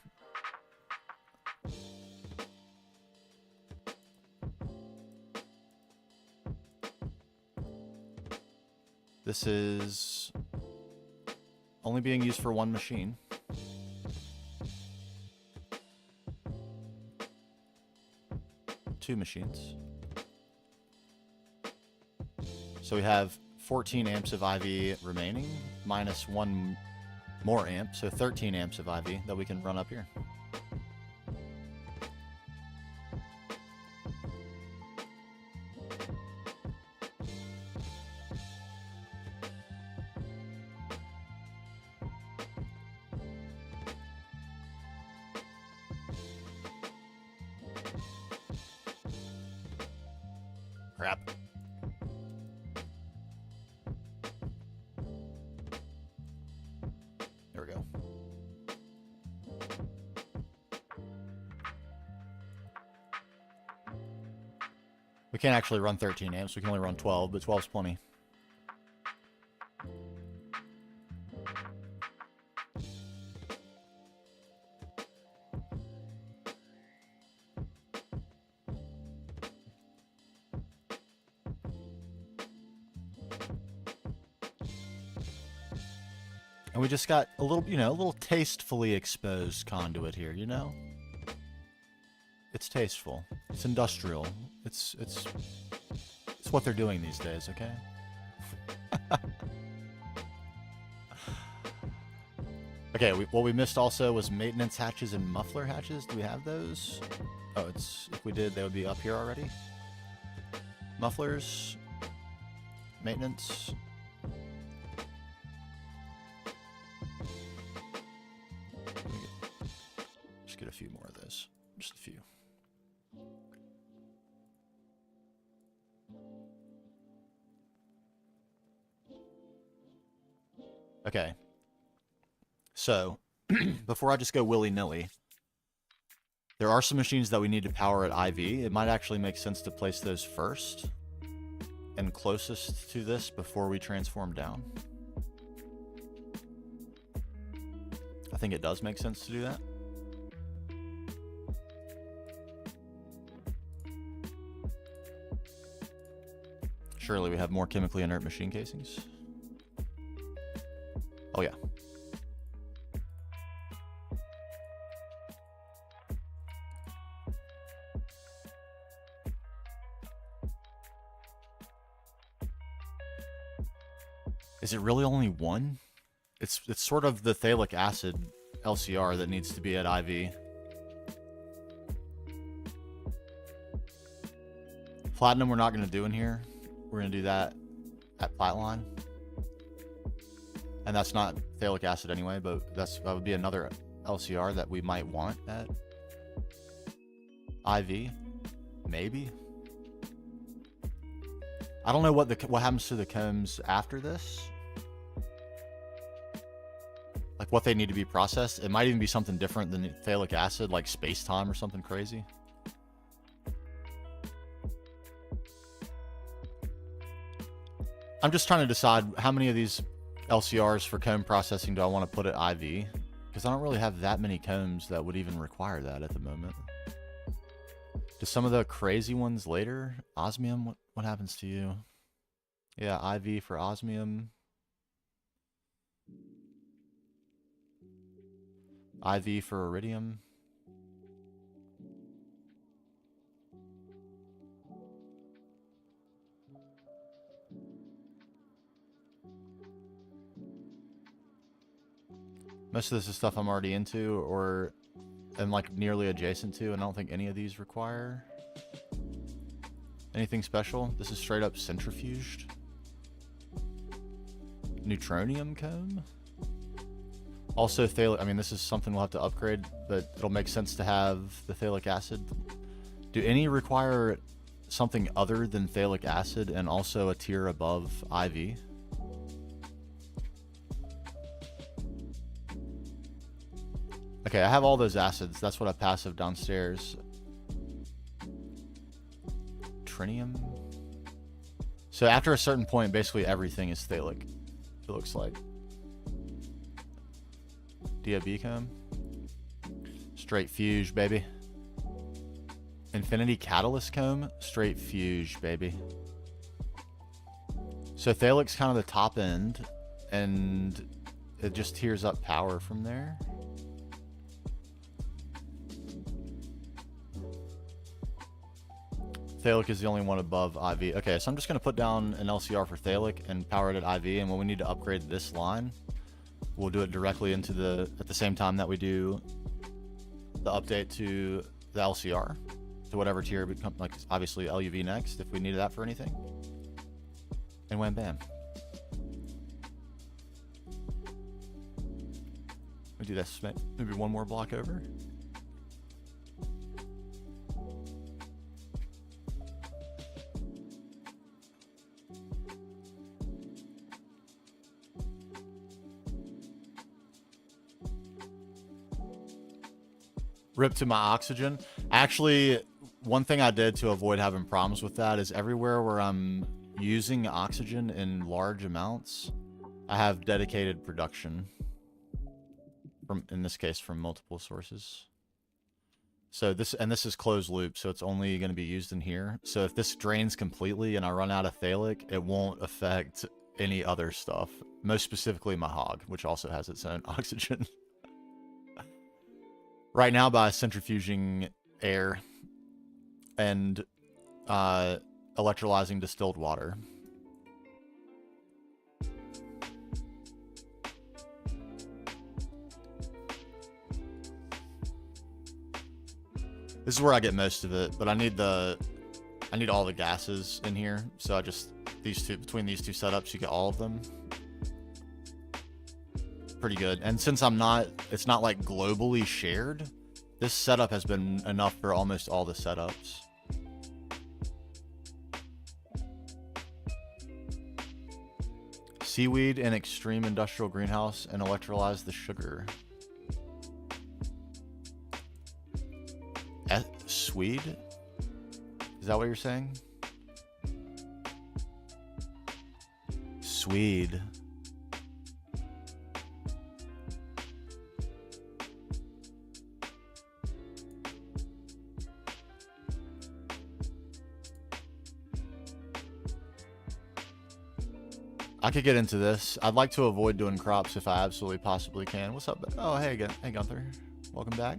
This is only being used for one machine. Two machines. So we have 14 amps of IV remaining, minus one more amp, so 13 amps of IV that we can run up here. Crap. There we go. We can't actually run 13 amps, we can only run 12, but 12 is plenty. And we just got a little, a little tastefully exposed conduit here, It's tasteful. It's industrial. It's what they're doing these days, okay? Okay, what we missed also was maintenance hatches and muffler hatches. Do we have those? Oh, if we did, they would be up here already. Mufflers, maintenance. Just get a few more of those. Just a few. Okay. So, before I just go willy-nilly, there are some machines that we need to power at IV. It might actually make sense to place those first and closest to this before we transform down. I think it does make sense to do that. Surely we have more chemically inert machine casings. Oh yeah. Is it really only one? It's sort of the phthalic acid LCR that needs to be at IV. Platinum we're not going to do in here. We're going to do that at Platline. And that's not phthalic acid anyway, but that would be another LCR that we might want at IV. Maybe. I don't know what happens to the combs after this. Like what they need to be processed. It might even be something different than phthalic acid, like space-time or something crazy. I'm just trying to decide how many of these LCRs for comb processing do I want to put at IV. Because I don't really have that many combs that would even require that at the moment. Do some of the crazy ones later? Osmium, what happens to you? Yeah, IV for osmium. IV for iridium. Most of this is stuff I'm already into or am like nearly adjacent to, and I don't think any of these require anything special. This is straight up centrifuged. Neutronium comb. Also phthalic, I mean this is something we'll have to upgrade, but it'll make sense to have the phthalic acid. Do any require something other than phthalic acid and also a tier above IV? Okay, I have all those acids. That's what I passive downstairs. Trinium. So after a certain point, basically everything is phthalic. It looks like. DAB comb. Straight fuge, baby. Infinity catalyst comb. Straight fuge, baby. So phthalic's kind of the top end, and it just tiers up power from there. Phthalic is the only one above IV. Okay, so I'm just going to put down an LCR for phthalic and power it at IV, and when we need to upgrade this line, we'll do it directly into at the same time that we do the update to the LCR, to whatever tier become, like obviously LUV next, if we need that for anything. And wham bam. We do this maybe one more block over. Rip to my oxygen. Actually, one thing I did to avoid having problems with that is everywhere where I'm using oxygen in large amounts, I have dedicated production. In this case, from multiple sources. So this is closed loop, so it's only going to be used in here. So if this drains completely and I run out of phthalic, it won't affect any other stuff. Most specifically my hog, which also has its own oxygen. Right now by centrifuging air and electrolyzing distilled water. This is where I get most of it, but I need all the gases in here, so I just between these two setups you get all of them. Pretty good. And since it's not like globally shared, this setup has been enough for almost all the setups. Seaweed in extreme industrial greenhouse and electrolyze the sugar. Swede? Is that what you're saying? Swede. I could get into this. I'd like to avoid doing crops if I absolutely possibly can. What's up? Oh, hey again. Hey, Gunther. Welcome back.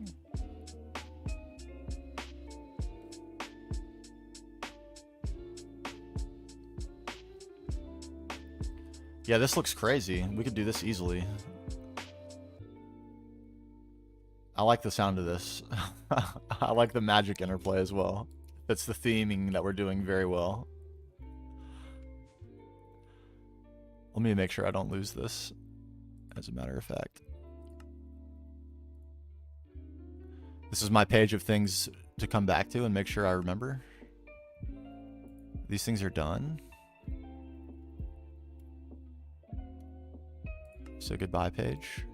Yeah, this looks crazy. We could do this easily. I like the sound of this. I like the magic interplay as well. It's the theming that we're doing very well. Let me make sure I don't lose this, as a matter of fact. This is my page of things to come back to and make sure I remember. These things are done. So goodbye page.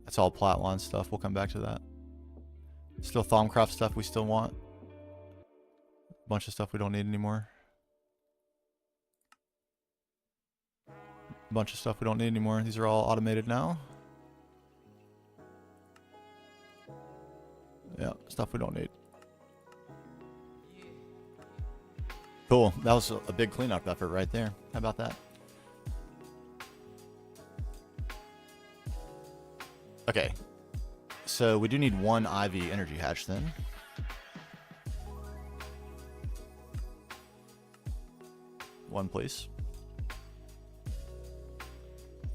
That's all Platline stuff. We'll come back to that. Still Thaumcraft stuff we still want. A bunch of stuff we don't need anymore. A bunch of stuff we don't need anymore. These are all automated now. Yeah, stuff we don't need. Cool. That was a big cleanup effort right there. How about that? Okay. So we do need one IV energy hatch then. One, please.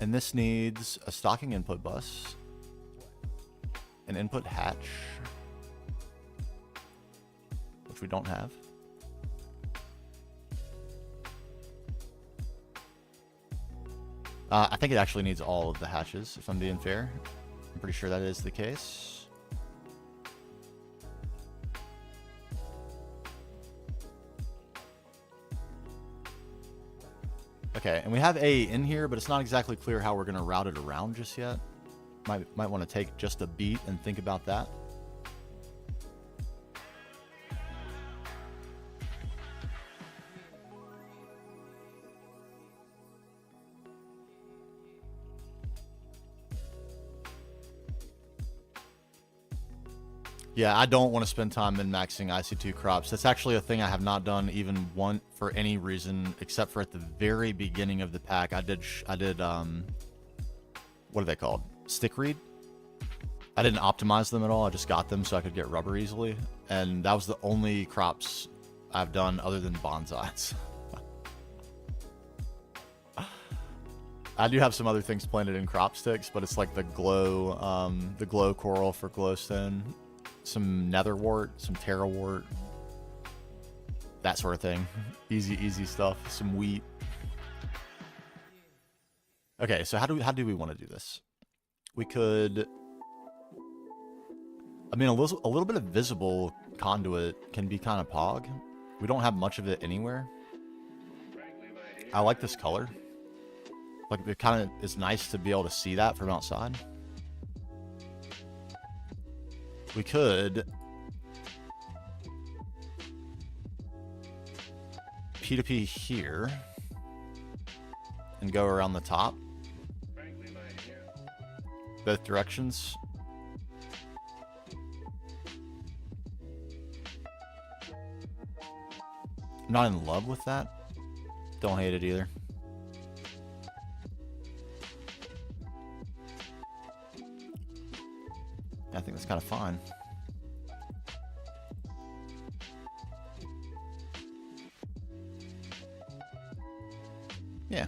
And this needs a stocking input bus, an input hatch, which we don't have. I think it actually needs all of the hatches, if I'm being fair. I'm pretty sure that is the case. Okay, and we have A in here, but it's not exactly clear how we're going to route it around just yet. Might want to take just a beat and think about that. Yeah, I don't want to spend time min-maxing IC2 crops. That's actually a thing I have not done even one for any reason except for at the very beginning of the pack. I did what are they called? Stick read. I didn't optimize them at all. I just got them so I could get rubber easily, and that was the only crops I've done other than bonsais. I do have some other things planted in crop sticks, but it's like the glow coral for glowstone. Some netherwort, some terrawort, that sort of thing. Easy stuff. Some wheat. Okay, so how do we want to do this? We could, I mean, a little bit of visible conduit can be kind of pog. We don't have much of it anywhere. I like this color. Like, it kind of is nice to be able to see that from outside. We could P2P here and go around the top. Both directions. I'm not in love with that. Don't hate it either. I think that's kind of fine. Yeah.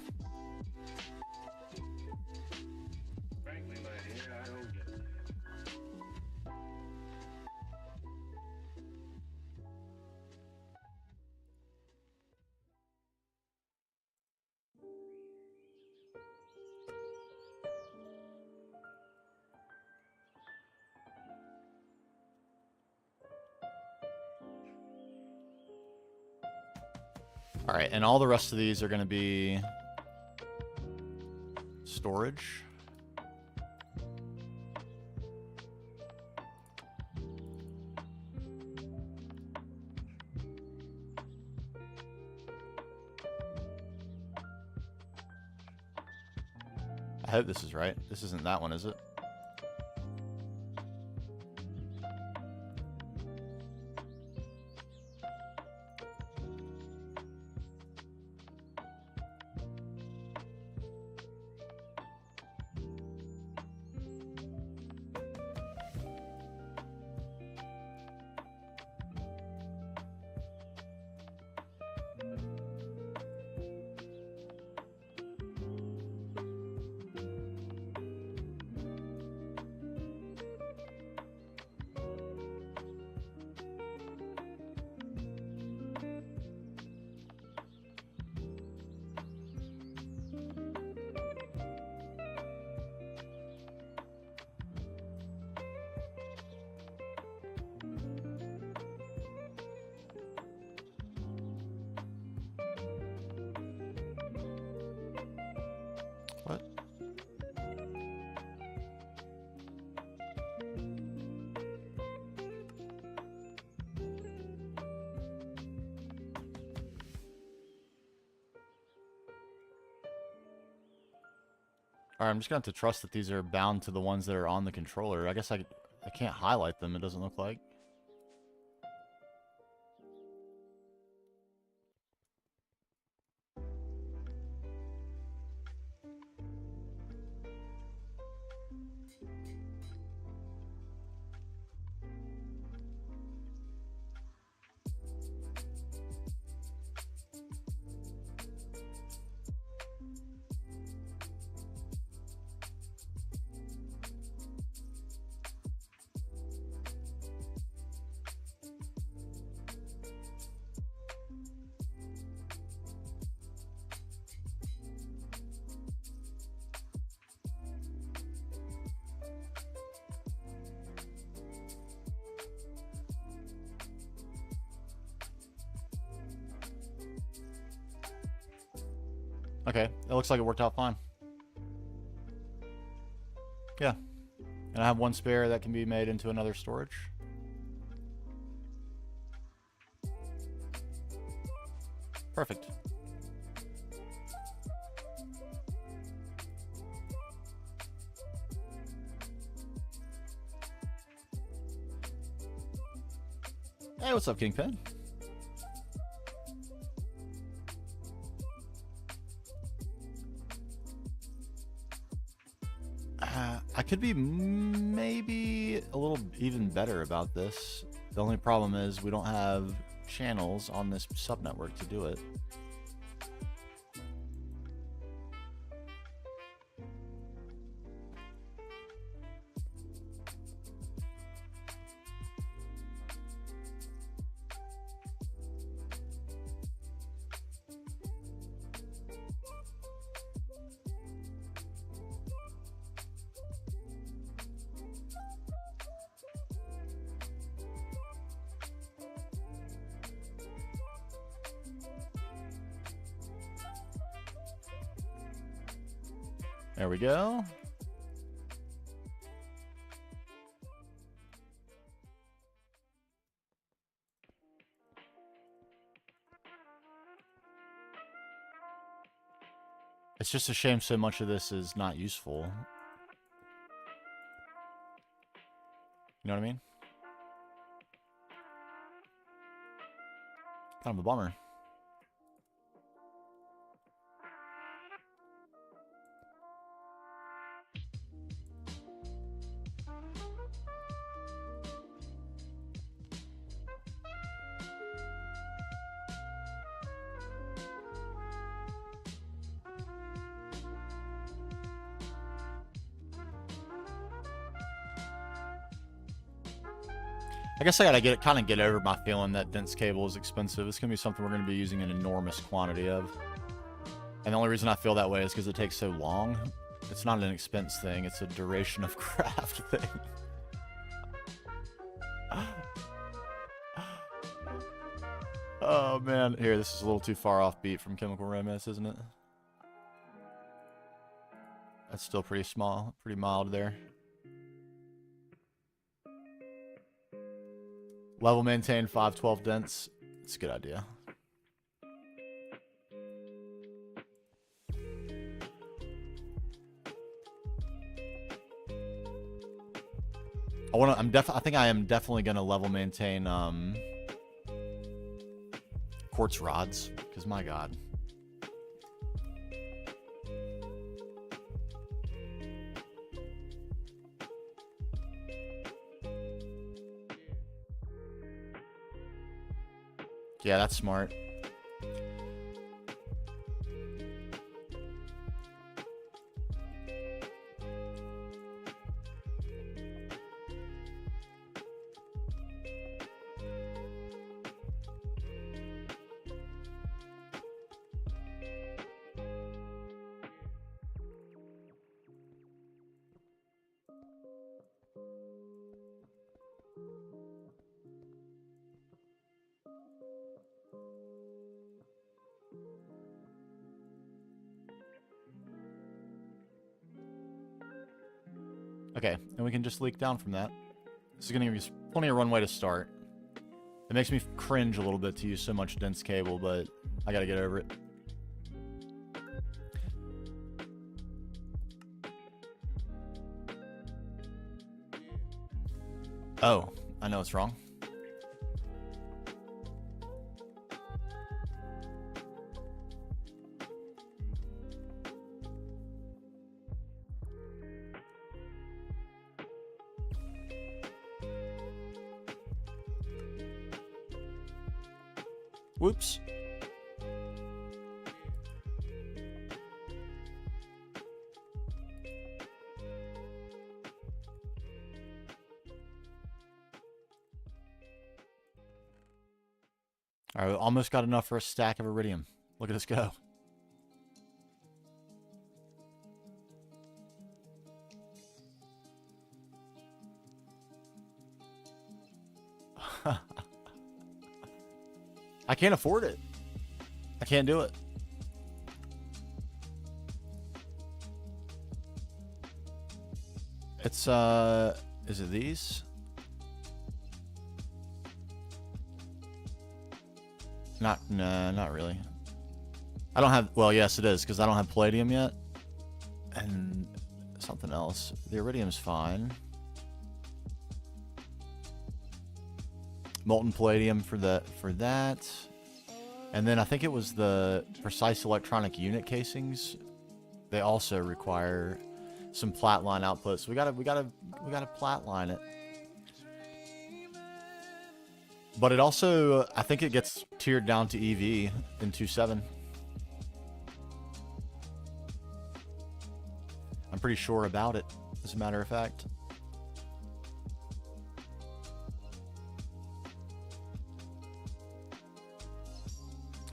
All right, and all the rest of these are going to be storage. I hope this is right. This isn't that one, is it? Alright, I'm just gonna have to trust that these are bound to the ones that are on the controller. I guess I can't highlight them, it doesn't look like. Okay, it looks like it worked out fine. Yeah. And I have one spare that can be made into another storage. Perfect. Hey, what's up, Kingpin? I could be maybe a little even better about this. The only problem is we don't have channels on this subnetwork to do it. There we go. It's just a shame so much of this is not useful. You know what I mean? Kind of a bummer. I guess I gotta kind of get over my feeling that dense cable is expensive. It's gonna be something we're gonna be using an enormous quantity of. And the only reason I feel that way is because it takes so long. It's not an expense thing, it's a duration of craft thing. Oh man, here, this is a little too far off beat from Chemical Romance, isn't it? That's still pretty small, pretty mild there. Level maintain 512 dense. It's a good idea. I think I am definitely gonna level maintain quartz rods, because my god. Yeah, that's smart. Okay, and we can just leak down from that. This is going to give us plenty of runway to start. It makes me cringe a little bit to use so much dense cable, but I gotta get over it. Oh, I know it's wrong. Whoops. All right, we almost got enough for a stack of iridium. Look at us go. I can't afford it. I can't do it. It's, is it these? Nah, not really. I don't have, well, yes, it is, because I don't have palladium yet. And something else. The iridium's fine. Molten palladium for that. And then I think it was the precise electronic unit casings. They also require some plat line output. So we gotta plat line it. But it also, I think it gets tiered down to EV in 2.7. I'm pretty sure about it, as a matter of fact.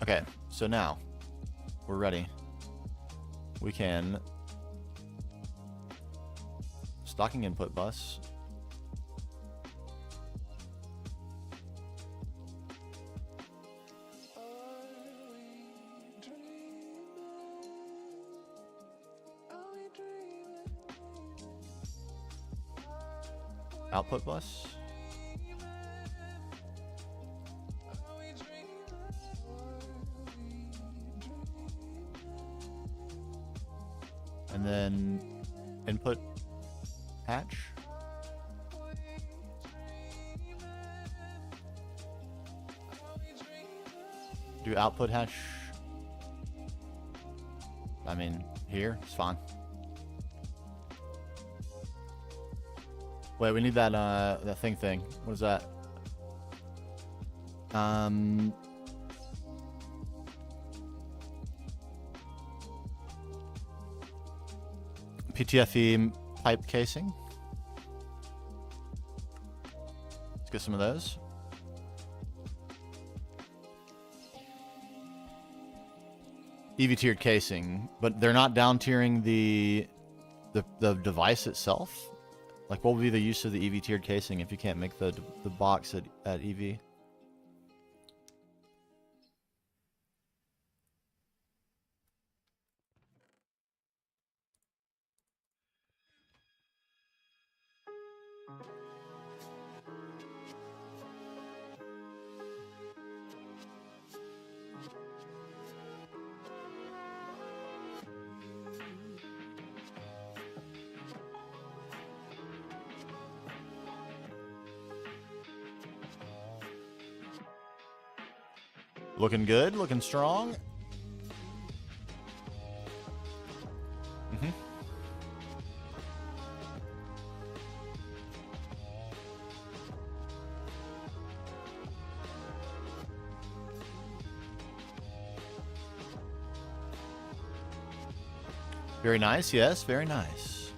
Okay, so now we're ready. We can stocking input bus. Output bus. And then input hatch. Do output hatch. I mean, here, it's fine. Wait, we need that that thing. What is that? PTFE pipe casing. Let's get some of those. EV tiered casing, but they're not down tiering the device itself. Like, what would be the use of the EV tiered casing if you can't make the box at EV? Looking good, looking strong. Very nice, yes, very nice.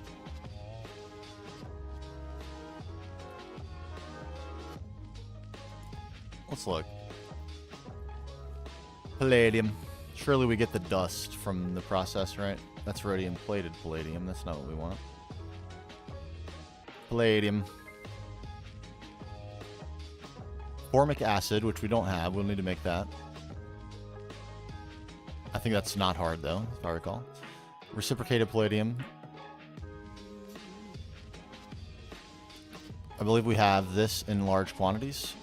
Let's look. Palladium. Surely we get the dust from the process, right? That's rhodium plated palladium. That's not what we want. Palladium. Formic acid, which we don't have. We'll need to make that. I think that's not hard, though, if I recall. Reciprocated palladium. I believe we have this in large quantities.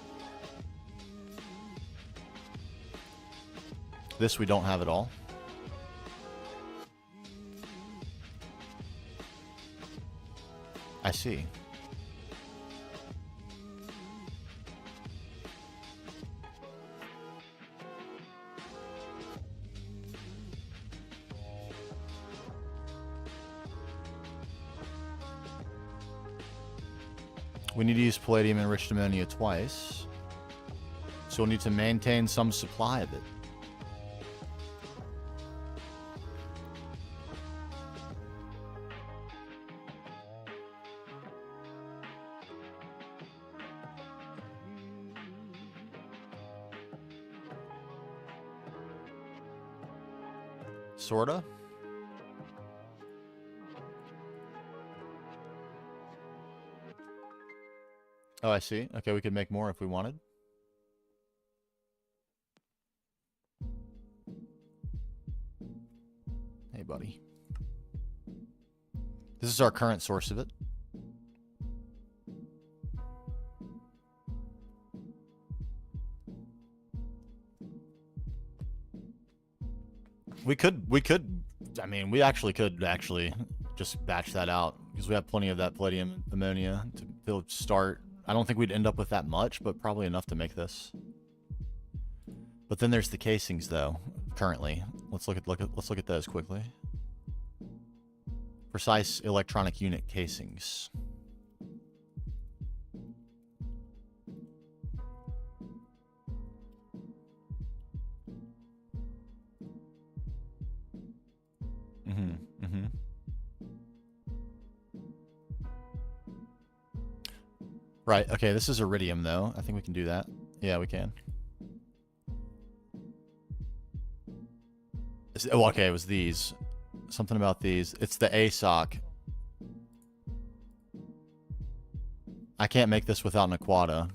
This we don't have at all. I see. We need to use palladium enriched ammonia twice. So we'll need to maintain some supply of it. Sorta. Oh, I see. Okay, we could make more if we wanted. Hey, buddy. This is our current source of it. We could, I mean, we actually could just batch that out because we have plenty of that palladium ammonia to start. I don't think we'd end up with that much, but probably enough to make this. But then there's the casings, though. Currently, let's look at those quickly. Precise electronic unit casings. Right, okay, this is iridium, though. I think we can do that. Yeah, we can. Oh, okay, it was these. Something about these. It's the ASOC. I can't make this without an Aquata.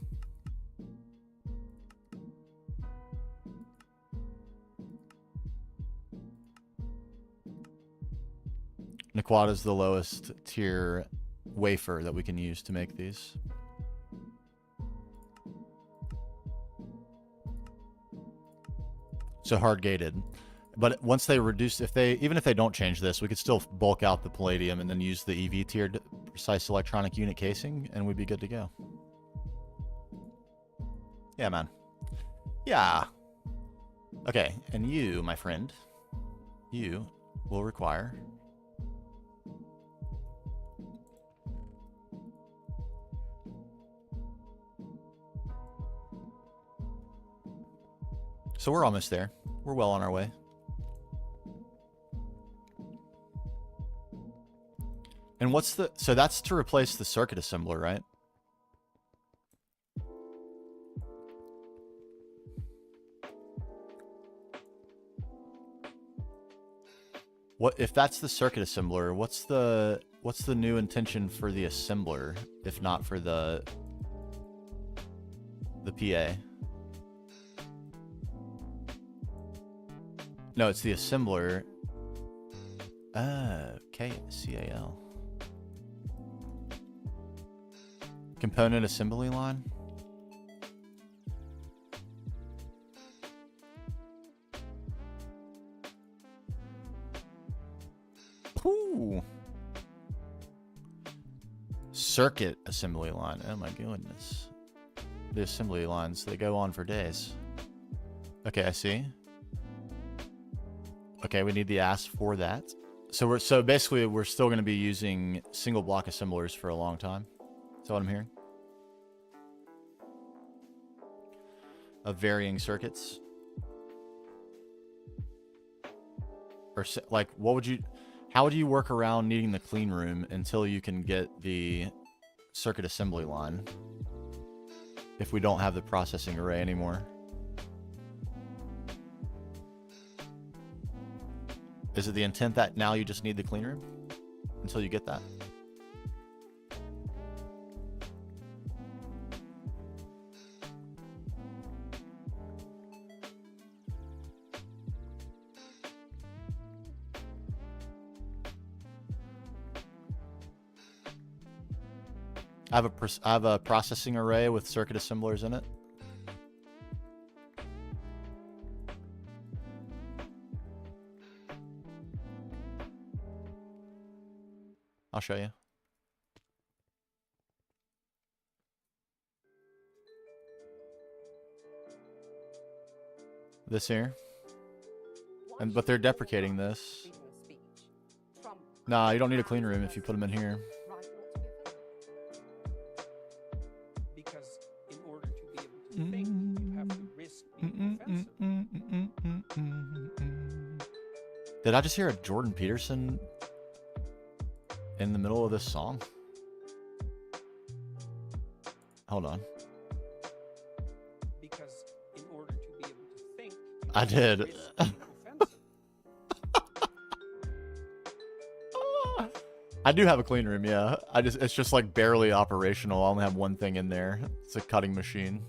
Naquata is the lowest tier wafer that we can use to make these. So hard gated. But once they reduce, even if they don't change this, we could still bulk out the palladium and then use the EV tiered precise electronic unit casing, and we'd be good to go. Yeah, man. Yeah. Okay, and you, my friend, you will require so we're almost there. We're well on our way. And what's the... So that's to replace the circuit assembler, right? What if that's the circuit assembler? What's the new intention for the assembler, if not for the PA? No, it's the assembler. KCAL. Component assembly line. Ooh. Circuit assembly line. Oh my goodness. The assembly lines, they go on for days. Okay, I see. Okay, we need the ASP for that. So basically we're still going to be using single block assemblers for a long time. Is that what I'm hearing? Of varying circuits. Or like, how would you work around needing the clean room until you can get the circuit assembly line? If we don't have the processing array anymore. Is it the intent that now you just need the clean room until you get that? I have a processing array with circuit assemblers in it. I'll show you. This here. But they're deprecating this. Nah, you don't need a clean room if you put them in here. Did I just hear a Jordan Peterson in the middle of this song? Hold on. Because in order to be able to think, I did. it's offensive. I do have a clean room, yeah. It's just like barely operational. I only have one thing in there. It's a cutting machine.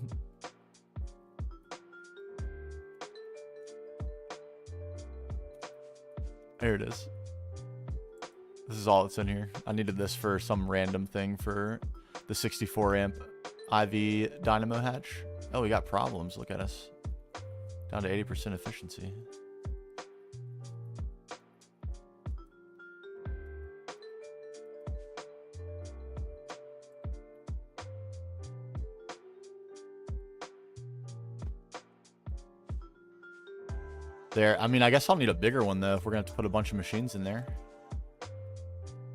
Here it is. This is all that's in here. I needed this for some random thing for the 64 amp IV dynamo hatch. Oh, we got problems. Look at us. Down to 80% efficiency. There. I mean, I guess I'll need a bigger one, though, if we're going to have to put a bunch of machines in there.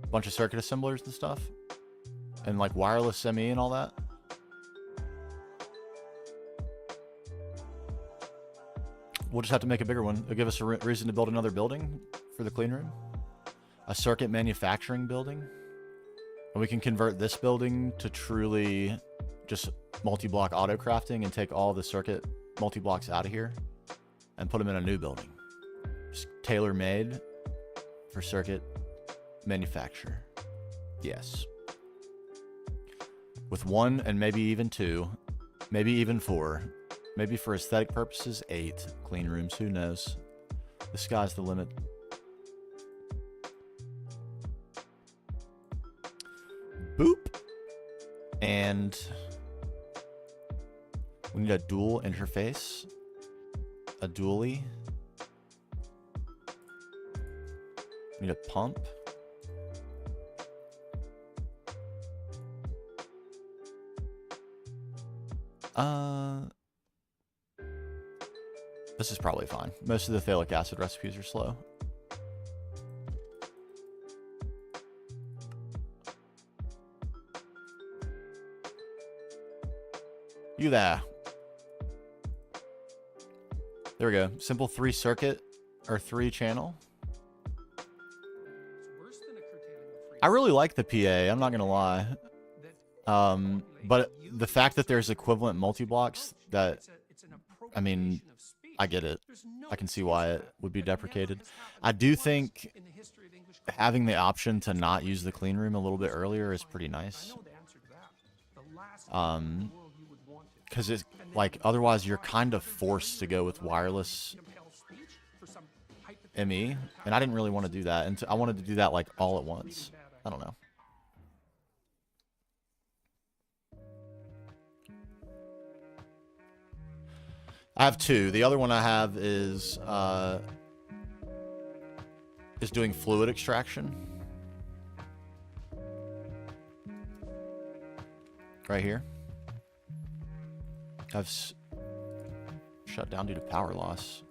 A bunch of circuit assemblers and stuff. And, like, wireless ME and all that. We'll just have to make a bigger one. It'll give us a reason to build another building for the clean room. A circuit manufacturing building. And we can convert this building to truly just multi-block auto crafting and take all the circuit multi-blocks out of here and put them in a new building. Just tailor-made for circuit manufacture. Yes. With 1 and maybe even 2, maybe even 4, maybe for aesthetic purposes, 8 clean rooms. Who knows? The sky's the limit. Boop. And we need a dual interface. A dually. Need a pump. This is probably fine. Most of the phthalic acid recipes are slow. You there. There we go. Simple 3 circuit or 3 channel. It's worse than a curtailing of freedom. I really like the PA. I'm not gonna lie. But the fact that there's equivalent multi-blocks that, I mean, I get it. I can see why it would be deprecated. I do think having the option to not use the clean room a little bit earlier is pretty nice. Because it's like, otherwise you're kind of forced to go with wireless ME, and I didn't really want to do that, and I wanted to do that like all at once. I don't know. I have 2. The other one I have is doing fluid extraction. Right here. I've shut down due to power loss.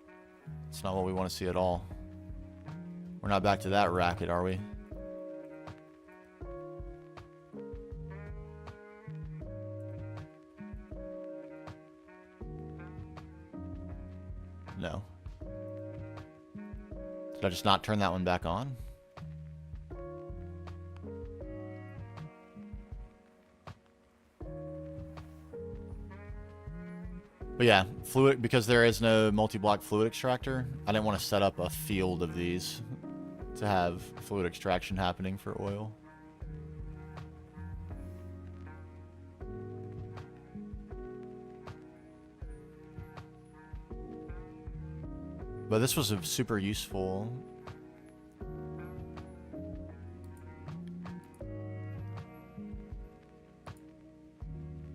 It's not what we want to see at all. We're not back to that racket, are we? No. Did I just not turn that one back on? But yeah, fluid, because there is no multi-block fluid extractor, I didn't want to set up a field of these to have fluid extraction happening for oil. But this was a super useful.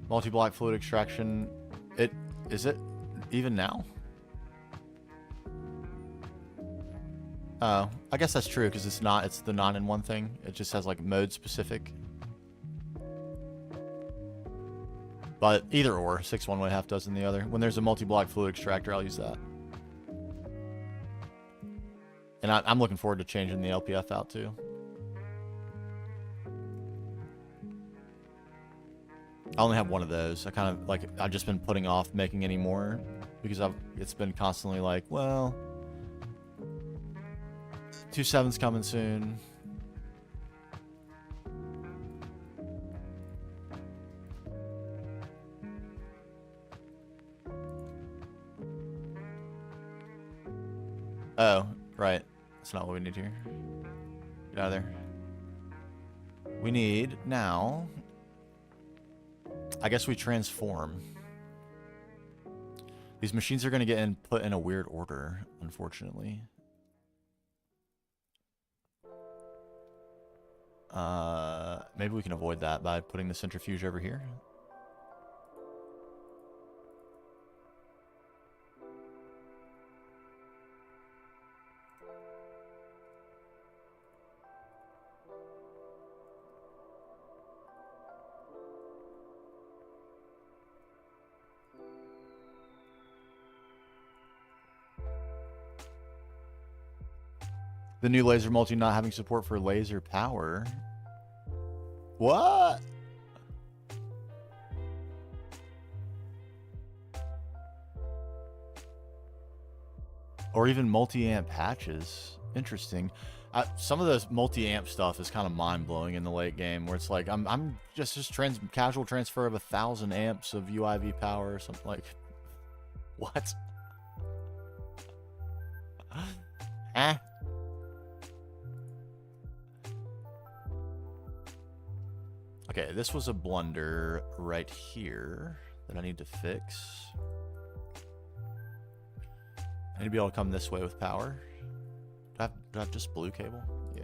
Multi-block fluid extraction. Is it even now? Oh, I guess that's true because it's the non-in-one thing. It just has like mode specific. But either or, 6 one way, half dozen the other. When there's a multi-block fluid extractor, I'll use that. And I'm looking forward to changing the LPF out too. I only have one of those. I've just been putting off making any more because it's been constantly like, well, 2.7's coming soon. Oh, right. That's not what we need here. Get out of there. We need now. I guess we transform. These machines are going to get put in a weird order, unfortunately. Maybe we can avoid that by putting the centrifuge over here. The new laser multi not having support for laser power. What? Or even multi-amp patches. Interesting. Some of this multi-amp stuff is kind of mind-blowing in the late game, where it's like I'm just casual transfer of 1,000 amps of UIV power or something like. What? Eh? Okay, this was a blunder right here that I need to fix. I need to be able to come this way with power. Do I have just blue cable? Yeah.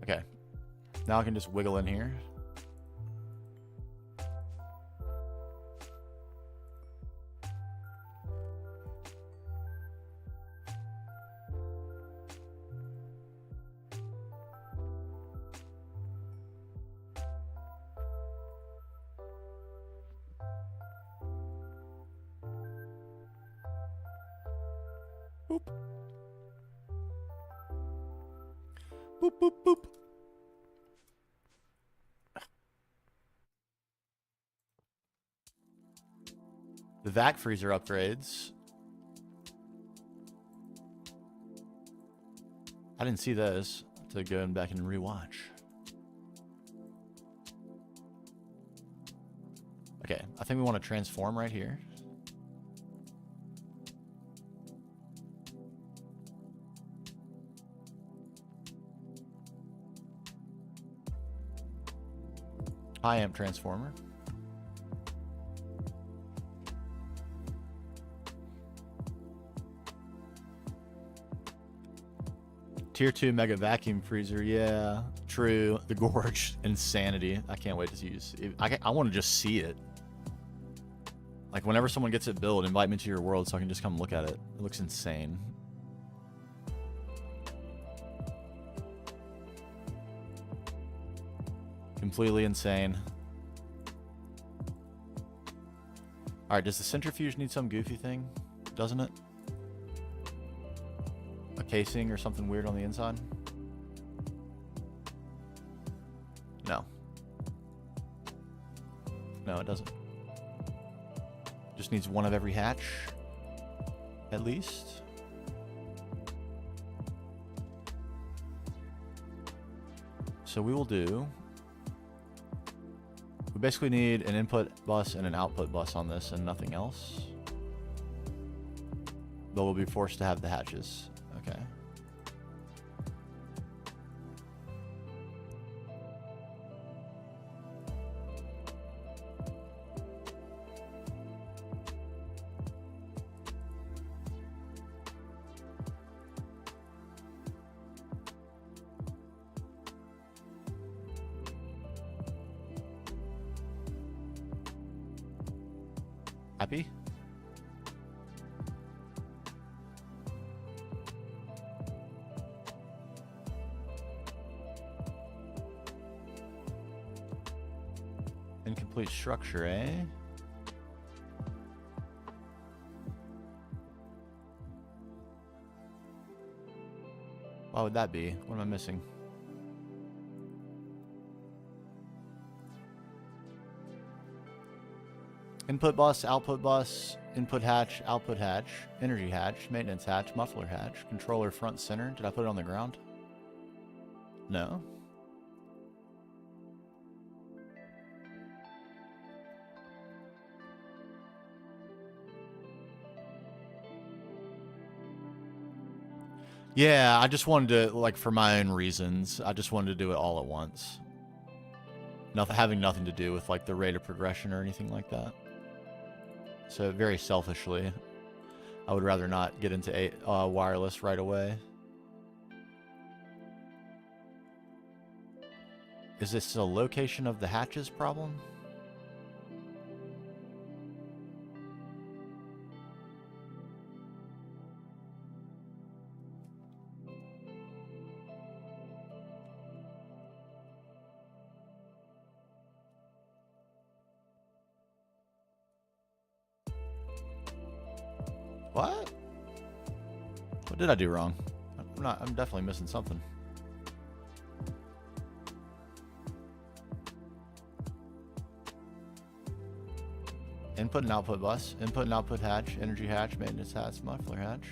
Okay. Now I can just wiggle in here. Boop. Boop, boop, boop. The vac freezer upgrades. I didn't see those to go back and rewatch. Okay, I think we want to transform right here. High amp transformer. Tier 2 mega vacuum freezer. Yeah, true. The gorge. Insanity. I can't wait to use. I want to just see it. Like, whenever someone gets it built, invite me to your world so I can just come look at it. It looks insane. Completely insane. Alright, does the centrifuge need some goofy thing? Doesn't it? A casing or something weird on the inside? No. No, it doesn't. Just needs one of every hatch. At least. So we will do... We basically need an input bus and an output bus on this and nothing else. But we'll be forced to have the hatches. Okay. Happy? Incomplete structure, eh? Why would that be? What am I missing? Input bus, output bus, input hatch, output hatch, energy hatch, maintenance hatch, muffler hatch, controller front center. Did I put it on the ground? No. Yeah, I just wanted to, like, for my own reasons, I just wanted to do it all at once. Having nothing to do with, like, the rate of progression or anything like that. So, very selfishly, I would rather not get into wireless right away. Is this a location of the hatches problem? What? What did I do wrong? I'm definitely missing something. Input and output bus, input and output hatch, energy hatch, maintenance hatch, muffler hatch.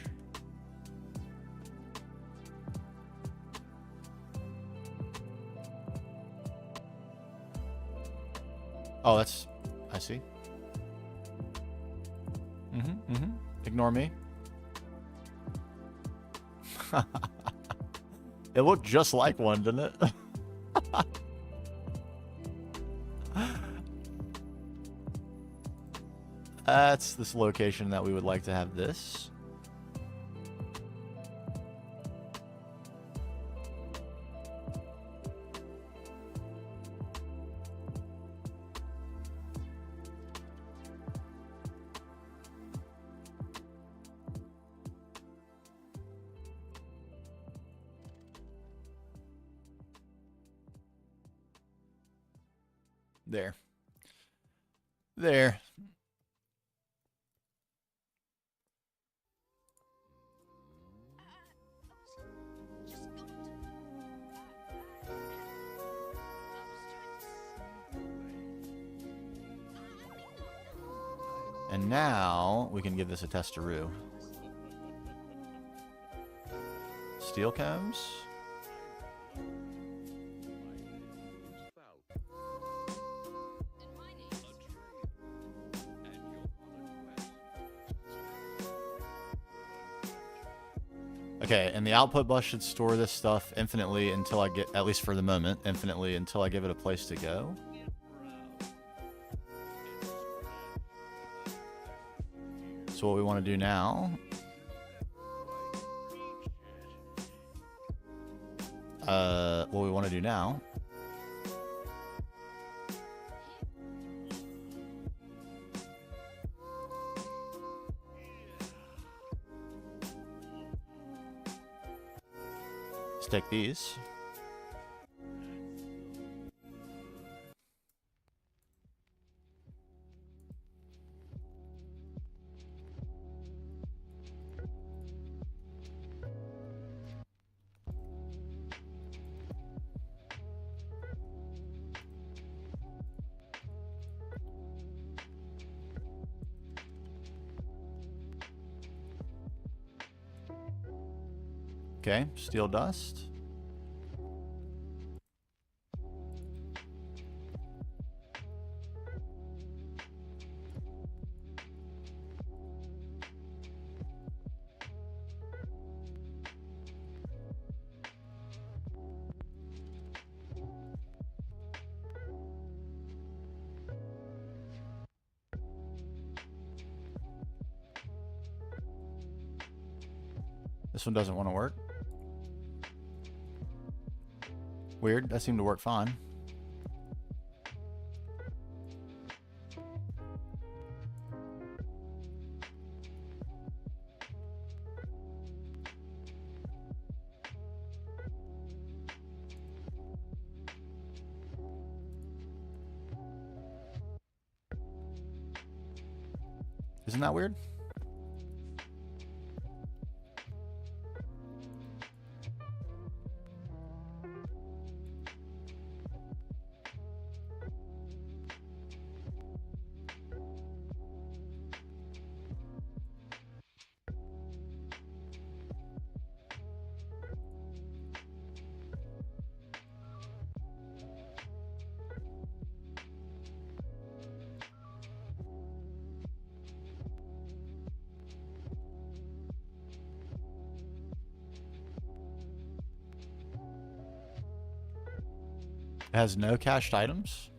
Oh, that's, I see. Ignore me. It looked just like one, didn't it? That's this location that we would like to have this. There. There. And now we can give this a testaroo. Steel combs. Okay, and the output bus should store this stuff infinitely until I get, at least for the moment, infinitely until I give it a place to go. So what we want to do now... what we want to do now... take these. Okay, steel dust. This one doesn't want to work. Weird, that seemed to work fine. Isn't that weird? It has no cached items.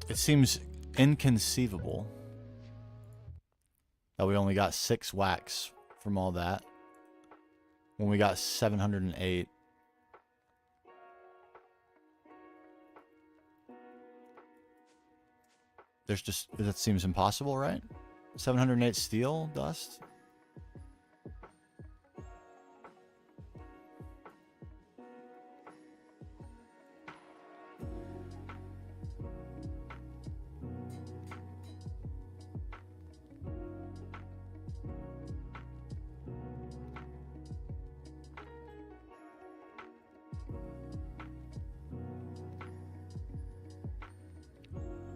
It seems inconceivable that we only got 6 wax from all that when we got 708. There's just, that seems impossible, right? 708 steel dust?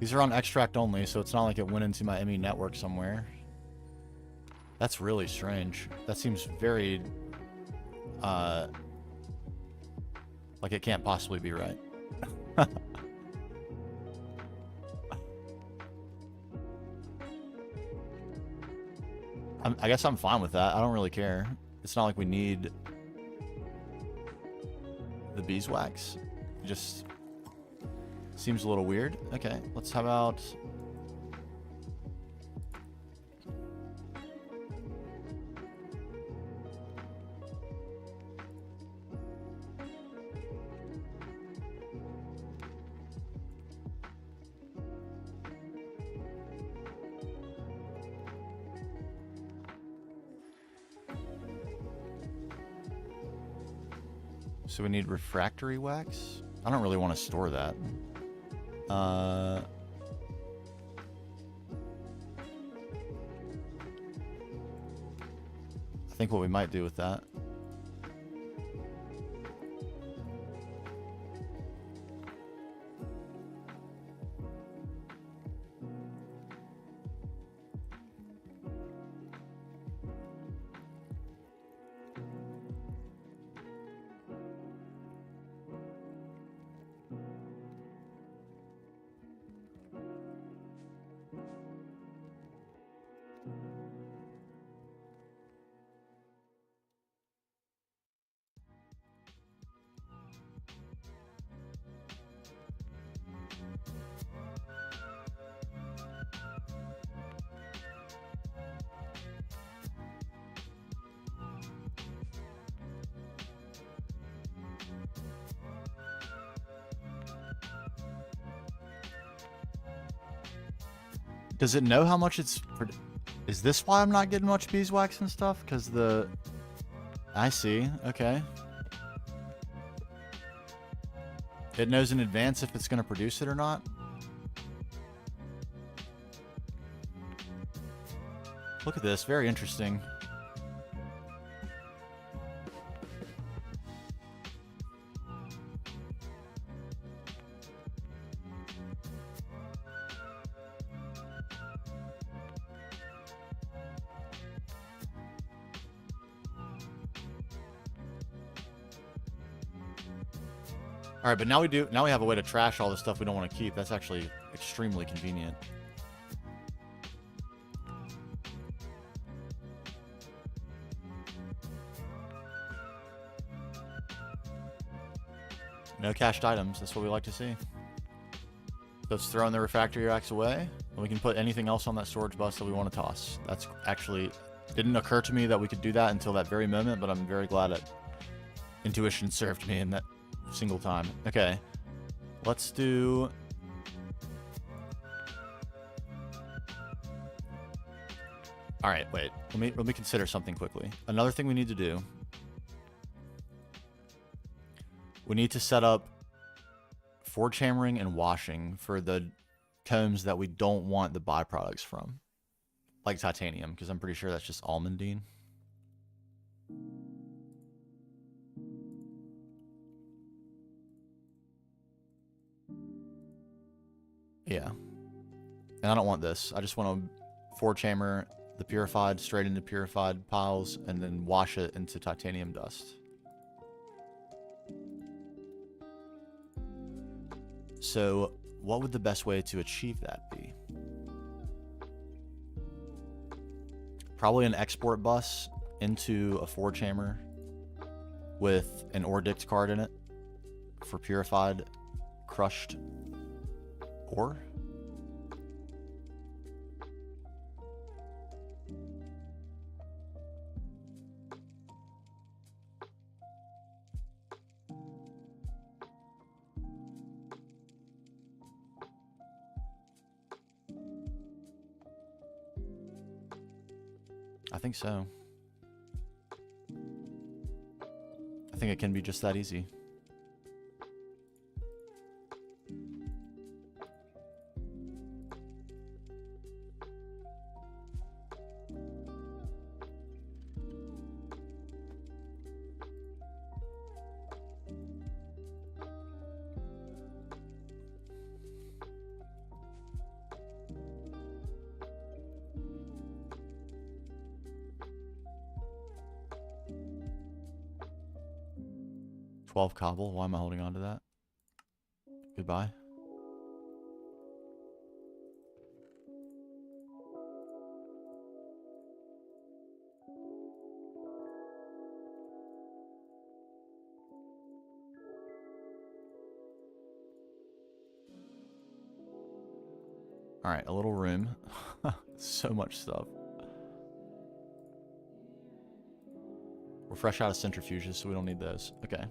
These are on extract only, so it's not like it went into my ME network somewhere. That's really strange. That seems very, like it can't possibly be right. I guess I'm fine with that. I don't really care. It's not like we need the beeswax. It just seems a little weird. Okay, let's have out. So we need refractory wax. I don't really want to store that. I think what we might do with that. Does it know how much it's... Is this why I'm not getting much beeswax and stuff? Because the... I see. Okay. It knows in advance if it's going to produce it or not. Look at this. Very interesting. All right, but now we have a way to trash all the stuff we don't want to keep. That's actually extremely convenient. No cached items. That's what we like to see. So let's throw in the refractory racks away, and we can put anything else on that storage bus that we want to toss. That's actually didn't occur to me that we could do that until that very moment, but I'm very glad that intuition served me in that single time. Okay, let's do... All right, wait. Let me consider something quickly. Another thing we need to do. We need to set up forge hammering and washing for the combs that we don't want the byproducts from, like titanium, because I'm pretty sure that's just almandine. Yeah. And I don't want this. I just want to forge hammer the purified straight into purified piles and then wash it into titanium dust. So what would the best way to achieve that be? Probably an export bus into a forge hammer with an ore dict card in it for purified crushed ore. I think so. I think it can be just that easy. Cobble. Why am I holding on to that? Goodbye. All right, a little room. So much stuff. We're fresh out of centrifuges, so we don't need those. Okay.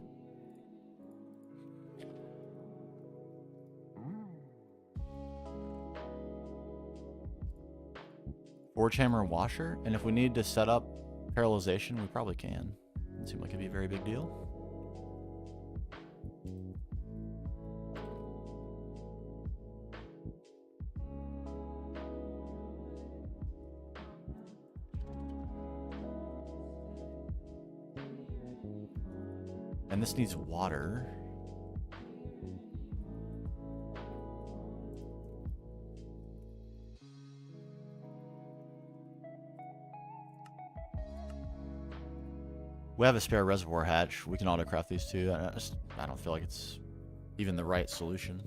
Forge hammer and washer, and if we need to set up parallelization, we probably can. Doesn't seem like it'd be a very big deal. And this needs water. We have a spare reservoir hatch. We can autocraft these two. I don't feel like it's even the right solution.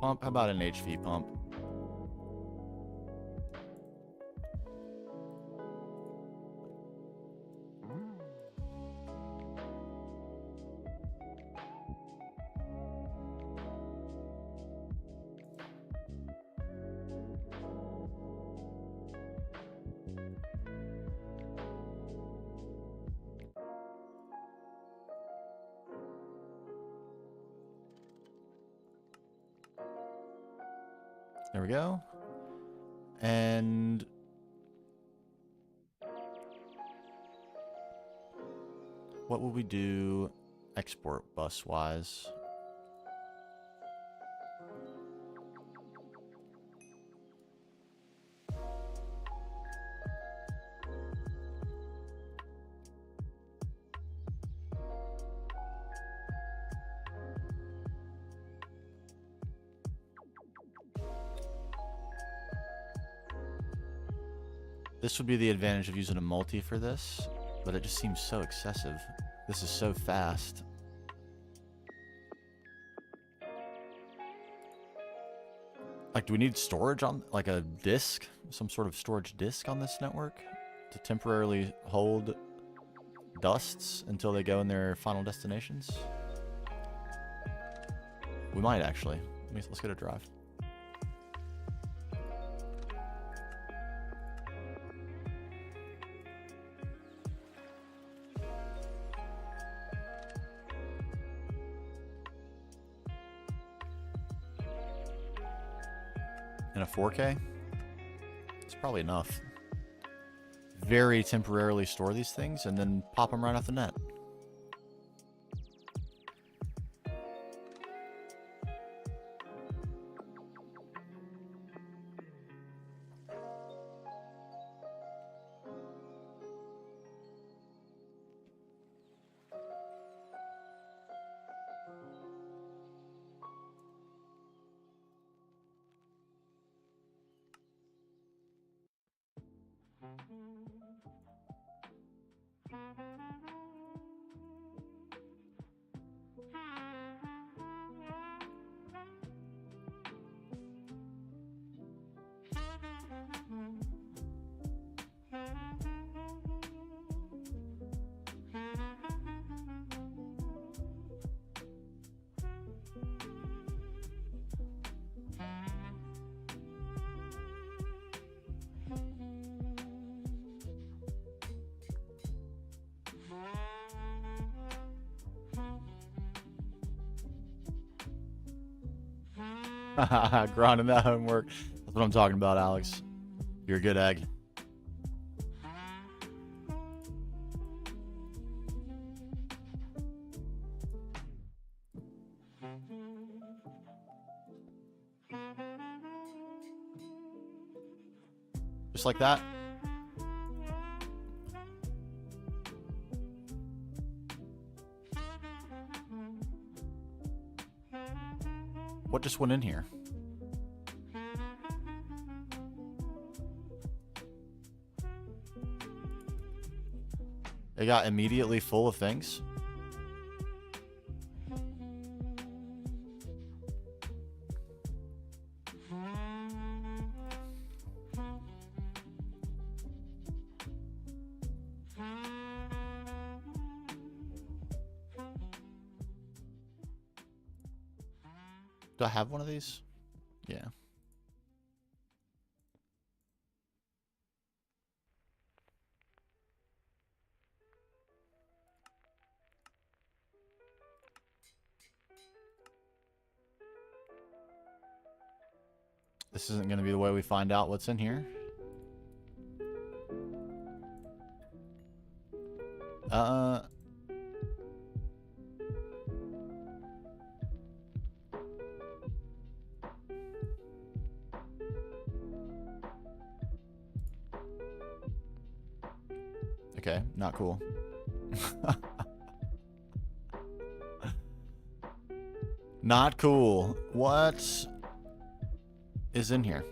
Pump? How about an HV pump? There we go. And what will we do export bus wise? This would be the advantage of using a multi for this, but it just seems so excessive. This is so fast. Like, do we need storage on, like a disk? Some sort of storage disk on this network to temporarily hold dusts until they go in their final destinations? We might actually. Let's get a drive. And a 4K? It's probably enough. Very temporarily store these things and then pop them right off the net. Grinding that homework. That's what I'm talking about, Alex. You're a good egg. Just like that. What just went in here? It got immediately full of things. Do I have one of these? Yeah. This isn't going to be the way we find out what's in here. Okay, not cool. Not cool. What is in here?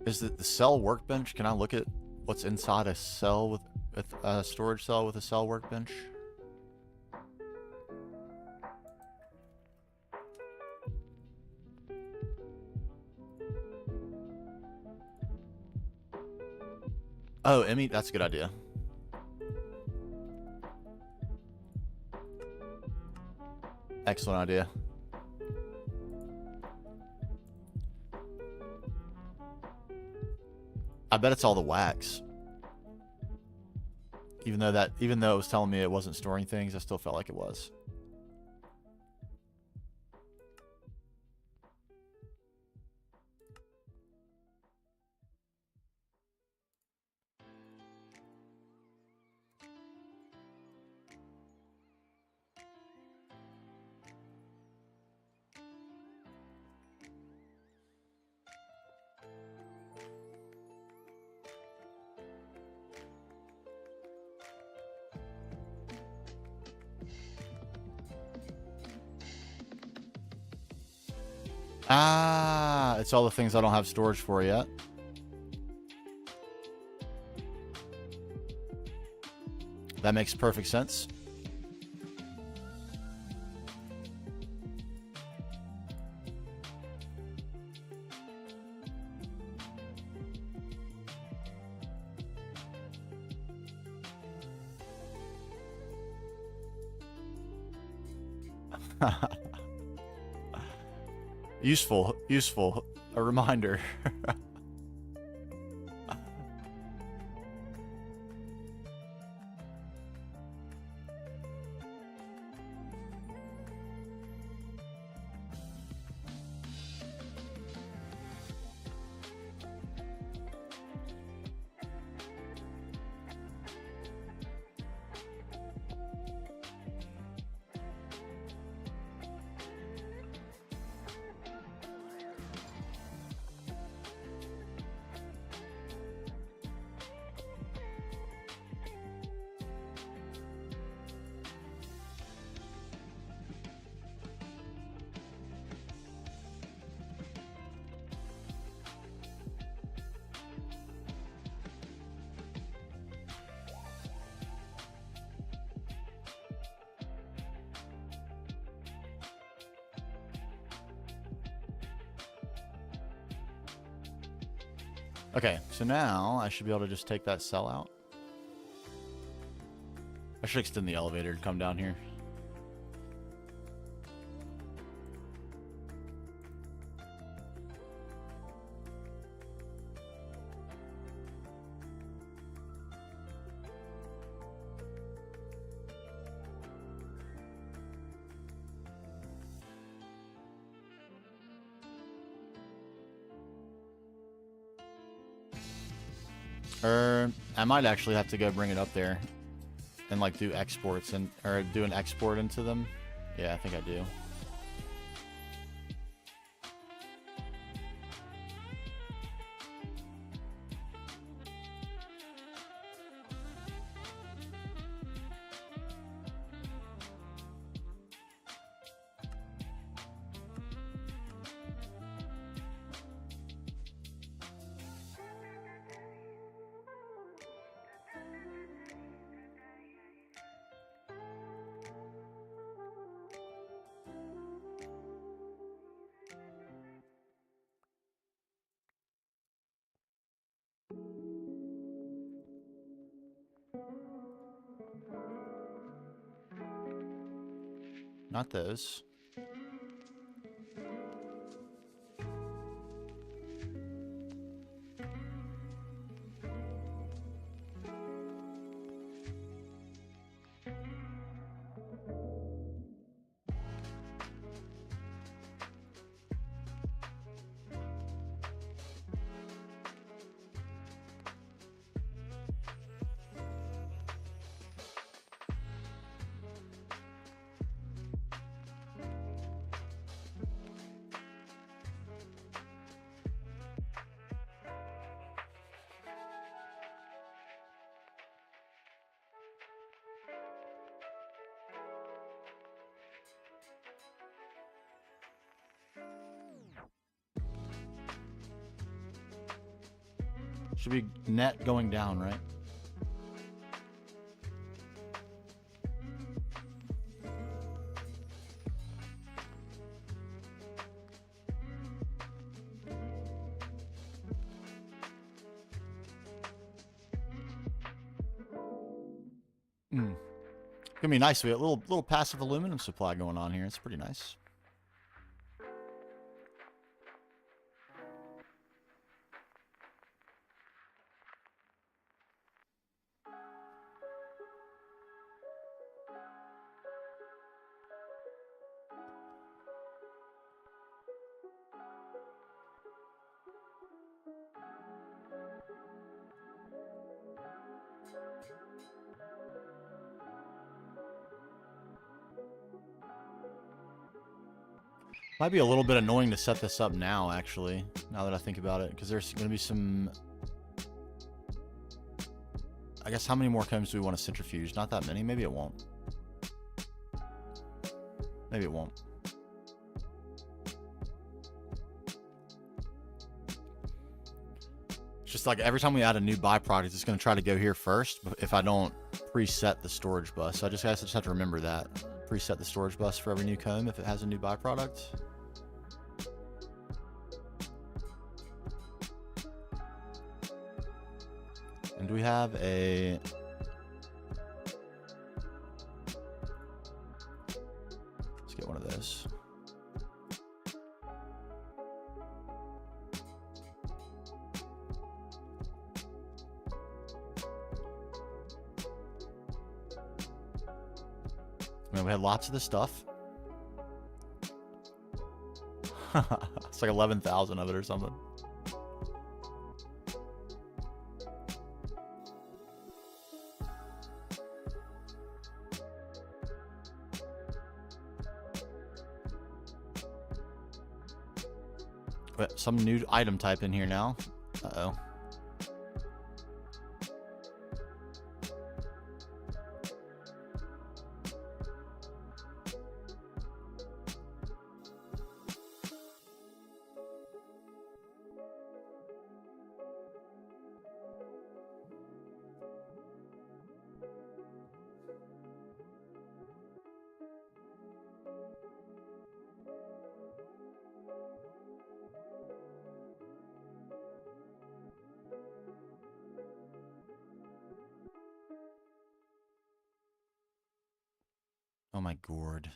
Is it the cell workbench? Can I look at what's inside a cell with a storage cell with a cell workbench? Oh, Emmy, that's a good idea. Excellent idea. I bet it's all the wax. Even though it was telling me it wasn't storing things, I still felt like it was. Ah, it's all the things I don't have storage for yet. That makes perfect sense. Useful. A reminder. Okay, so now I should be able to just take that cell out. I should extend the elevator to come down here. Or I might actually have to go bring it up there and like do exports and or do an export into them. Yeah, I think I do. Not those. Should be net going down, right? Gonna be nice. We got a little passive aluminum supply going on here. It's pretty nice. Might be a little bit annoying to set this up now, actually, now that I think about it, because there's going to be some... I guess how many more combs do we want to centrifuge? Not that many. Maybe it won't. Maybe it won't. It's just like every time we add a new byproduct, it's going to try to go here first if I don't preset the storage bus. So I guess I just have to remember that. Preset the storage bus for every new comb if it has a new byproduct. And do we have a... Let's get one of those. Man, we had lots of this stuff. It's like 11,000 of it or something. Some new item type in here now. Uh-oh. Oh my gourd.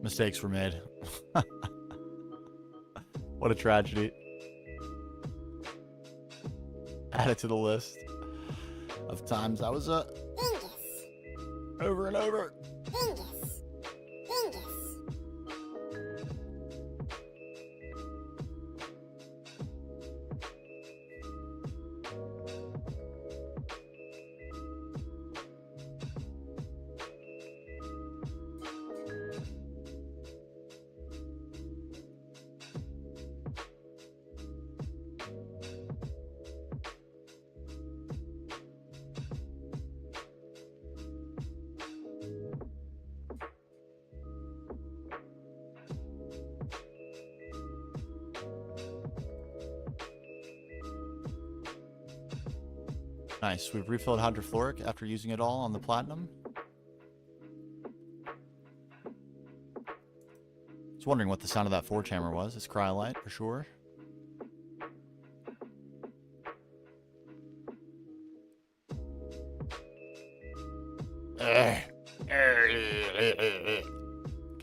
Mistakes were made. What a tragedy. Add it to the list of times I was over and over. Nice. We've refilled hydrofluoric after using it all on the platinum. I was wondering what the sound of that forge hammer was. It's cryolite for sure.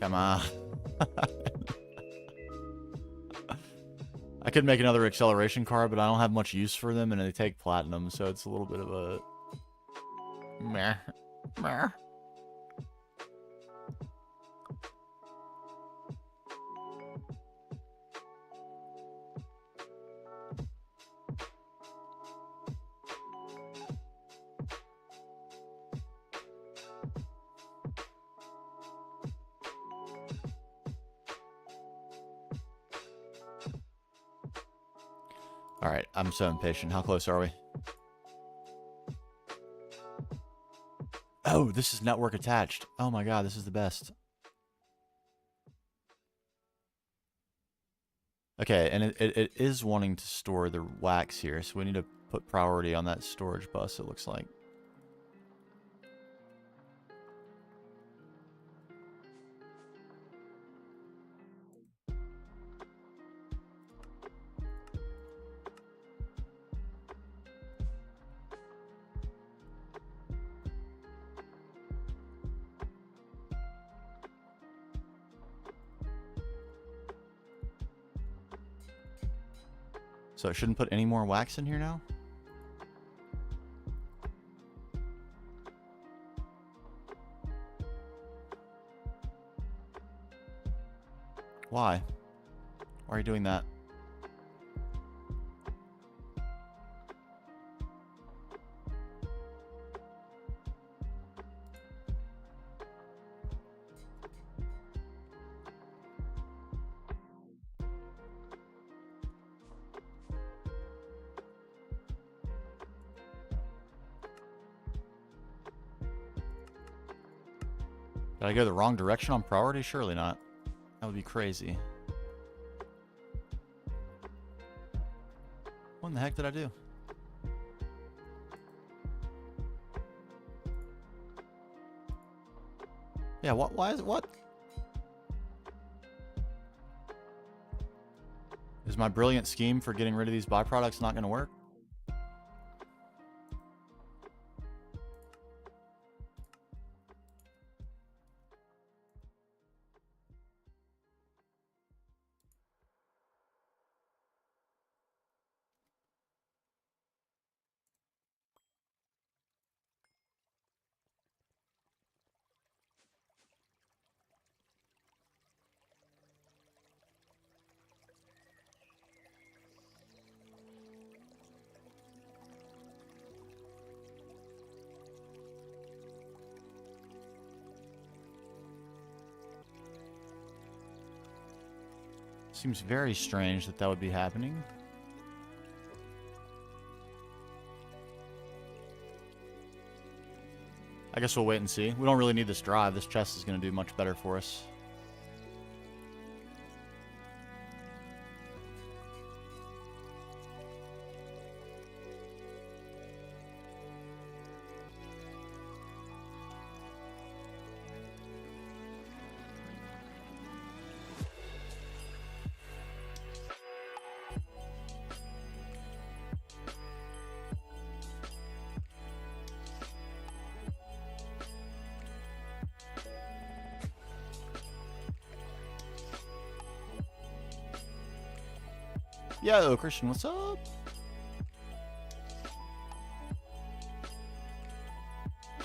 Come on. I could make another acceleration card, but I don't have much use for them, and they take platinum, so it's a little bit of a meh. Meh. Alright, I'm so impatient. How close are we? Oh, this is network attached. Oh my god, this is the best. Okay, and it is wanting to store the wax here, so we need to put priority on that storage bus, it looks like. So I shouldn't put any more wax in here now? Why? Why are you doing that? Did I go the wrong direction on priority? Surely not. That would be crazy. What in the heck did I do? Yeah, what? Why is it? What? Is my brilliant scheme for getting rid of these byproducts not going to work? Seems very strange that that would be happening. I guess we'll wait and see. We don't really need this drive. This chest is going to do much better for us. Yo, Christian, what's up?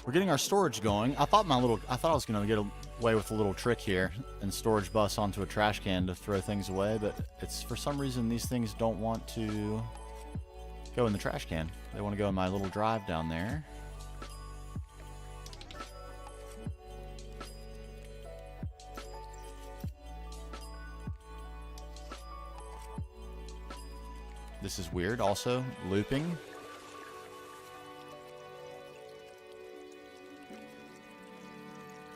We're getting our storage going. I thought I was gonna get away with a little trick here and storage bus onto a trash can to throw things away, but it's for some reason these things don't want to go in the trash can. They want to go in my little drive down there. This is weird. Also, looping.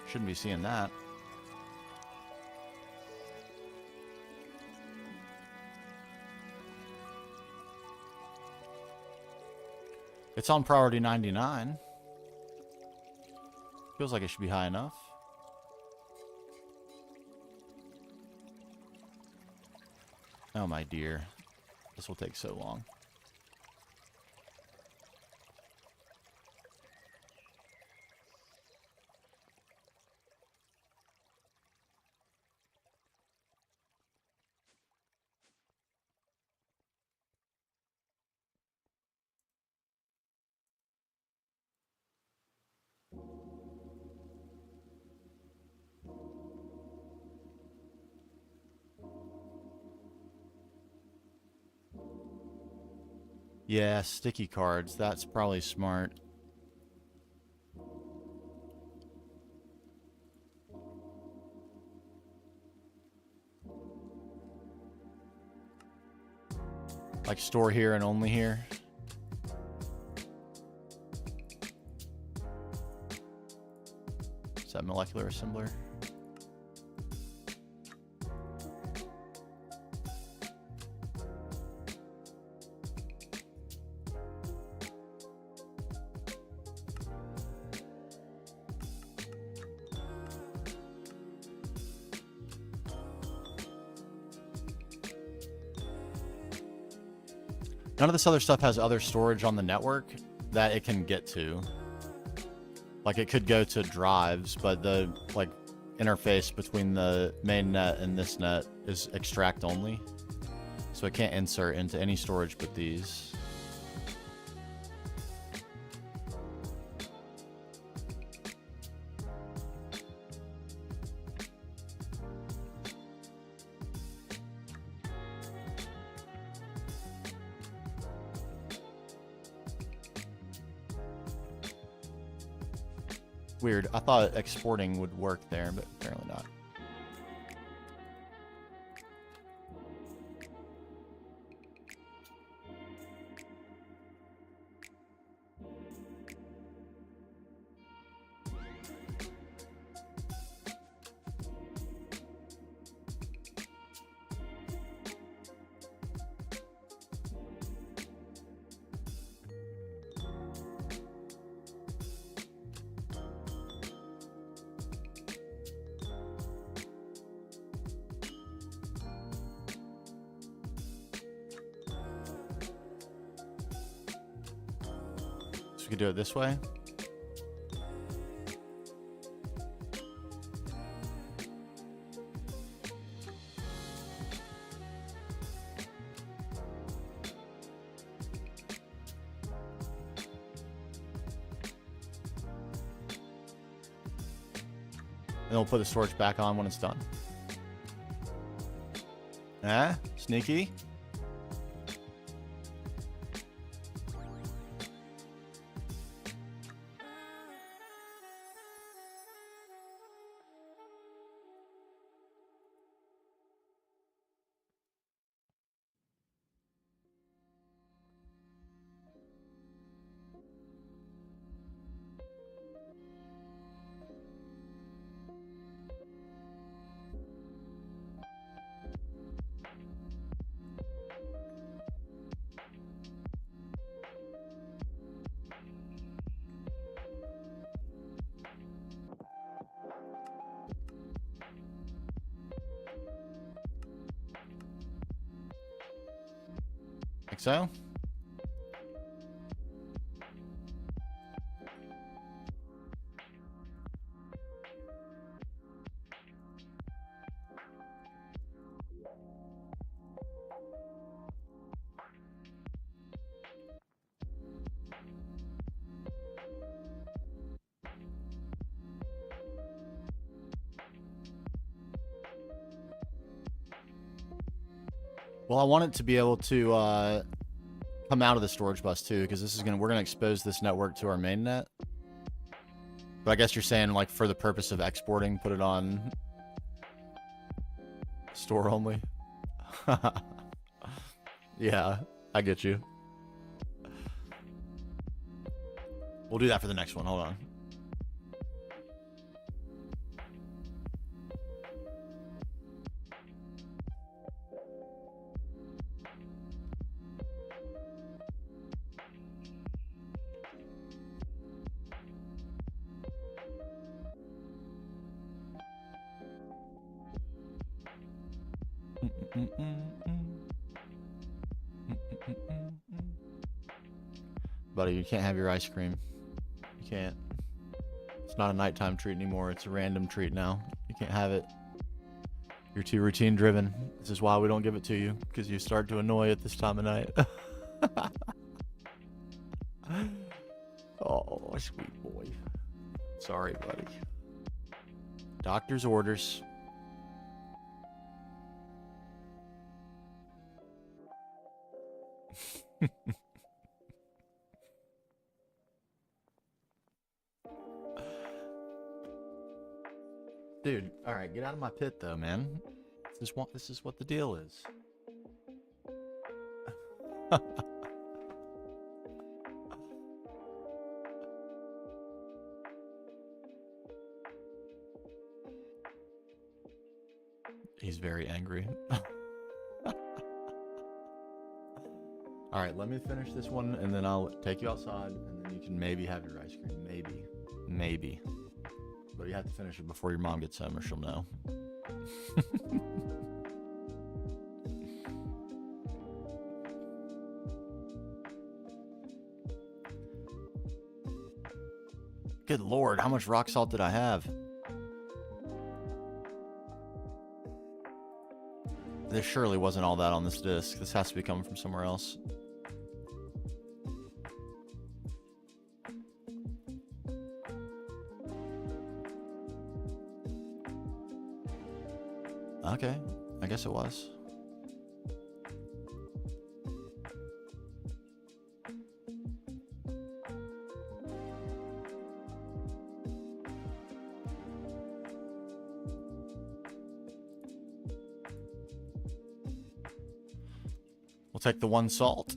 Shouldn't be seeing that. It's on priority 99. Feels like it should be high enough. Oh my dear. This will take so long. Yeah, sticky cards. That's probably smart. Like store here and only here. Is that molecular assembler? None of this other stuff has other storage on the network that it can get to. Like it could go to drives, but the like interface between the main net and this net is extract only. So it can't insert into any storage but these. Weird. I thought exporting would work there, but apparently not. We could do it this way. And then we'll put the storage back on when it's done. Ah, sneaky. Like so. Well, I want it to be able to come out of the storage bus too, because we're gonna expose this network to our main net. But I guess you're saying, like, for the purpose of exporting, put it on store only. Yeah, I get you. We'll do that for the next one. Hold on. Buddy, you can't have your ice cream. You can't. It's not a nighttime treat anymore. It's a random treat now. You can't have it. You're too routine driven. This is why we don't give it to you, because you start to annoy at this time of night. Oh, sweet boy. Sorry, buddy. Doctor's orders. Dude, all right, get out of my pit though, man. This is what the deal is. He's very angry. All right, let me finish this one, and then I'll take you outside, and then you can maybe have your ice cream. Maybe. But you have to finish it before your mom gets home, or she'll know. Good Lord, how much rock salt did I have? There surely wasn't all that on this disc. This has to be coming from somewhere else. Okay, I guess it was. We'll take the one salt.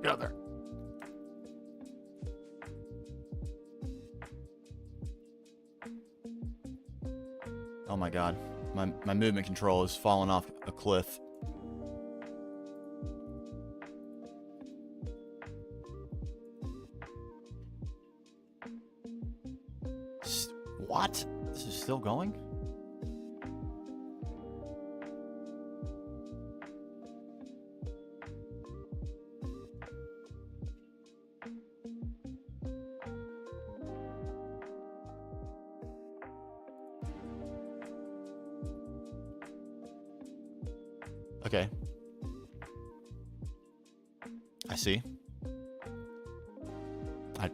Get out there. Oh my god. My movement control is falling off a cliff. What? This is still going? Okay. I see.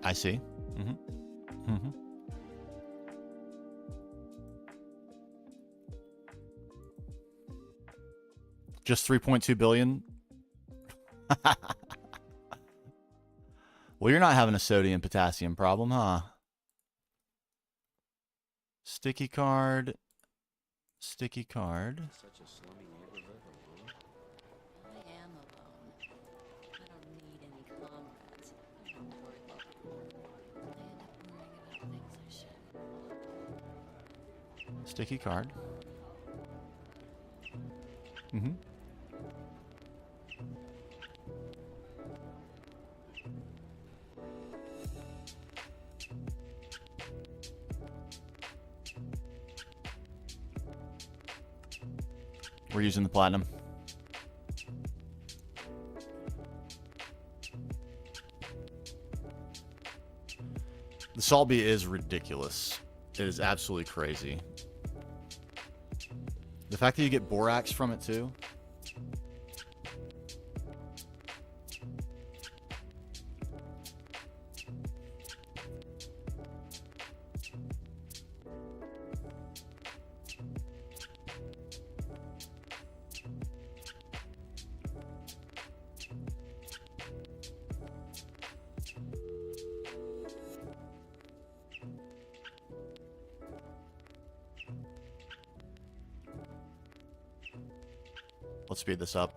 I see. Mm-hmm. Mm-hmm. Just 3.2 billion? Well, you're not having a sodium potassium problem, huh? Sticky card. Sticky card. Such a slummy neighborhood alone. I am alone. I don't need any comrades. I don't worry about I end up worrying about things I shouldn't. Sticky card. Mm-hmm. We're using the platinum. The salt bee is ridiculous. It is absolutely crazy. The fact that you get borax from it too. Let's speed this up.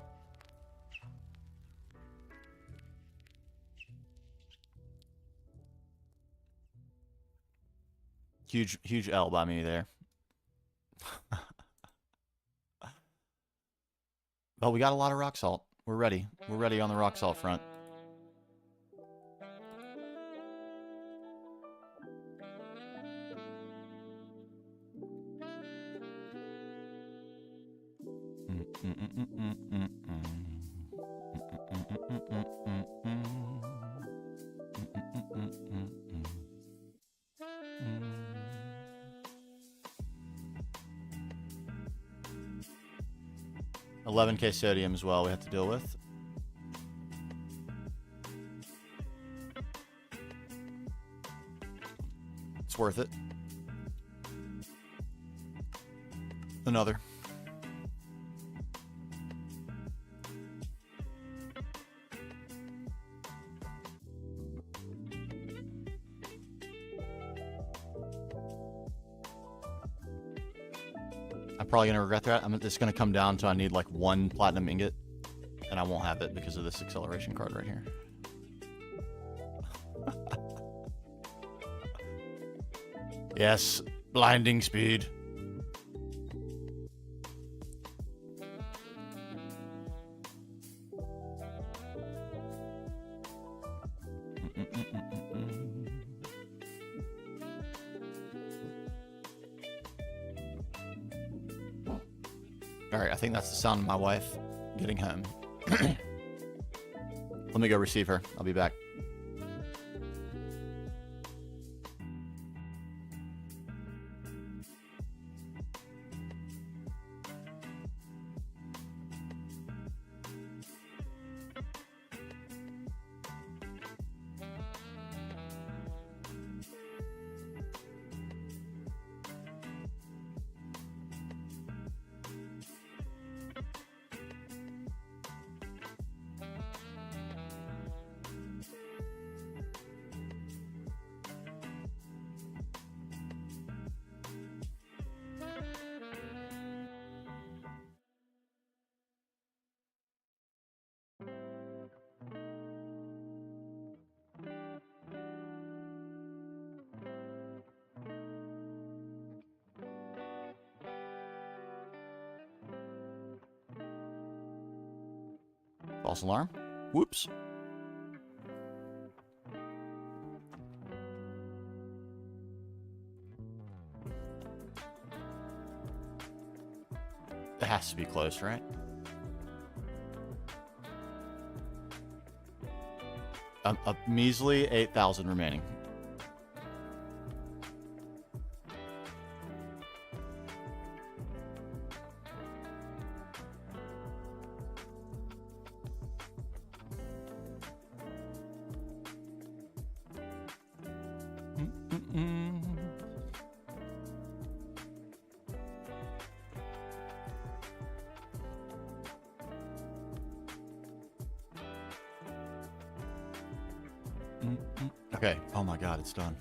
Huge L by me there. But we got a lot of rock salt. We're ready. We're ready on the rock salt front. $11K sodium as well we have to deal with. It's worth it. Another. I'm probably going to regret that. It's going to come down to I need like 1 platinum ingot, and I won't have it because of this acceleration card right here. Yes, blinding speed. All right, I think that's the sound of my wife getting home. Let me go receive her. I'll be back. False alarm. Whoops. It has to be close, right? A measly 8,000 remaining. Okay. Oh my God, it's done.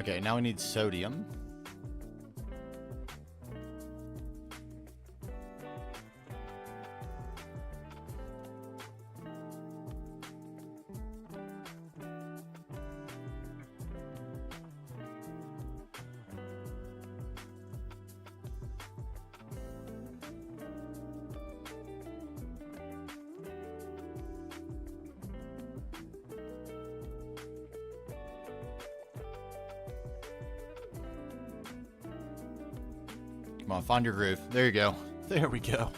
Okay, now we need sodium. Come on, find your groove. There you go. There we go.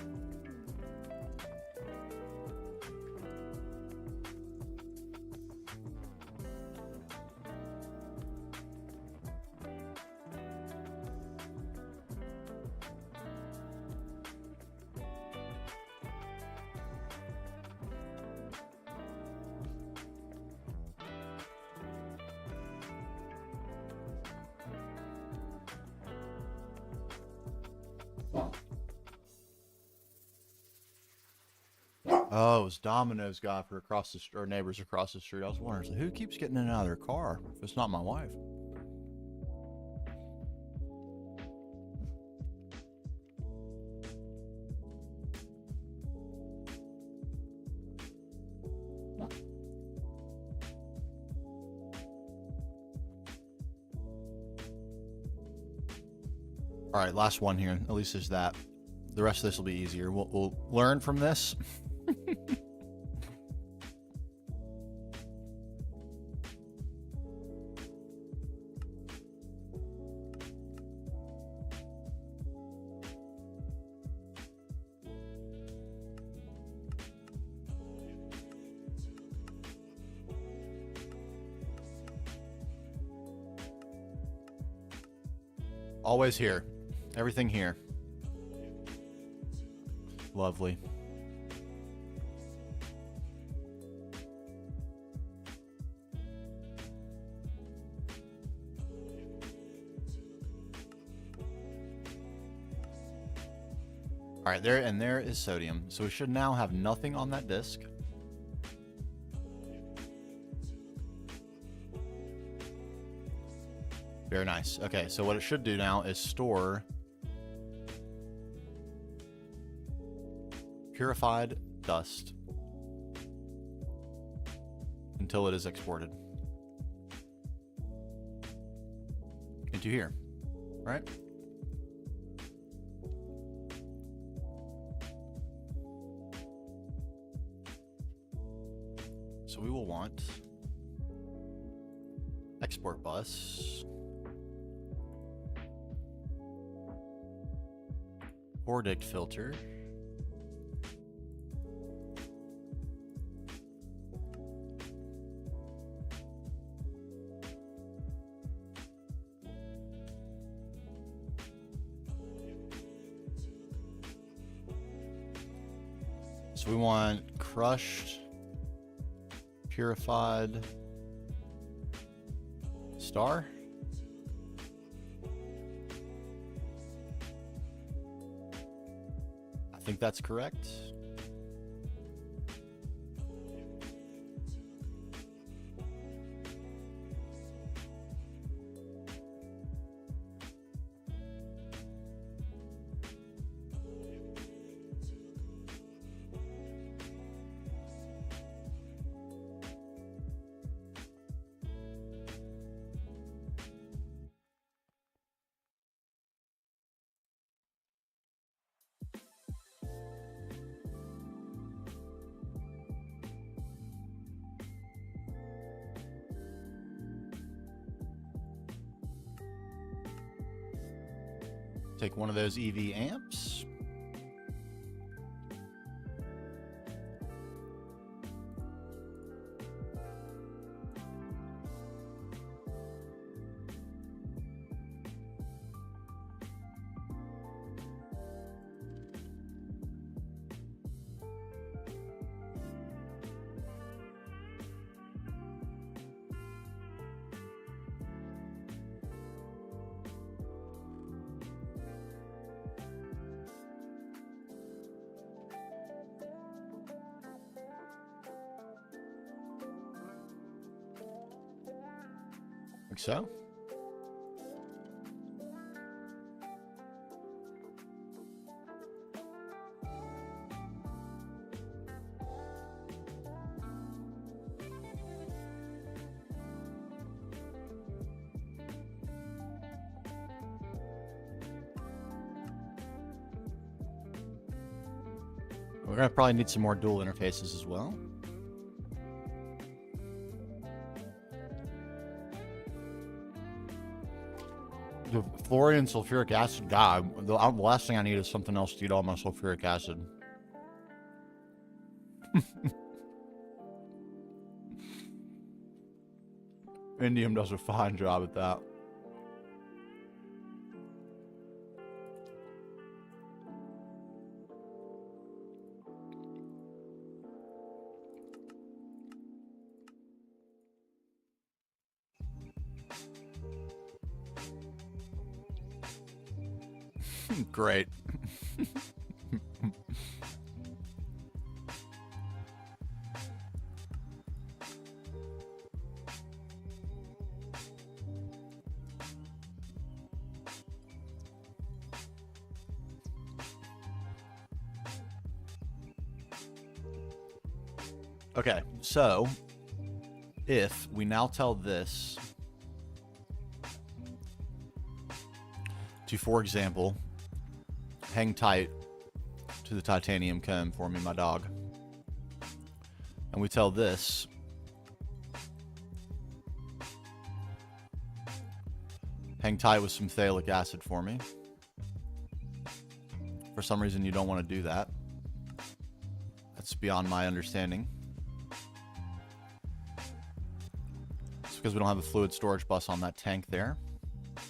Oh, it was Domino's guy for across the or neighbors across the street. I was wondering, who keeps getting in and out of their car if it's not my wife? All right, last one here. At least there's that. The rest of this will be easier. We'll learn from this. Always here. Everything here. Lovely. All right, there is sodium. So we should now have nothing on that disk. Very nice. Okay, so what it should do now is store purified dust until it is exported into here, right? So we will want export bus Pordict filter. So we want crushed, purified star. I think that's correct. Take one of those EV amps. Like so. We're gonna probably need some more dual interfaces as well. The fluorine sulfuric acid, God, the last thing I need is something else to eat all my sulfuric acid. Indium does a fine job at that. Great. Okay, so if we now tell this to, for example, hang tight to the titanium comb for me, my dog, and we tell this hang tight with some phthalic acid for me. For some reason, you don't want to do that. That's beyond my understanding. It's because we don't have a fluid storage bus on that tank there.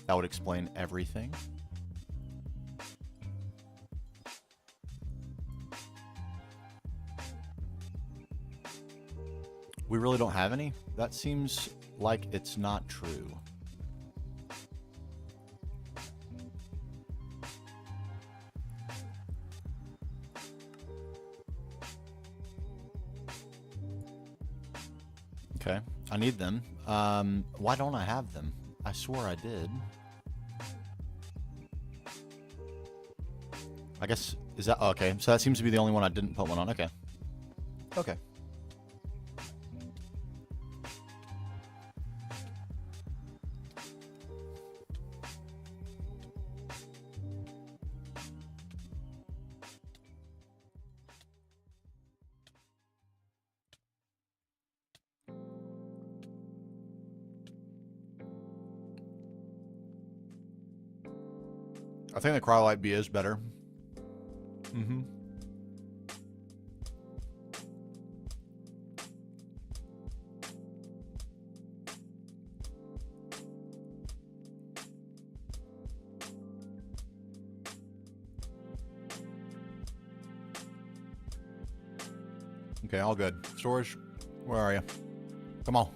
That would explain everything. We really don't have any? That seems like it's not true. Okay, I need them. Why don't I have them? I swore I did. I guess, is that, okay, so that seems to be the only one I didn't put one on. Okay. Okay. I think the Cryolite B is better. Mm-hmm. Okay, all good. Storage, where are you? Come on.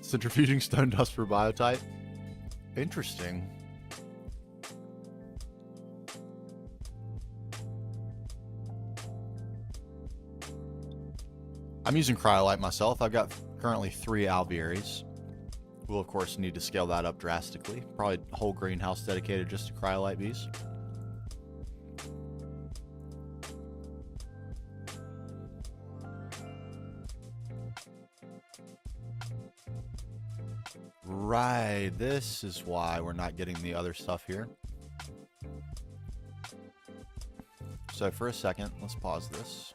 Centrifuging stone dust for biotype. Interesting. I'm using Cryolite myself. I've got currently 3 alvearies. We'll of course need to scale that up drastically. Probably a whole greenhouse dedicated just to Cryolite bees. Right, this is why we're not getting the other stuff here. So for a second, let's pause this.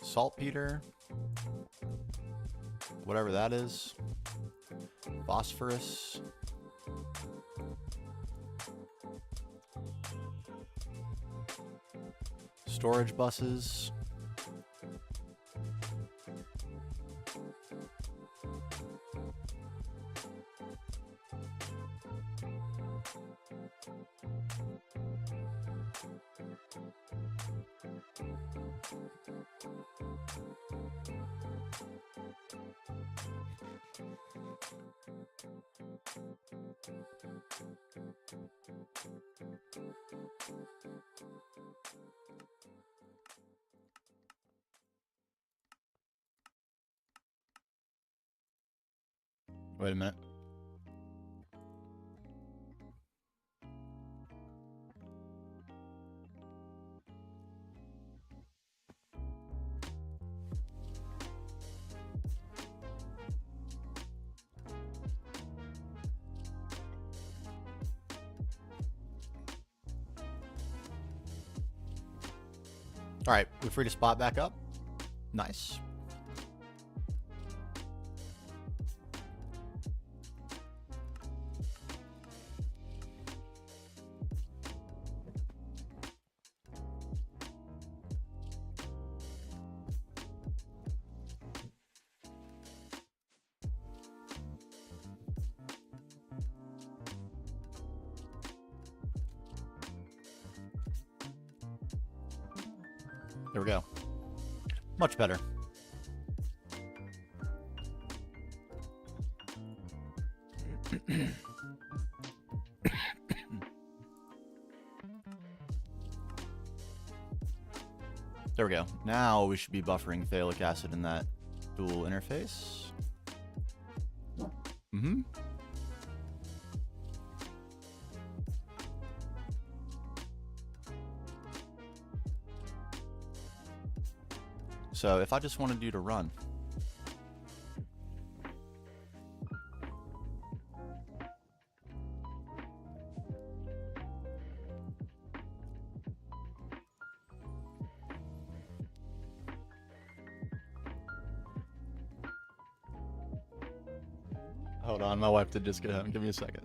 Saltpeter, whatever that is, phosphorus, storage buses, wait a minute. All right, we free to spot back up. Nice. There we go. Much better. There we go. Now we should be buffering phthalic acid in that dual interface. Mm-hmm. So if I just wanted you to run. Hold on, my wife did just get home. Give me a second.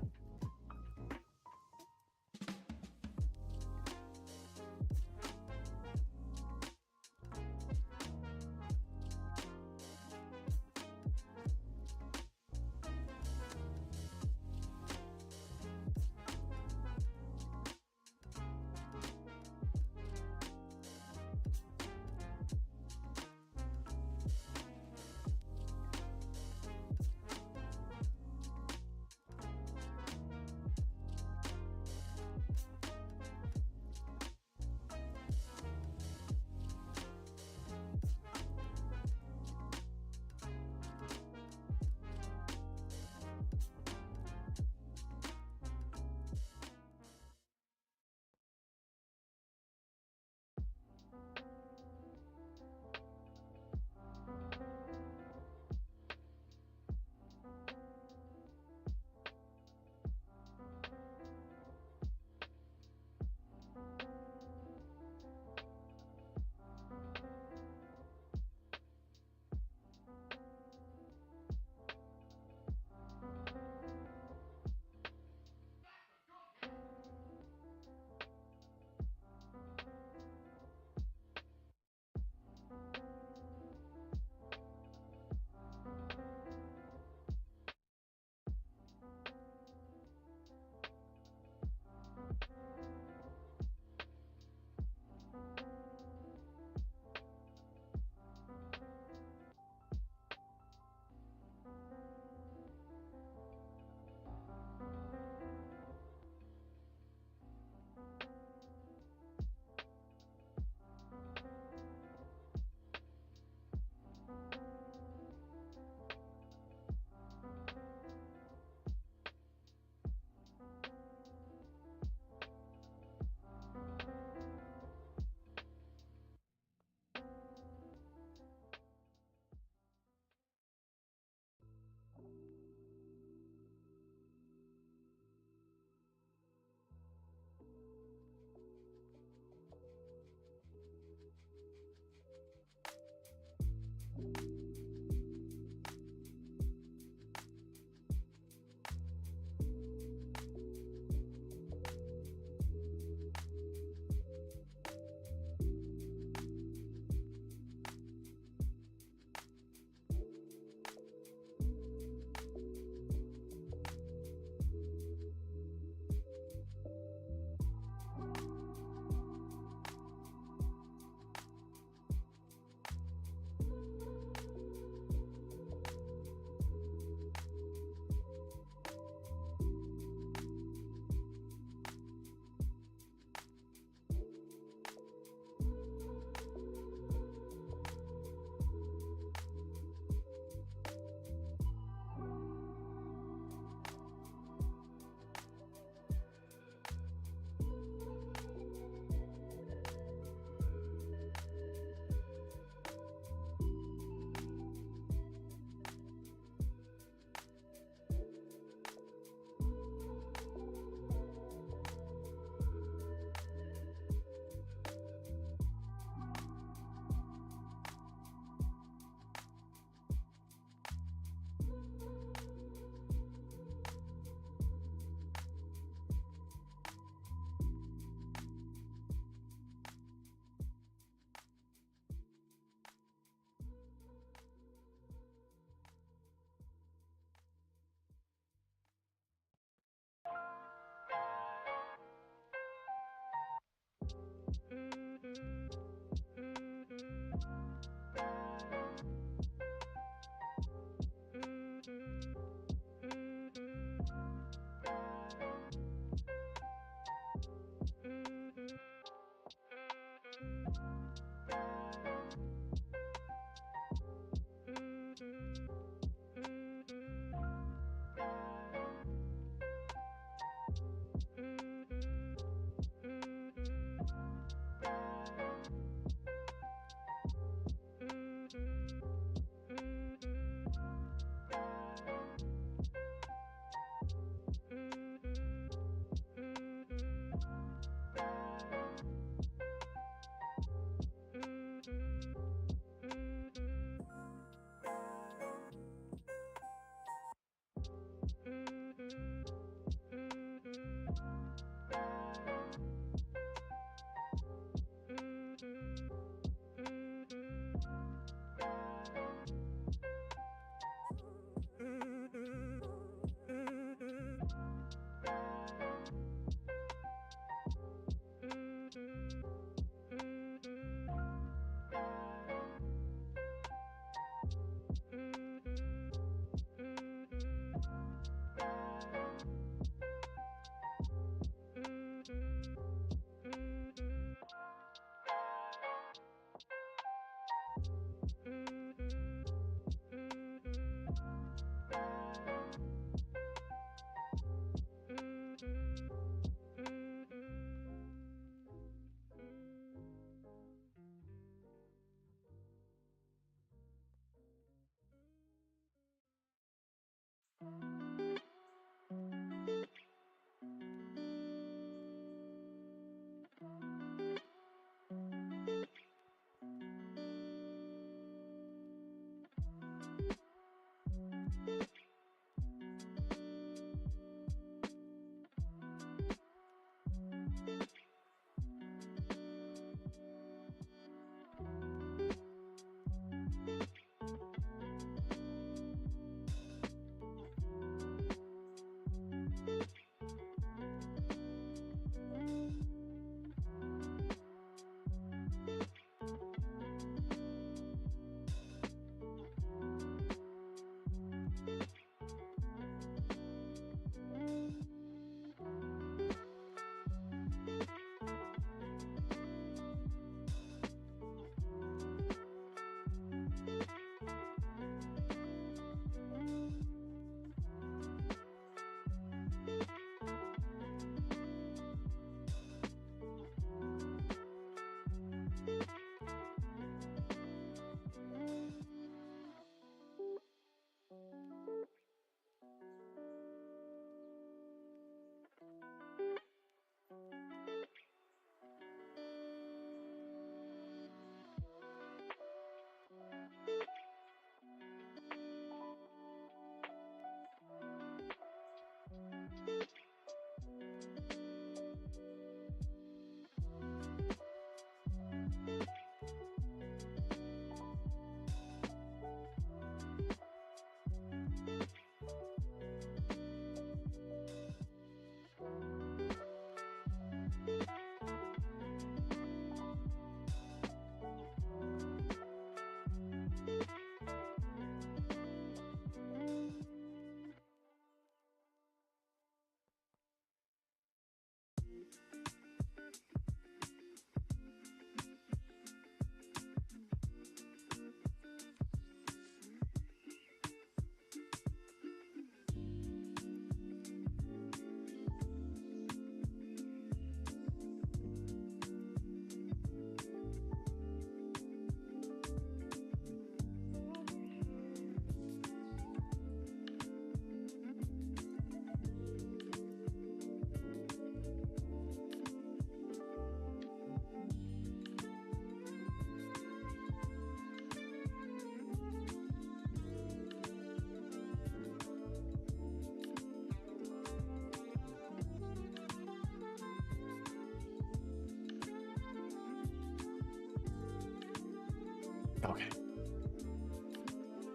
Okay.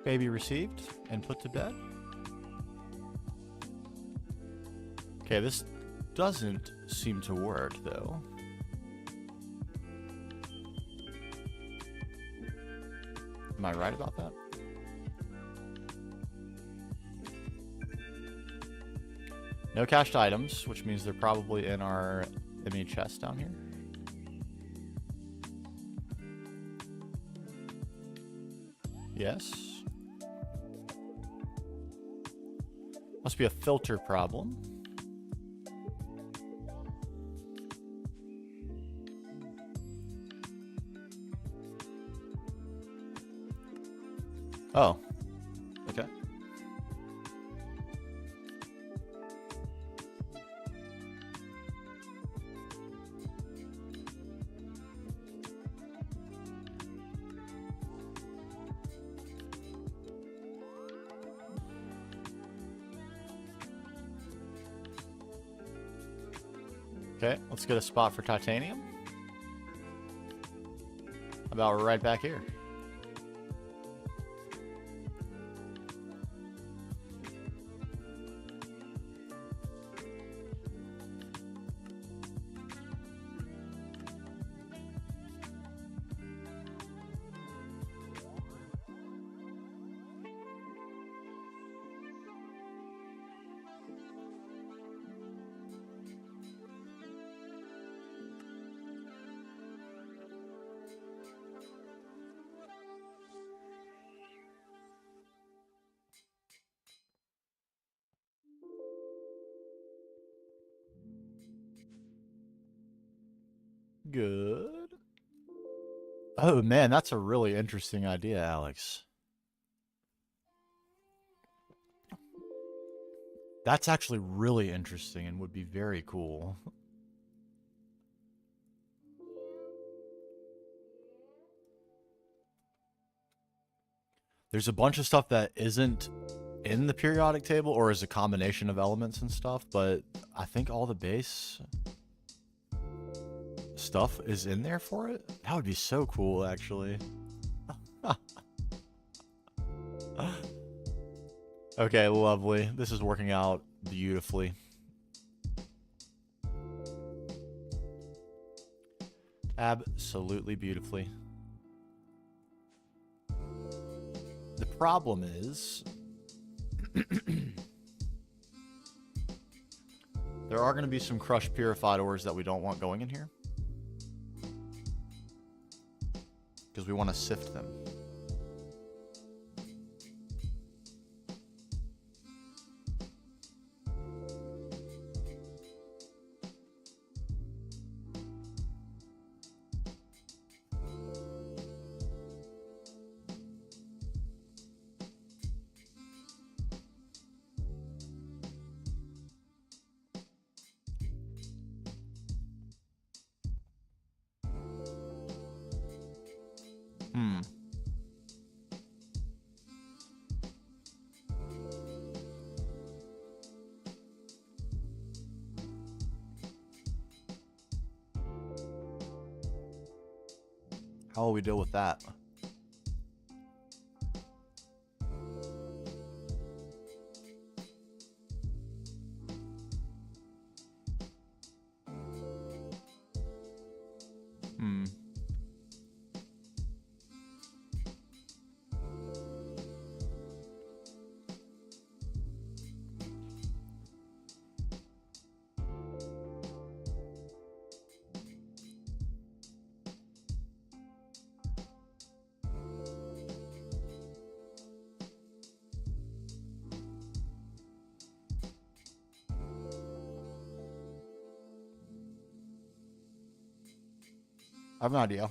Baby received and put to bed. Okay, this doesn't seem to work, though. Am I right about that? No cached items, which means they're probably in our enemy chest down here. Yes. Must be a filter problem. Oh. Okay. Okay, let's get a spot for titanium. About right back here. Good. Oh man, that's a really interesting idea, Alex. That's actually really interesting and would be very cool. There's a bunch of stuff that isn't in the periodic table or is a combination of elements and stuff, but I think all the base stuff is in there for it. That would be so cool, actually. Okay, lovely. This is working out beautifully. Absolutely beautifully. The problem is there are going to be some crushed purified ores that we don't want going in here because we want to sift them. How will we deal with that? I have an idea.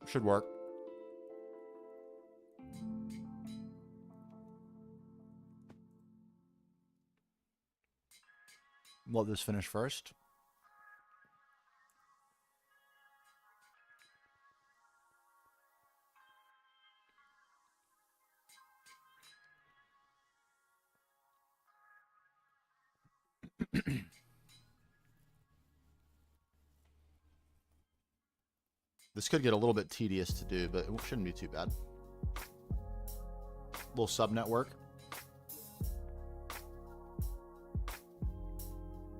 Should work. Let this finish first. This could get a little bit tedious to do, but it shouldn't be too bad. Little sub-network.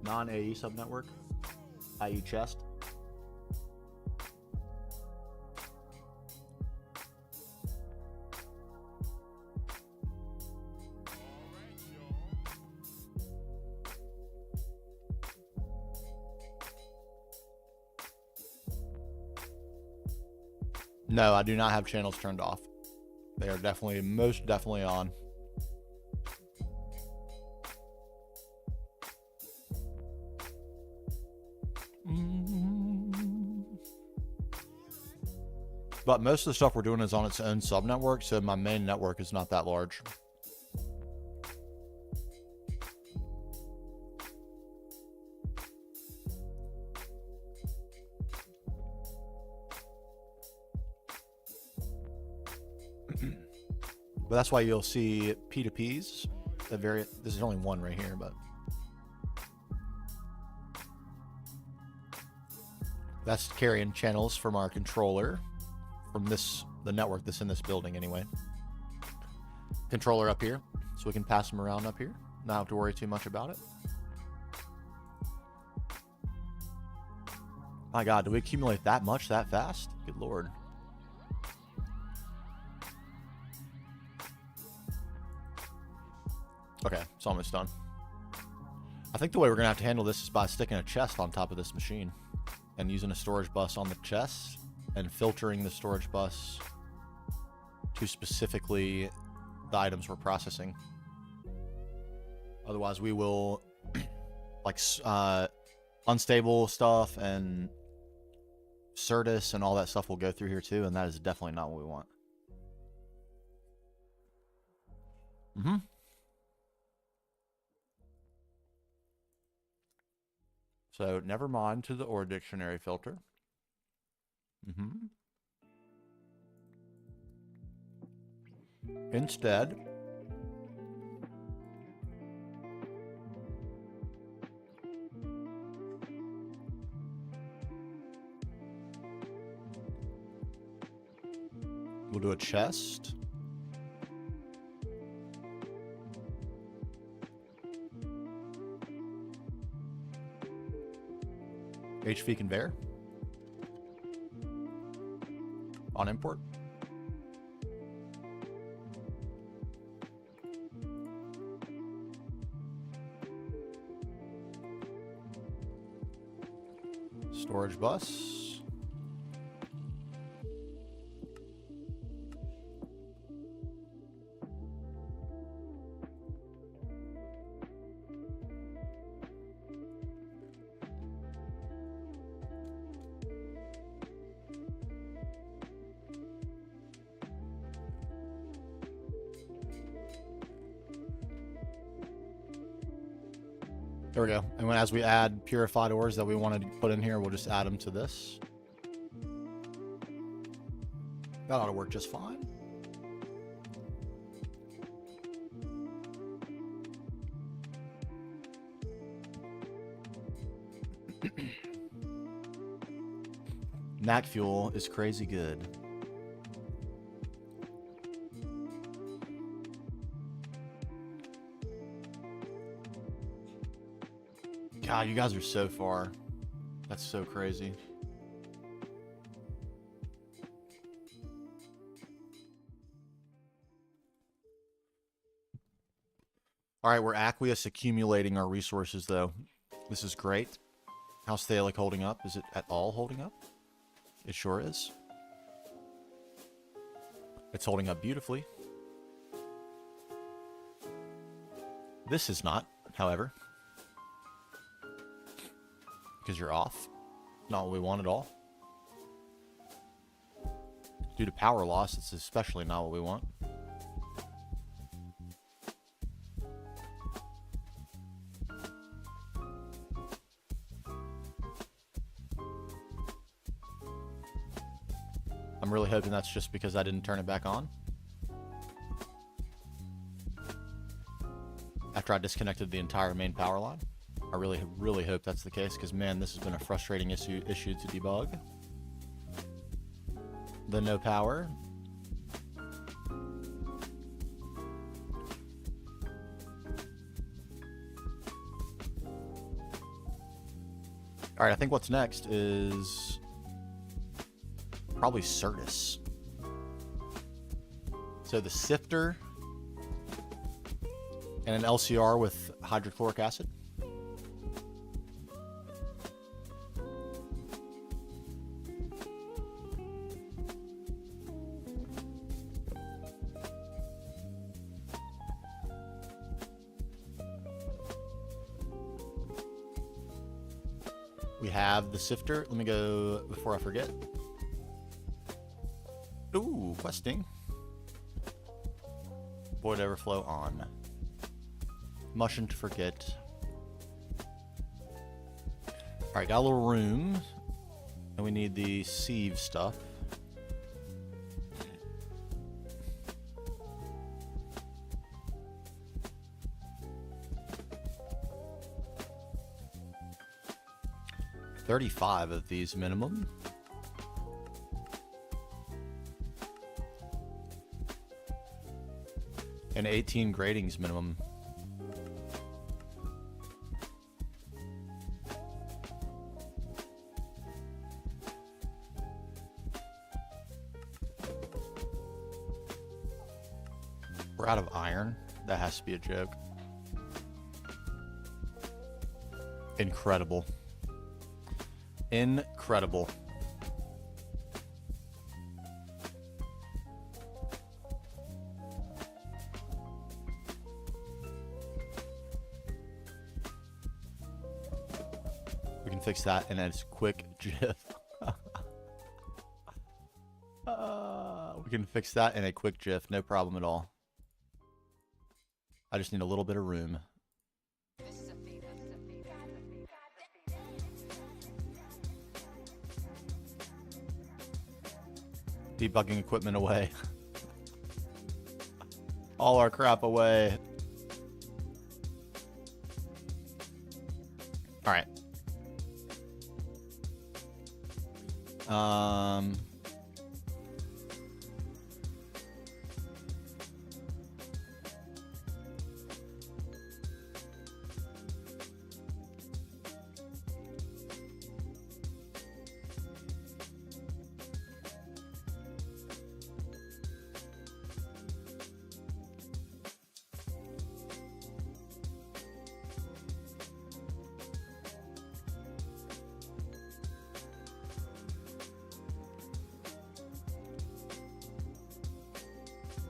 Non-AE sub-network, i.e. chest. No, I do not have channels turned off. They are definitely, most definitely on. But most of the stuff we're doing is on its own subnetwork, so my main network is not that large. But that's why you'll see P2Ps. This is only one right here, but that's carrying channels from our controller, from the network that's in this building anyway. Controller up here, so we can pass them around up here. Not have to worry too much about it. My God, do we accumulate that much that fast? Good Lord. Okay, it's almost done. I think the way we're going to have to handle this is by sticking a chest on top of this machine and using a storage bus on the chest and filtering the storage bus to specifically the items we're processing. Otherwise, we will, like, unstable stuff and Certus and all that stuff will go through here too, and that is definitely not what we want. So, never mind to the OR dictionary filter. Instead, we'll do a chest. HV conveyor on import. Storage bus. There we go. And as we add purified ores that we want to put in here, we'll just add them to this. That ought to work just fine. Knack fuel is crazy good. God, you guys are so far. That's so crazy. All right, we're aqueous accumulating our resources, though. This is great. How's Thalic holding up? Is it at all holding up? It sure is. It's holding up beautifully. This is not, however. Because you're off. Not what we want at all. Due to power loss, it's especially not what we want. I'm really hoping that's just because I didn't turn it back on. After I disconnected the entire main power line. I really, really hope that's the case, because, man, this has been a frustrating issue to debug. the no power. All right, I think what's next is probably Certus. So the sifter and an LCR with hydrochloric acid. We have the sifter. Let me go before I forget. Ooh, questing. Void overflow on. Mustn't forget. Alright, got a little room. And we need the sieve stuff. $35 of these minimum. And 18 gradings minimum. We're out of iron. That has to be a joke. Incredible. Incredible. We can fix that in a quick GIF. We can fix that in a quick GIF, no problem at all. I just need a little bit of room. Debugging equipment away. All our crap away. All right.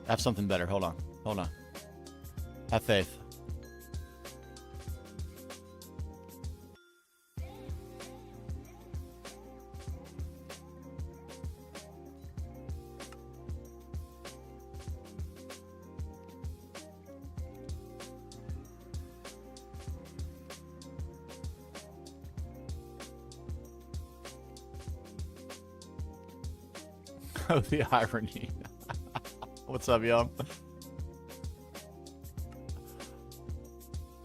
Have something better. Hold on. Hold on. Have faith. Oh, the irony. What's up, y'all?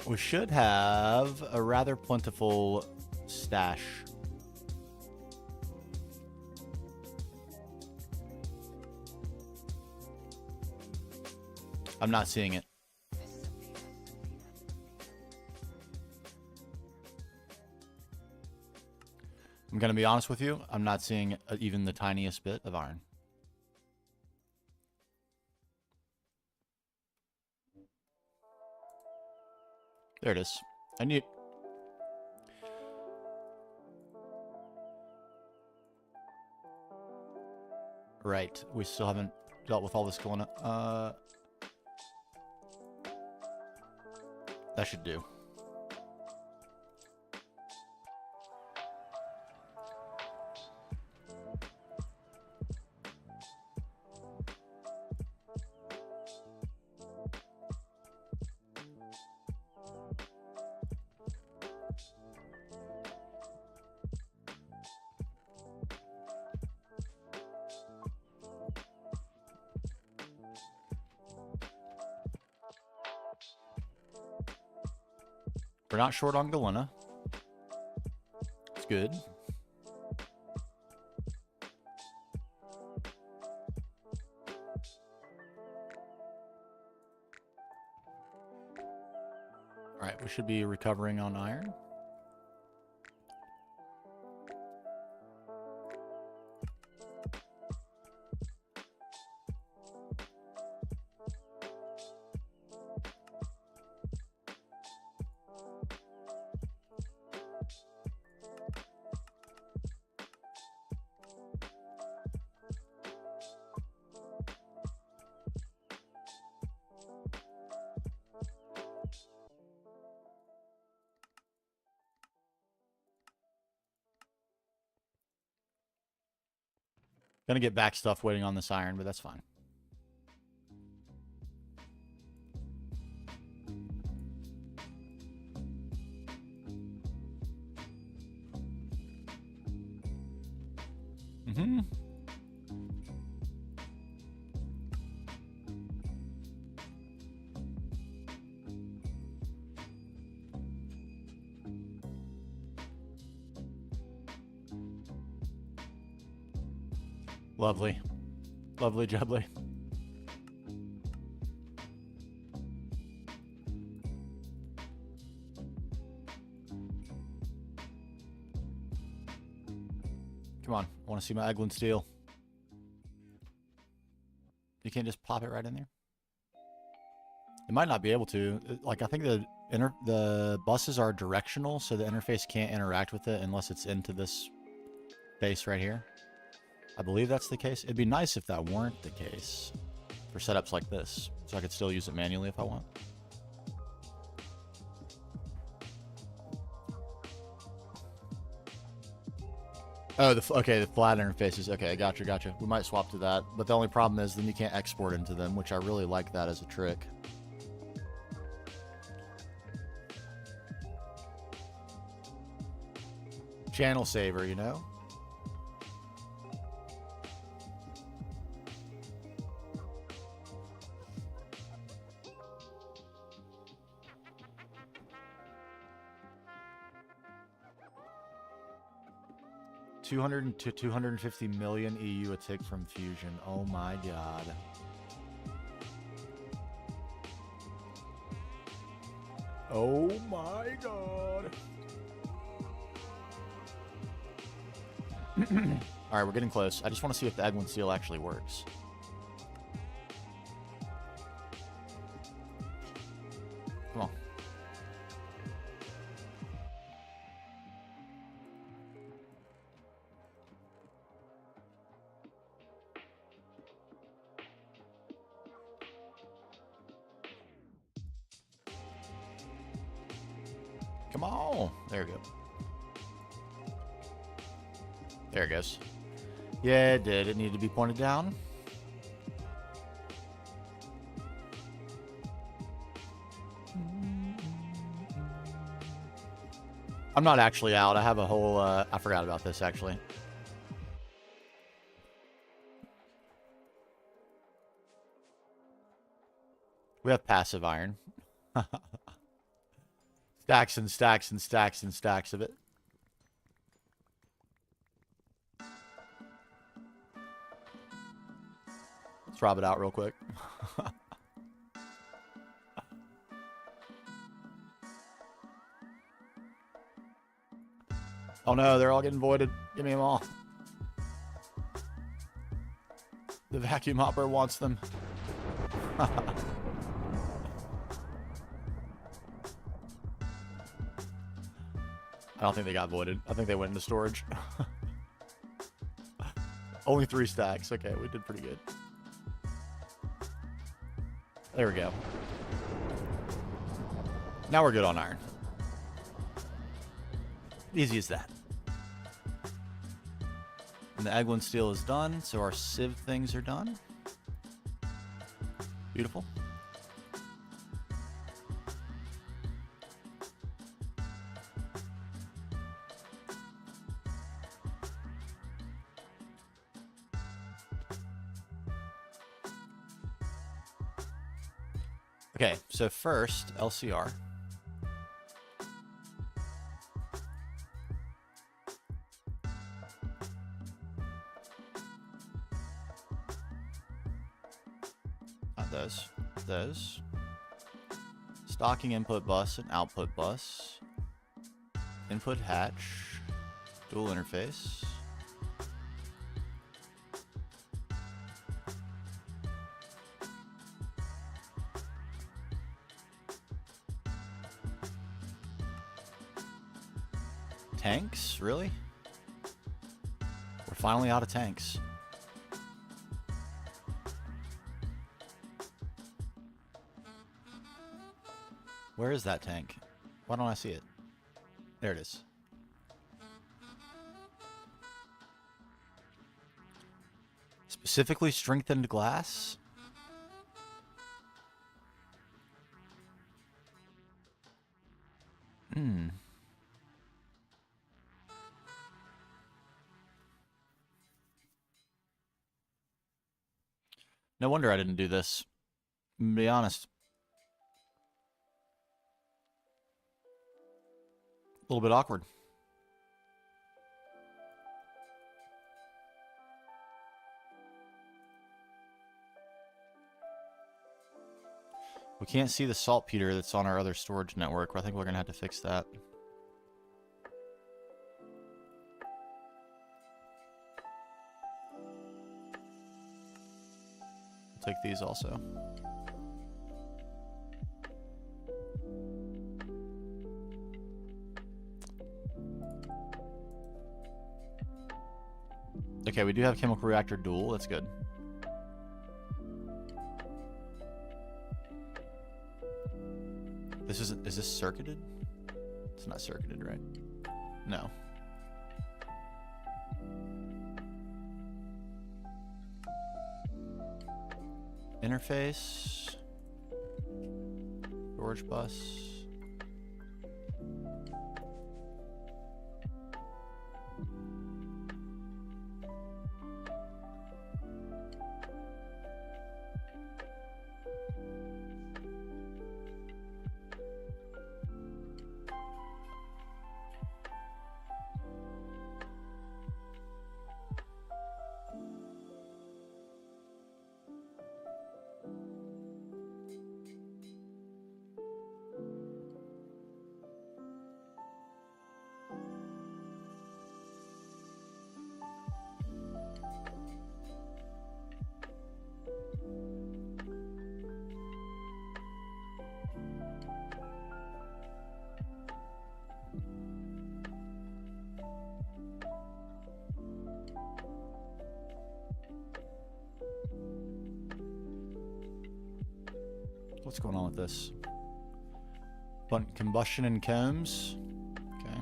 We should have a rather plentiful stash. I'm not seeing it. I'm going to be honest with you. I'm not seeing even the tiniest bit of iron. There it is. I knew. Right. We still haven't dealt with all this going on. That should do. We're not short on Galena. It's good. Alright, we should be recovering on iron. Gonna get back stuff waiting on this iron, but that's fine. Mm-hmm. Lovely. Lovely jubbly. Come on. I want to see my Eglin steel. You can't just pop it right in there? It might not be able to. Like, I think the buses are directional, so the interface can't interact with it unless it's into this base right here. I believe that's the case. It'd be nice if that weren't the case for setups like this, so I could still use it manually if I want. Oh, okay, the flat interfaces. Okay, gotcha. We might swap to that, but the only problem is then you can't export into them, which I really like that as a trick. Channel saver, you know? $200 to 250 million EU a tick from fusion. Oh my god. Oh my god. Alright, we're getting close. I just want to see if the Eglin seal actually works. Come on. Come on. There we go. There it goes. Yeah, it did. It needed to be pointed down. I'm not actually out. I have a whole... I forgot about this, actually. We have passive iron. Stacks and stacks and stacks and stacks of it. Let's rob it out real quick. Oh no, they're all getting voided. Give me them all. The vacuum hopper wants them. I don't think they got voided. I think they went into storage. Only 3 stacks. Okay, we did pretty good. There we go. Now we're good on iron. Easy as that. And the Eglin steel is done, so our sieve things are done. Beautiful. Okay, so first, LCR. Not those. Those. Docking input bus and output bus. Input hatch. Dual interface. Tanks? Really? We're finally out of tanks. Where is that tank? Why don't I see it? There it is. Specifically strengthened glass? Hmm. No wonder I didn't do this. To be honest. A little bit awkward. We can't see the saltpeter that's on our other storage network. I think we're going to have to fix that. Take these also. Okay, we do have chemical reactor dual. That's good. This isn't. Is this circuited? It's not circuited, right? No. Interface. Storage bus. What's going on with this? Combustion and combs. Okay.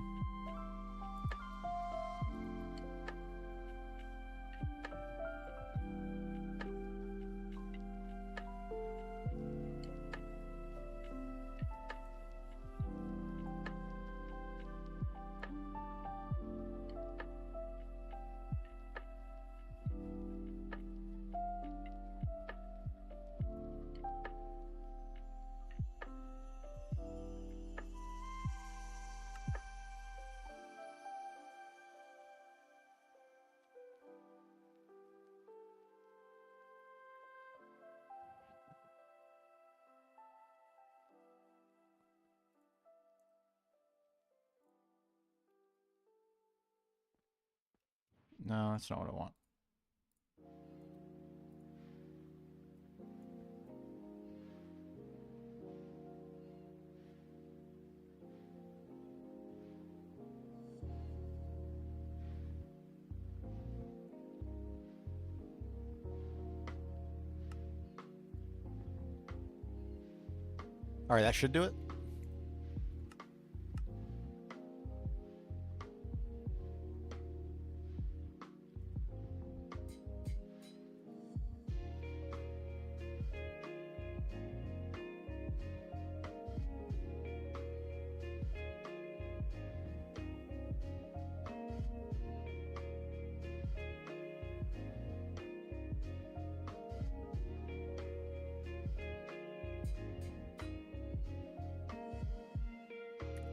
No, that's not what I want. All right, that should do it.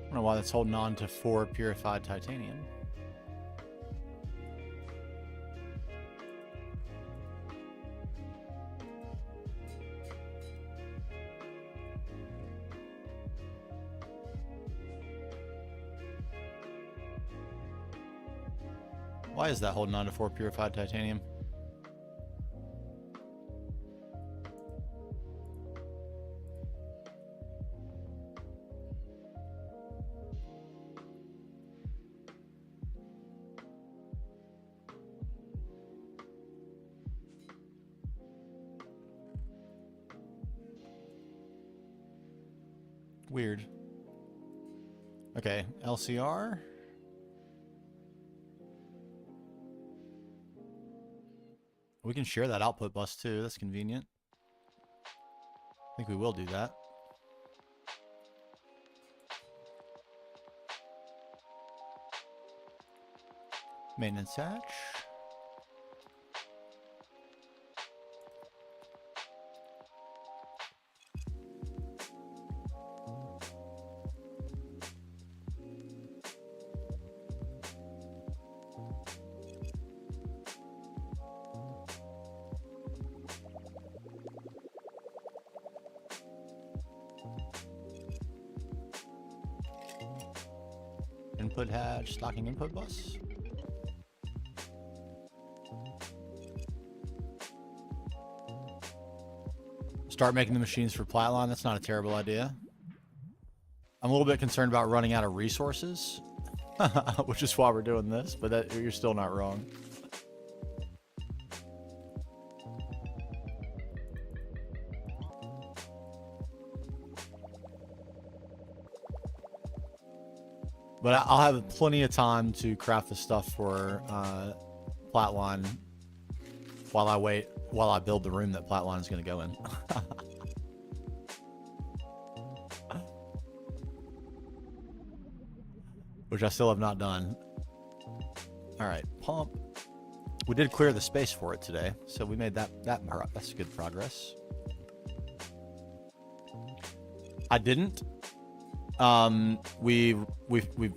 I don't know why that's holding on to 4 purified titanium. Why is that holding on to 4 purified titanium? Weird. Okay, LCR. We can share that output bus too. That's convenient. I think we will do that. Maintenance hatch. Input hatch, stocking input bus. Start making the machines for Platline. That's not a terrible idea. I'm a little bit concerned about running out of resources, which is why we're doing this, but that, you're still not wrong. But I'll have plenty of time to craft the stuff for Platline while I build the room that Platline is going to go in. Which I still have not done. Alright, pump. We did clear the space for it today, so we made that's good progress. I didn't. We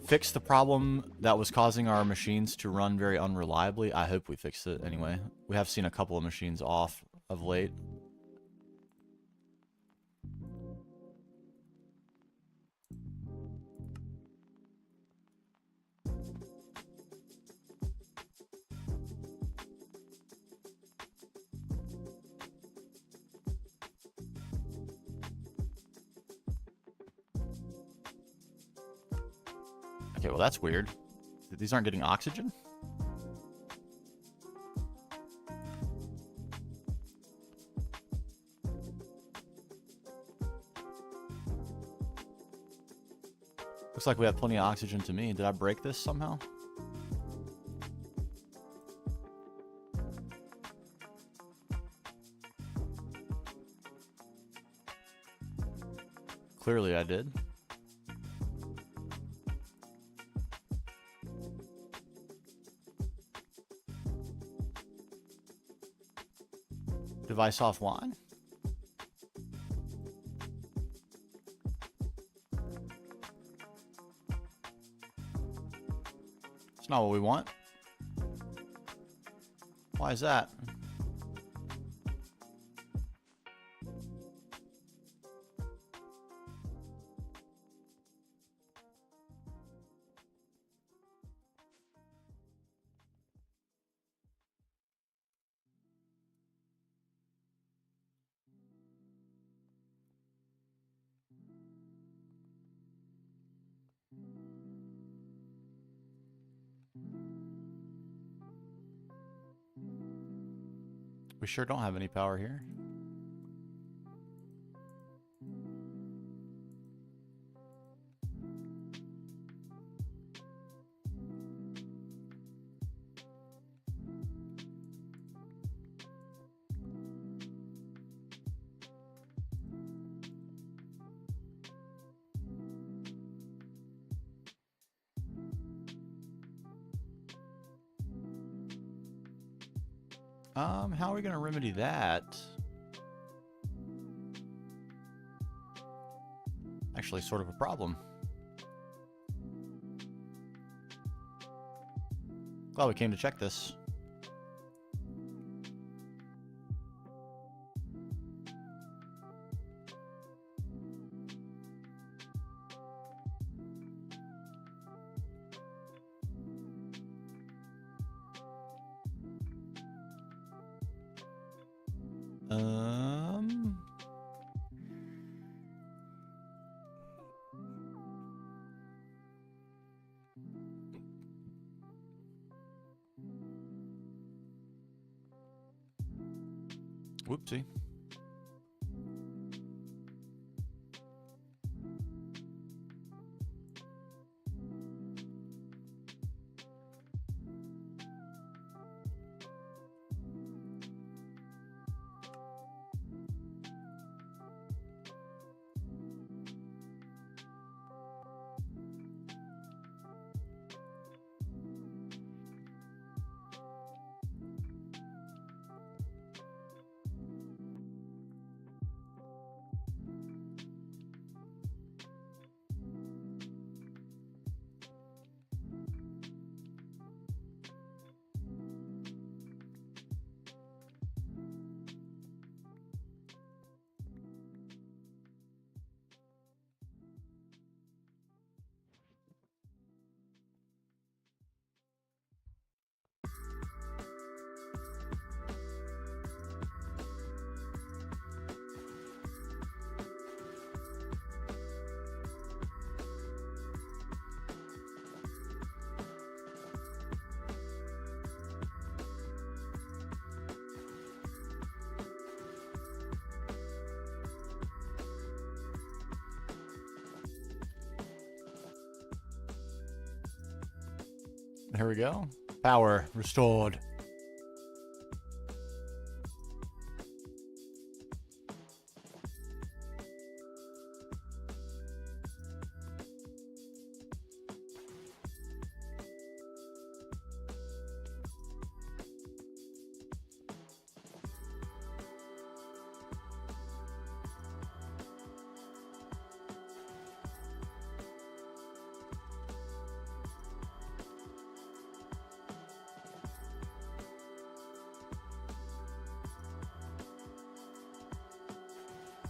fixed the problem that was causing our machines to run very unreliably. I hope we fixed it anyway. We have seen a couple of machines off of late. Okay, well that's weird. These aren't getting oxygen? Looks like we have plenty of oxygen to me. Did I break this somehow? Clearly I did. Device offline. It's not what we want. Why is that? We sure don't have any power here. How are we going to remedy that? Actually, sort of a problem. Glad we came to check this. Um. Whoopsie. Here we go. Power restored.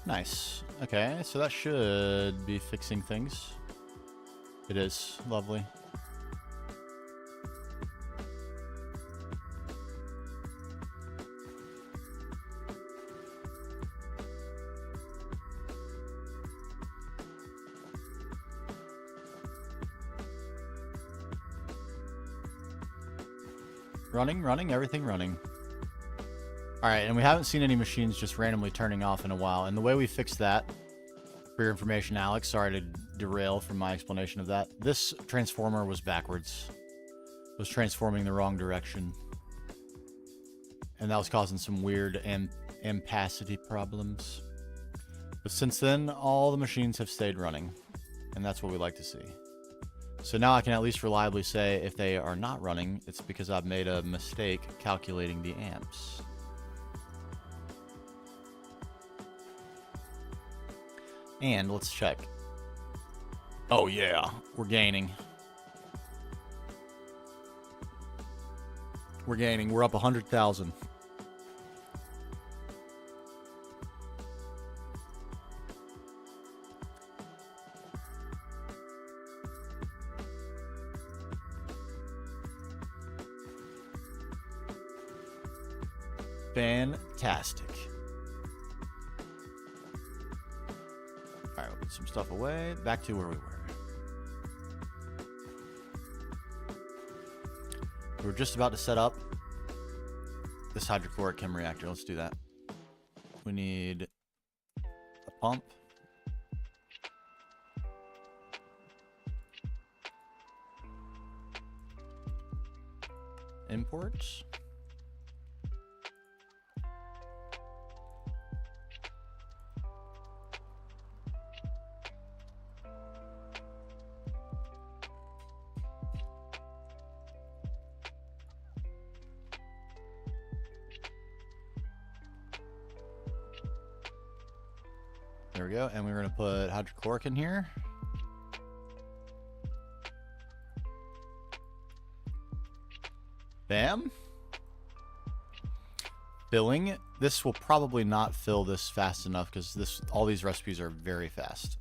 Nice. Okay, so that should be fixing things. It is. Lovely. Running, everything running. Alright, and we haven't seen any machines just randomly turning off in a while. And the way we fixed that, for your information, Alex, sorry to derail from my explanation of that. This transformer was backwards. It was transforming the wrong direction. And that was causing some weird ampacity problems. But since then, all the machines have stayed running. And that's what we like to see. So now I can at least reliably say if they are not running, it's because I've made a mistake calculating the amps. And let's check. Oh yeah, we're gaining. We're gaining. We're up 100,000. Fantastic. Alright, we'll put some stuff away. Back to where we were. We're just about to set up this hydrochloric chem reactor. Let's do that. We need a pump. Imports. There we go, and we're going to put hydrochloric in here. Bam. Filling. This will probably not fill this fast enough because all these recipes are very fast.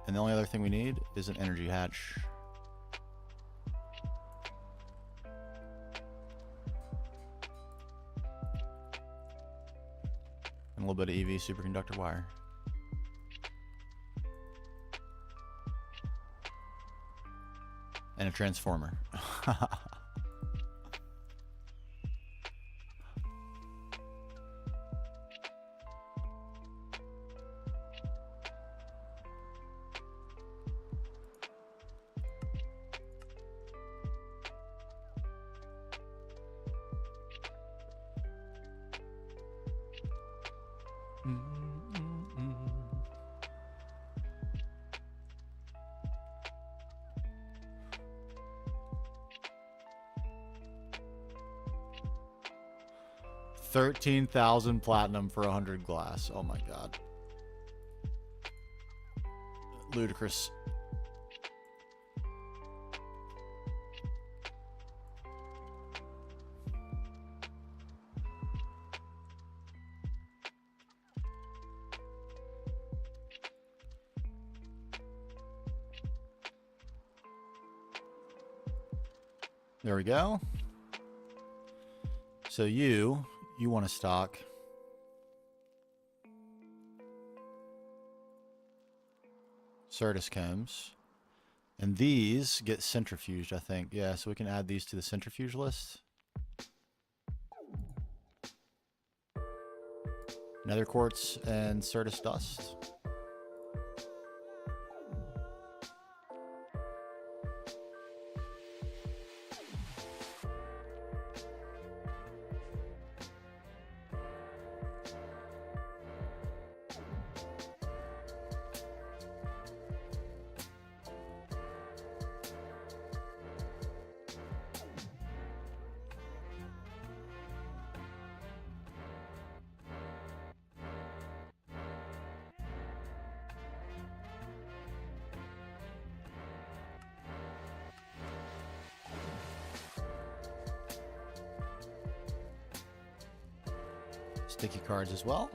And the only other thing we need is an energy hatch. And a little bit of EV superconductor wire. And a transformer. $13,000 platinum for 100 glass. Oh my god. Ludicrous. There we go. So you want to stock Certus combs. And these get centrifuged, I think. Yeah, so we can add these to the centrifuge list. Nether quartz and Certus dust. Sticky cards as well.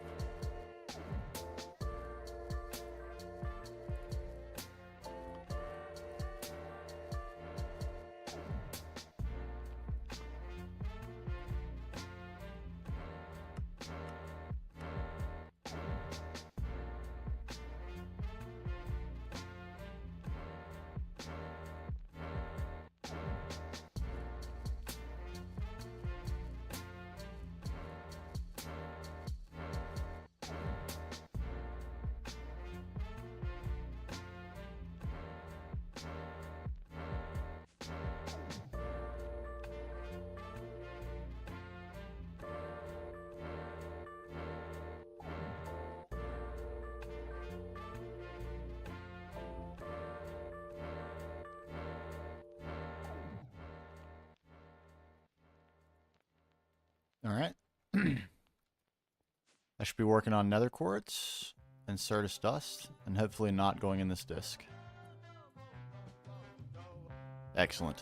All right. I should be working on nether quartz and Certus dust, and hopefully not going in this disc. Excellent.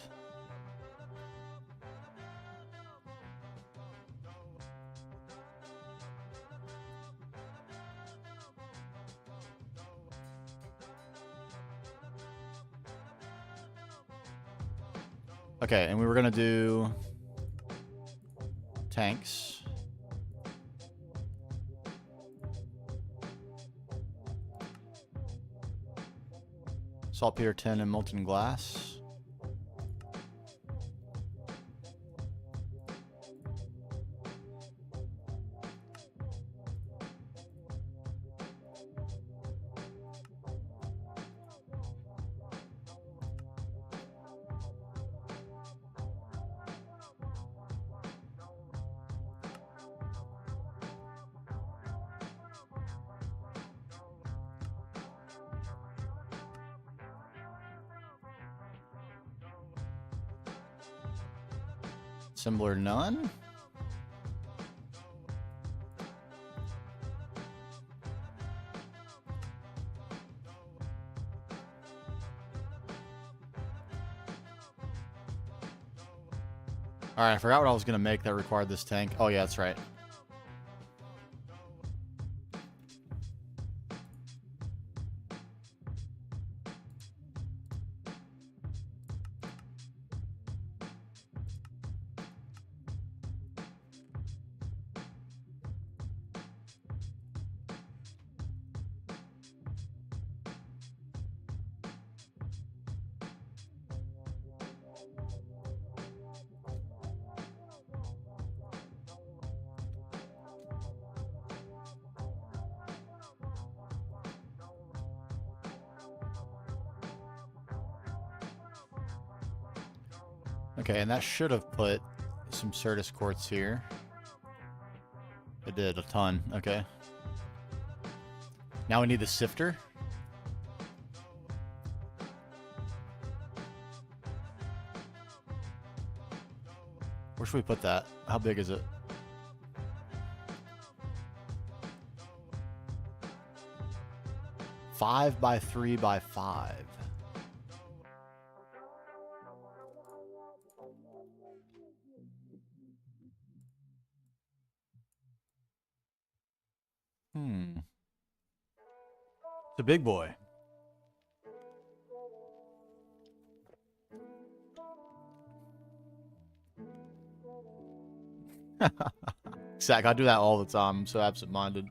Okay, and we were gonna do tanks. Saltpeter tin and molten glass. Assembler none. Alright, I forgot what I was going to make that required this tank. Oh yeah, that's right. Okay, and that should have put some Certus quartz here. It did, a ton. Okay. Now we need the sifter. Where should we put that? How big is it? Five by 3 by 5. It's a big boy. Zach, I do that all the time. I'm so absent-minded.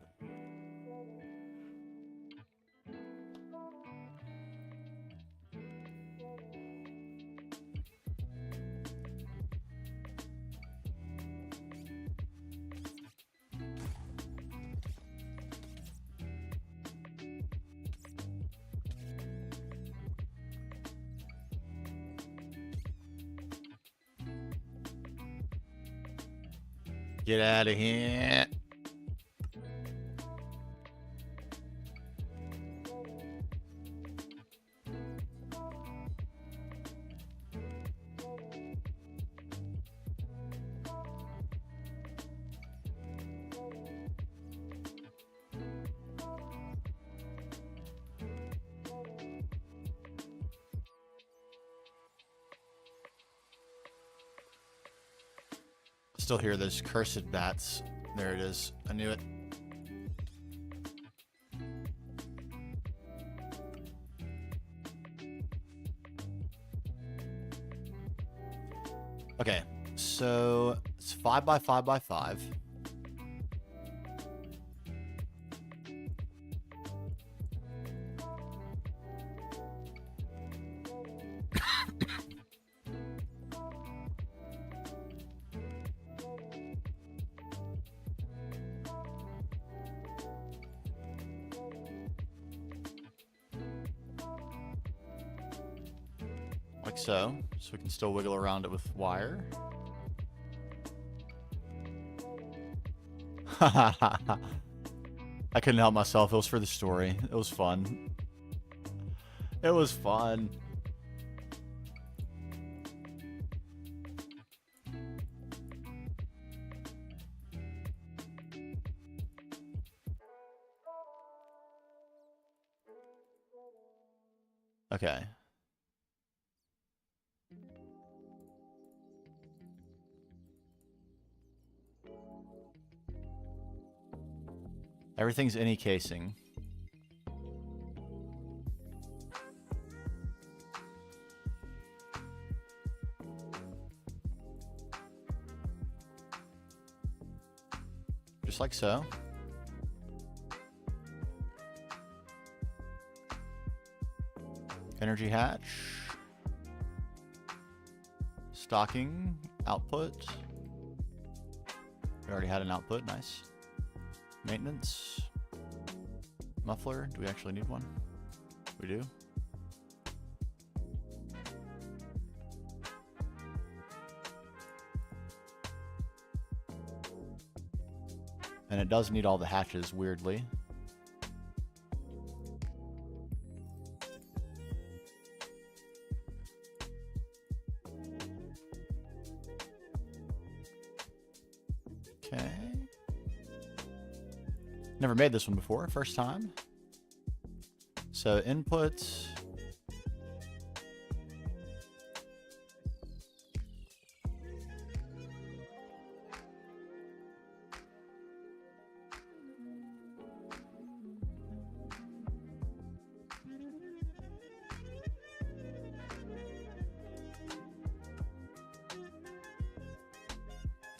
Get out of here. Still hear those cursed bats. There it is. I knew it. Okay, so it's 5 by 5 by 5. Like so. So we can still wiggle around it with wire. I couldn't help myself. It was for the story. It was fun. It was fun. Okay. Everything's any casing. Just like so. Energy hatch. Stocking. Output. We already had an output. Nice. Maintenance. Muffler. Do we actually need one? We do. And it does need all the hatches, weirdly. Okay. Never made this one before, first time. So input.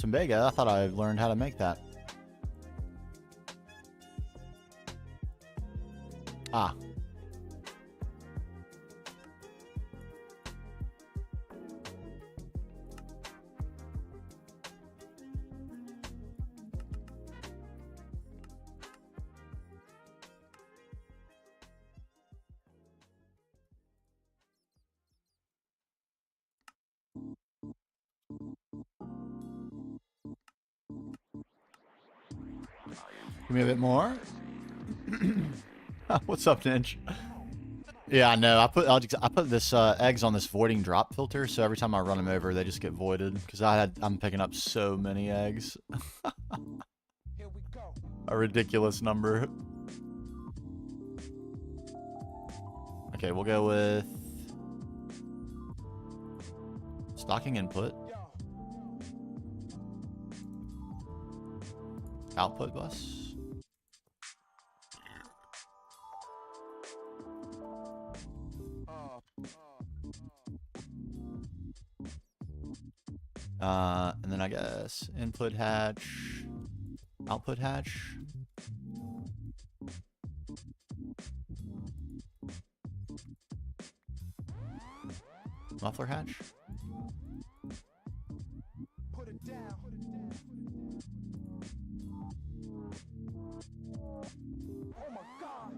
Tombega, I thought I learned how to make that. Ah. Give me a bit more. What's up, Ninja? Yeah, no, I put this eggs on this voiding drop filter, so every time I run them over, they just get voided. Because I'm picking up so many eggs. A ridiculous number. Okay, we'll go with stocking input. Output bus. And then I guess input hatch, output hatch. Muffler hatch. Put it down. Oh my God.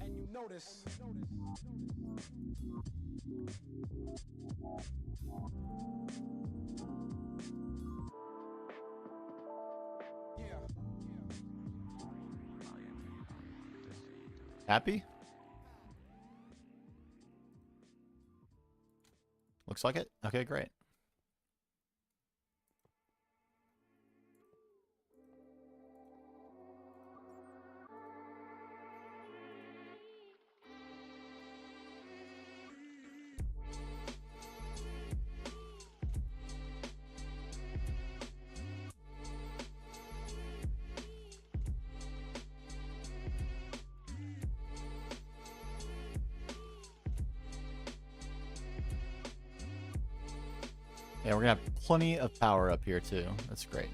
And you notice. Happy? Looks like it. Okay, great. Yeah, we're gonna have plenty of power up here too. That's great.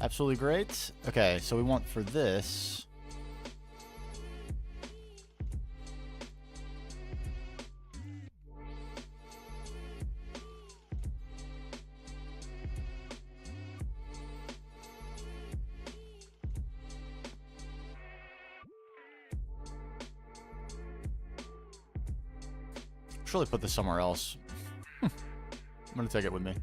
Absolutely great. Okay, so we want for this. Should really put this somewhere else. I'm gonna take it with me.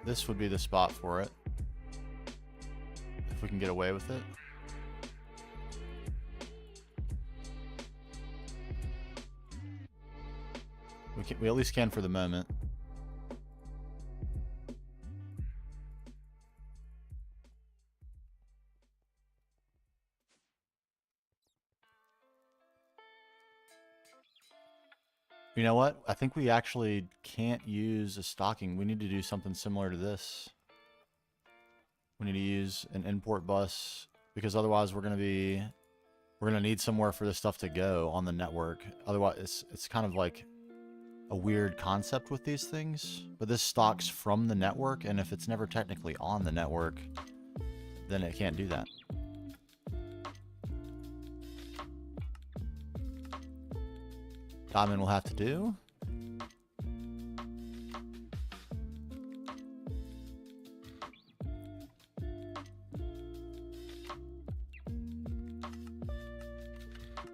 This would be the spot for it. If we can get away with it. We at least can for the moment. You know what? I think we actually can't use a stocking. We need to do something similar to this. We need to use an import bus because otherwise we're gonna need somewhere for this stuff to go on the network. Otherwise, it's kind of like a weird concept with these things. But this stocks from the network, and if it's never technically on the network, then it can't do that. Diamond will have to do.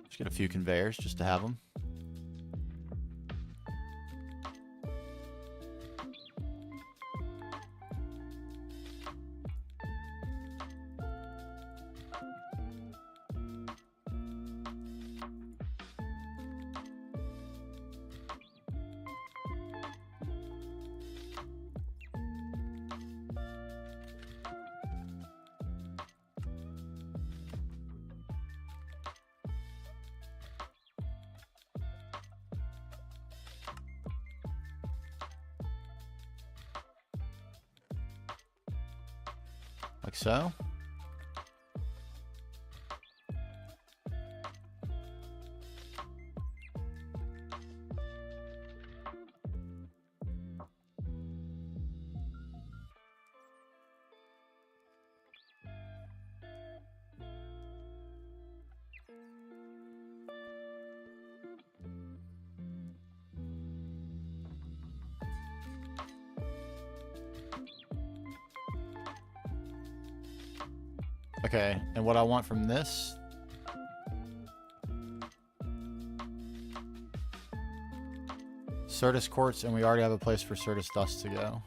Just get a few conveyors just to have them. Like so. Okay, and what I want from this... Certus quartz, and we already have a place for Certus dust to go.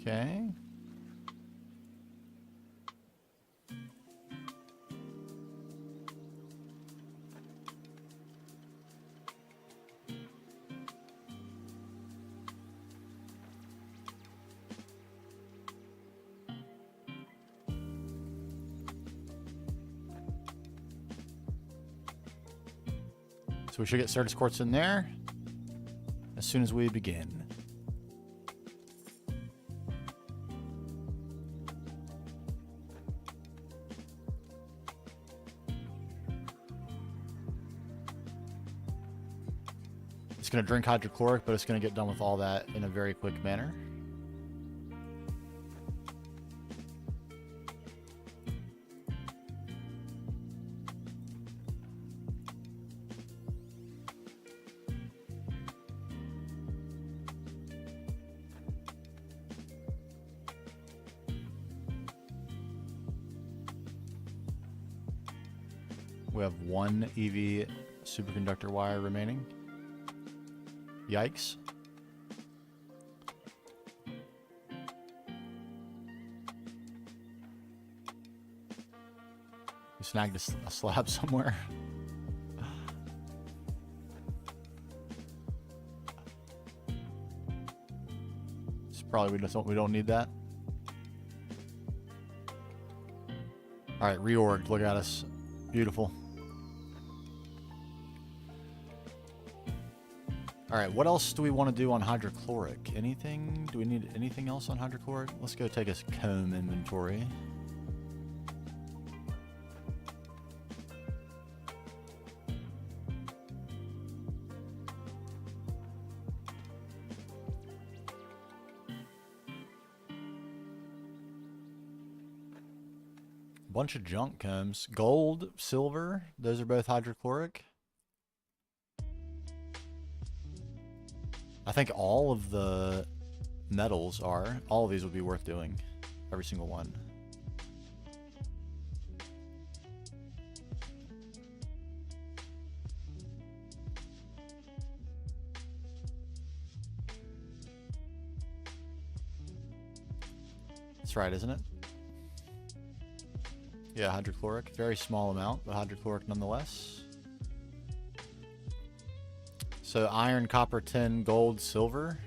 Okay. So we should get Certus quartz in there as soon as we begin. It's going to drink hydrochloric, but it's going to get done with all that in a very quick manner. We have one EV superconductor wire remaining. Yikes. We snagged a slab somewhere. It's probably we don't need that. All right, reorged. Look at us. Beautiful. All right, what else do we want to do on hydrochloric? Anything? Do we need anything else on hydrochloric? Let's go take a comb inventory. Bunch of junk combs. Gold, silver, those are both hydrochloric. I think all of the metals are. All of these would be worth doing. Every single one. That's right, isn't it? Yeah, hydrochloric. Very small amount, but hydrochloric nonetheless. So iron, copper, tin, gold, silver.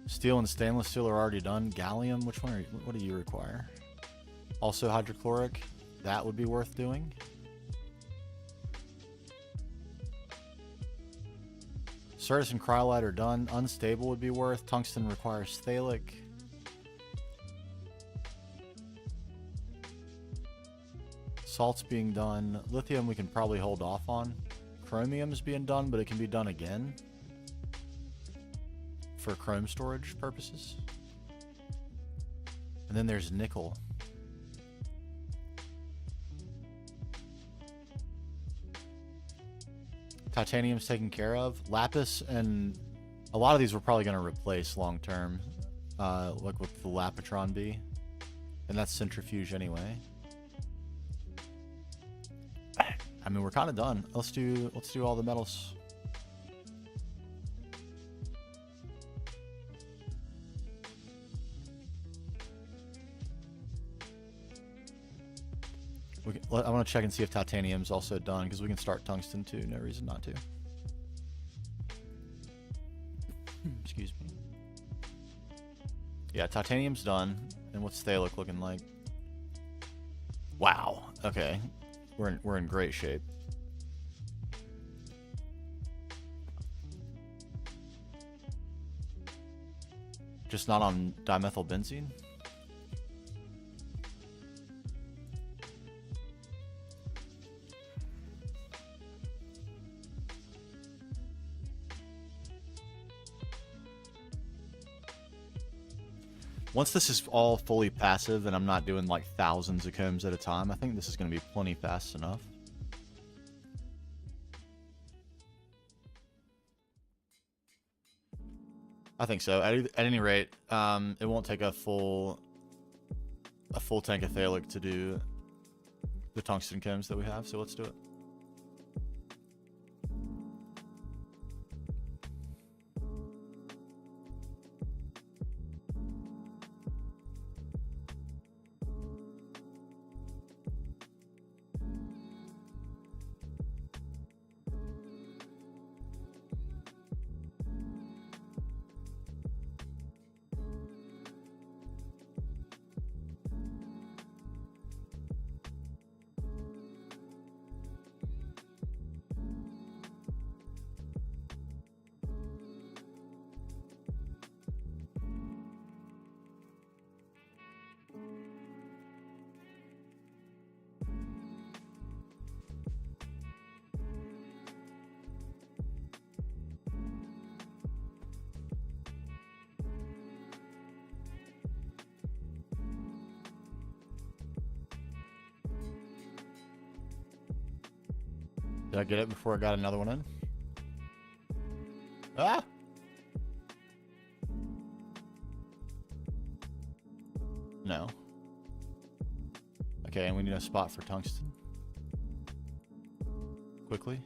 Steel and stainless steel are already done. Gallium, which one are you, what do you require? Also hydrochloric. That would be worth doing. Certus and cryolite are done. Unstable would be worth. Tungsten requires phthalic. Salt's being done. Lithium we can probably hold off on. Chromium's being done, but it can be done again for chrome storage purposes. And then there's nickel. Titanium's taken care of. Lapis, and a lot of these we're probably going to replace long term, like with the Lapitron B, and that's centrifuge anyway. I mean, we're kind of done. Let's do all the metals. I want to check and see if titanium's also done, because we can start tungsten too. No reason not to. Excuse me. Yeah, titanium's done. And what's phthalic looking like? Wow. Okay. We're in great shape. Just not on dimethylbenzene. Once this is all fully passive and I'm not doing like thousands of combs at a time, I think this is going to be plenty fast enough. I think so. At any rate, it won't take a full tank of Thalic to do the tungsten combs that we have, so let's do it. Did I get it before I got another one in? Ah! No. Okay, and we need a spot for tungsten. Quickly.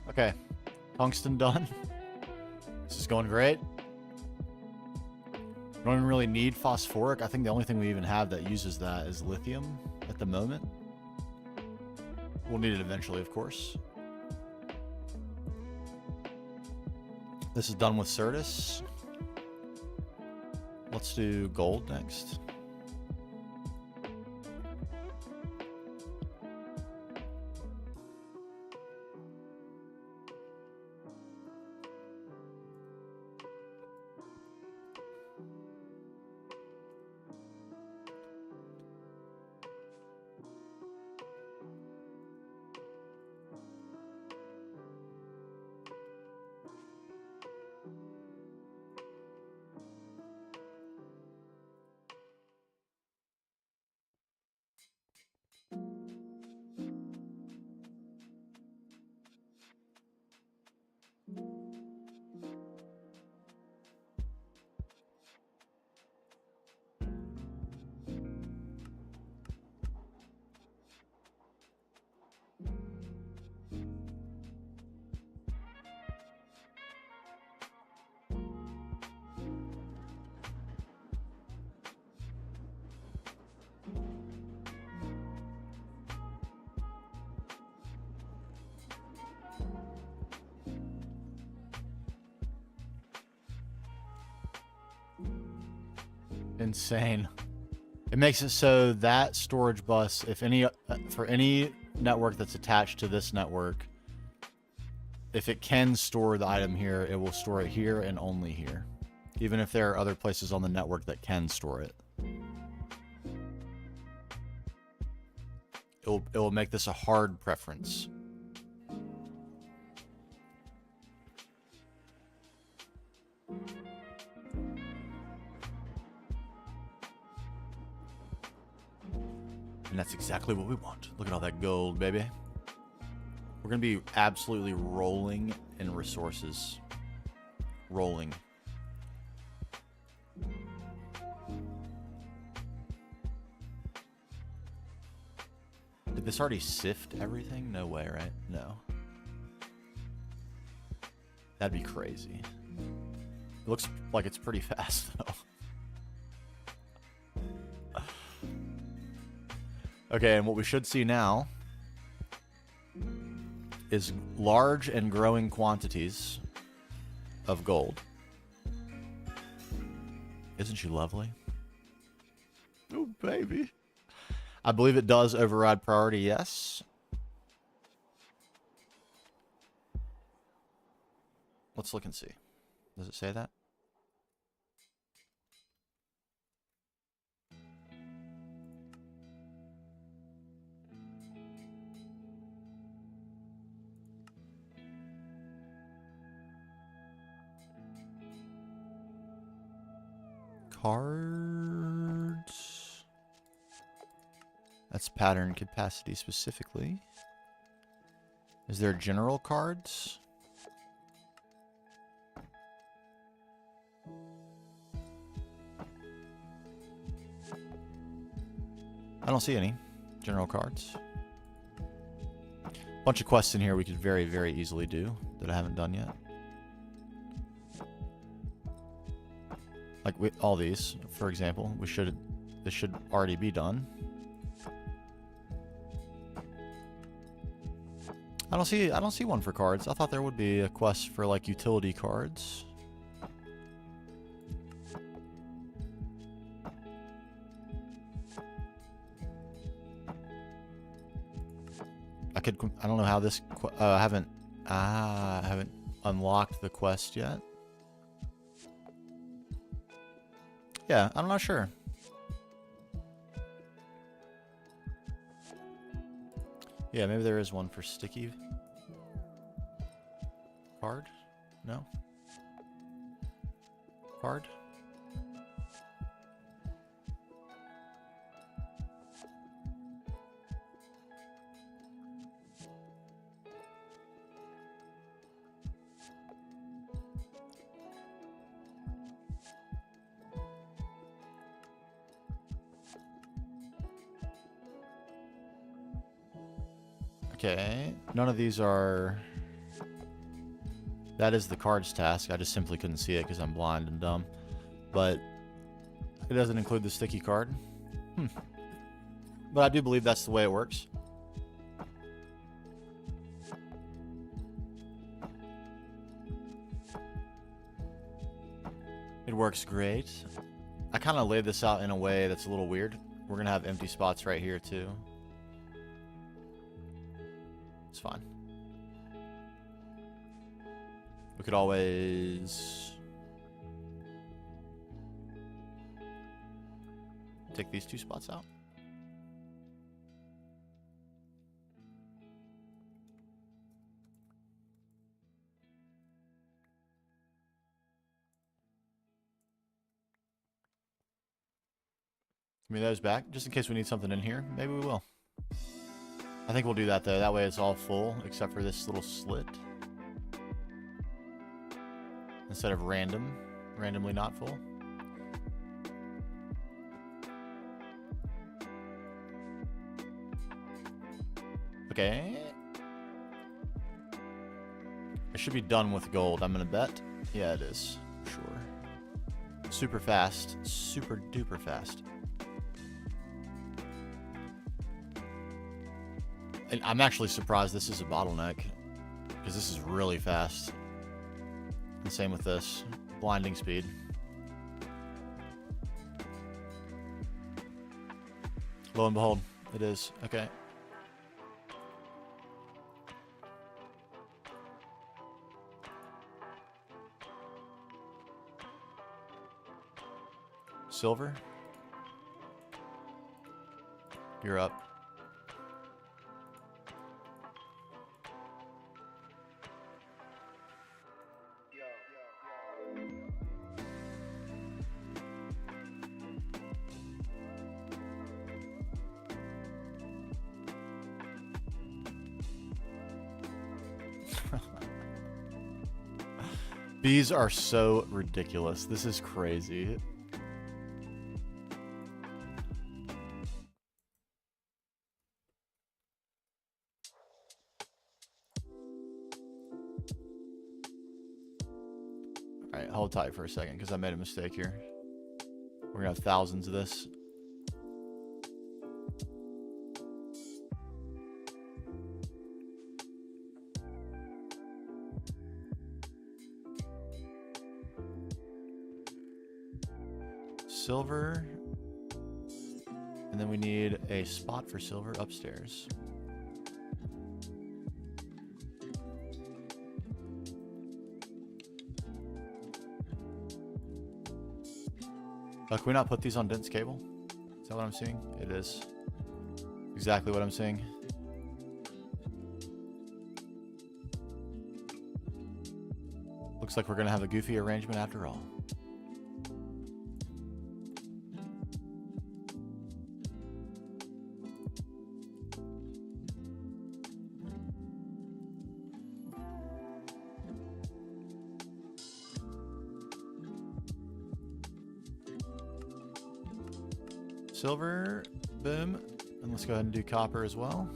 Okay, tungsten done. This is going great. We don't even really need phosphoric. I think the only thing we even have that uses that is lithium at the moment. We'll need it eventually, of course. This is done with Certus. Let's do gold next. Insane. It makes it so that storage bus, if any, for any network that's attached to this network, if it can store the item here, it will store it here and only here. Even if there are other places on the network that can store it. It will make this a hard preference. And that's exactly what we want. Look at all that gold, baby. We're going to be absolutely rolling in resources. Rolling. Did this already sift everything? No way, right? No. That'd be crazy. It looks like it's pretty fast, though. Okay, and what we should see now is large and growing quantities of gold. Isn't she lovely? Oh, baby. I believe it does override priority, yes. Let's look and see. Does it say that? Cards. That's pattern capacity specifically. Is there general cards? I don't see any general cards. Bunch of quests in here we could very, very easily do that I haven't done yet. Like all these, for example, this should already be done. I don't see one for cards. I thought there would be a quest for like utility cards. I don't know how this I haven't unlocked the quest yet. Yeah, I'm not sure. Yeah, maybe there is one for sticky card? No? Card? Okay, none of these are... That is the cards task. I just simply couldn't see it because I'm blind and dumb. But it doesn't include the sticky card. But I do believe that's the way it works. It works great. I kind of laid this out in a way that's a little weird. We're going to have empty spots right here too. It's fine. We could always take these two spots out. Give me those back, just in case we need something in here. Maybe we will. I think we'll do that though. That way it's all full, except for this little slit. Instead of randomly not full. Okay. I should be done with gold, I'm gonna bet. Yeah, it is. Sure. Super fast. Super duper fast. And I'm actually surprised this is a bottleneck. Because this is really fast. And same with this. Blinding speed. Lo and behold, it is. Okay. Silver. You're up. These are so ridiculous. This is crazy. Alright, hold tight for a second because I made a mistake here. We're going to have thousands of this. Silver. And then we need a spot for silver upstairs. Can we not put these on dense cable? Is that what I'm seeing? It is. Exactly what I'm seeing. Looks like we're going to have a goofy arrangement after all. Silver, boom, and let's go ahead and do copper as well.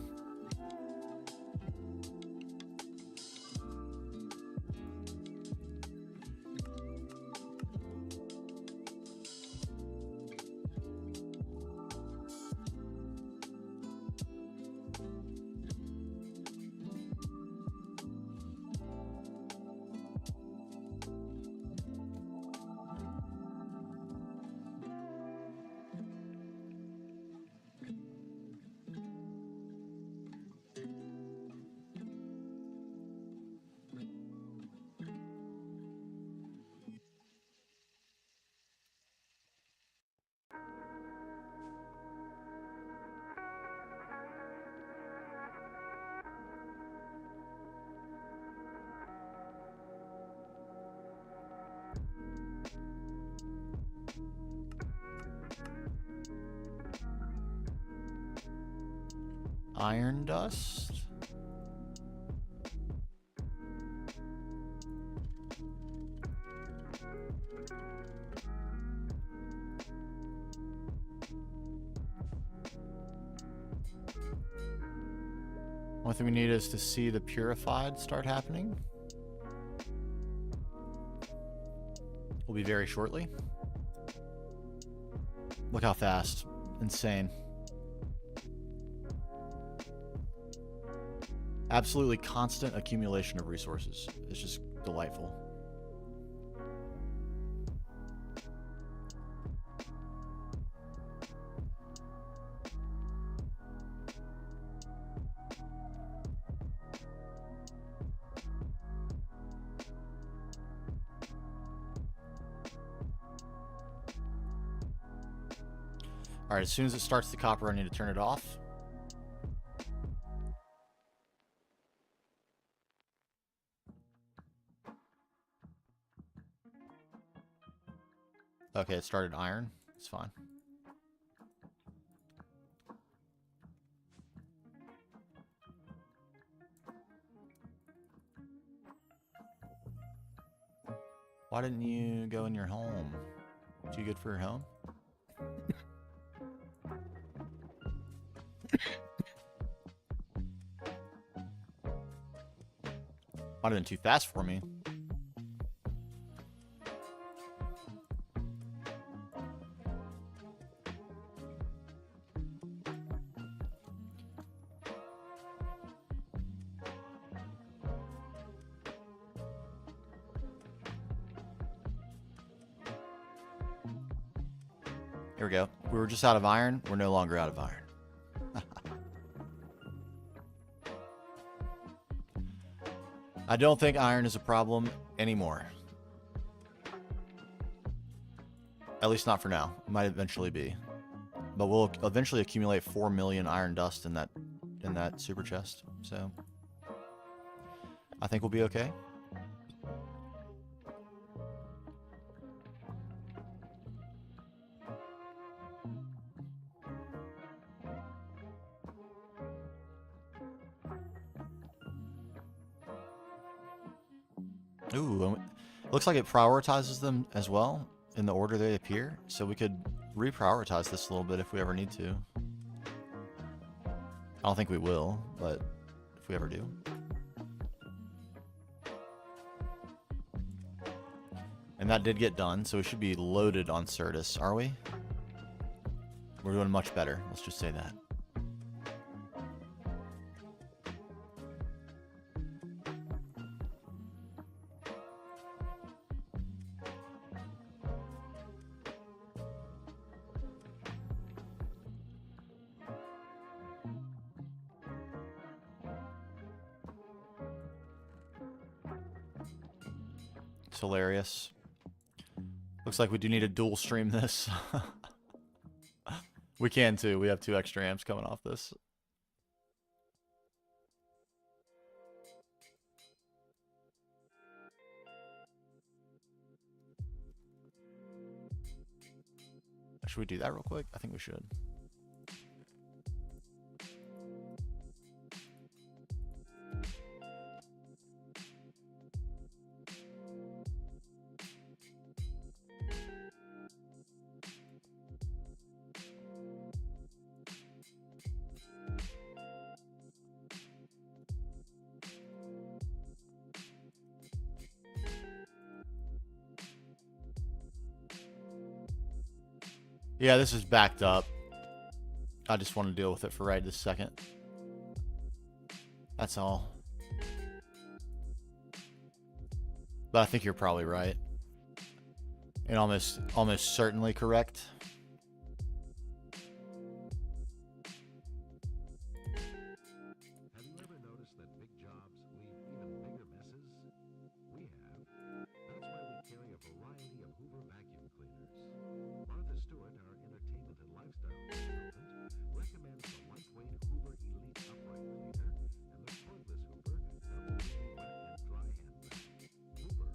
Iron dust. One thing we need is to see the purified start happening. Will be very shortly. Look how fast. Insane. Absolutely constant accumulation of resources. It's just delightful. Alright, as soon as it starts the copper, I need to turn it off. Okay, it started iron. It's fine. Why didn't you go in your home? Too good for your home? Might have been too fast for me. Here we go. We were just out of iron. We're no longer out of iron. I don't think iron is a problem anymore. At least not for now. It might eventually be. But we'll eventually accumulate 4 million iron dust in that super chest. So I think we'll be okay. Ooh, looks like it prioritizes them as well in the order they appear, so we could reprioritize this a little bit if we ever need to. I don't think we will, but if we ever do. And that did get done, so we should be loaded on Certus, are we? We're doing much better, let's just say that. It's hilarious. Looks like we do need to dual stream this. We can too. We have 2 extra amps coming off this. Should we do that real quick? I think we should. Yeah, this is backed up. I just want to deal with it for right this second. That's all. But I think you're probably right. And almost certainly correct. Have you ever noticed that big jobs leave even bigger messes? We have. That's why we carry a variety of Hoover vacuum cleaners. Martha Stewart, our entertainment and lifestyle consultant, recommends the lightweight Hoover Elite Upright Cleaner and the cordless Hoover Double Duty Wet and Dry Hand Vac. Hoover,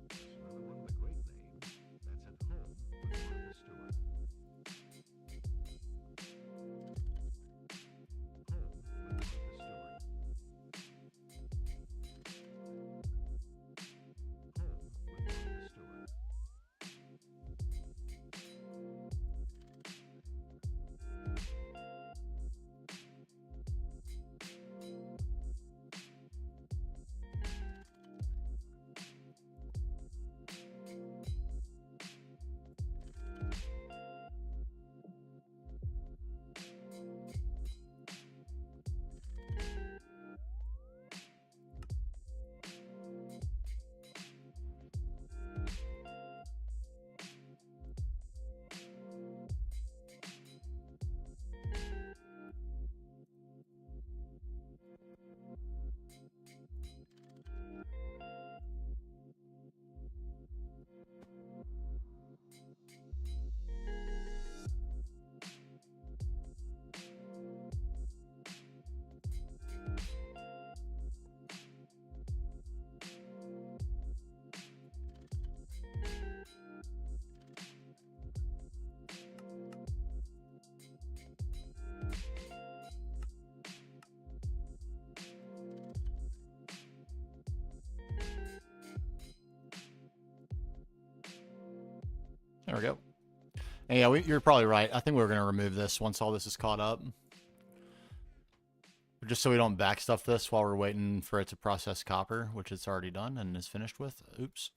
that's another one of the great names, that's at home with Martha Stewart. Home with Martha Stewart. Home with Martha Stewart. There we go. And yeah, you're probably right. I think we're going to remove this once all this is caught up. Just so we don't backstuff this while we're waiting for it to process copper, which it's already done and is finished with. Oops.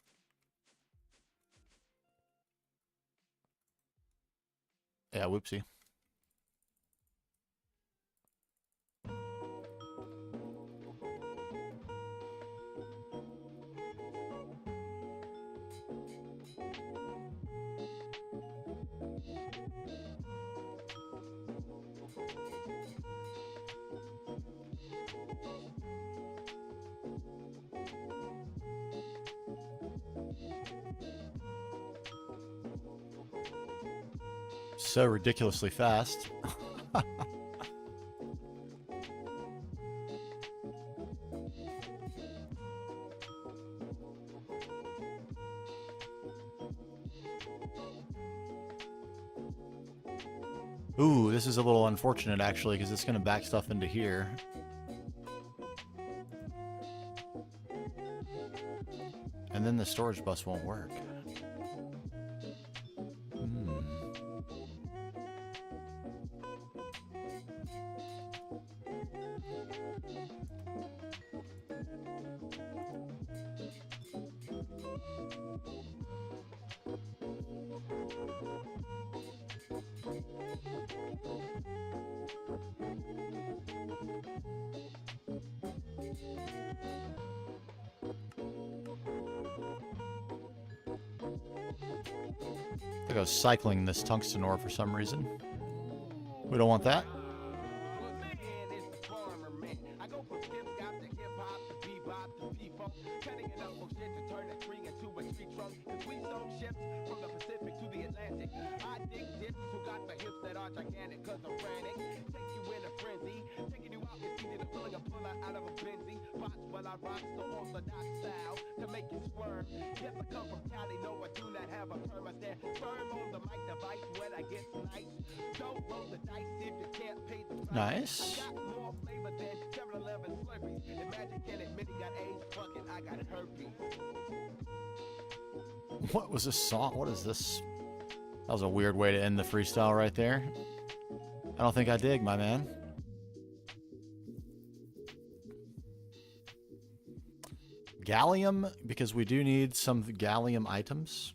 Yeah, whoopsie. So ridiculously fast. Ooh, this is a little unfortunate actually, because it's going to back stuff into here. And then the storage bus won't work. I think I was cycling this tungsten ore for some reason. We don't want that. Nice. What was this song? What is this? That was a weird way to end the freestyle right there. I don't think I dig, my man. Gallium, because we do need some gallium items.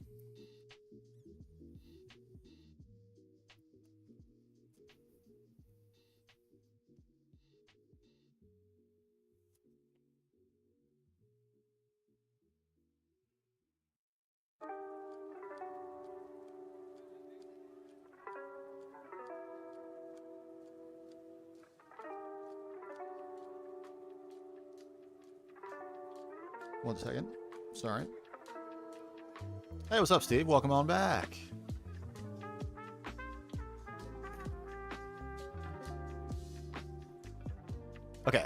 One second. Sorry. Hey, what's up, Steve? Welcome on back. Okay.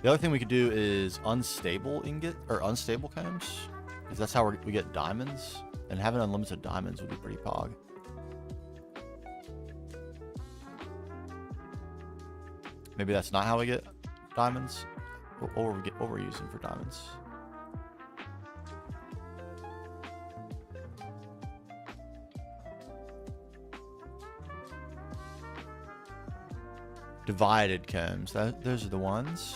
The other thing we could do is unstable ingot or unstable combs, because that's how we get diamonds, and having unlimited diamonds would be pretty pog. Maybe that's not how we get diamonds. Or what we're using for diamonds. Divided combs. Those are the ones.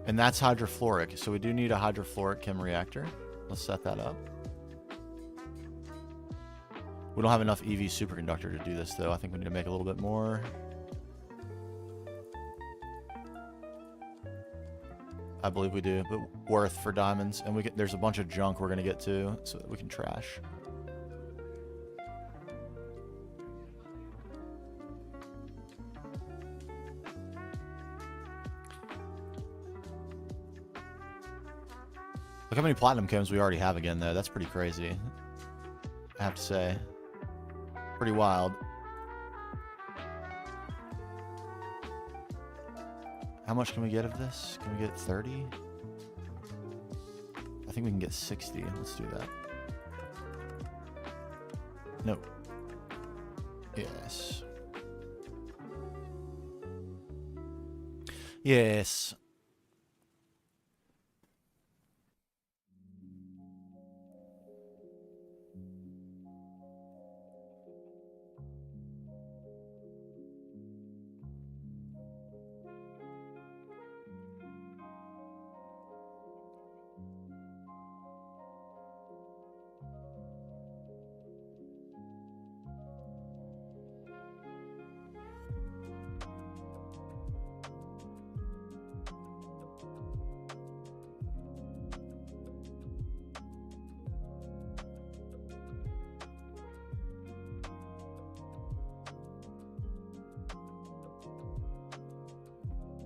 And that's hydrofluoric. So we do need a hydrofluoric chem reactor. Let's set that up. We don't have enough EV superconductor to do this, though. I think we need to make a little bit more. I believe we do, but worth for diamonds, and there's a bunch of junk we're gonna get to, so that we can trash. Look how many platinum combs we already have again, though. That's pretty crazy, I have to say. Pretty wild. How much can we get of this? Can we get 30? I think we can get 60. Let's do that. No. Yes. Yes.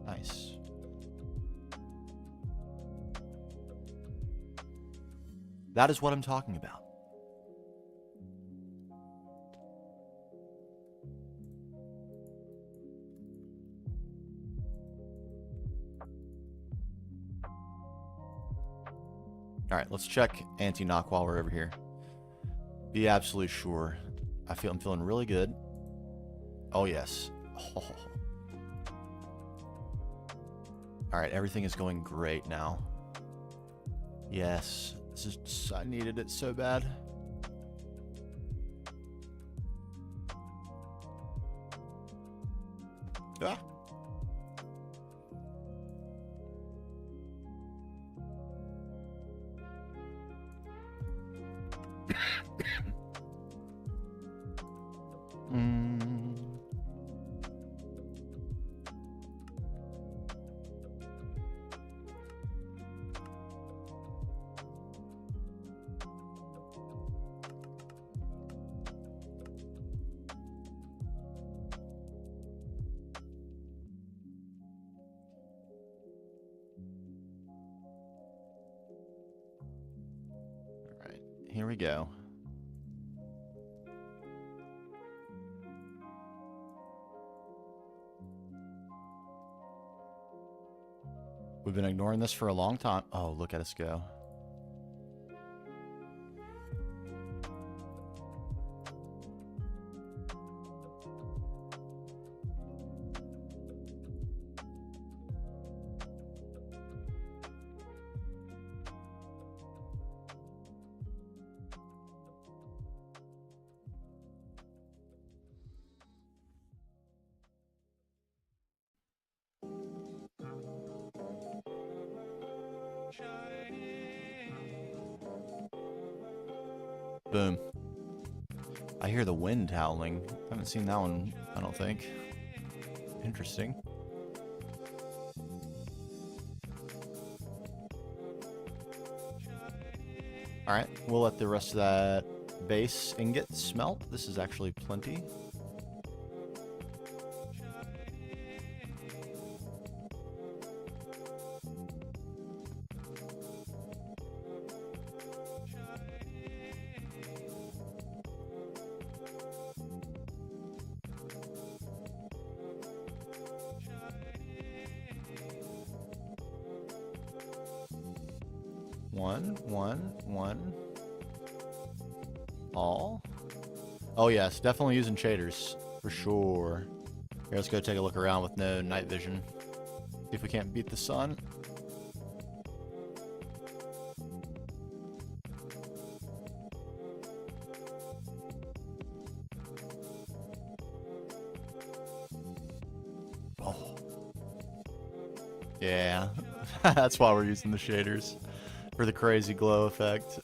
Nice. That is what I'm talking about. All right, let's check anti-knock while we're over here. Be absolutely sure. I'm feeling really good. Oh yes. Oh. All right, everything is going great now. Yes, this is. I needed it so bad. Ah. All right, here we go. We've been ignoring this for a long time. Oh, look at us go. Boom. I hear the wind howling. I haven't seen that one, I don't think. Interesting. Alright, we'll let the rest of that base ingot smelt. This is actually plenty. One. All. Oh yes, definitely using shaders. For sure. Here, let's go take a look around with no night vision. See if we can't beat the sun. Oh. Yeah. That's why we're using the shaders. For the crazy glow effect.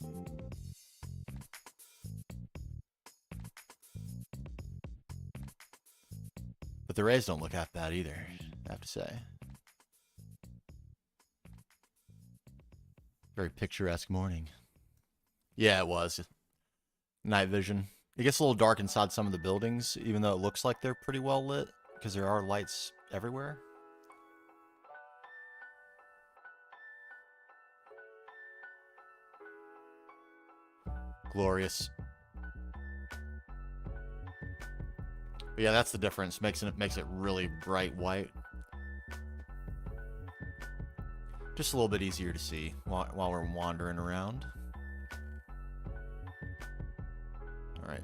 But the rays don't look half bad either, I have to say. Very picturesque morning. Yeah, it was. Night vision. It gets a little dark inside some of the buildings, even though it looks like they're pretty well lit, because there are lights everywhere. Glorious. But yeah, that's the difference. Makes it really bright white. Just a little bit easier to see while we're wandering around. Alright.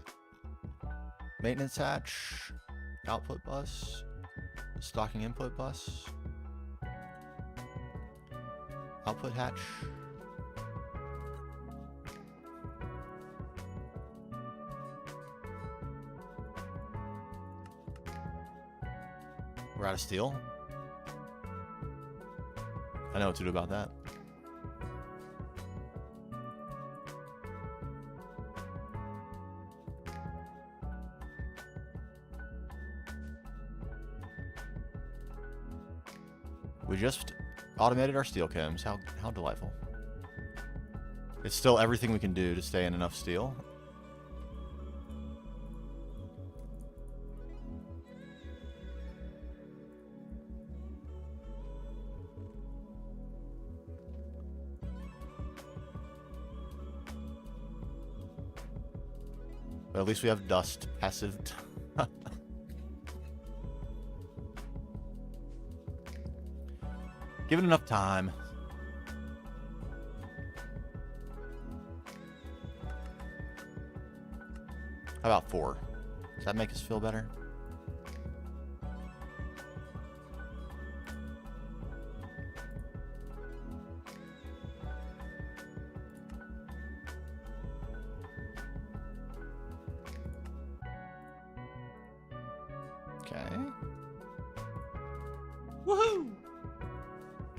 Maintenance hatch. Output bus. Stocking input bus. Output hatch. We're out of steel. I know what to do about that. We just automated our steel chems. How delightful. It's still everything we can do to stay in enough steel. But at least we have dust passive. Give it enough time. How about 4? Does that make us feel better? Okay. Woohoo!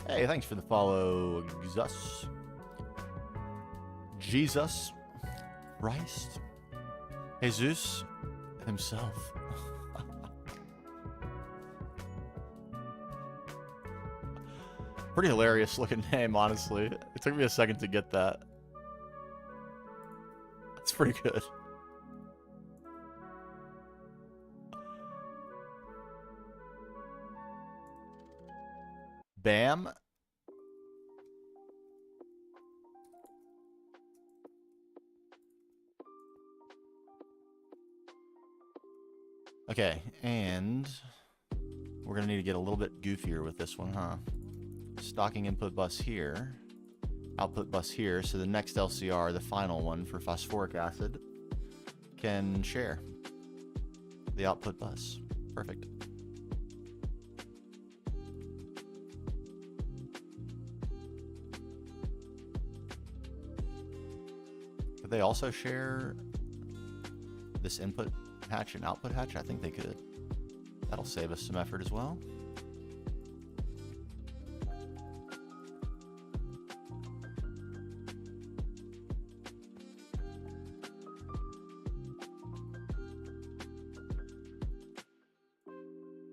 Hey, thanks for the follow, Jesus Christ. Jesus himself. Pretty hilarious looking name, honestly. It took me a second to get that. That's pretty good. Bam. Okay, and we're gonna need to get a little bit goofier with this one, huh? Stocking input bus here, output bus here, so the next LCR, the final one for phosphoric acid, can share the output bus. Perfect. Could they also share this input hatch and output hatch? I think they could. That'll save us some effort as well.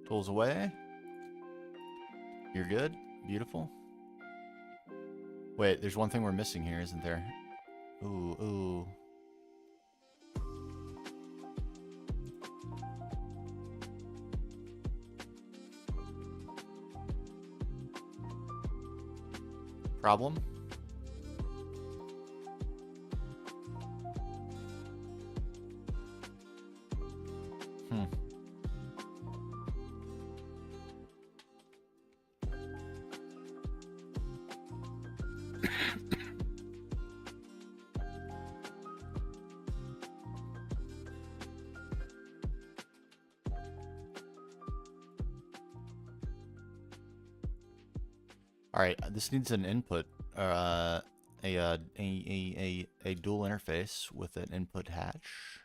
Tools away. You're good. Beautiful. Wait, there's one thing we're missing here, isn't there? Ooh, ooh. Problem? All right, this needs an input, a dual interface with an input hatch.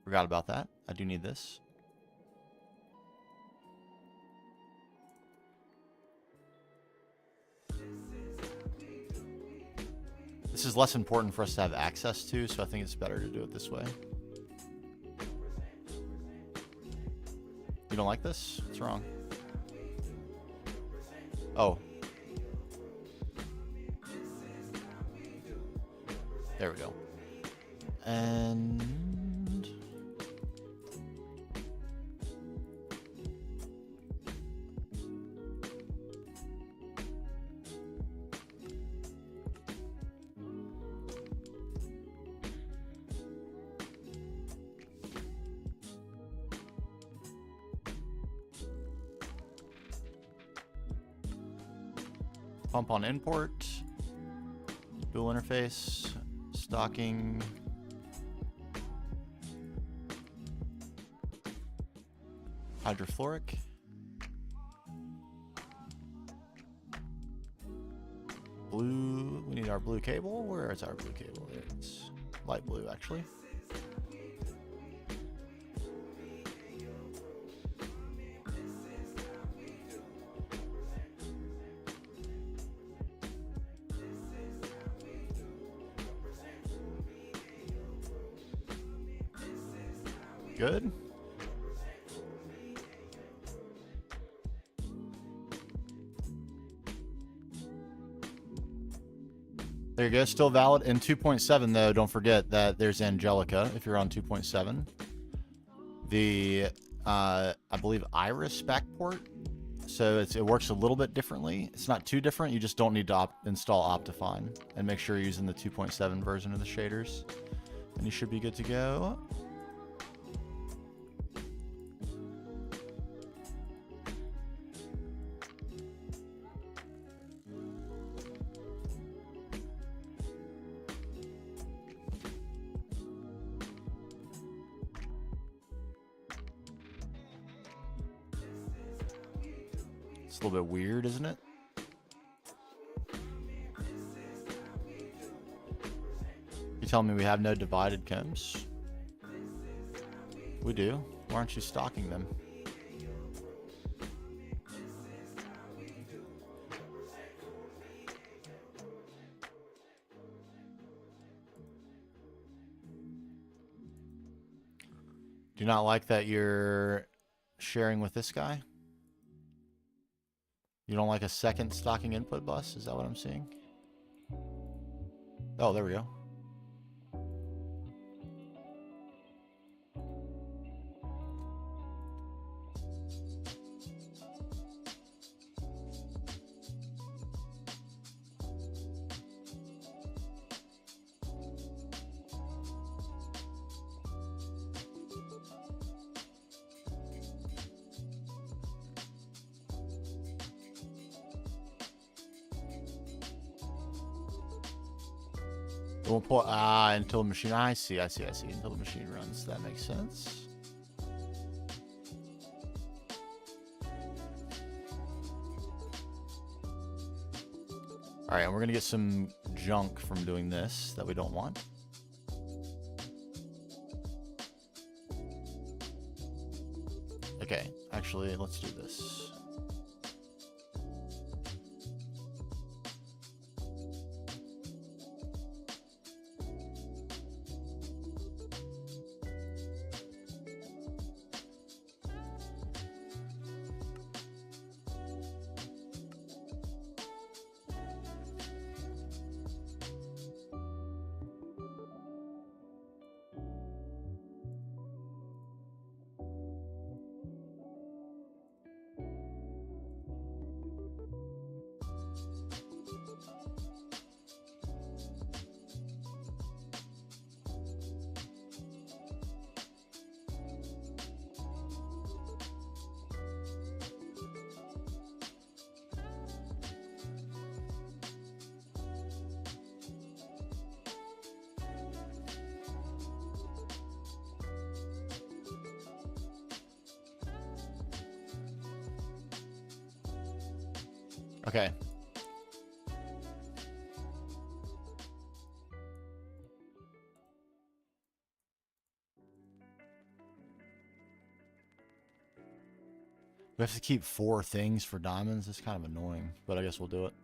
Forgot about that. I do need this. This is less important for us to have access to, so I think it's better to do it this way. You don't like this? What's wrong? Oh. There we go. And... pump on import, dual interface, stocking, hydrofluoric, blue, we need our blue cable. Where is our blue cable? It's light blue, actually. Good. There you go. Still valid. In 2.7, though, don't forget that there's Angelica if you're on 2.7. The, I believe, Iris backport. So it works a little bit differently. It's not too different. You just don't need to install Optifine. And make sure you're using the 2.7 version of the shaders. And you should be good to go. It's a little bit weird, isn't it? You telling me we have no divided chems? We do. Why aren't you stocking them? Do you not like that you're sharing with this guy? You don't like a second stocking input bus? Is that what I'm seeing? Oh, there we go. It won't pull until the machine. I see. Until the machine runs. That makes sense. All right, and we're gonna get some junk from doing this that we don't want. Okay, actually, let's do this. Okay. We have to keep 4 things for diamonds. It's kind of annoying, but I guess we'll do it.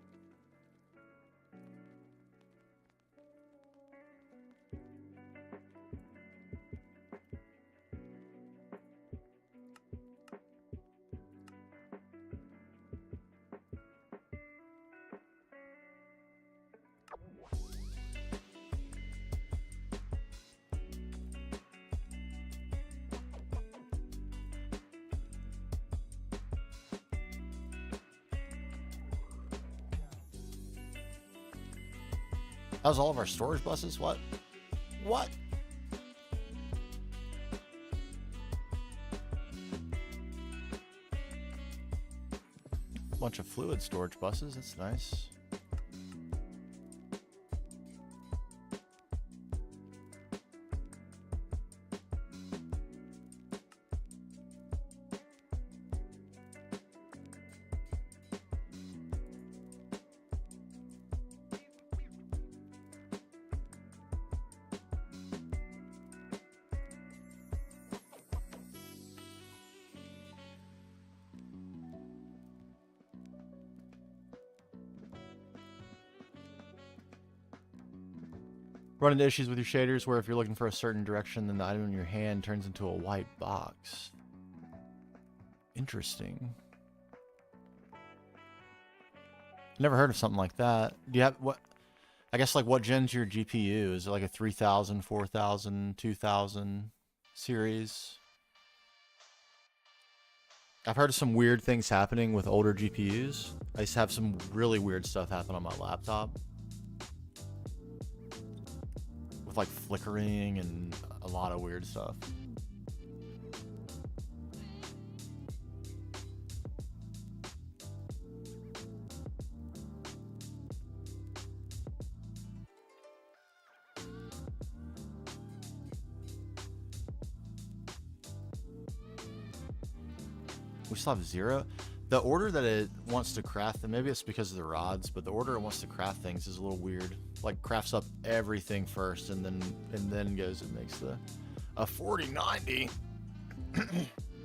That was all of our storage buses? What? What? Bunch of fluid storage buses. That's nice. Run into issues with your shaders where if you're looking for a certain direction, then the item in your hand turns into a white box. Interesting. Never heard of something like that. Do you have what? I guess like what gen's your GPU? Is it like a 3000, 4000, 2000 series? I've heard of some weird things happening with older GPUs. I used to have some really weird stuff happen on my laptop. with like flickering and a lot of weird stuff. We still have 0. The order that it wants to craft them, maybe it's because of the rods, but the order it wants to craft things is a little weird. Like crafts up everything first and then goes and makes a 4090.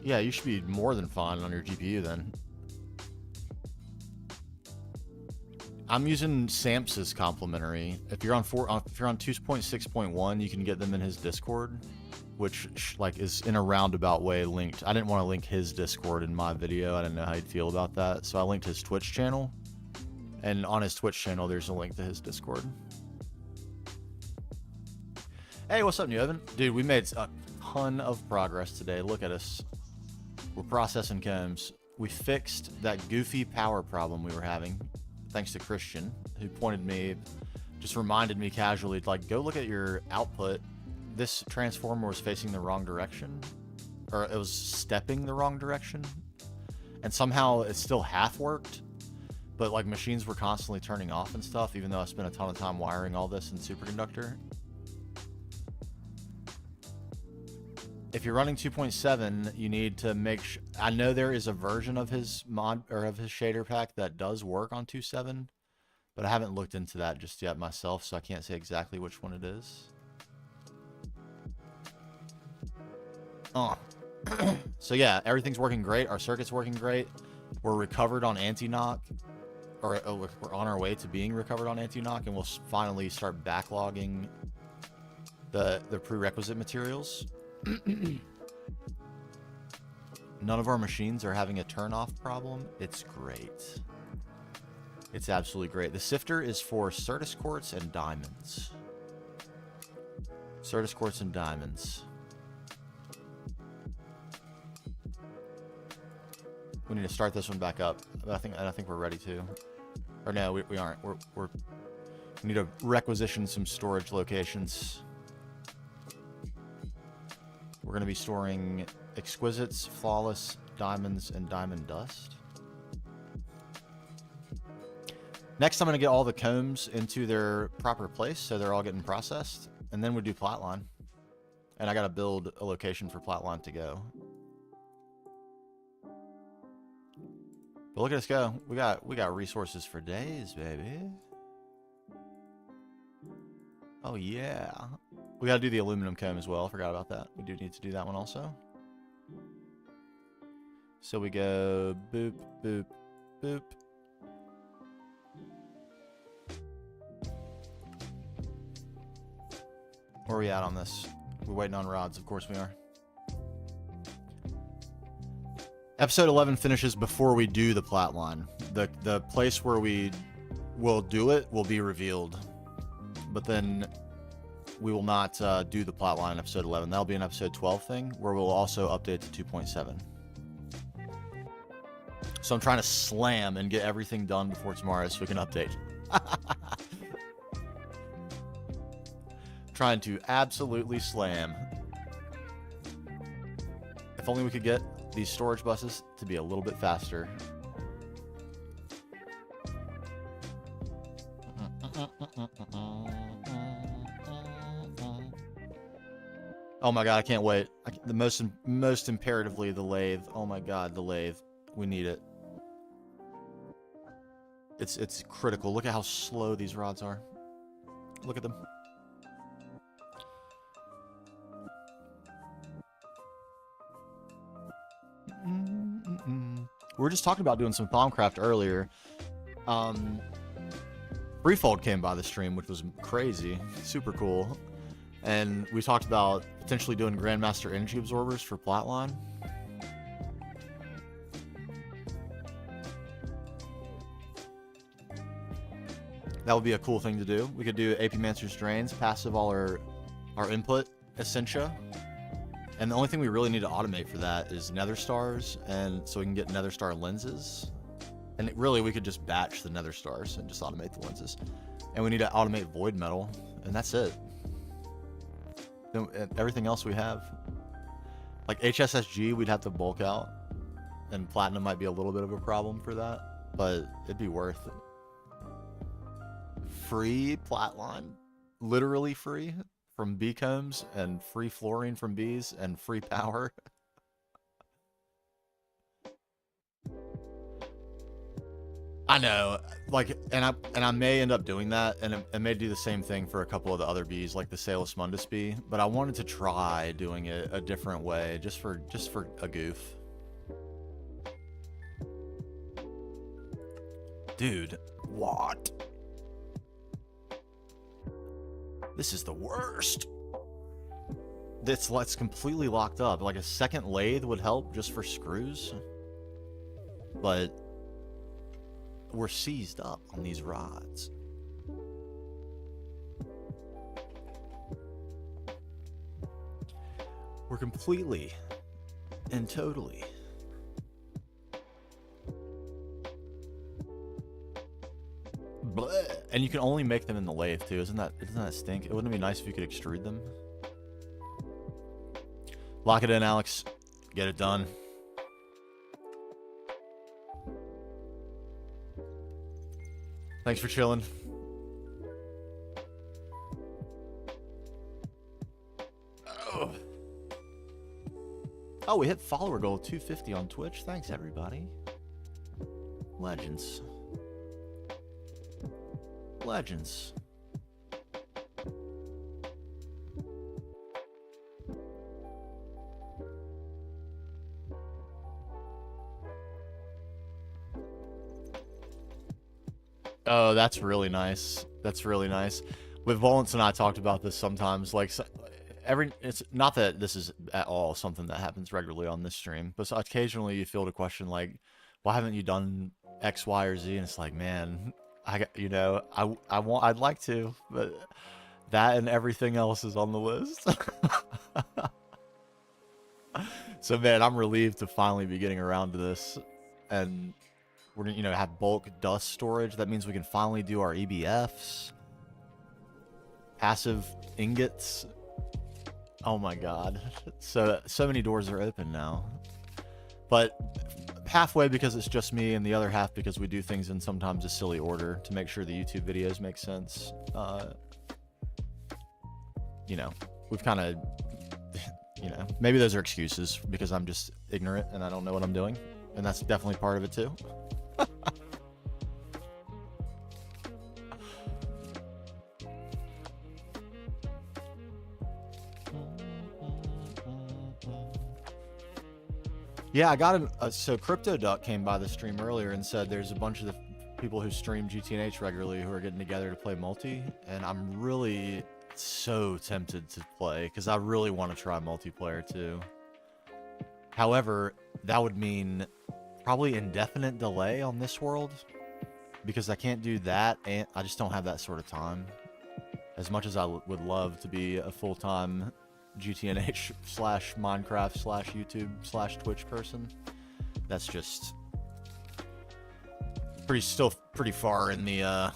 Yeah, you should be more than fine on your GPU then. I'm using Samps' complimentary. If you're on 2.6.1, you can get them in his Discord, which like is in a roundabout way linked. I didn't want to link his Discord in my video. I didn't know how he'd feel about that, so I linked his Twitch channel. And on his Twitch channel, there's a link to his Discord. Hey, what's up, New Evan? Dude, we made a ton of progress today. Look at us. We're processing combs. We fixed that goofy power problem we were having, thanks to Christian, who just reminded me casually, like, go look at your output. This transformer was facing the wrong direction, or it was stepping the wrong direction, and somehow it still half worked, but like machines were constantly turning off and stuff, even though I spent a ton of time wiring all this in superconductor. If you're running 2.7, you need to make sure. I know there is a version of his mod or of his shader pack that does work on 2.7, but I haven't looked into that just yet myself, so I can't say exactly which one it is. So yeah, everything's working great. Our circuit's working great. We're recovered on anti-knock, or we're on our way to being recovered on anti-knock, and we'll finally start backlogging the prerequisite materials. None of our machines are having a turn-off problem. It's great. It's absolutely great. The sifter is for Certus quartz and diamonds. Certus quartz and diamonds. We need to start this one back up. I think we're ready to. Or no, we aren't. We need to requisition some storage locations. We're going to be storing exquisites, flawless, diamonds, and diamond dust. Next, I'm going to get all the combs into their proper place so they're all getting processed. And then we do Platline. And I got to build a location for Platline to go. But look at us go. We got resources for days, baby. Oh, yeah. We got to do the aluminum comb as well. I forgot about that. We do need to do that one also. So we go boop, boop, boop. Where are we at on this? We're waiting on rods. Of course we are. Episode 11 finishes before we do the plat line. The place where we will do it will be revealed. But then we will not do the plat line in episode 11. That'll be an episode 12 thing where we'll also update to 2.7. So I'm trying to slam and get everything done before tomorrow so we can update. Trying to absolutely slam. If only we could get these storage buses to be a little bit faster. Oh my god, I can't wait. The most imperatively, the lathe. Oh my god, the lathe. We need it. It's critical. Look at how slow these rods are. Look at them. We were just talking about doing some Thaumcraft earlier. Freefold came by the stream, which was crazy. Super cool. And we talked about potentially doing Grandmaster energy absorbers for Platline. That would be a cool thing to do. We could do AP Mancer's drains, passive all our input, Essentia. And the only thing we really need to automate for that is nether stars, and so we can get nether star lenses. And really, we could just batch the nether stars and just automate the lenses. And we need to automate void metal, and that's it. Everything else we have, like HSSG, we'd have to bulk out, and platinum might be a little bit of a problem for that, but it'd be worth it. Free platline, literally free from beecombs, and free fluorine from bees, and free power. I know, like, and I may end up doing that, and I may do the same thing for a couple of the other bees, like the Salus mundus bee. But I wanted to try doing it a different way, just for a goof. Dude, what? This is the worst. It's completely locked up. Like a second lathe would help just for screws, but we're seized up on these rods. We're completely and totally. Bleh. And you can only make them in the lathe too. Doesn't that stink? It wouldn't it be nice if you could extrude them? Lock it in, Alex. Get it done. Thanks for chilling. Oh, we hit follower goal 250 on Twitch. Thanks, everybody. Legends. Legends. Oh, that's really nice. That's really nice. With Volance and I talked about this sometimes. Like, it's not that this is at all something that happens regularly on this stream, but occasionally you field a question like, "Why haven't you done X, Y, or Z?" And it's like, man, I'd like to, but that and everything else is on the list. So, man, I'm relieved to finally be getting around to this, and we're gonna, have bulk dust storage. That means we can finally do our EBFs, passive ingots. Oh my god, so many doors are open now. But halfway because it's just me, and the other half because we do things in sometimes a silly order to make sure the YouTube videos make sense. We've kind of, maybe those are excuses because I'm just ignorant and I don't know what I'm doing, and that's definitely part of it too. Yeah, I got so Crypto Duck came by the stream earlier and said there's a bunch of the people who stream GTNH regularly who are getting together to play multi, and I'm really so tempted to play because I really want to try multiplayer too. However, that would mean probably indefinite delay on this world because I can't do that, and I just don't have that sort of time. As much as I would love to be a full-time GTNH / Minecraft / YouTube / Twitch person, that's just still pretty far in the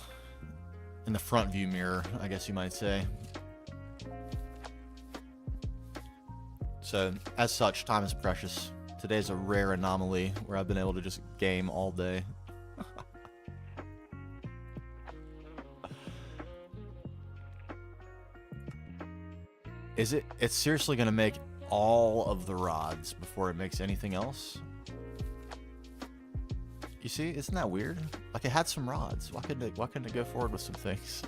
front view mirror, I guess you might say. So as such, time is precious. Today's a rare anomaly where I've been able to just game all day. It's seriously gonna make all of the rods before it makes anything else? You see, isn't that weird? Like, it had some rods. Why couldn't it go forward with some things?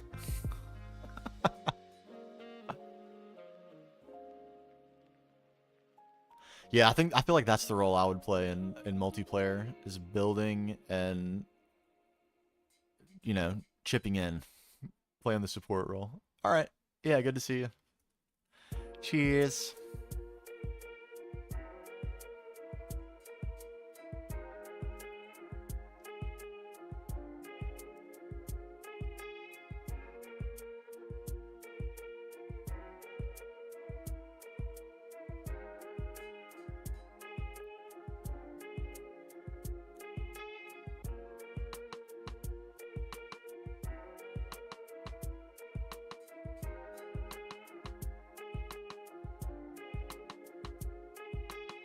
Yeah, I feel like that's the role I would play in multiplayer, is building and, chipping in. Playing the support role. Alright. Yeah, good to see you. Cheers.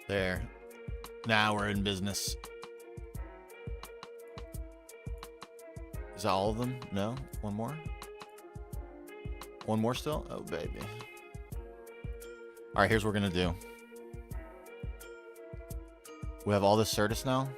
There. Now we're in business. Is that all of them? No? One more? One more still? Oh, baby. Alright, here's what we're gonna do. We have all this Certus now.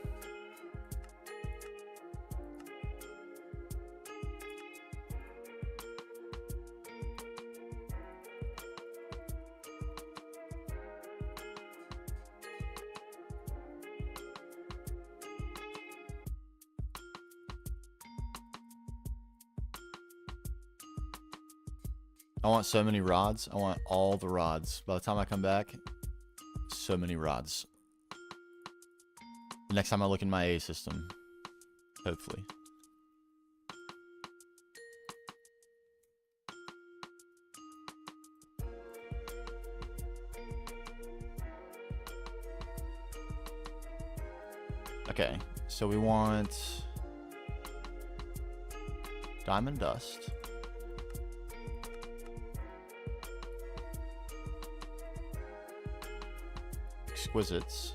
I want so many rods. I want all the rods. By the time I come back, so many rods. The next time I look in my A system. Hopefully. Okay, so we want diamond dust. Exquisites.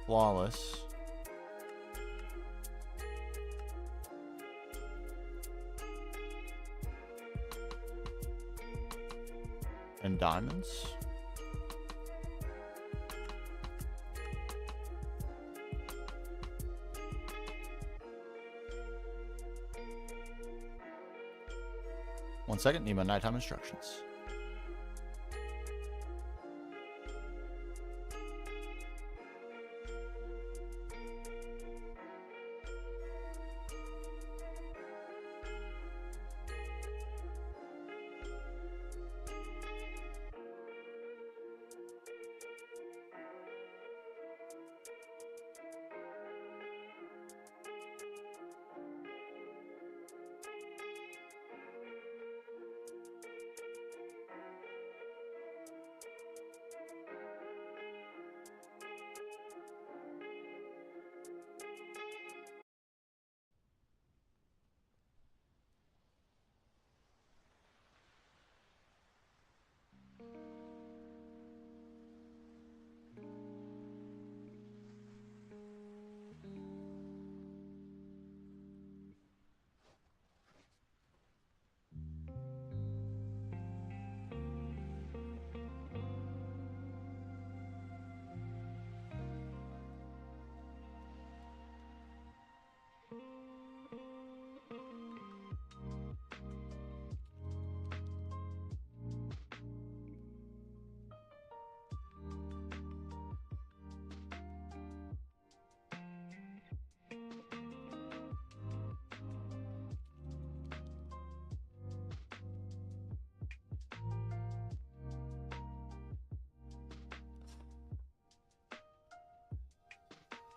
Flawless. And diamonds. One second, need my nighttime instructions.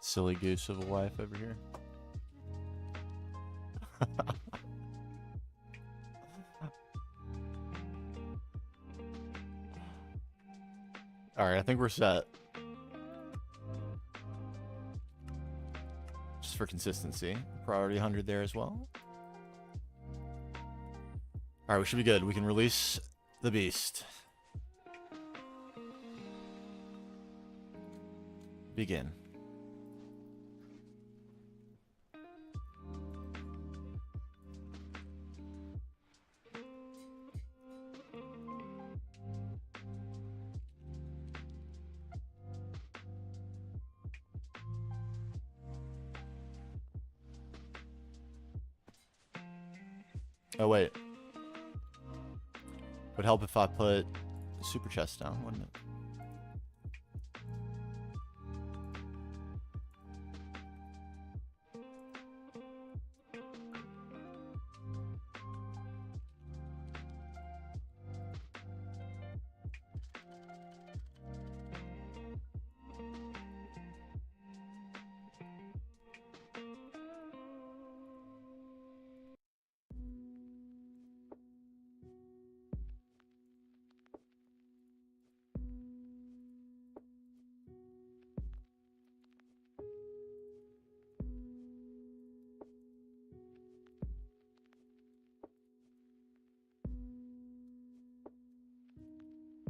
Silly goose of a wife over here. Alright, I think we're set. Just for consistency. Priority 100 there as well. Alright, we should be good. We can release the beast. Begin. Oh, wait. Would help if I put super chest down, wouldn't it?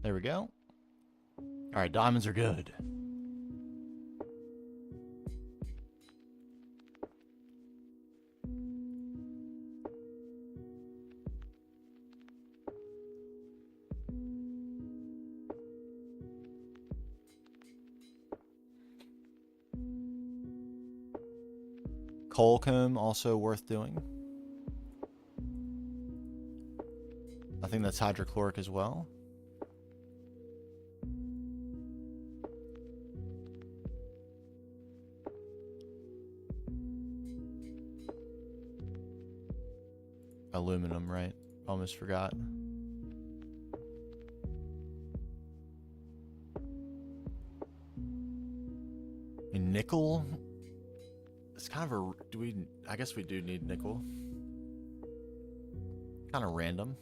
There we go. All right, diamonds are good. Coal comb, also worth doing. I think that's hydrochloric as well. Aluminum, right? Almost forgot. And nickel. It's kind of a. Do we? I guess we do need nickel. Kind of random.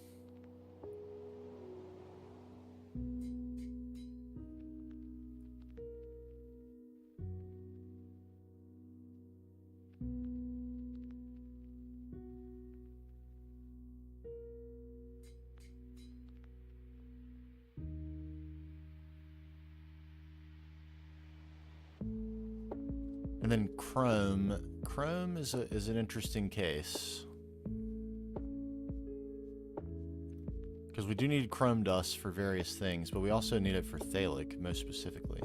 And then chrome. Chrome is an interesting case. Because we do need chrome dust for various things, but we also need it for phthalic, most specifically.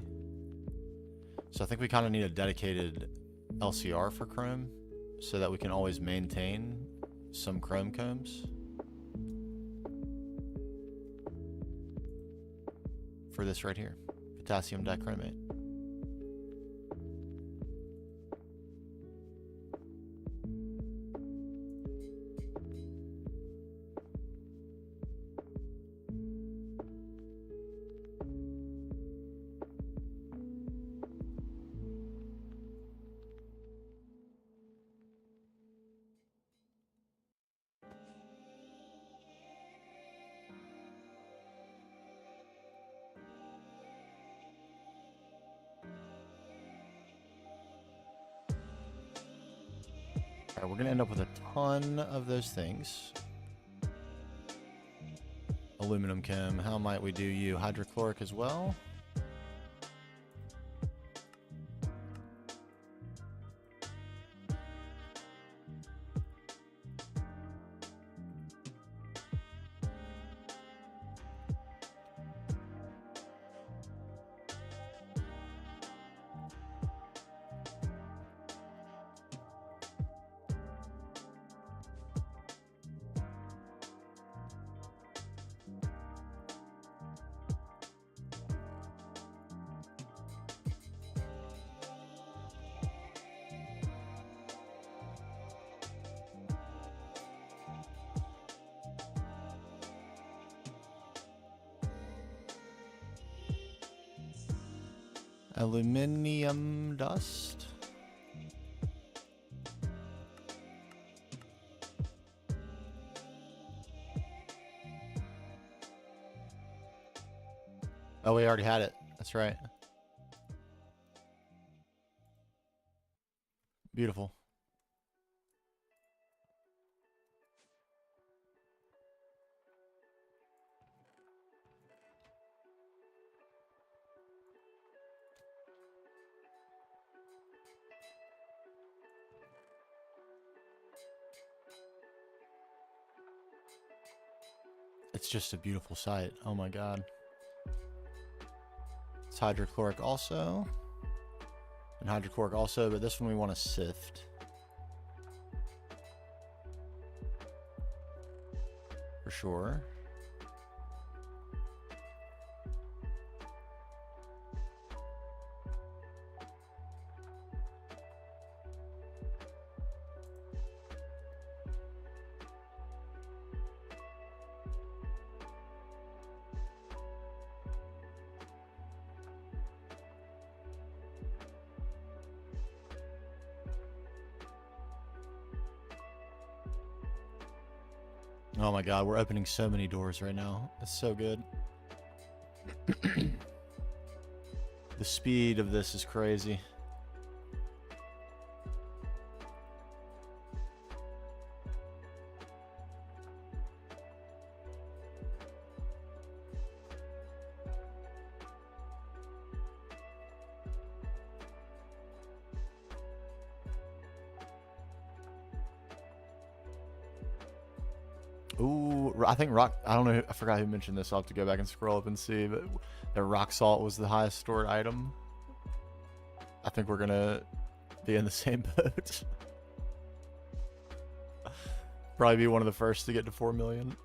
So I think we kind of need a dedicated LCR for chrome, so that we can always maintain some chrome combs. For this right here, potassium dichromate. Alright, we're gonna end up with a ton of those things. Aluminum chem, how might we do you? Hydrochloric as well? Aluminium dust. Oh, we already had it. That's right. Beautiful. It's just a beautiful sight. Oh my god. It's hydrochloric also. And hydrochloric also, but this one we want to sift. For sure. Oh my god, we're opening so many doors right now. It's so good. The speed of this is crazy. Ooh, I think rock. I don't know. I forgot who mentioned this. I'll have to go back and scroll up and see. But the rock salt was the highest stored item. I think we're gonna be in the same boat. Probably be one of the first to get to 4 million.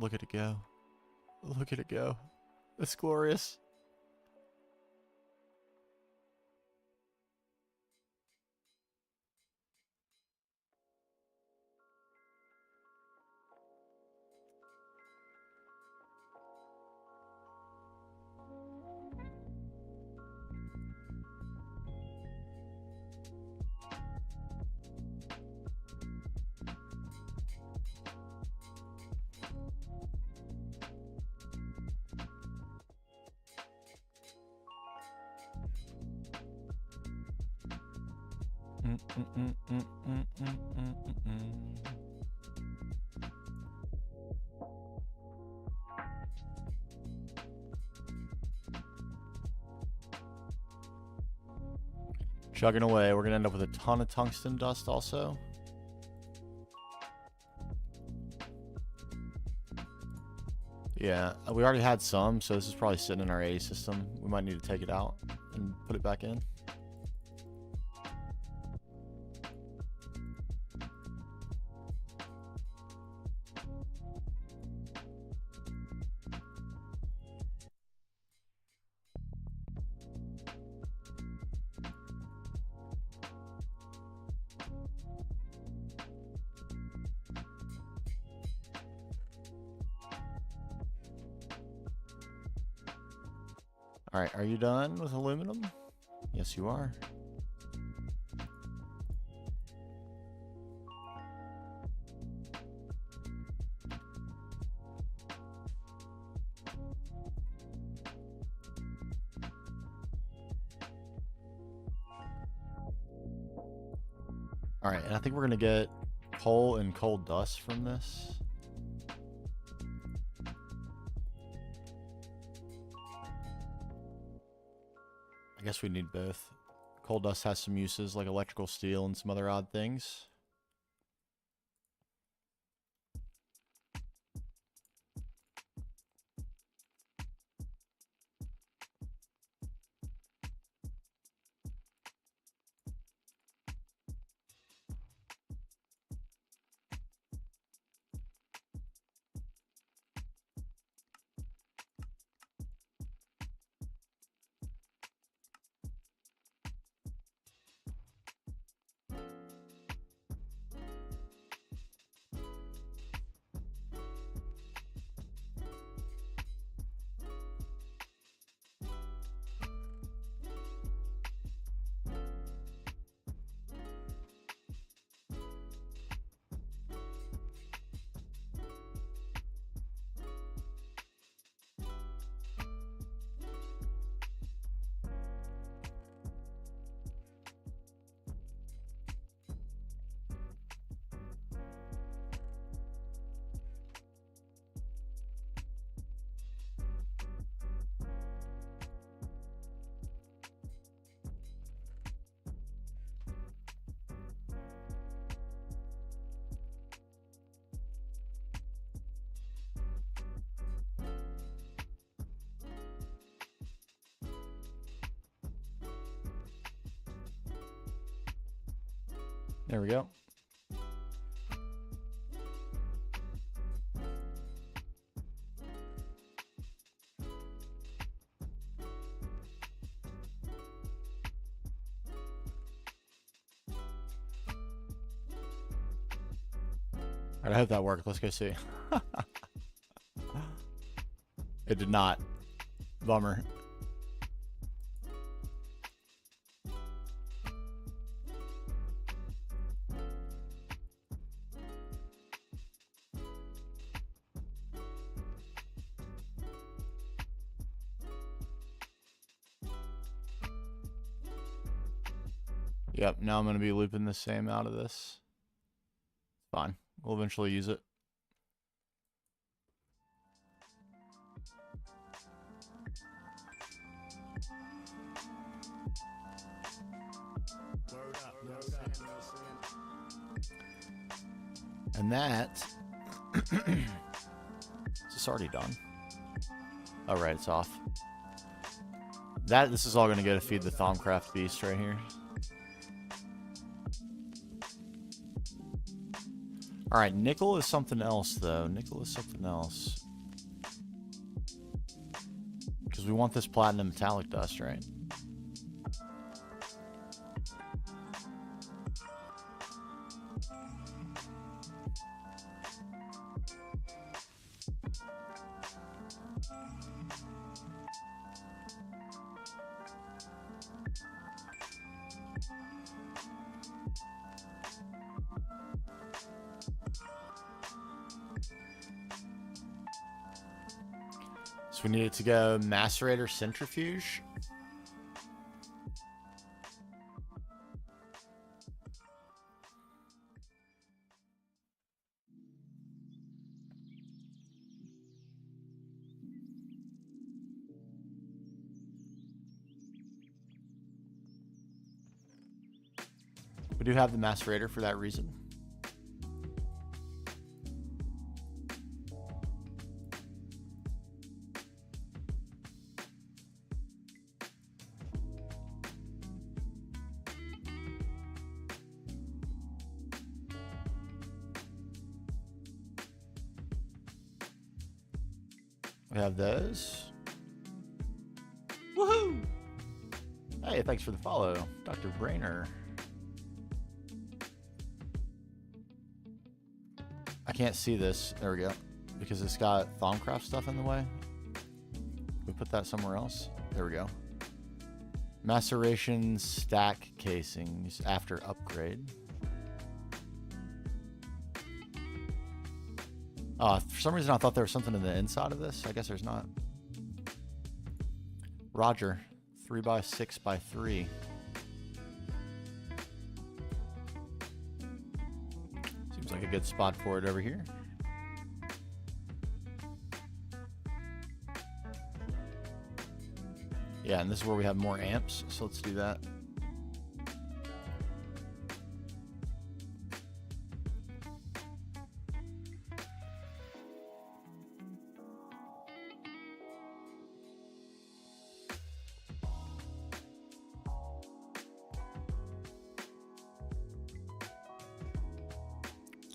Look at it go. Look at it go. It's glorious. Chugging away. We're going to end up with a ton of tungsten dust also. Yeah, we already had some, so this is probably sitting in our A system. We might need to take it out and put it back in. All right, are you done with aluminum? Yes, you are. All right, and I think we're gonna get coal and coal dust from this. I guess we need both. Coal dust has some uses like electrical steel and some other odd things. There we go. All right, I hope that worked. Let's go see. It did not. Bummer. Yep, now I'm going to be looping the same out of this. Fine. We'll eventually use it. And that... Is this already done? Oh, right, it's off. This is all going to go to feed the Thaumcraft beast right here. Alright, nickel is something else, though. Nickel is something else. Because we want this platinum metallic dust, right? So we need it to go macerator centrifuge. We do have the macerator for that reason. We have those. Woohoo! Hey, thanks for the follow, Dr. Brainer. I can't see this. There we go. Because it's got Thaumcraft stuff in the way. We put that somewhere else. There we go. Maceration stack casings after upgrade. For some reason I thought there was something in the inside of this. I guess there's not. Roger. 3x6x3. Seems like a good spot for it over here. Yeah, and this is where we have more amps, so let's do that.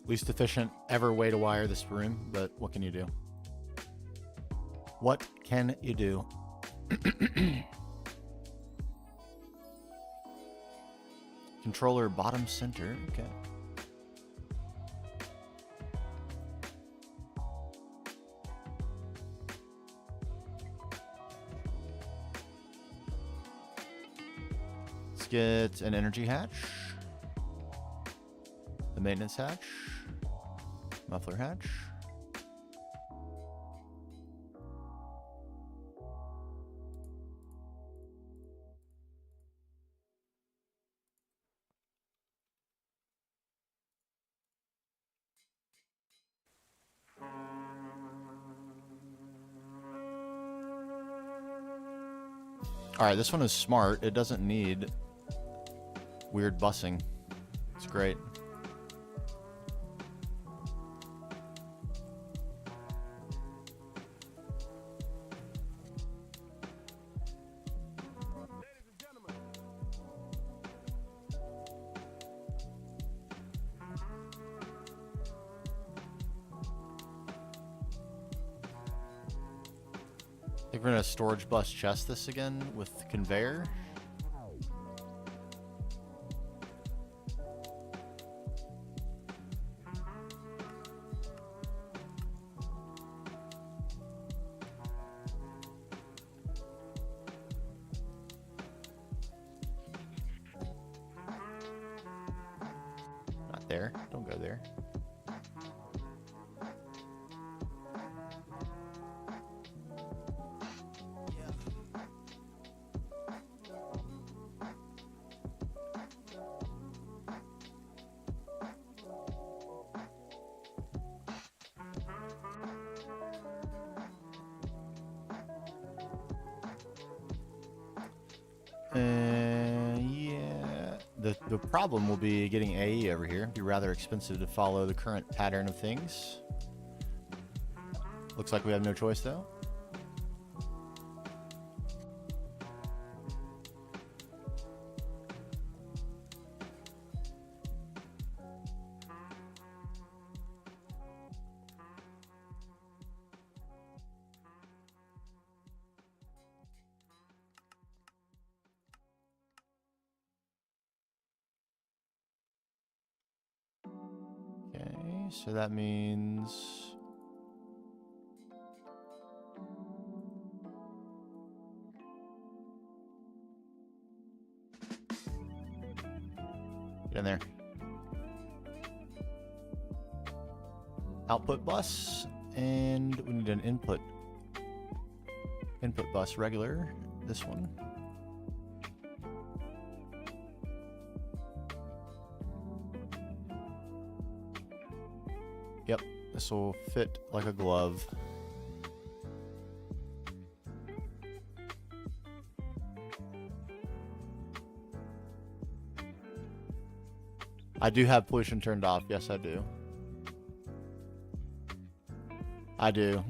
Least efficient ever way to wire this room, but what can you do? What can you do? Controller bottom center, okay. Let's get an energy hatch. The maintenance hatch. Muffler hatch. Alright, this one is smart. It doesn't need weird bussing. It's great. I think we're gonna storage bus chest this again with conveyor. Not there. Don't go there. the problem will be getting AE over here. It'd be rather expensive to follow the current pattern of things. Looks like we have no choice though. Okay, so that means get in there. Output bus, and we need an input bus regular. This one. Yep, this will fit like a glove. I do have pollution turned off. Yes, I do. I do.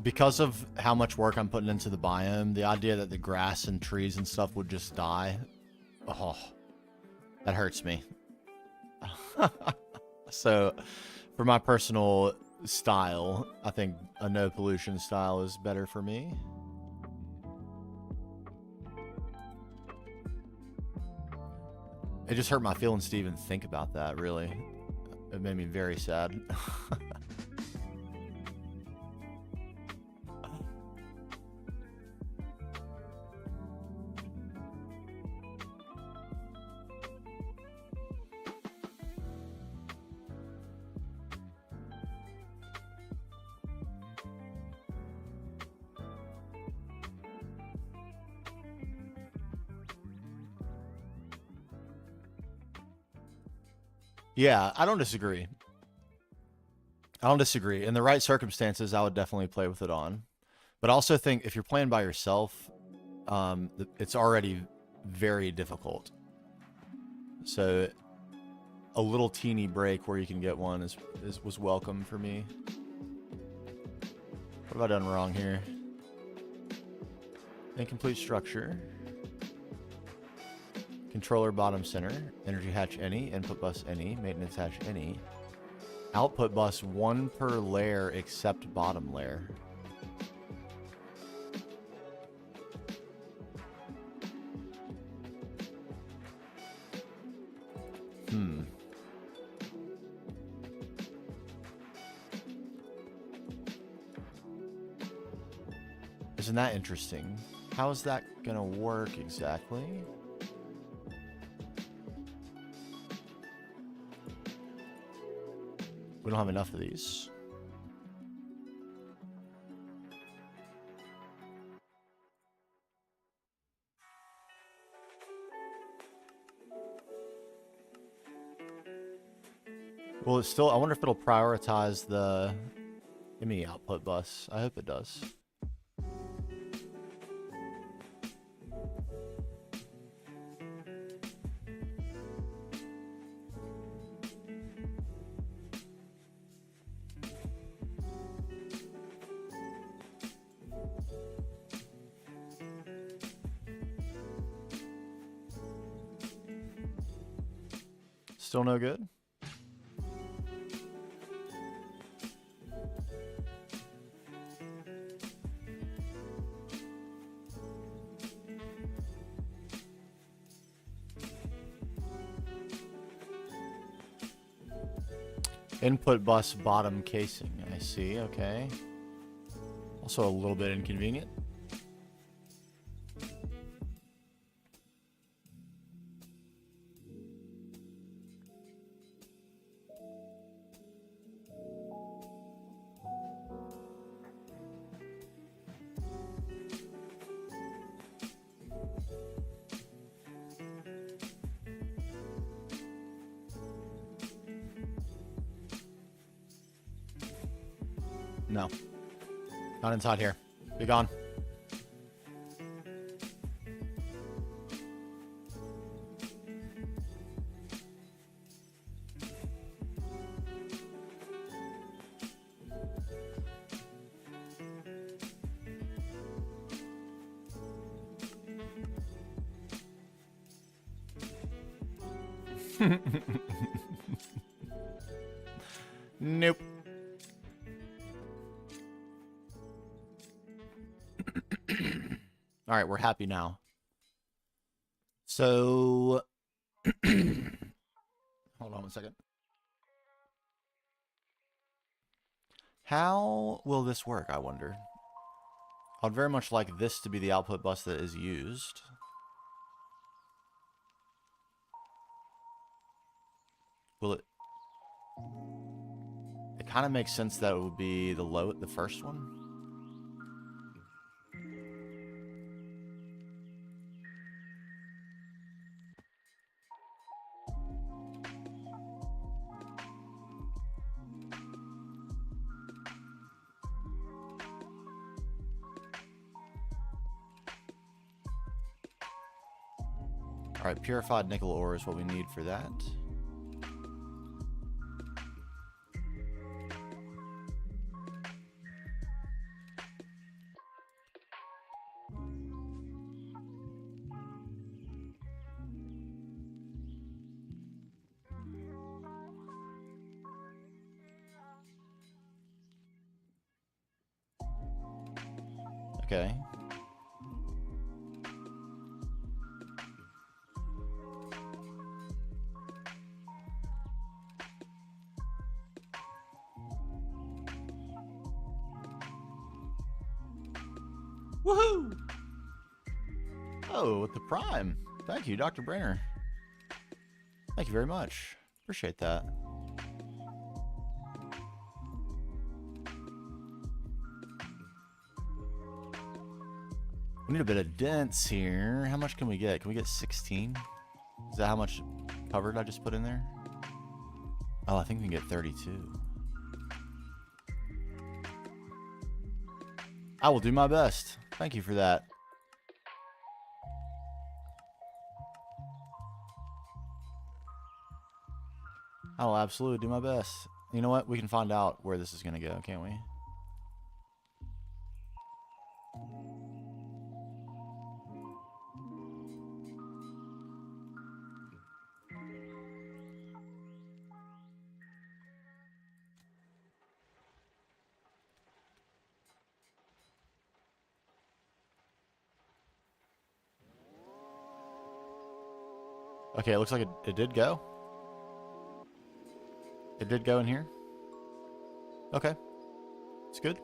Because of how much work I'm putting into the biome, the idea that the grass and trees and stuff would just die, oh, that hurts me. So, for my personal style, I think a no pollution style is better for me. It just hurt my feelings to even think about that, really. It made me very sad. Yeah, I don't disagree. In the right circumstances, I would definitely play with it on. But I also think if you're playing by yourself, it's already very difficult. So a little teeny break where you can get one was welcome for me. What have I done wrong here? Incomplete structure. Controller bottom center, energy hatch any, input bus any, maintenance hatch any. Output bus 1 per layer except bottom layer. Isn't that interesting? How is that gonna work exactly? We don't have enough of these. Well, it's still, I wonder if it'll prioritize the ME output bus. I hope it does. Still no good? Input bus bottom casing. I see, okay. Also a little bit inconvenient. No. Not inside here. Be gone. Nope. All right, we're happy now. So, hold on one second. How will this work, I wonder? I'd very much like this to be the output bus that is used. Will it... It kind of makes sense that it would be the first one. Alright, purified nickel ore is what we need for that. Okay. Woohoo! Oh, with the prime. Thank you, Dr. Brenner. Thank you very much. Appreciate that. We need a bit of dents here. How much can we get? Can we get 16? Is that how much covered I just put in there? Oh, I think we can get 32. I will do my best. Thank you for that. I will absolutely do my best. You know what? We can find out where this is going to go, can't we? Okay, it looks like it did go. It did go in here. Okay. It's good.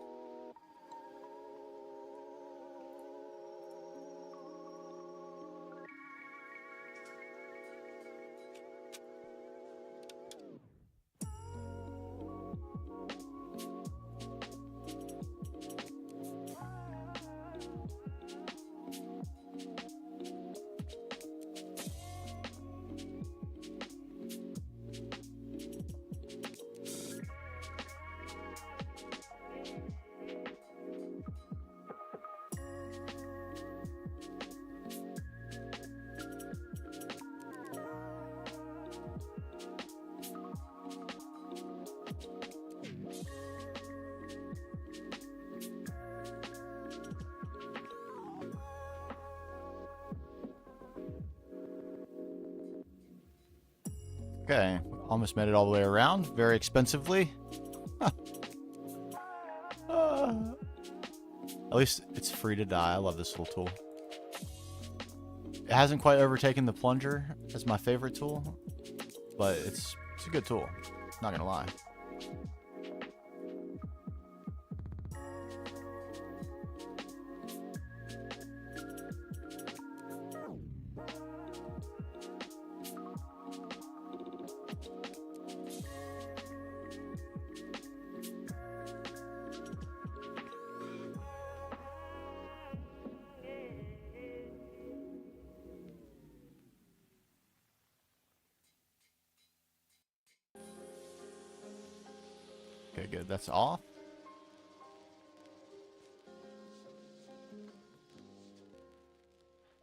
Okay, almost made it all the way around, very expensively. At least it's free to die. I love this little tool. It hasn't quite overtaken the plunger as my favorite tool, but it's a good tool. Not gonna lie. Okay, good. That's off.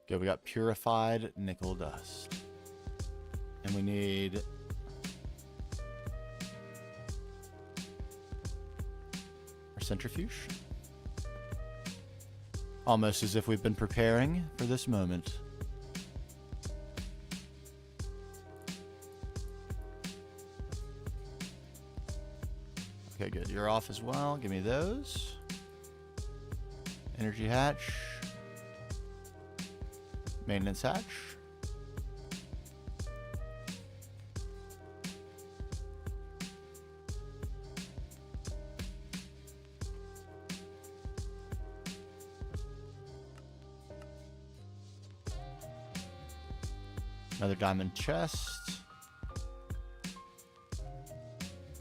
Okay, we got purified nickel dust. And we need... our centrifuge. Almost as if we've been preparing for this moment. Okay, good. You're off as well. Give me those. Energy hatch. Maintenance hatch. Another diamond chest.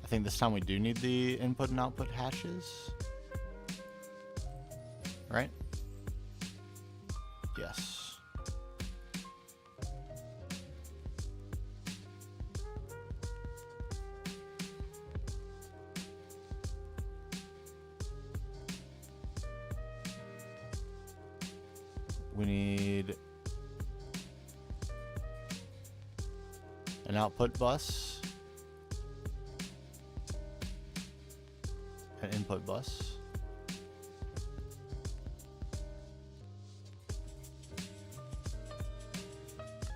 I think this time we do need the input and output hatches. Right? Yes. We need an output bus, an input bus,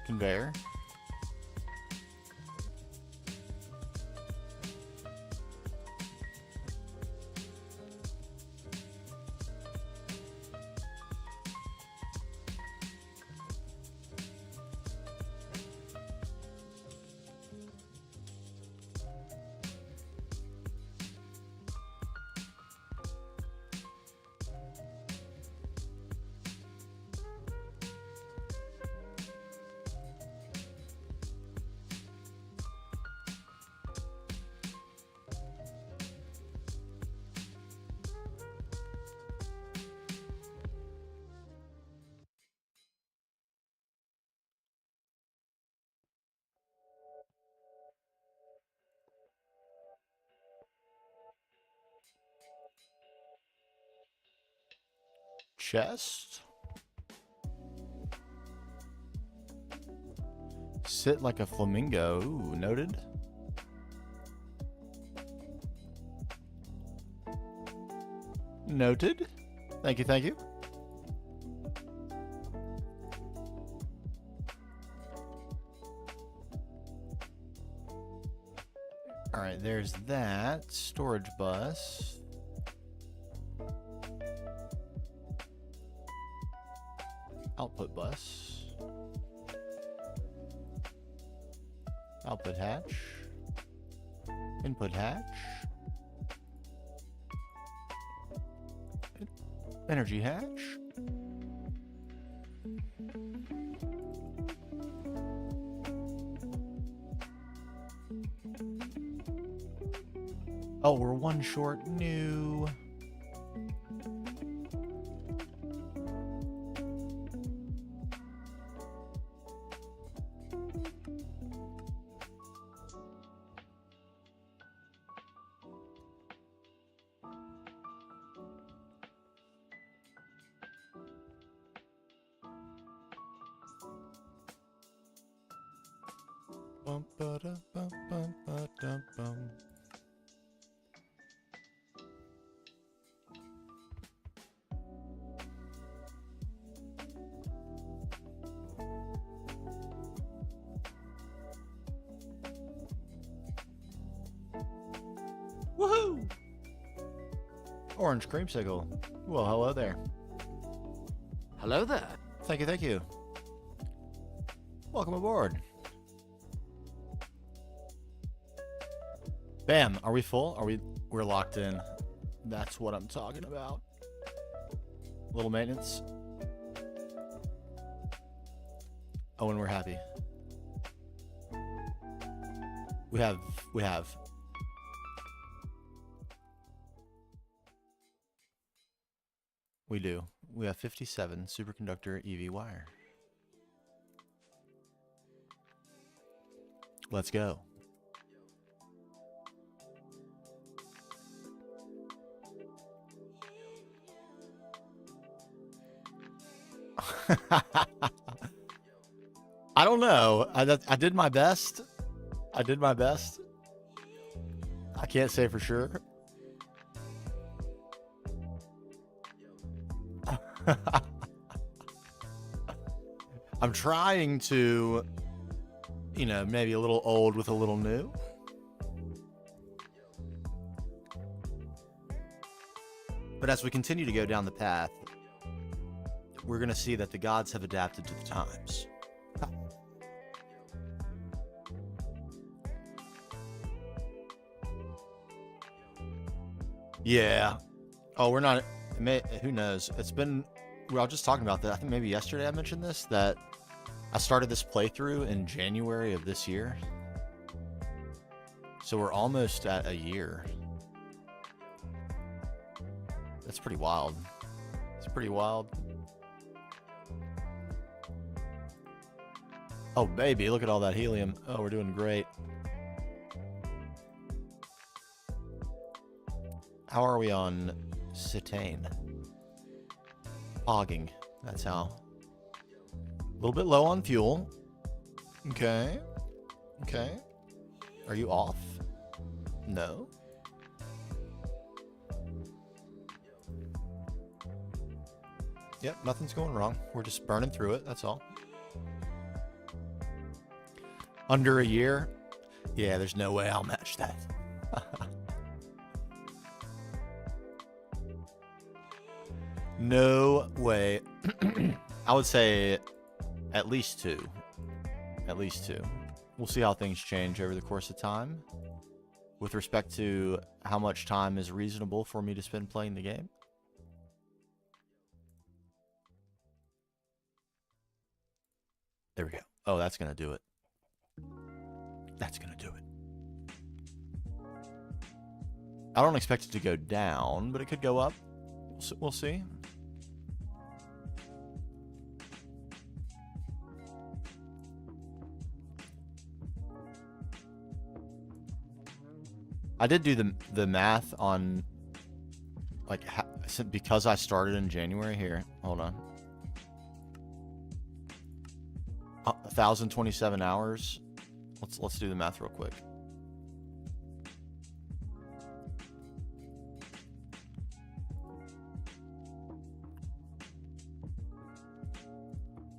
conveyor, chest. Sit like a flamingo. Ooh, noted. Noted. Thank you, thank you. All right, there's that. Storage bus. Output bus. Output hatch. Input hatch. Energy hatch. Oh, we're one short. New. Bum, ba-da, bum, bum, ba-dum, bum. Woohoo! Orange creamsicle. Well, hello there. Hello there. Thank you, thank you. Welcome aboard. Bam, are we full? We're locked in. That's what I'm talking about. Little maintenance. Oh, and we're happy. We have. We do. We have 57 superconductor EV wire. Let's go. I don't know. I did my best. I did my best. I can't say for sure. I'm trying to, maybe a little old with a little new. But as we continue to go down the path, we're going to see that the gods have adapted to the times. Yeah. Oh, we're not... who knows? It's been... We were just talking about that. I think maybe yesterday I mentioned this, that I started this playthrough in January of this year. So we're almost at a year. That's pretty wild. It's pretty wild. Oh, baby, look at all that helium. Oh, we're doing great. How are we on cetane? Pogging. That's how. A little bit low on fuel. Okay. Okay. Are you off? No. Yep, nothing's going wrong. We're just burning through it, that's all. Under a year? Yeah, there's no way I'll match that. No way. I would say at least 2. At least 2. We'll see how things change over the course of time with respect to how much time is reasonable for me to spend playing the game. There we go. Oh, that's going to do it. That's going to do it. I don't expect it to go down, but it could go up. We'll see. I did do the math on, like, because I started in January. Here, hold on. 1,027 hours. Let's do the math real quick.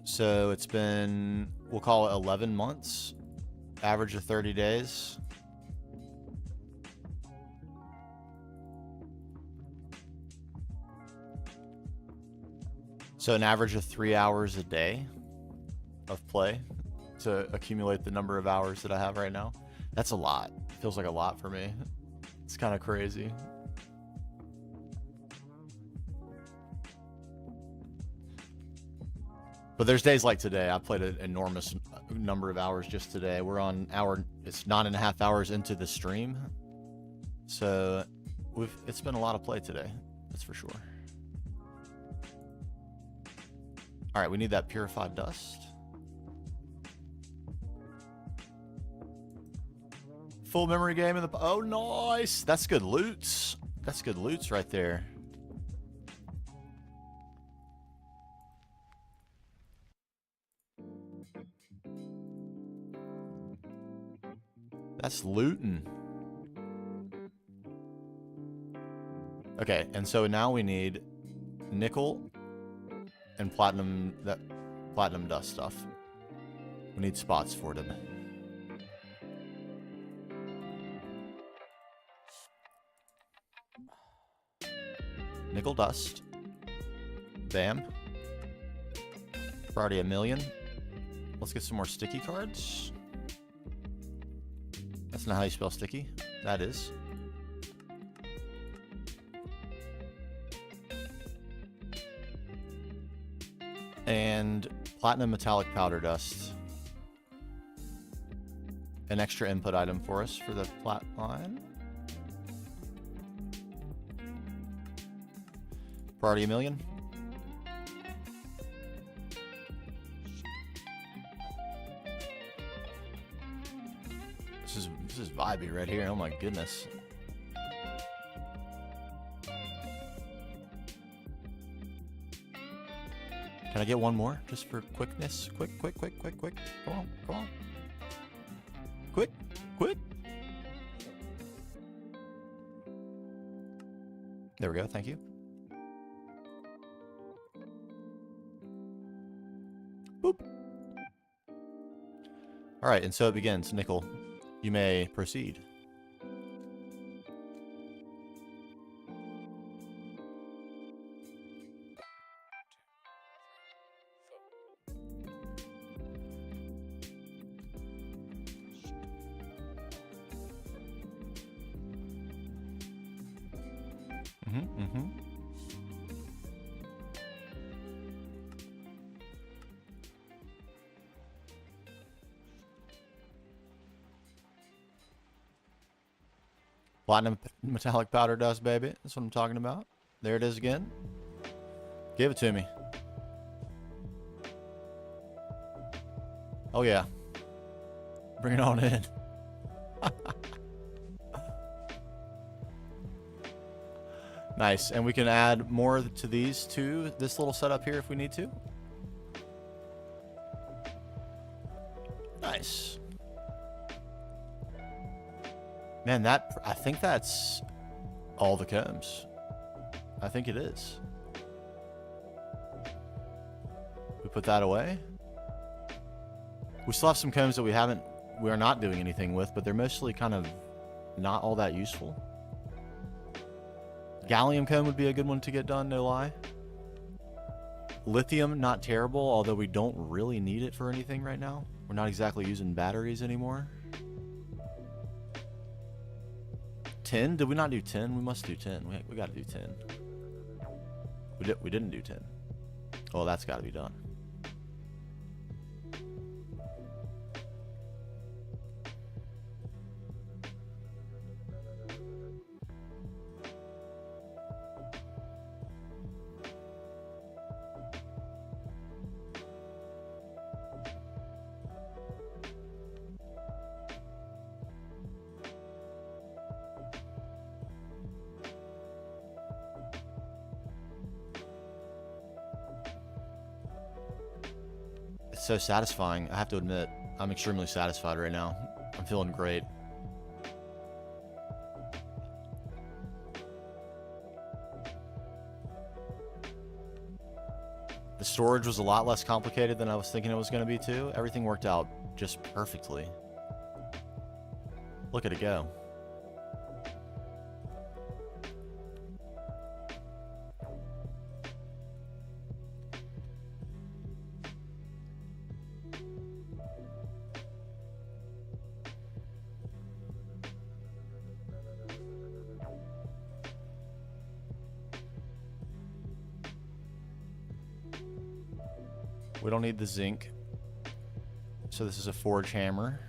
So it's been, we'll call it 11 months, average of 30 days. So an average of 3 hours a day of play to accumulate the number of hours that I have right now. That's a lot. Feels like a lot for me. It's kind of crazy. But there's days like today. I played an enormous number of hours just today. We're on it's 9.5 hours into the stream. So it's been a lot of play today. That's for sure. All right, we need that purified dust. Full memory game in the... Oh, nice. That's good loots. That's good loots right there. That's looting. Okay, and so now we need nickel and platinum dust stuff. We need spots for them. Nickel dust. Bam. We're already 1 million. Let's get some more sticky cards. That's not how you spell sticky. That is. And platinum metallic powder dust. An extra input item for us for the flat line. Priority 1 million. This is vibey right here. Oh my goodness. Can I get one more just for quickness? Quick. Come on. Quick. There we go. Thank you. Boop. All right, and so it begins. Nickel, you may proceed. Platinum metallic powder dust, baby. That's what I'm talking about. There it is again. Give it to me. Oh, yeah. Bring it on in. Nice. And we can add more to these to this little setup here if we need to. Nice. Man, that, I think that's all the combs. I think it is. We put that away. We still have some combs that we are not doing anything with, but they're mostly kind of not all that useful. Gallium comb would be a good one to get done, no lie. Lithium, not terrible, although we don't really need it for anything right now. We're not exactly using batteries anymore. Tin? Did we not do tin? We must do tin. We got to do tin. We didn't do tin. Oh, that's got to be done. It's so satisfying. I have to admit, I'm extremely satisfied right now. I'm feeling great. The storage was a lot less complicated than I was thinking it was going to be too. Everything worked out just perfectly. Look at it go. We don't need the zinc. So this is a forge hammer.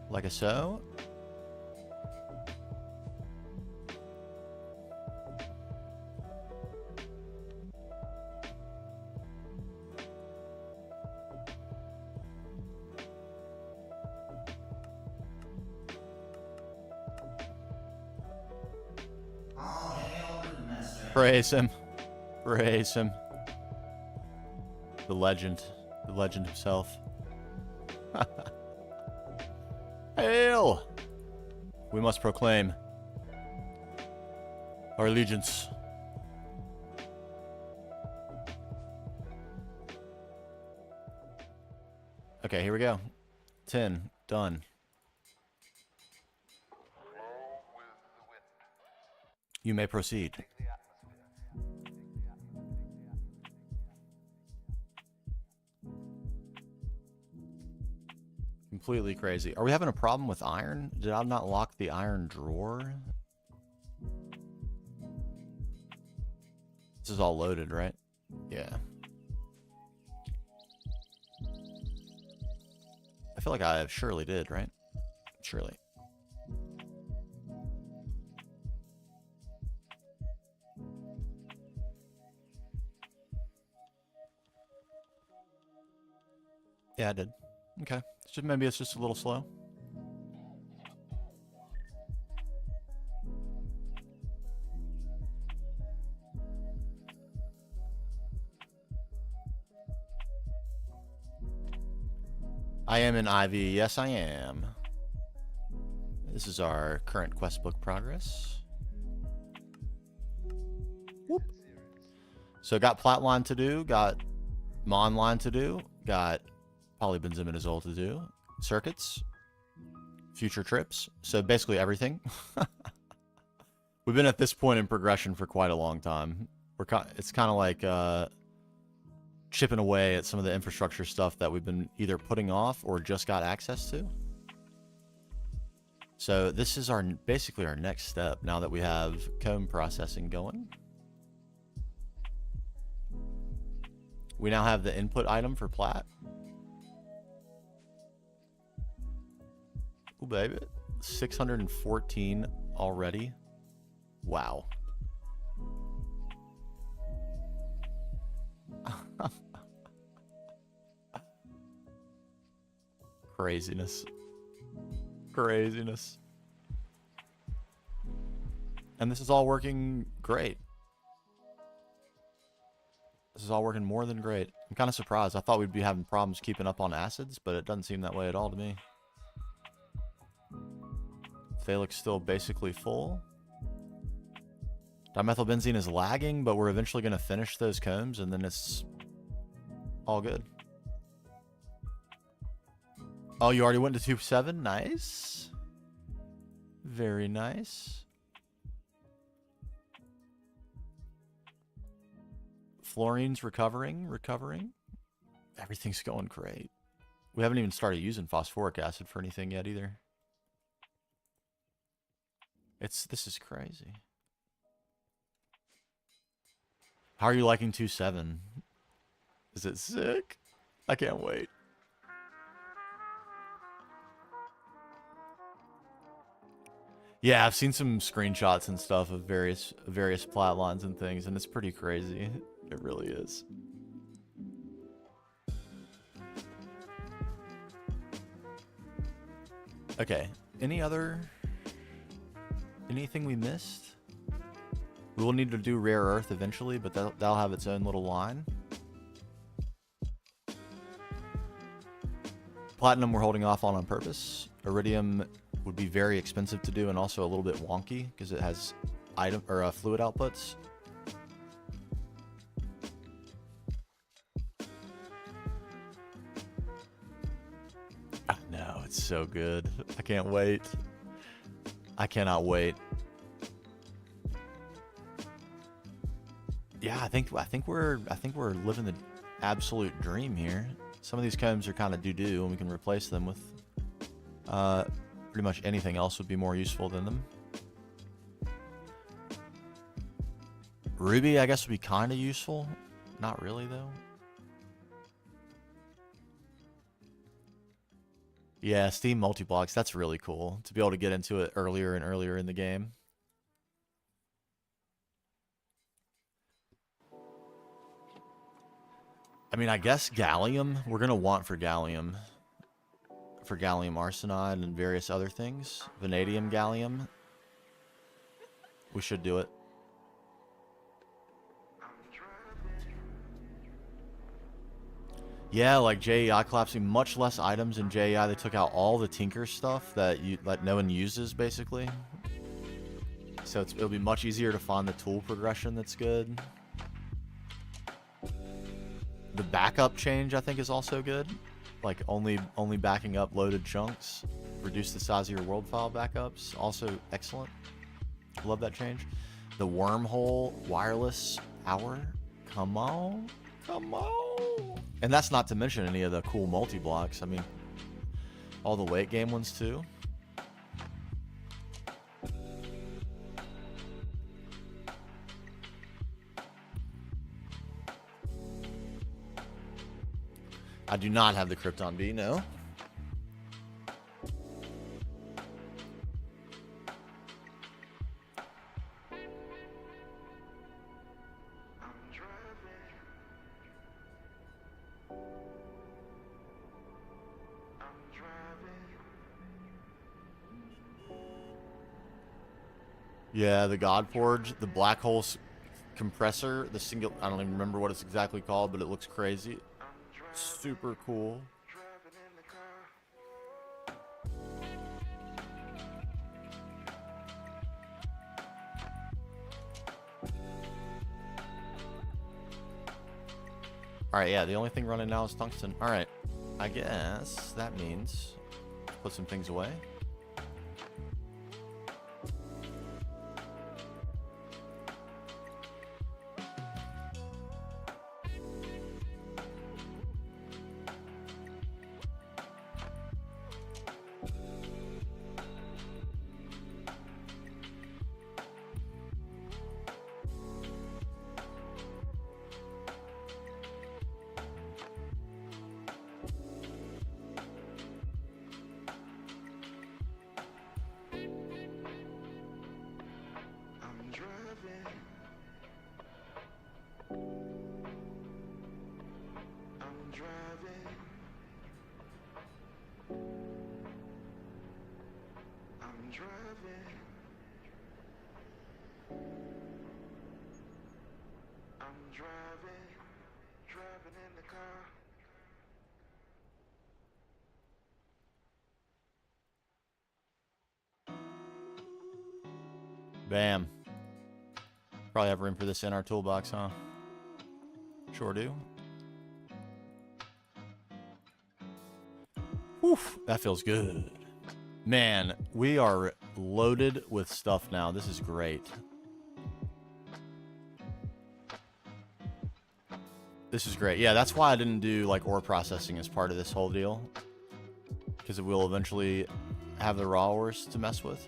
Like so. Praise him. Praise him. The legend himself. Hail! We must proclaim our allegiance. Okay, here we go. 10. Done. You may proceed. Completely crazy. Are we having a problem with iron? Did I not lock the iron drawer? This is all loaded, right? Yeah. I feel like I surely did, right? Surely. Yeah, I did. Okay. So maybe it's just a little slow. I am in IV. Yes, I am. This is our current quest book progress. Whoop. So got plat line to do, got mon line to do, got polybenzoimidazole to do, circuits, future trips. So basically everything. We've been at this point in progression for quite a long time. It's kind of like chipping away at some of the infrastructure stuff that we've been either putting off or just got access to. So this is our basically our next step now that we have comb processing going. We now have the input item for plat. Ooh, baby. 614 already. Wow. Craziness. Craziness. And this is all working great. This is all working more than great. I'm kind of surprised. I thought we'd be having problems keeping up on acids, but it doesn't seem that way at all to me. Phalic's still basically full. Dimethylbenzene is lagging, but we're eventually going to finish those combs, and then it's all good. Oh, you already went to tube 7? Nice. Very nice. Fluorine's recovering. Everything's going great. We haven't even started using phosphoric acid for anything yet either. This is crazy. How are you liking 2.7? Is it sick? I can't wait. Yeah, I've seen some screenshots and stuff of various plat lines and things, and it's pretty crazy. It really is. Okay, anything we missed? We will need to do rare earth eventually, but that'll have its own little line. Platinum we're holding off on purpose. Iridium would be very expensive to do and also a little bit wonky because it has fluid outputs. No, it's so good. I can't wait. I cannot wait. Yeah, I think we're living the absolute dream here. Some of these combs are kind of doo-doo, and we can replace them with pretty much anything else would be more useful than them. Ruby, I guess, would be kind of useful. Not really, though. Yeah, Steam multi-blocks, that's really cool. To be able to get into it earlier and earlier in the game. I mean, I guess gallium, we're going to want for gallium arsenide and various other things. Vanadium gallium. We should do it. Yeah, like JEI collapsing, much less items in JEI. They took out all the Tinker stuff that no one uses, basically. So it'll be much easier to find the tool progression that's good. The backup change, I think, is also good. Like only backing up loaded chunks. Reduce the size of your world file backups. Also excellent. Love that change. The wormhole wireless power. Come on. Come on. And that's not to mention any of the cool multi-blocks. I mean, all the late game ones too. I do not have the Krypton B, no. Yeah, the Godforge, the Black Hole compressor, the single, I don't even remember what it's exactly called, but it looks crazy. Super cool. Alright, yeah, the only thing running now is tungsten. Alright, I guess that means put some things away. driving. I'm driving. I'm driving. Driving in the car. Bam. Probably have room for this in our toolbox, huh? Sure do. Oof, that feels good. Man, we are loaded with stuff now. This is great. This is great. Yeah, that's why I didn't do like ore processing as part of this whole deal. Because it will eventually have the raw ores to mess with.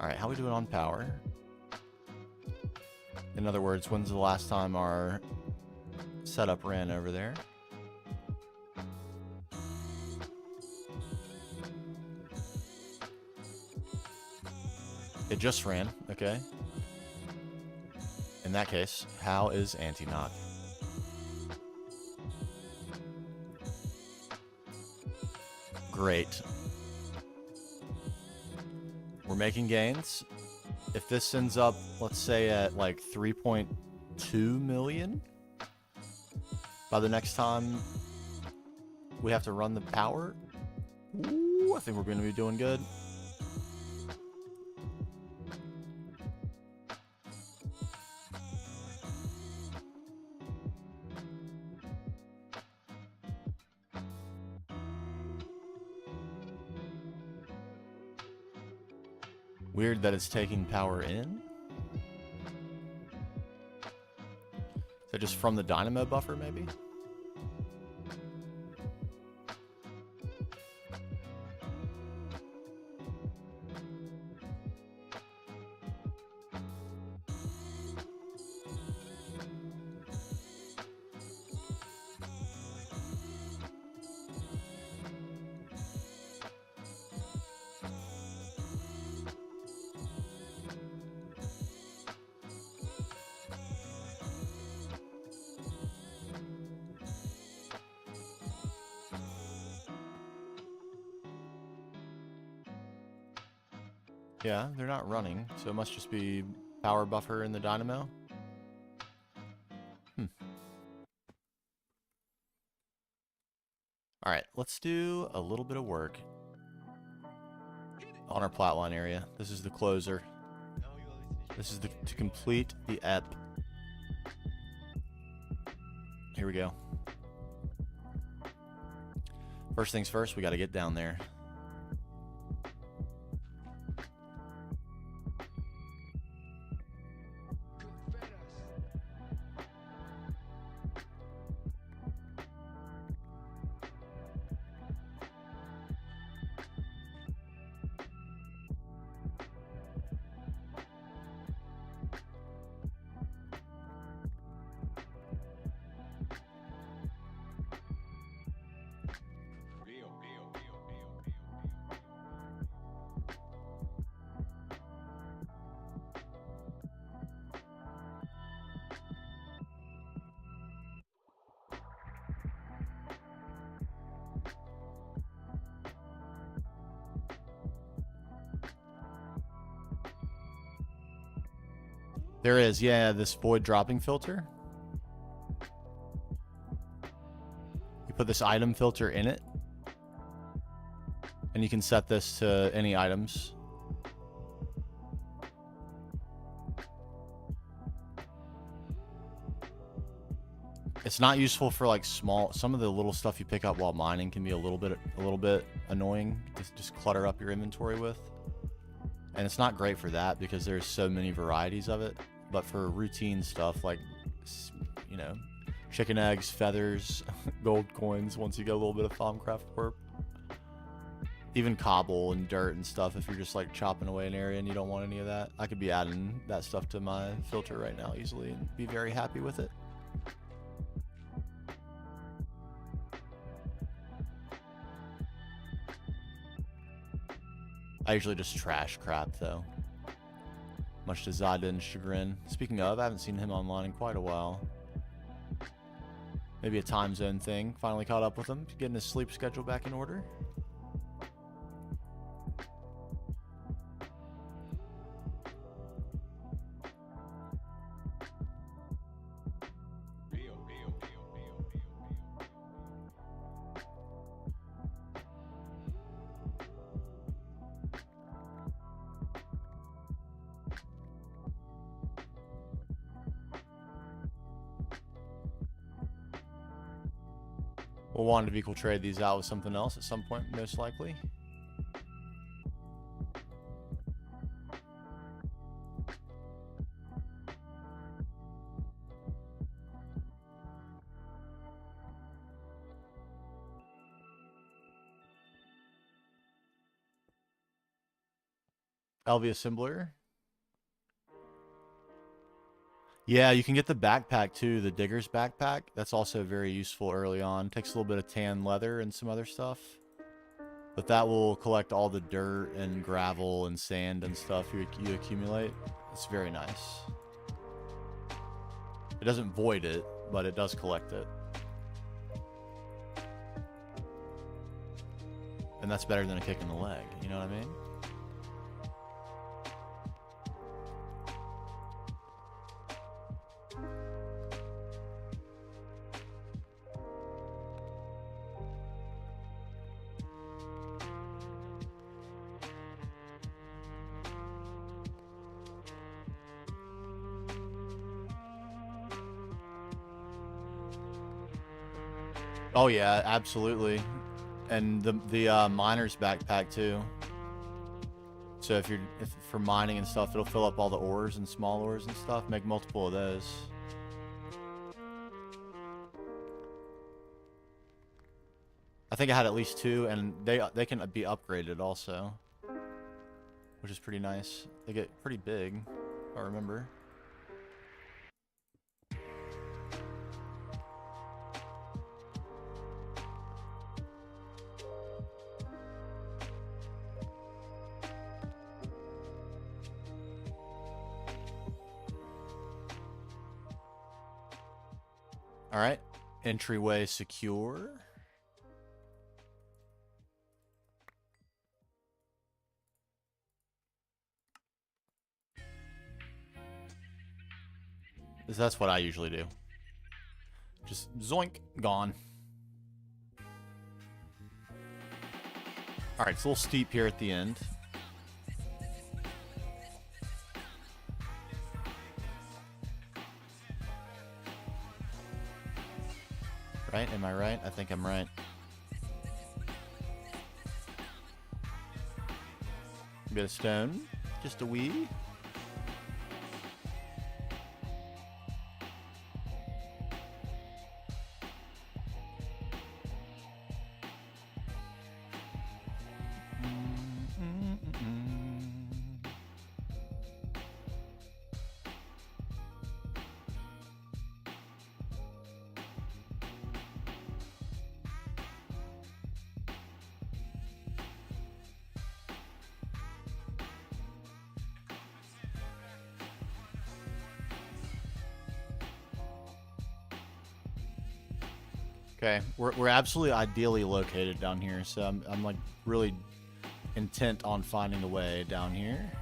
Alright, how we doing on power? In other words, when's the last time our setup ran over there? It just ran, okay. In that case, how is anti-knock? Great. We're making gains. If this ends up, let's say, at like 3.2 million by the next time we have to run the power, ooh, I think we're going to be doing good. Weird that it's taking power in. Is that just from the dynamo buffer, maybe? Yeah, they're not running, so it must just be power buffer in the dynamo. Alright, let's do a little bit of work on our plotline area. This is the closer. This is to complete the ep. Here we go. First things first, we got to get down there. There is, yeah, this void dropping filter. You put this item filter in it, and you can set this to any items. It's not useful for like small. Some of the little stuff you pick up while mining can be a little bit annoying to just clutter up your inventory with. And it's not great for that because there's so many varieties of it. But for routine stuff like, you know, chicken eggs, feathers, gold coins, once you get a little bit of Thaumcraft warp, even cobble and dirt and stuff, if you're just like chopping away an area and you don't want any of that, I could be adding that stuff to my filter right now easily and be very happy with it. I usually just trash crap though. much to Zaiden's chagrin. Speaking of, I haven't seen him online in quite a while. Maybe a time zone thing. Finally caught up with him, getting his sleep schedule back in order. We'll want to equal trade these out with something else at some point, most likely. LV assembler. Yeah, you can get the backpack too, the digger's backpack. That's also very useful early on. Takes a little bit of tan leather and some other stuff. But that will collect all the dirt and gravel and sand and stuff you accumulate. It's very nice. It doesn't void it, but it does collect it. And that's better than a kick in the leg, you know what I mean? Oh yeah, absolutely. And the miner's backpack too. So if for mining and stuff, it'll fill up all the ores and small ores and stuff. Make multiple of those. I think I had at least 2, and they can be upgraded also, which is pretty nice. They get pretty big, if I remember. All right, entryway secure. That's what I usually do. Just zoink, gone. All right, it's a little steep here at the end. Right? Am I right? I think I'm right. Bit of stone. Just a wee. Okay, we're absolutely ideally located down here, so I'm like really intent on finding a way down here.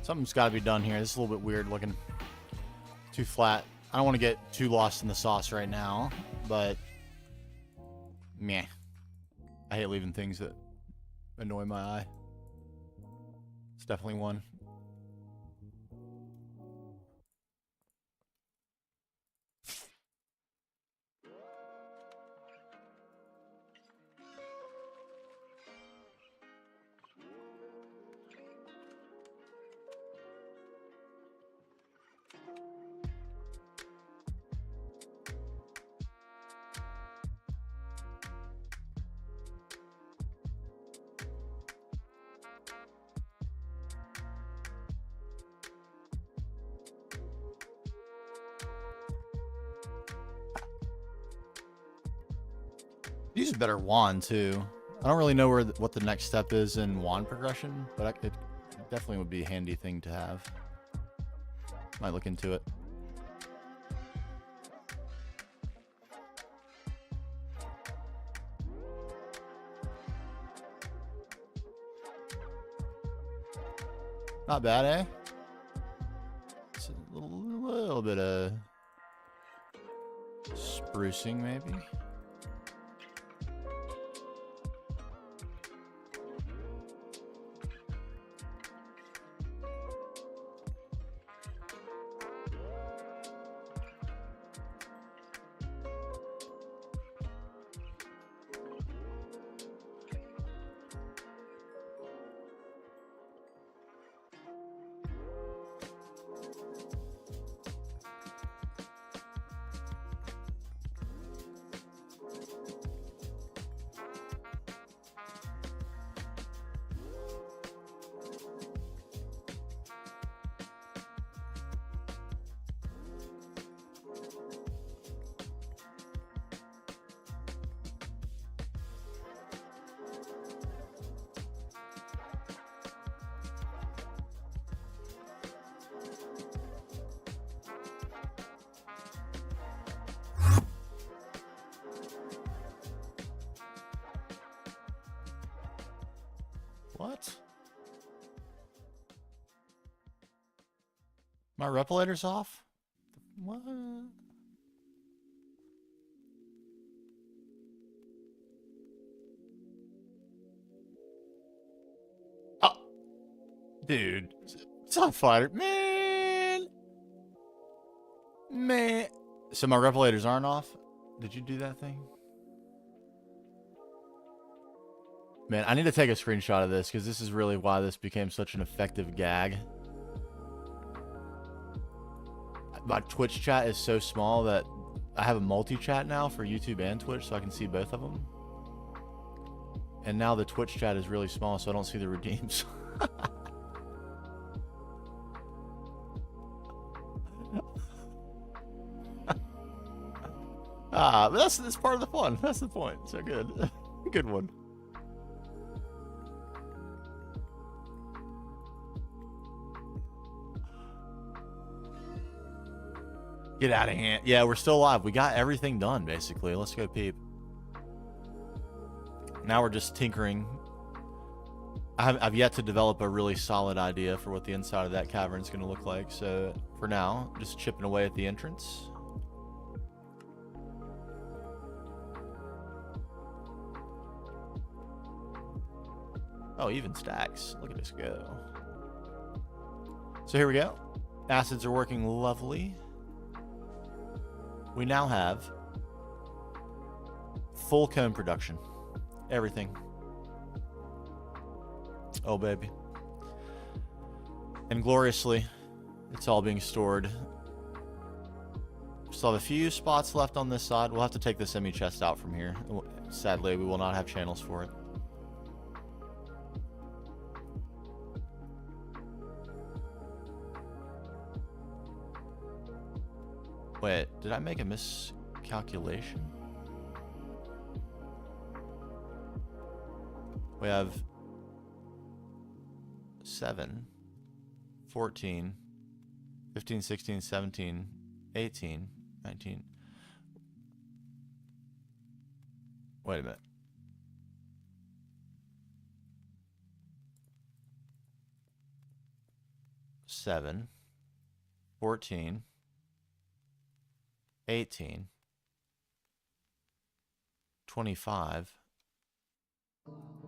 Something's got to be done here. This is a little bit weird looking. Too flat. I don't want to get too lost in the sauce right now, but meh. I hate leaving things that annoy my eye. It's definitely one. Use a better wand too. I don't really know what the next step is in wand progression, but it definitely would be a handy thing to have. Might look into it. Not bad, eh? It's a little bit of sprucing, maybe. What? My repilator's off? What? Oh. Dude. It's on fire. Man. Man. So my repilators aren't off? Did you do that thing? Man, I need to take a screenshot of this because this is really why this became such an effective gag. My Twitch chat is so small that I have a multi-chat now for YouTube and Twitch so I can see both of them. And now the Twitch chat is really small so I don't see the redeems. But that's part of the fun. That's the point. So good. Good one. Get out of here. Yeah, we're still alive. We got everything done, basically. Let's go peep. Now we're just tinkering. I've yet to develop a really solid idea for what the inside of that cavern is going to look like. So for now, just chipping away at the entrance. Oh, even stacks. Look at this go. So here we go. Acids are working lovely. We now have full cone production. Everything. Oh, baby. And gloriously, it's all being stored. Still have a few spots left on this side. We'll have to take the semi-chest out from here. Sadly, we will not have channels for it. Wait, did I make a miscalculation? We have 7, 14, 15, 16, 17, 18, 19. Wait a minute. 7, 14, 18, 25,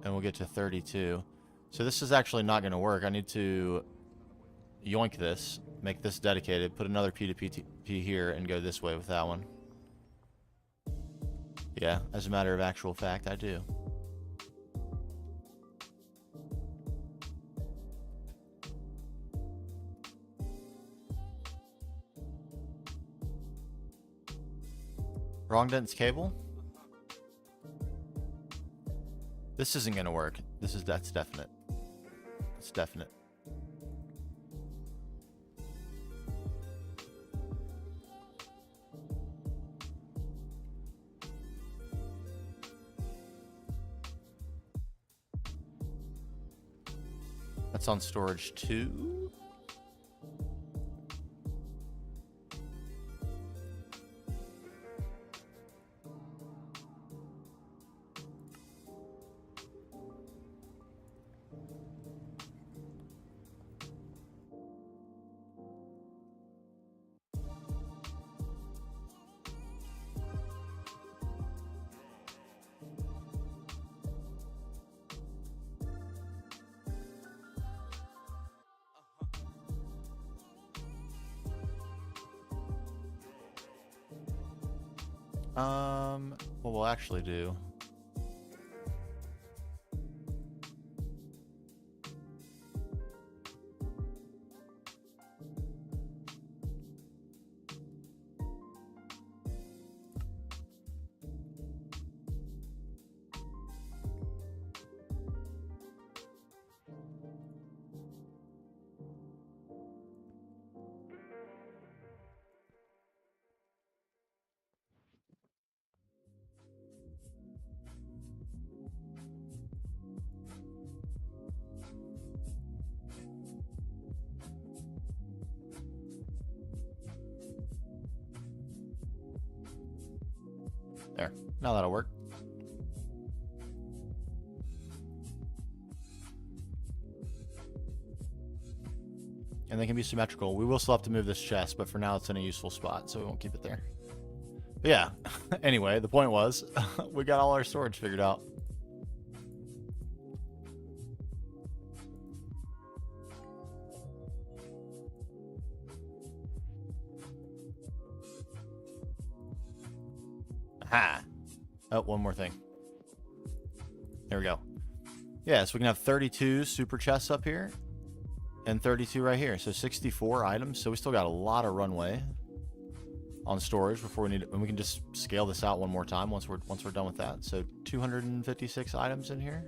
and we'll get to 32. So this is actually not going to work. I need to yoink this, make this dedicated, put another P2P here, and go this way with that one. Yeah, as a matter of actual fact, I do. Wrong dense cable? This isn't gonna work. That's definite. It's definite. That's on storage 2. What we'll actually do. There. Now that'll work. And they can be symmetrical. We will still have to move this chest, but for now it's in a useful spot, so we won't keep it there. But yeah, anyway, the point was, we got all our storage figured out. Aha! Oh, one more thing. There we go. Yeah, so we can have 32 super chests up here and 32 right here. So 64 items. So we still got a lot of runway on storage before we need it. And we can just scale this out one more time once we're done with that. So 256 items in here.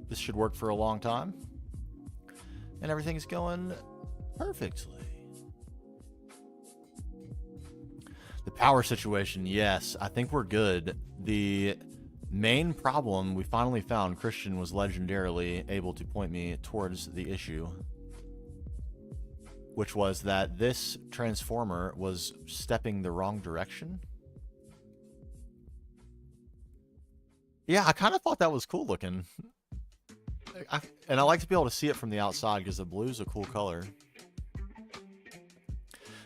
This should work for a long time. And everything's going perfectly. The power situation, yes, I think we're good. The main problem we finally found, Christian was legendarily able to point me towards the issue, which was that this transformer was stepping the wrong direction. Yeah, I kind of thought that was cool looking. And I like to be able to see it from the outside because the blue is a cool color.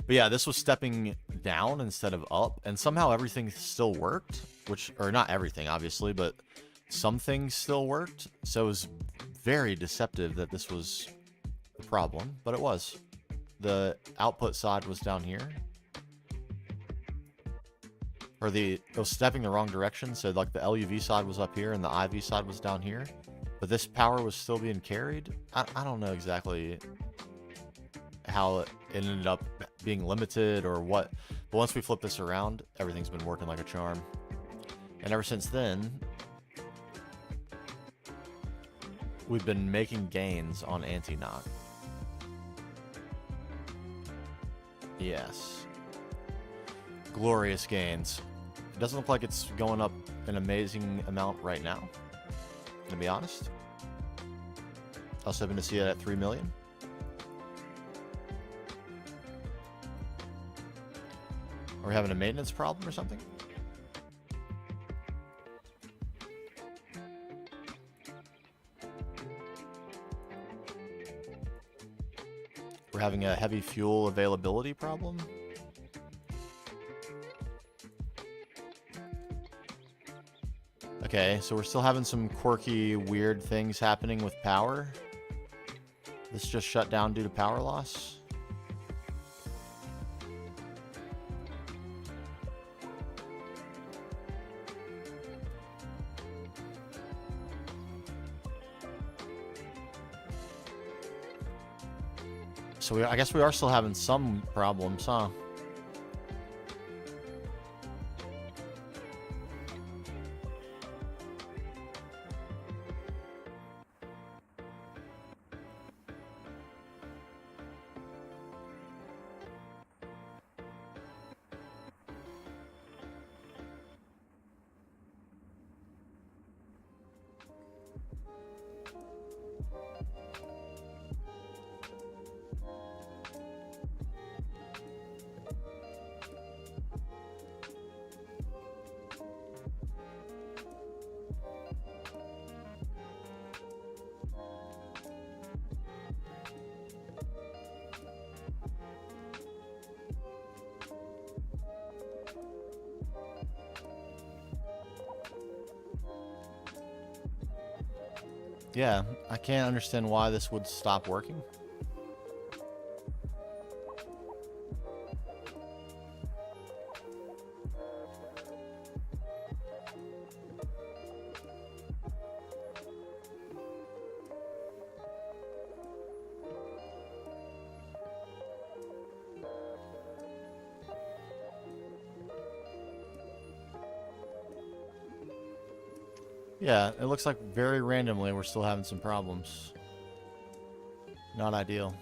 But yeah, this was stepping down instead of up, and somehow everything still worked, or not everything, obviously, but some things still worked. So it was very deceptive that this was the problem, but it was. The output side was down here. Or it was stepping the wrong direction, so like the LUV side was up here and the IV side was down here. But this power was still being carried. I don't know exactly how it ended up being limited or what, but once we flip this around, everything's been working like a charm. And ever since then, we've been making gains on anti-knock. Yes, glorious gains. It doesn't look like it's going up an amazing amount right now, to be honest. I was hoping to see it at 3 million. Are we having a maintenance problem or something? We're having a heavy fuel availability problem. Okay, so we're still having some quirky, weird things happening with power. This just shut down due to power loss. So I guess we are still having some problems, huh? Yeah, I can't understand why this would stop working. Yeah, it looks like very randomly we're still having some problems. Not ideal.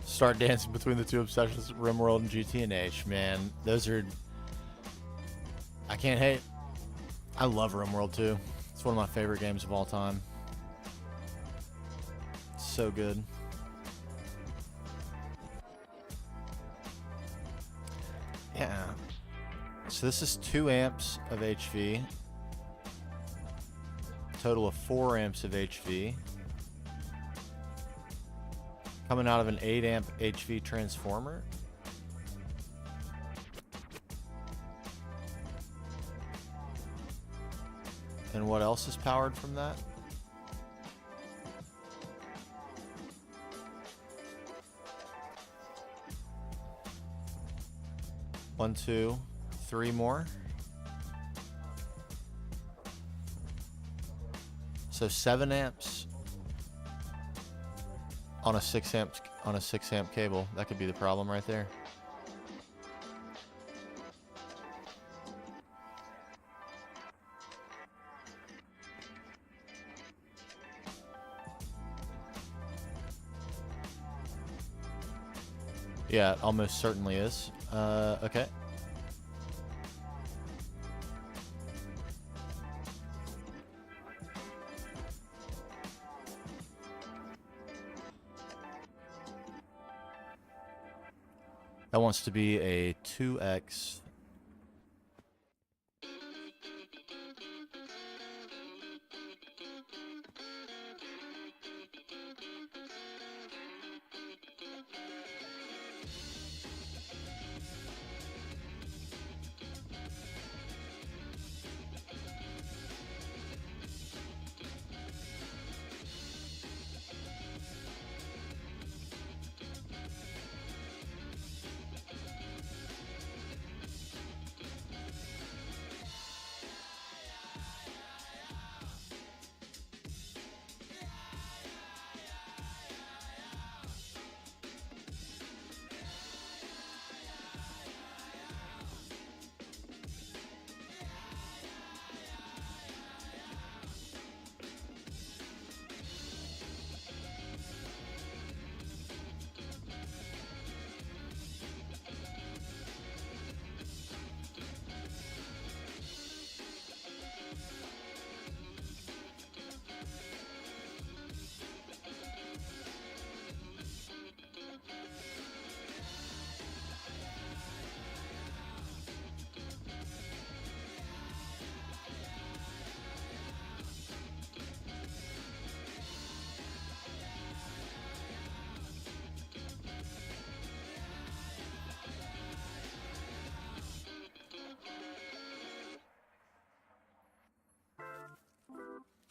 Start dancing between the two obsessions, RimWorld and GT&H. Man, those are... I can't hate. I love RimWorld too. It's one of my favorite games of all time. So good. Yeah. So this is 2 amps of HV. Total of 4 amps of HV. Coming out of an 8 amp HV transformer. And what else is powered from that? One, two, 3 more. So 7 amps on a 6 amp cable. That could be the problem right there. Yeah, it almost certainly is. Okay. That wants to be a 2x.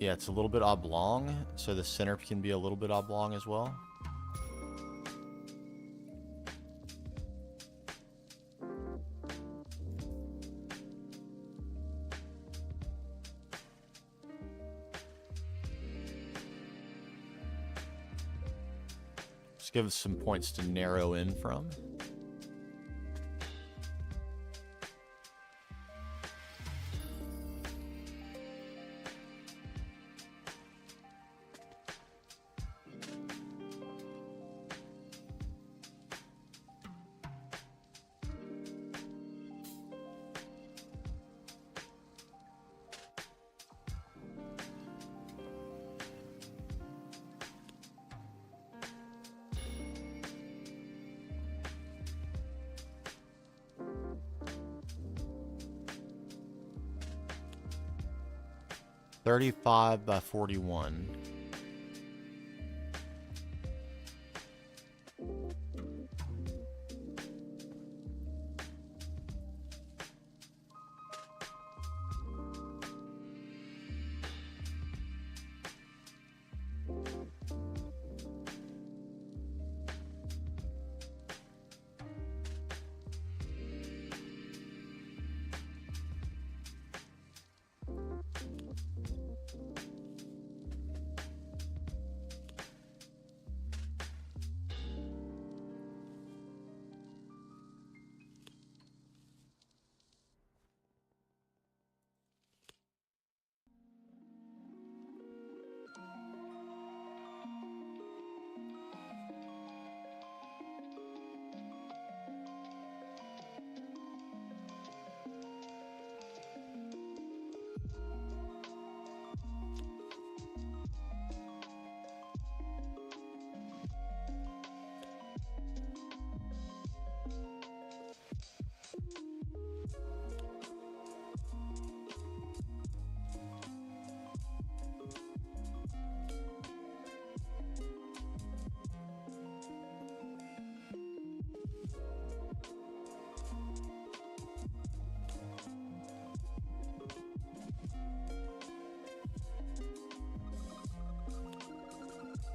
Yeah, it's a little bit oblong, so the center can be a little bit oblong as well. Just give us some points to narrow in from. $35 by $41.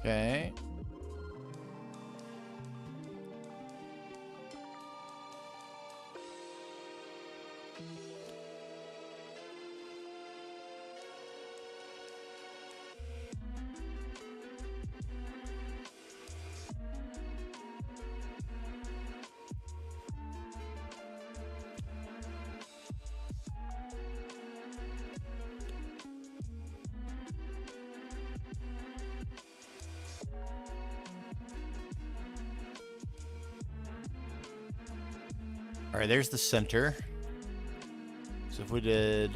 Okay. All right, there's the center. So if we did...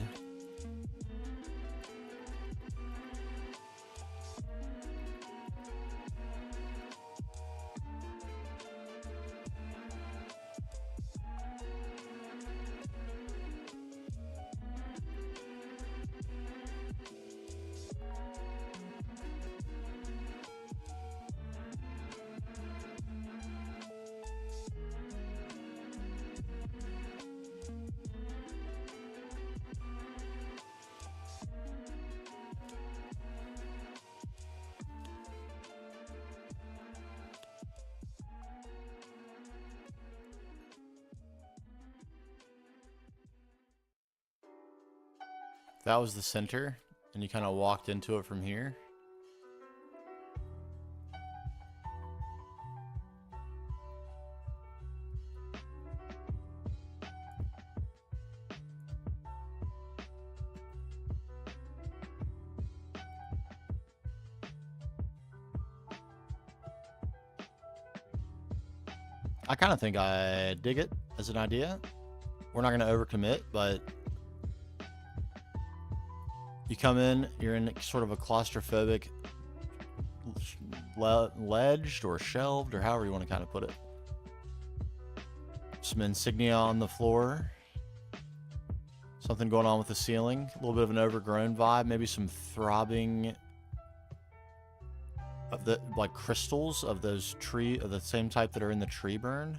That was the center, and you kind of walked into it from here. I kind of think I dig it as an idea. We're not going to overcommit, but you come in, you're in sort of a claustrophobic ledged or shelved, or however you want to kind of put it. Some insignia on the floor. Something going on with the ceiling. A little bit of an overgrown vibe. Maybe some throbbing of the like crystals of those tree of the same type that are in the tree burn.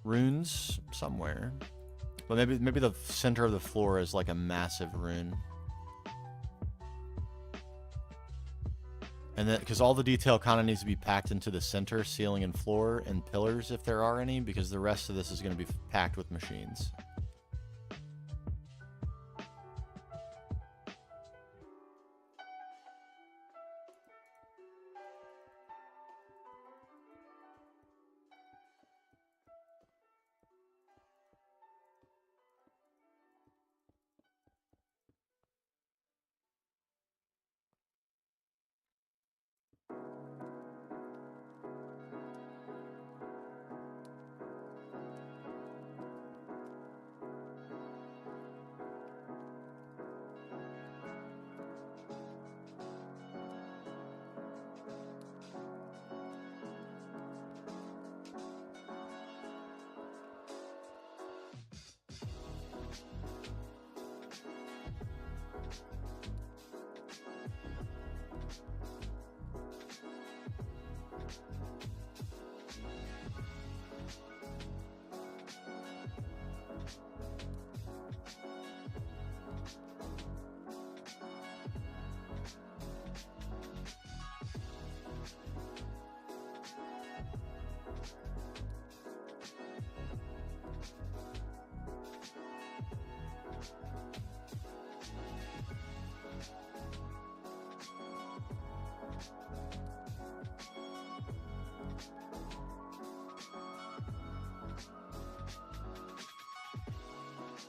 Runes somewhere. But maybe the center of the floor is like a massive rune. And then, because all the detail kind of needs to be packed into the center, ceiling and floor, and pillars if there are any, because the rest of this is going to be packed with machines.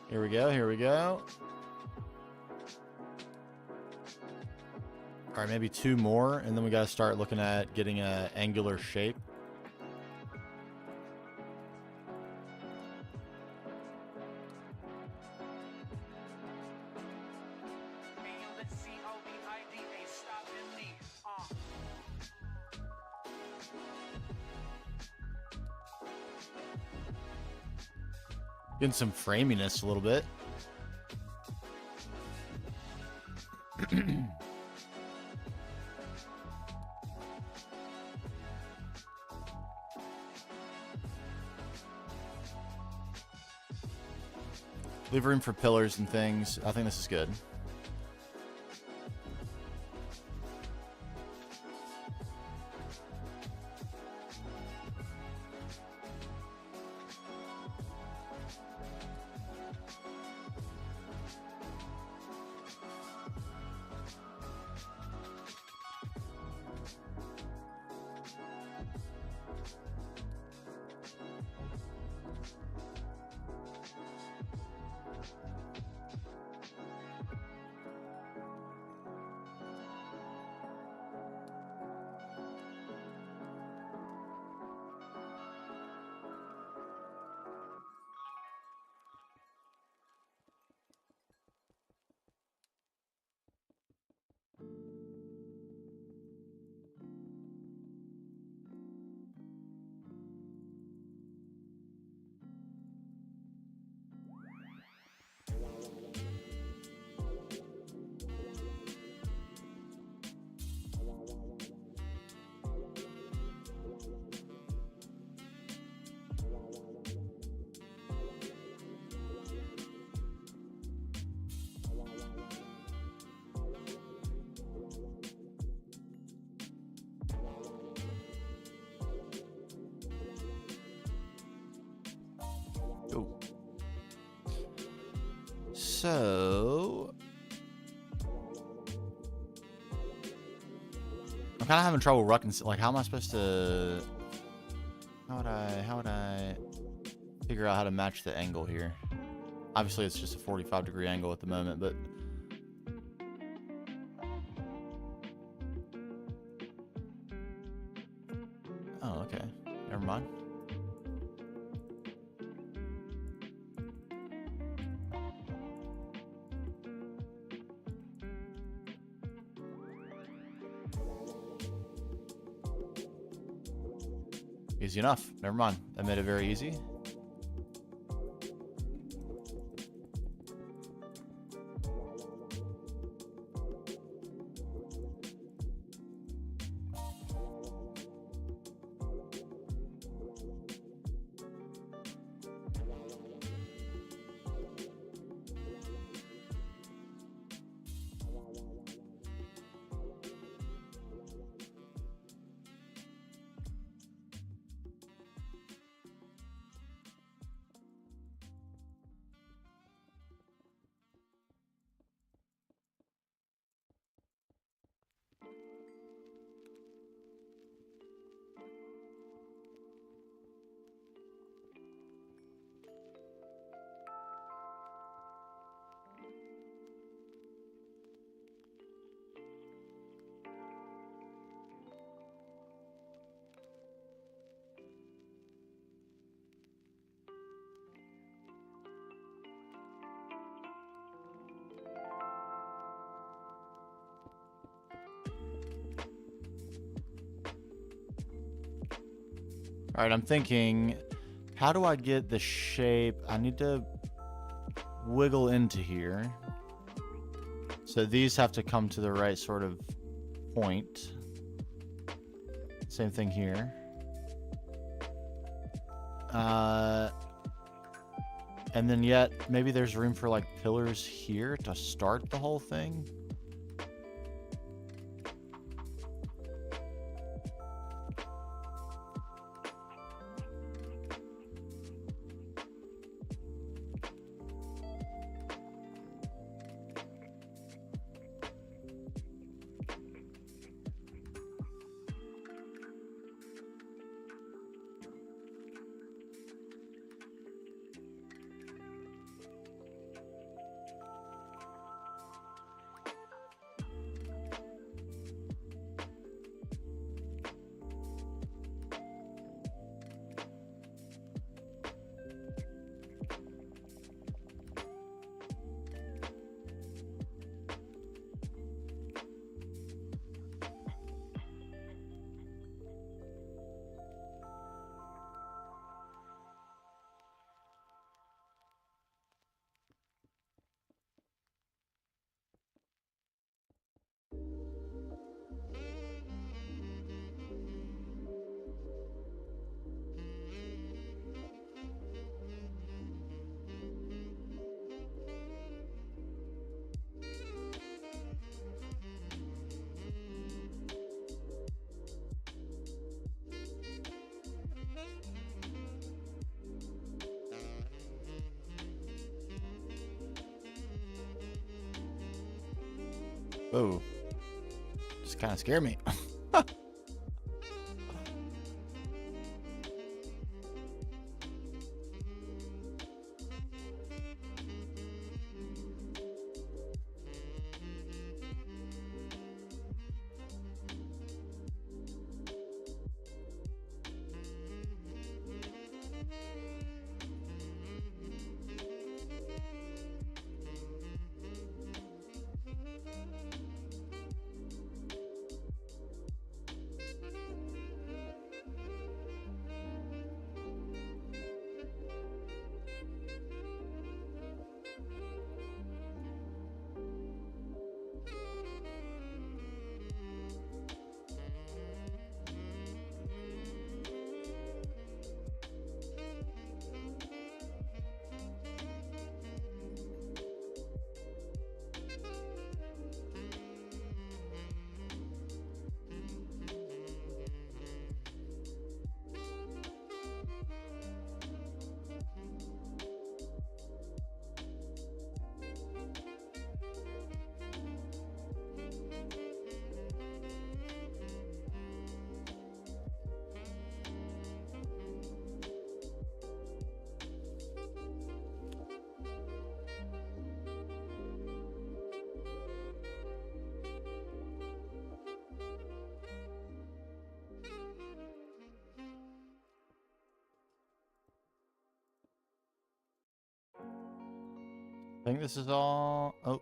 Here we go, here we go. All right, maybe 2 more, and then we got to start looking at getting an angular shape. Getting some framiness a little bit. Leave room for pillars and things. I think this is good. So I'm kind of having trouble reconciling. Like, how am I supposed to? How would I figure out how to match the angle here? Obviously, it's just a 45-degree angle at the moment, but oh, okay, never mind. Easy enough. Never mind. That made it very easy. All right, I'm thinking, how do I get the shape? I need to wiggle into here. So these have to come to the right sort of point. Same thing here. And then yet, maybe there's room for like pillars here to start the whole thing. Oh, just kind of scared me. I think this is all. Oh.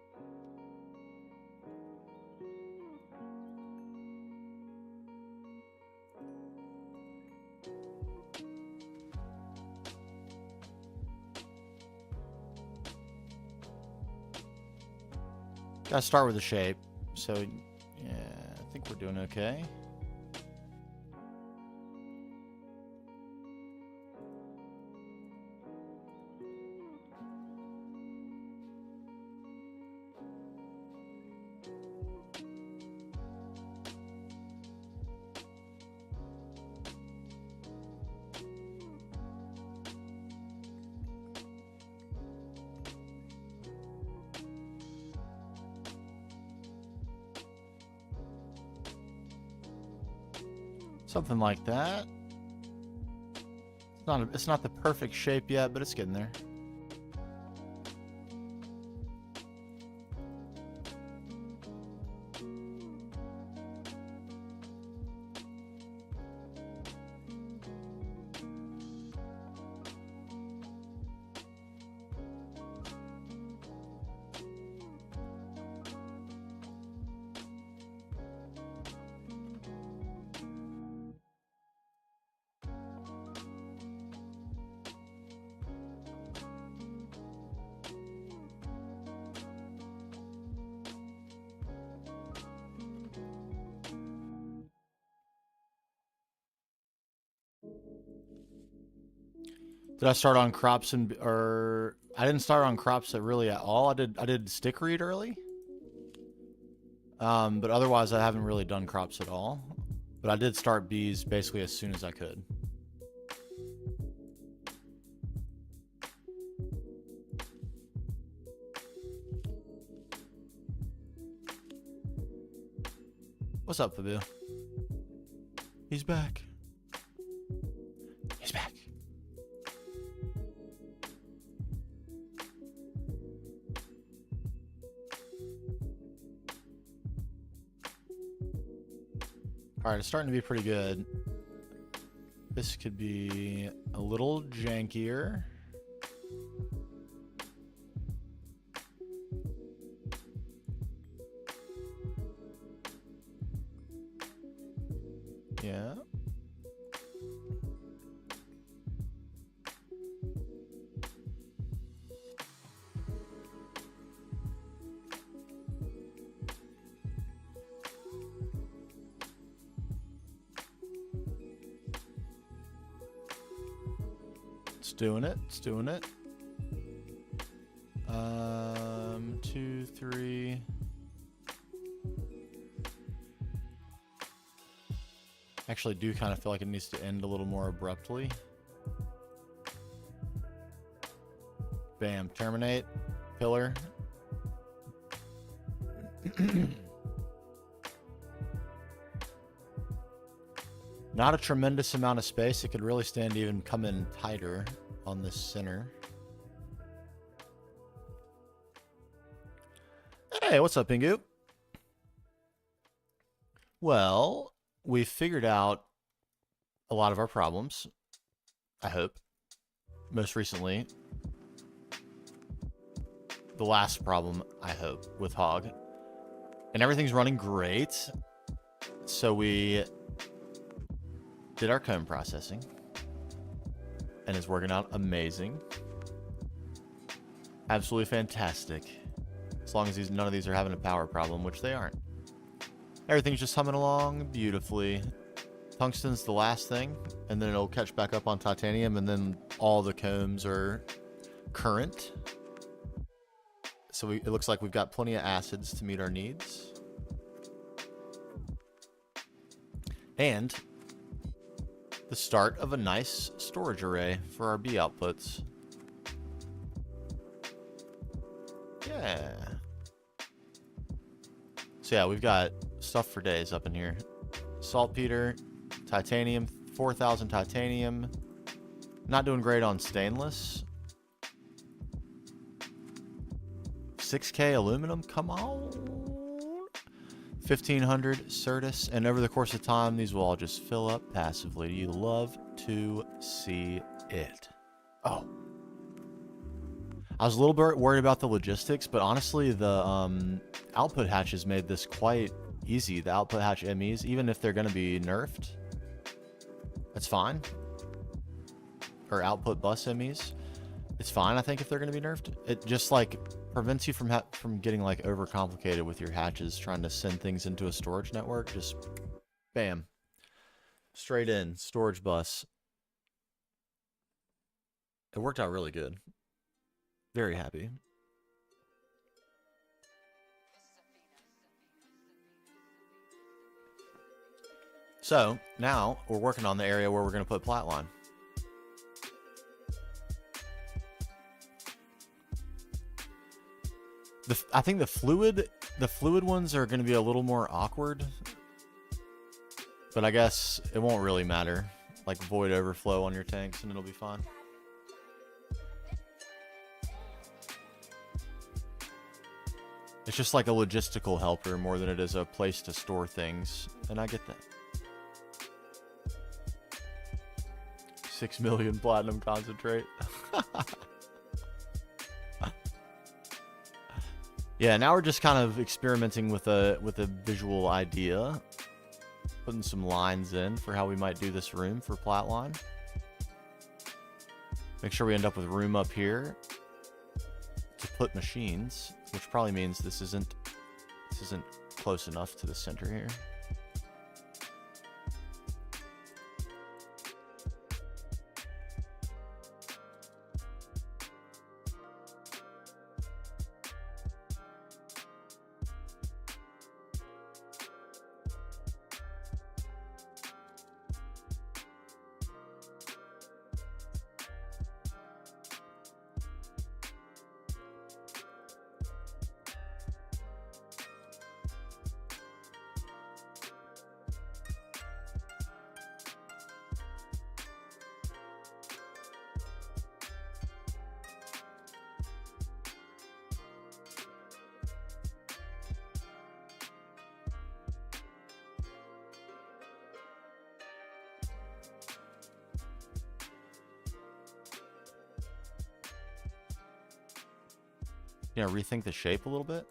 Gotta start with the shape. So, yeah, I think we're doing okay. Something like that. It's not the perfect shape yet, but it's getting there. Did I start on crops or I didn't start on crops really at all. I did stick read early. But otherwise I haven't really done crops at all. But I did start bees basically as soon as I could. What's up, Fabu? He's back. He's back. Alright, it's starting to be pretty good. This could be a little jankier. Yeah. It's doing it. It's doing it. 2, 3. Actually, do kind of feel like it needs to end a little more abruptly. Bam. Terminate. Pillar. Not a tremendous amount of space. It could really stand to even come in tighter on this center. Hey, what's up, Pingu? Well, we figured out a lot of our problems, I hope. Most recently, the last problem, I hope, with Hog. And everything's running great. So we did our cone processing. And it's working out amazing. Absolutely fantastic. As long as none of these are having a power problem, which they aren't. Everything's just humming along beautifully. Tungsten's the last thing, and then it'll catch back up on titanium, and then all the combs are current. So it looks like we've got plenty of acids to meet our needs. And the start of a nice storage array for our bee outputs. Yeah. So yeah, we've got stuff for days up in here. Saltpeter, titanium, 4,000 titanium. Not doing great on stainless. 6K aluminum, come on. 1,500 Certus, and over the course of time, these will all just fill up passively. You love to see it. Oh. I was a little bit worried about the logistics, but honestly, the output hatches made this quite easy. The output hatch MEs, even if they're going to be nerfed, that's fine. Or output bus MEs, it's fine. I think if they're going to be nerfed, it just like prevents you from getting like overcomplicated with your hatches, trying to send things into a storage network. Just bam, straight in storage bus. It worked out really good. Very happy. So now we're working on the area where we're going to put Platline. I think the fluid ones are going to be a little more awkward, but I guess it won't really matter. Like void overflow on your tanks and it'll be fine. It's just like a logistical helper more than it is a place to store things, and I get that. 6 million platinum concentrate. Yeah, now we're just kind of experimenting with a visual idea, putting some lines in for how we might do this room for Platline. Make sure we end up with room up here to put machines, which probably means this isn't close enough to the center here. Gonna rethink the shape a little bit.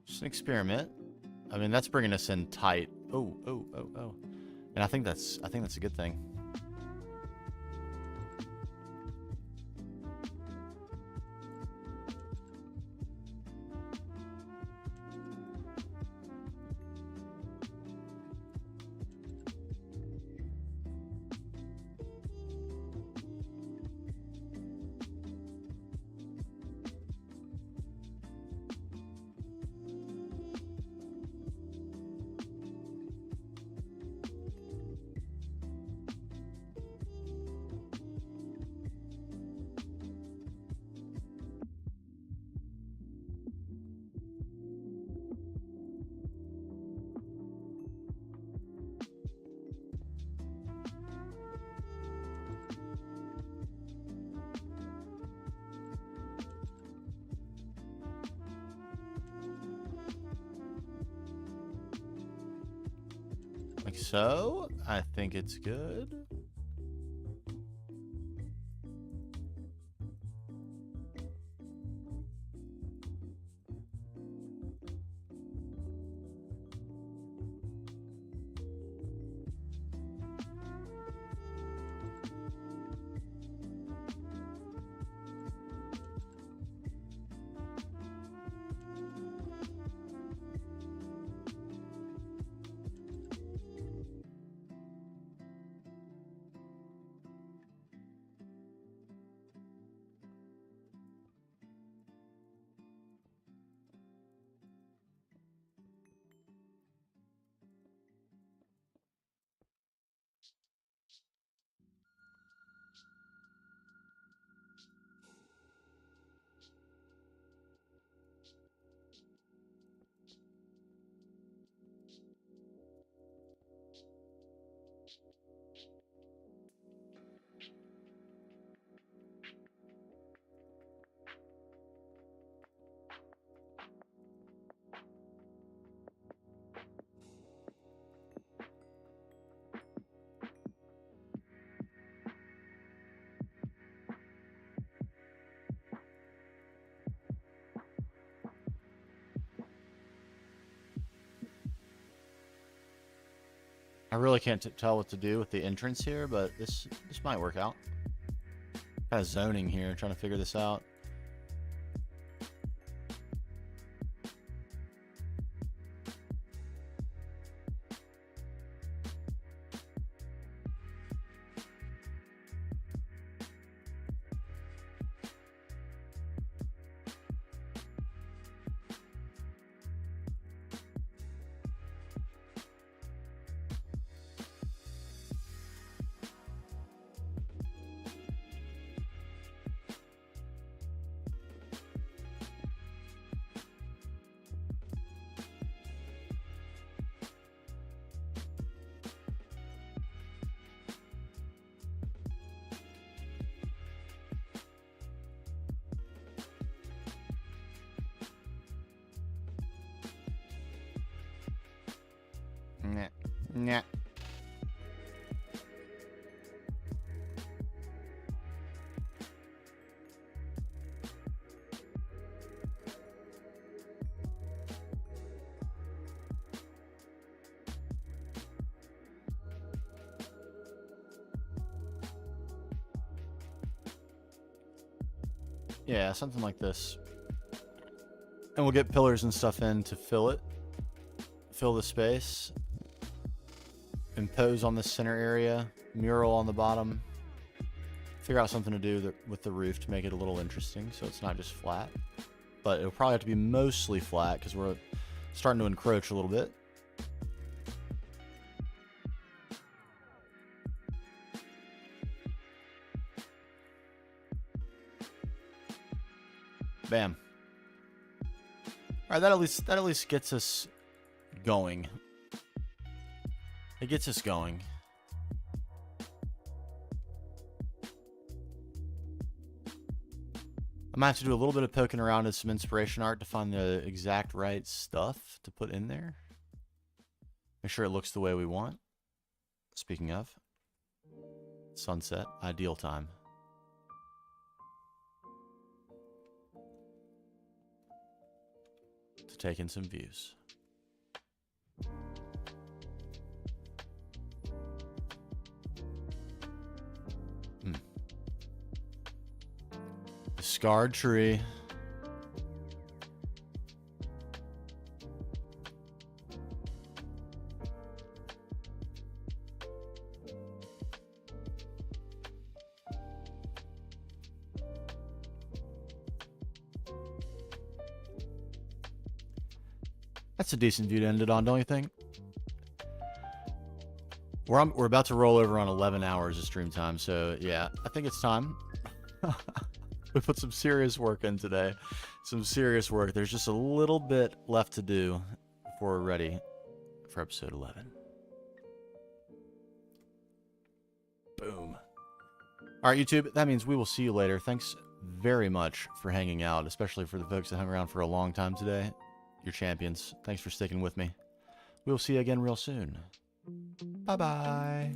Just an experiment. I mean, that's bringing us in tight. Oh, oh, oh, oh. And I think that's a good thing. Like so. I think it's good. I really can't tell what to do with the entrance here, but this might work out. Kind of zoning here, trying to figure this out. Nah. Nah. Yeah, something like this. And we'll get pillars and stuff in to fill it. Fill the space. Impose on the center area. Mural on the bottom. Figure out something to do with the roof to make it a little interesting so it's not just flat. But it'll probably have to be mostly flat because we're starting to encroach a little bit. Bam. All right, that at least gets us going. It gets us going. I might have to do a little bit of poking around in some inspiration art to find the exact right stuff to put in there. Make sure it looks the way we want. Speaking of, sunset, ideal time. To take in some views. The scarred tree. That's a decent view to end it on, don't you think? We're about to roll over on 11 hours of stream time, so yeah, I think it's time. We put some serious work in today. Some serious work. There's just a little bit left to do before we're ready for episode 11. Boom. All right, YouTube, that means we will see you later. Thanks very much for hanging out, especially for the folks that hung around for a long time today. You're champions. Thanks for sticking with me. We'll see you again real soon. Bye-bye.